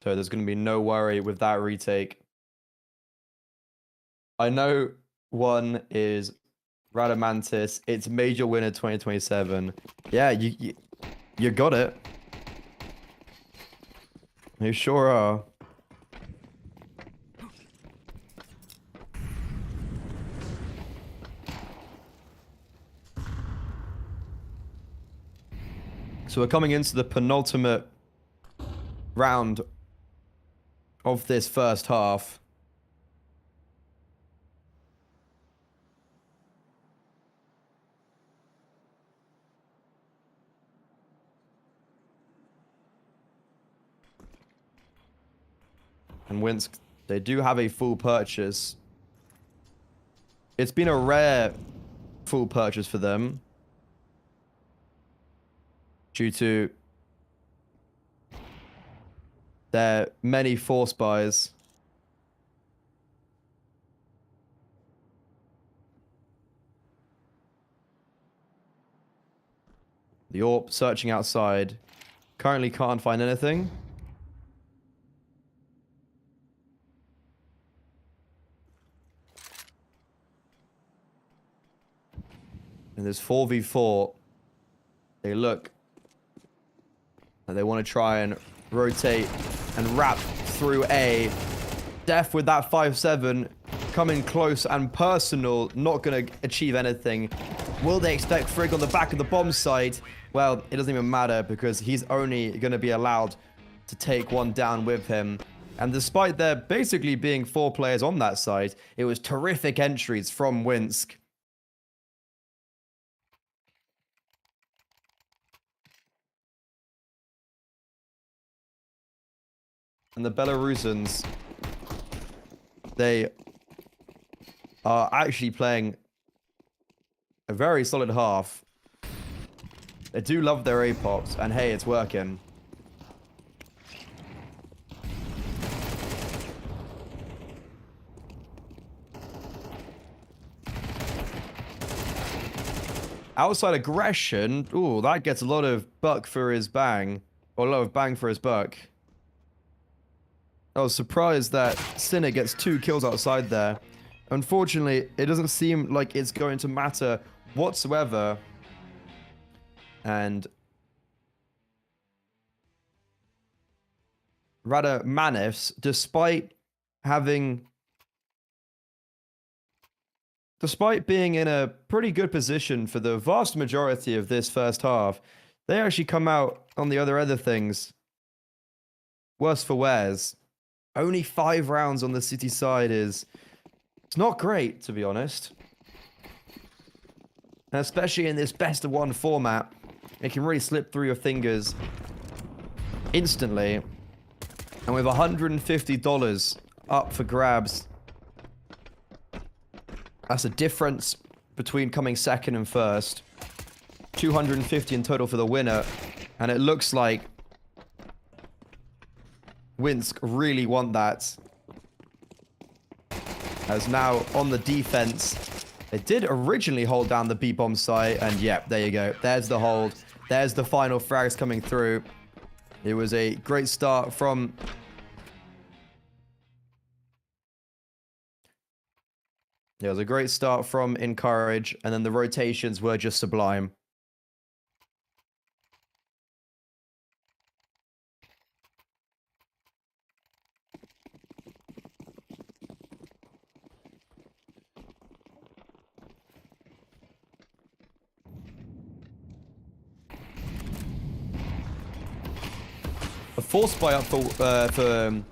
So there's going to be no worry with that retake. I know one is Radamantis. It's Major Winner 2027. Yeah, you got it. You sure are. So we're coming into the penultimate round of this first half. And Winsk, they do have a full purchase. It's been a rare full purchase for them due to their many force buys. The AWP searching outside. Currently can't find anything. And there's 4v4. They look and they want to try and rotate and wrap through A. Def with that 5-7 coming close and personal, not going to achieve anything. Will they expect Frag on the back of the bomb site? Well, it doesn't even matter because he's only going to be allowed to take one down with him. And despite there basically being 4 players on that side, it was terrific entries from Winsk. And the Belarusians, they are actually playing a very solid half. They do love their A-pops, and hey, it's working. Outside aggression. Ooh, that gets a lot of buck for his bang. Or a lot of bang for his buck. I was surprised that Sinner gets 2 kills outside there. Unfortunately, it doesn't seem like it's going to matter whatsoever. And Radamanevs, despite being in a pretty good position for the vast majority of this first half, they actually come out on the other things worse for wears. Only 5 rounds on the City side it's not great, to be honest. And especially in this best of 1 format, it can really slip through your fingers instantly. And with $150 up for grabs, that's a difference between coming second and first. 250 in total for the winner. And it looks like Winsk really want that. As now on the defense, they did originally hold down the B-bomb site, and yep, there you go. There's the hold. There's the final frags coming through. It was a great start from... It was a great start from Encourage, and then the rotations were just sublime. A force buy up for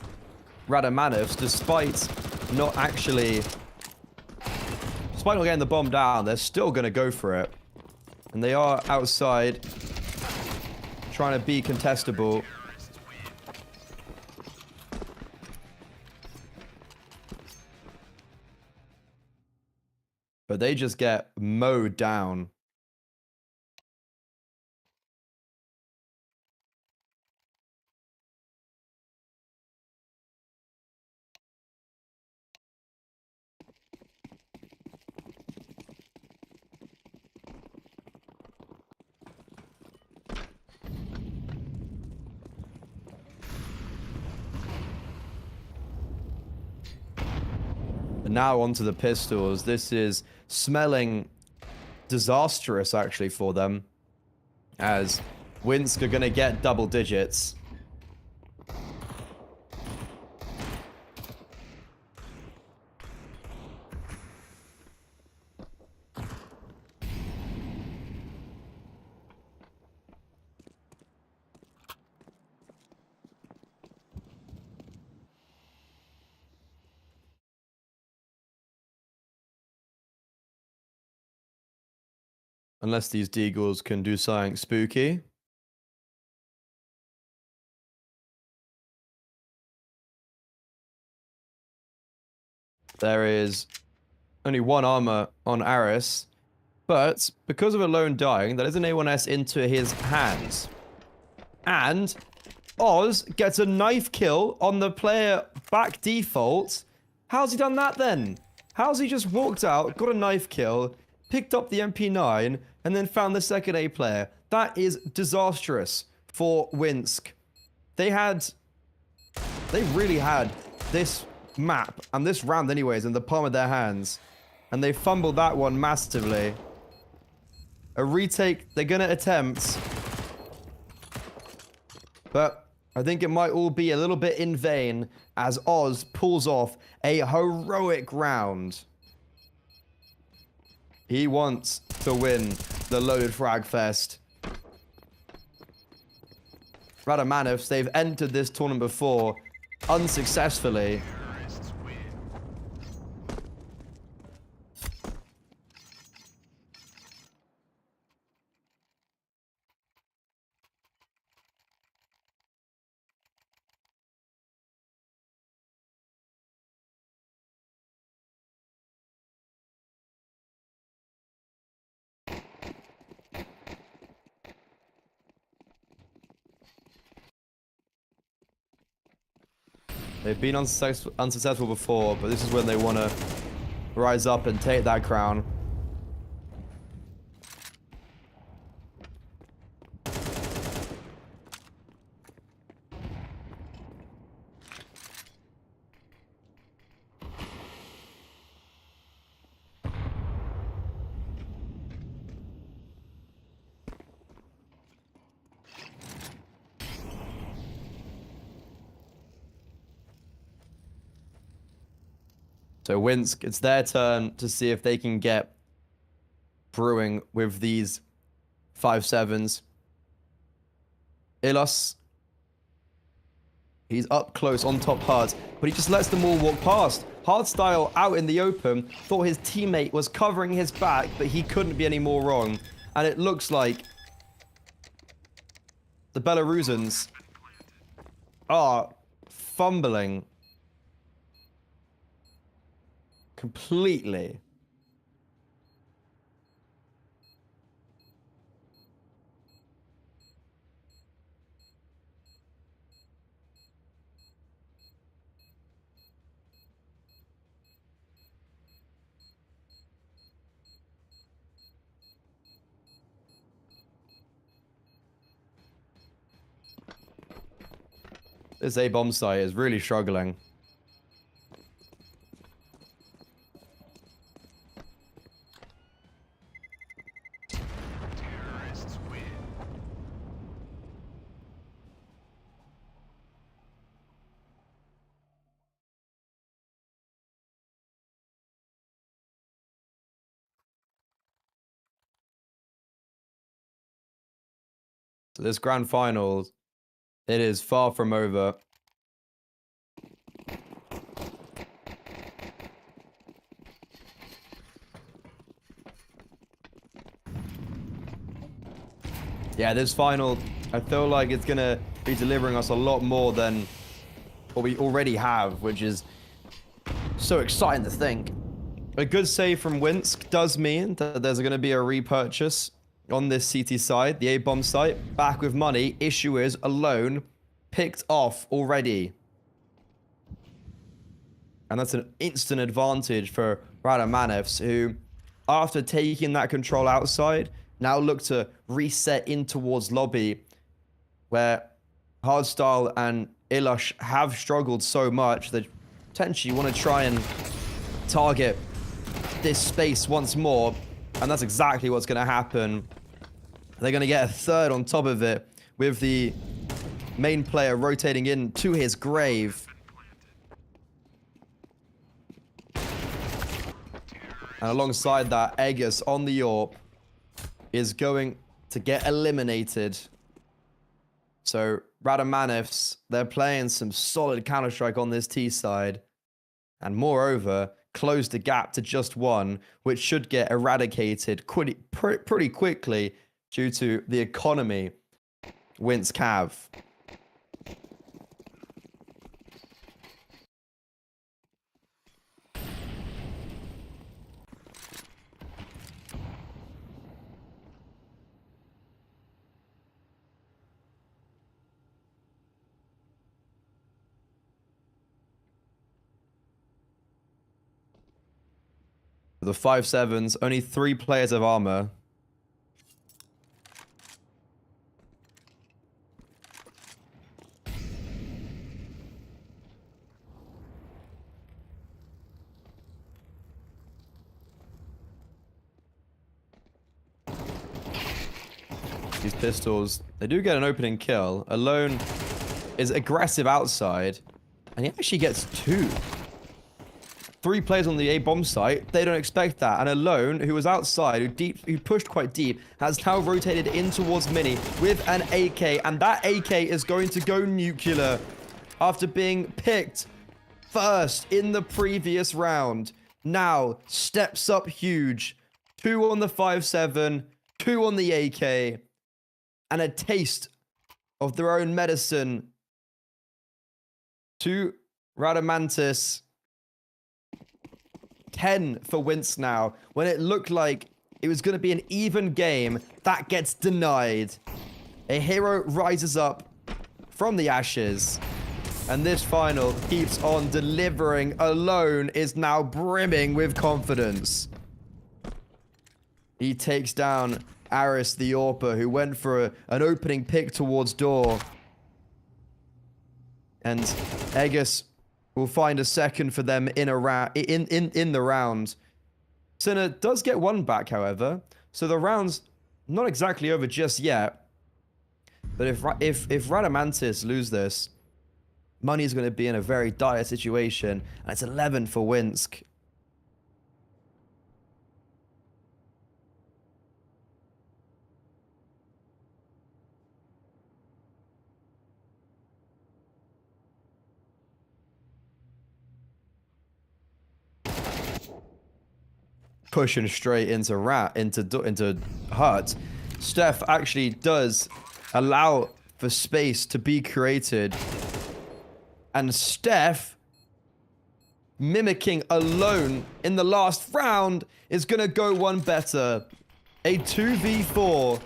Radamanevs, despite not getting the bomb down, they're still going to go for it. And they are outside, trying to be contestable. But they just get mowed down. And now onto the pistols. This is smelling disastrous, actually, for them. As Winsk are going to get double digits. Unless these deagles can do something spooky. There is only 1 armor on Aris, but because of a lone dying, that isn't anyone else into his hands. And Oz gets a knife kill on the player back default. How's he done that then? How's he just walked out, got a knife kill, picked up the MP9, and then found the second A player? That is disastrous for Winsk. They really had this map, and this round anyways, in the palm of their hands. And they fumbled that one massively. A retake they're gonna attempt. But I think it might all be a little bit in vain, as Oz pulls off a heroic round. He wants to win the loaded frag fest. Radamanevs, they've entered this tournament before unsuccessfully. They've been unsuccessful before, but this is when they want to rise up and take that crown. So Winsk, it's their turn to see if they can get brewing with these 5-7s. Ilos, he's up close on top hard, but he just lets them all walk past. Hardstyle out in the open, thought his teammate was covering his back, but he couldn't be any more wrong. And it looks like the Belarusians are fumbling completely. This A-bomb site is really struggling. Terrorists win. So this grand final, it is far from over. Yeah, this final, I feel like it's going to be delivering us a lot more than what we already have, which is so exciting to think. A good save from Winsk does mean that there's going to be a repurchase on this CT side, the A-bomb site, back with money. Issue is alone, picked off already. And that's an instant advantage for Radamanevs, who, after taking that control outside, now look to reset in towards lobby, where Hardstyle and Ilush have struggled so much that potentially want to try and target this space once more. And that's exactly what's going to happen. They're going to get a third on top of it, with the main player rotating in to his grave. And alongside that, Aegis on the AWP is going to get eliminated. So Radamanevs, they're playing some solid counterstrike on this T side. And moreover, close the gap to just one, which should get eradicated pretty quickly due to the economy Winsk have. The 5-7s, only 3 players of armor. These pistols, they do get an opening kill. Alone is aggressive outside, and he actually gets 2. 3 players on the A-bomb site, they don't expect that. And Alone, who was outside, who pushed quite deep, has now rotated in towards Mini with an AK. And that AK is going to go nuclear after being picked first in the previous round. Now, steps up huge. 2 on the 5-7, 2 on the AK, and a taste of their own medicine to Radamantis. 10 for Winsk now. When it looked like it was going to be an even game, that gets denied. A hero rises up from the ashes. And this final keeps on delivering. Alone is now brimming with confidence. He takes down Aris the Orpa, who went for an opening pick towards door. And Aegis will find a second for them in the round. Sinner does get 1 back, however. So the round's not exactly over just yet. But if Radamantis lose this, Money is going to be in a very dire situation. And it's 11 for Winsk. pushing straight into Hut. Steph actually does allow for space to be created. And Steph, mimicking alone in the last round, is going to go one better. A 2v4.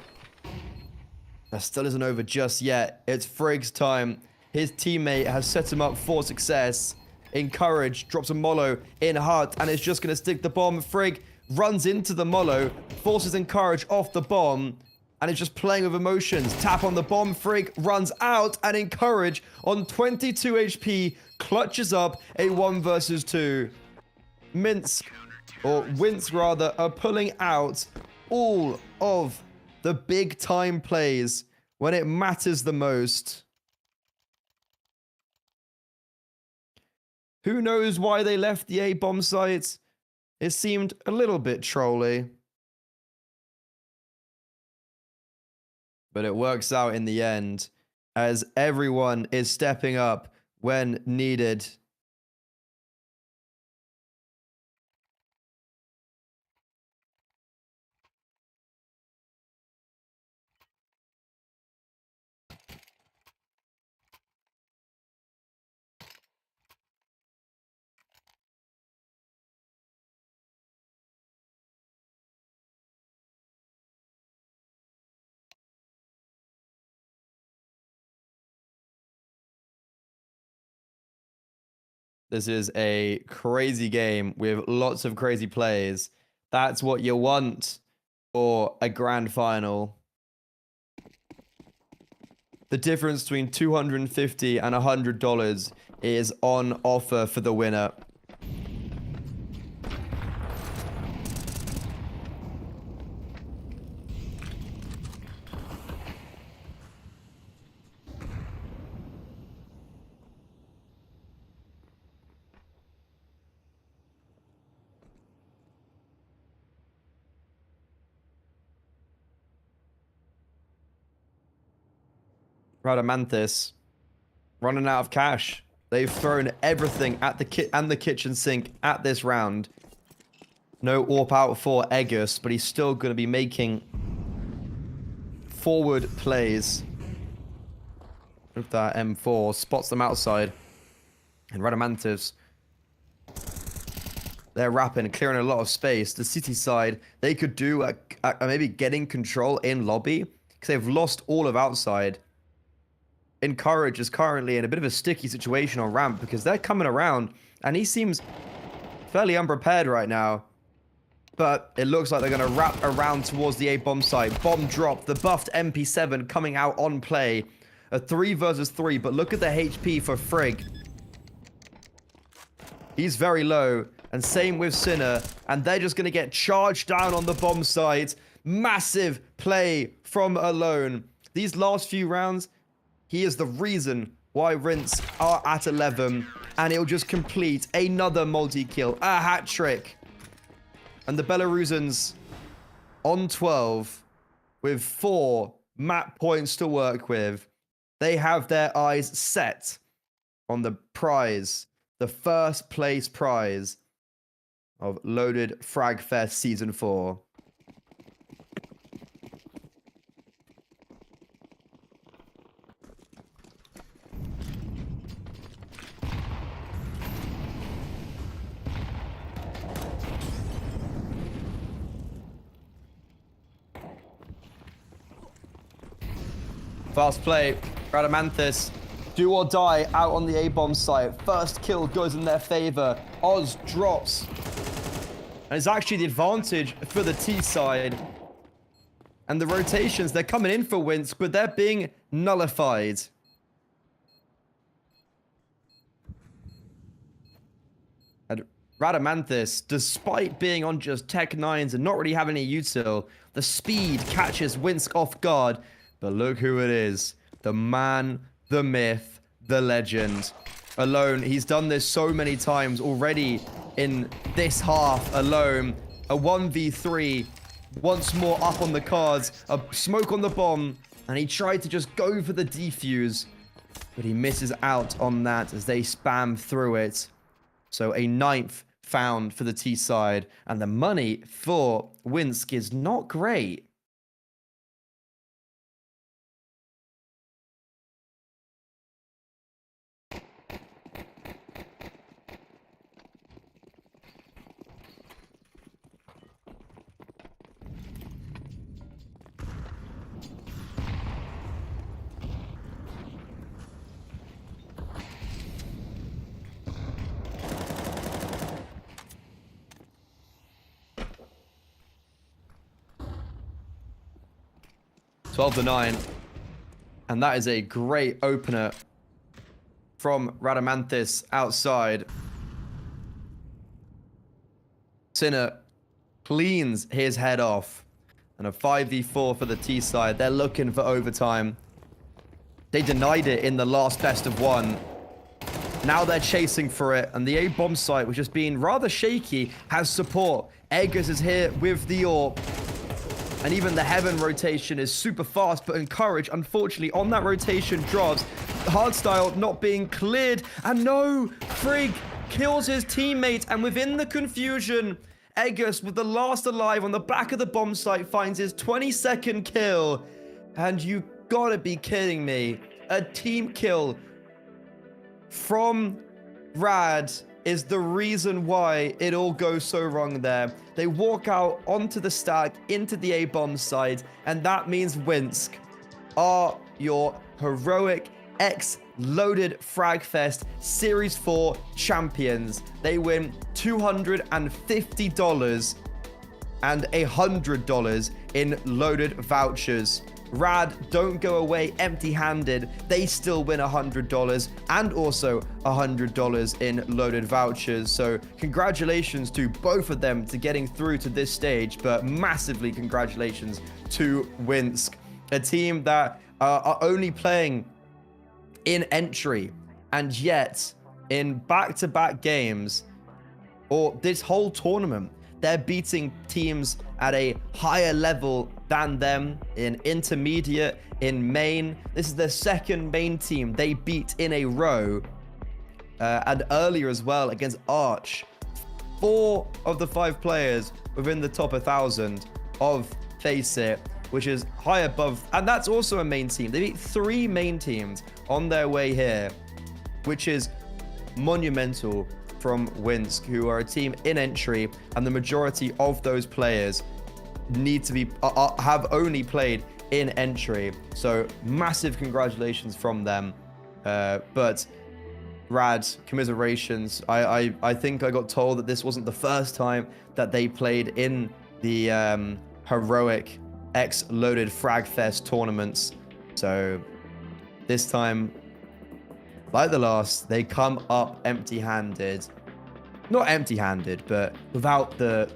That still isn't over just yet. It's Frig's time. His teammate has set him up for success. Encourage, drops a mollo in Hut, and is just going to stick the bomb. Frag runs into the mollo, forces Encourage off the bomb, and is just playing with emotions. Tap on the bomb, Frag runs out, and Encourage on 22 HP clutches up a 1 versus 2. Wince rather, are pulling out all of the big time plays when it matters the most. Who knows why they left the A-bomb site? It seemed a little bit trolly. But it works out in the end, as everyone is stepping up when needed. This is a crazy game with lots of crazy plays. That's what you want for a grand final. The difference between $250 and $100 is on offer for the winner. Radamanthus running out of cash. They've thrown everything at the kitchen sink at this round. No AWP out for Eggus, but he's still going to be making forward plays. With that M4, spots them outside. And Radamanthus, they're wrapping, clearing a lot of space. The city side, they could do maybe getting control in lobby, because they've lost all of outside. Encourage is currently in a bit of a sticky situation on ramp because they're coming around and he seems fairly unprepared right now. But it looks like they're going to wrap around towards the A-bomb site. Bomb drop, the buffed MP7 coming out on play. A 3 versus 3, but look at the HP for Frag. He's very low, and same with Sinner, and they're just going to get charged down on the bomb site. Massive play from Alone. These last few rounds, he is the reason why Rinse are at 11, and he'll just complete another multi-kill, a hat trick. And the Belarusians on 12 with 4 map points to work with. They have their eyes set on the prize, the first place prize of Loaded Frag Fest Season 4. Fast play, Radamanthus, do or die out on the A-bomb site. First kill goes in their favor. Oz drops. And it's actually the advantage for the T side. And the rotations, they're coming in for Wince, but they're being nullified. And Radamanthus, despite being on just Tech 9s and not really having any util, the speed catches Wince off guard. But look who it is. The man, the myth, the legend. Alone, he's done this so many times already in this half alone. A 1v3, once more up on the cards. A smoke on the bomb, and he tried to just go for the defuse. But he misses out on that as they spam through it. So a 9th found for the T side, and the money for Winsk is not great. (12-9), and that is a great opener from Radamanthus outside. Sinner cleans his head off, and a 5v4 for the T side. They're looking for overtime. They denied it in the last best of one. Now they're chasing for it, and the A bomb site, which has been rather shaky, has support. Eggers is here with the AWP. And even the heaven rotation is super fast, but encouraged, unfortunately, on that rotation drops. Hardstyle not being cleared. And no, Frag kills his teammate. And within the confusion, Eggers, with the last alive on the back of the bomb site, finds his 22nd kill. And you gotta be kidding me. A team kill from Rad is the reason why it all goes so wrong there. They walk out onto the stack, into the A-bomb side, and that means Winsk are your heroic X-loaded Fragfest Series 4 champions. They win $250 and $100 in loaded vouchers. Rad don't go away empty-handed. They still win $100 and also $100 in loaded vouchers. So congratulations to both of them to getting through to this stage, but massively congratulations to Winsk, a team that are only playing in entry, and yet in back-to-back games, or this whole tournament, they're beating teams at a higher level than them in intermediate, in main. This is their second main team they beat in a row. And earlier as well against Arch. 4 of the 5 players within the top 1,000 of Face It, which is high above. And that's also a main team. They beat 3 main teams on their way here, which is monumental from Winsk, who are a team in entry, and the majority of those players need to be have only played in entry. So massive congratulations from them. But Rad, commiserations. I think I got told that this wasn't the first time that they played in the heroic X-loaded Fragfest tournaments. So this time, like the last, they come up empty-handed. Not empty-handed, but without the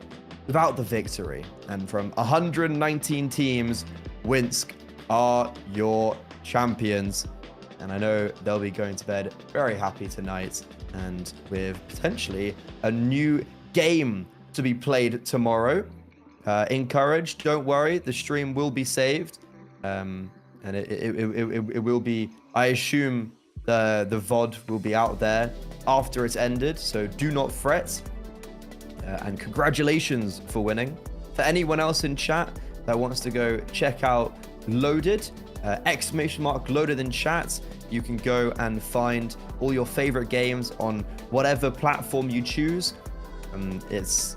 victory. And from 119 teams, Winsk are your champions. And I know they'll be going to bed very happy tonight, and with potentially a new game to be played tomorrow. Encouraged, don't worry, the stream will be saved. And it will be, I assume, the VOD will be out there after it's ended, so do not fret. And congratulations for winning. For anyone else in chat that wants to go check out Loaded, !Loaded in chat, you can go and find all your favorite games on whatever platform you choose. It's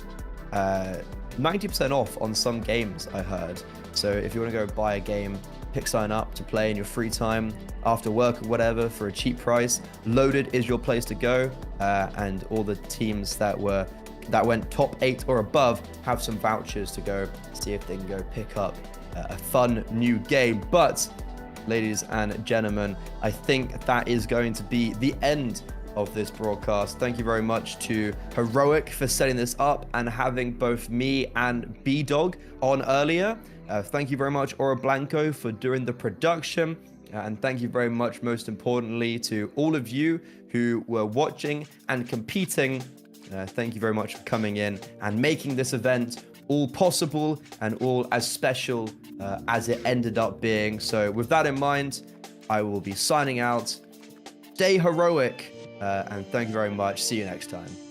90% off on some games, I heard. So if you want to go buy a game, pick sign up to play in your free time, after work or whatever, for a cheap price, Loaded is your place to go. And all the teams that went top 8 or above have some vouchers to go see if they can go pick up a fun new game. But ladies and gentlemen, I think that is going to be the end of this broadcast. Thank you very much to Heroic for setting this up and having both me and B-Dog on earlier. Thank you very much, Ora Blanco, for doing the production. And thank you very much, most importantly, to all of you who were watching and competing. Thank you very much for coming in and making this event all possible and all as special as it ended up being. So with that in mind, I will be signing out. Stay heroic, and thank you very much. See you next time.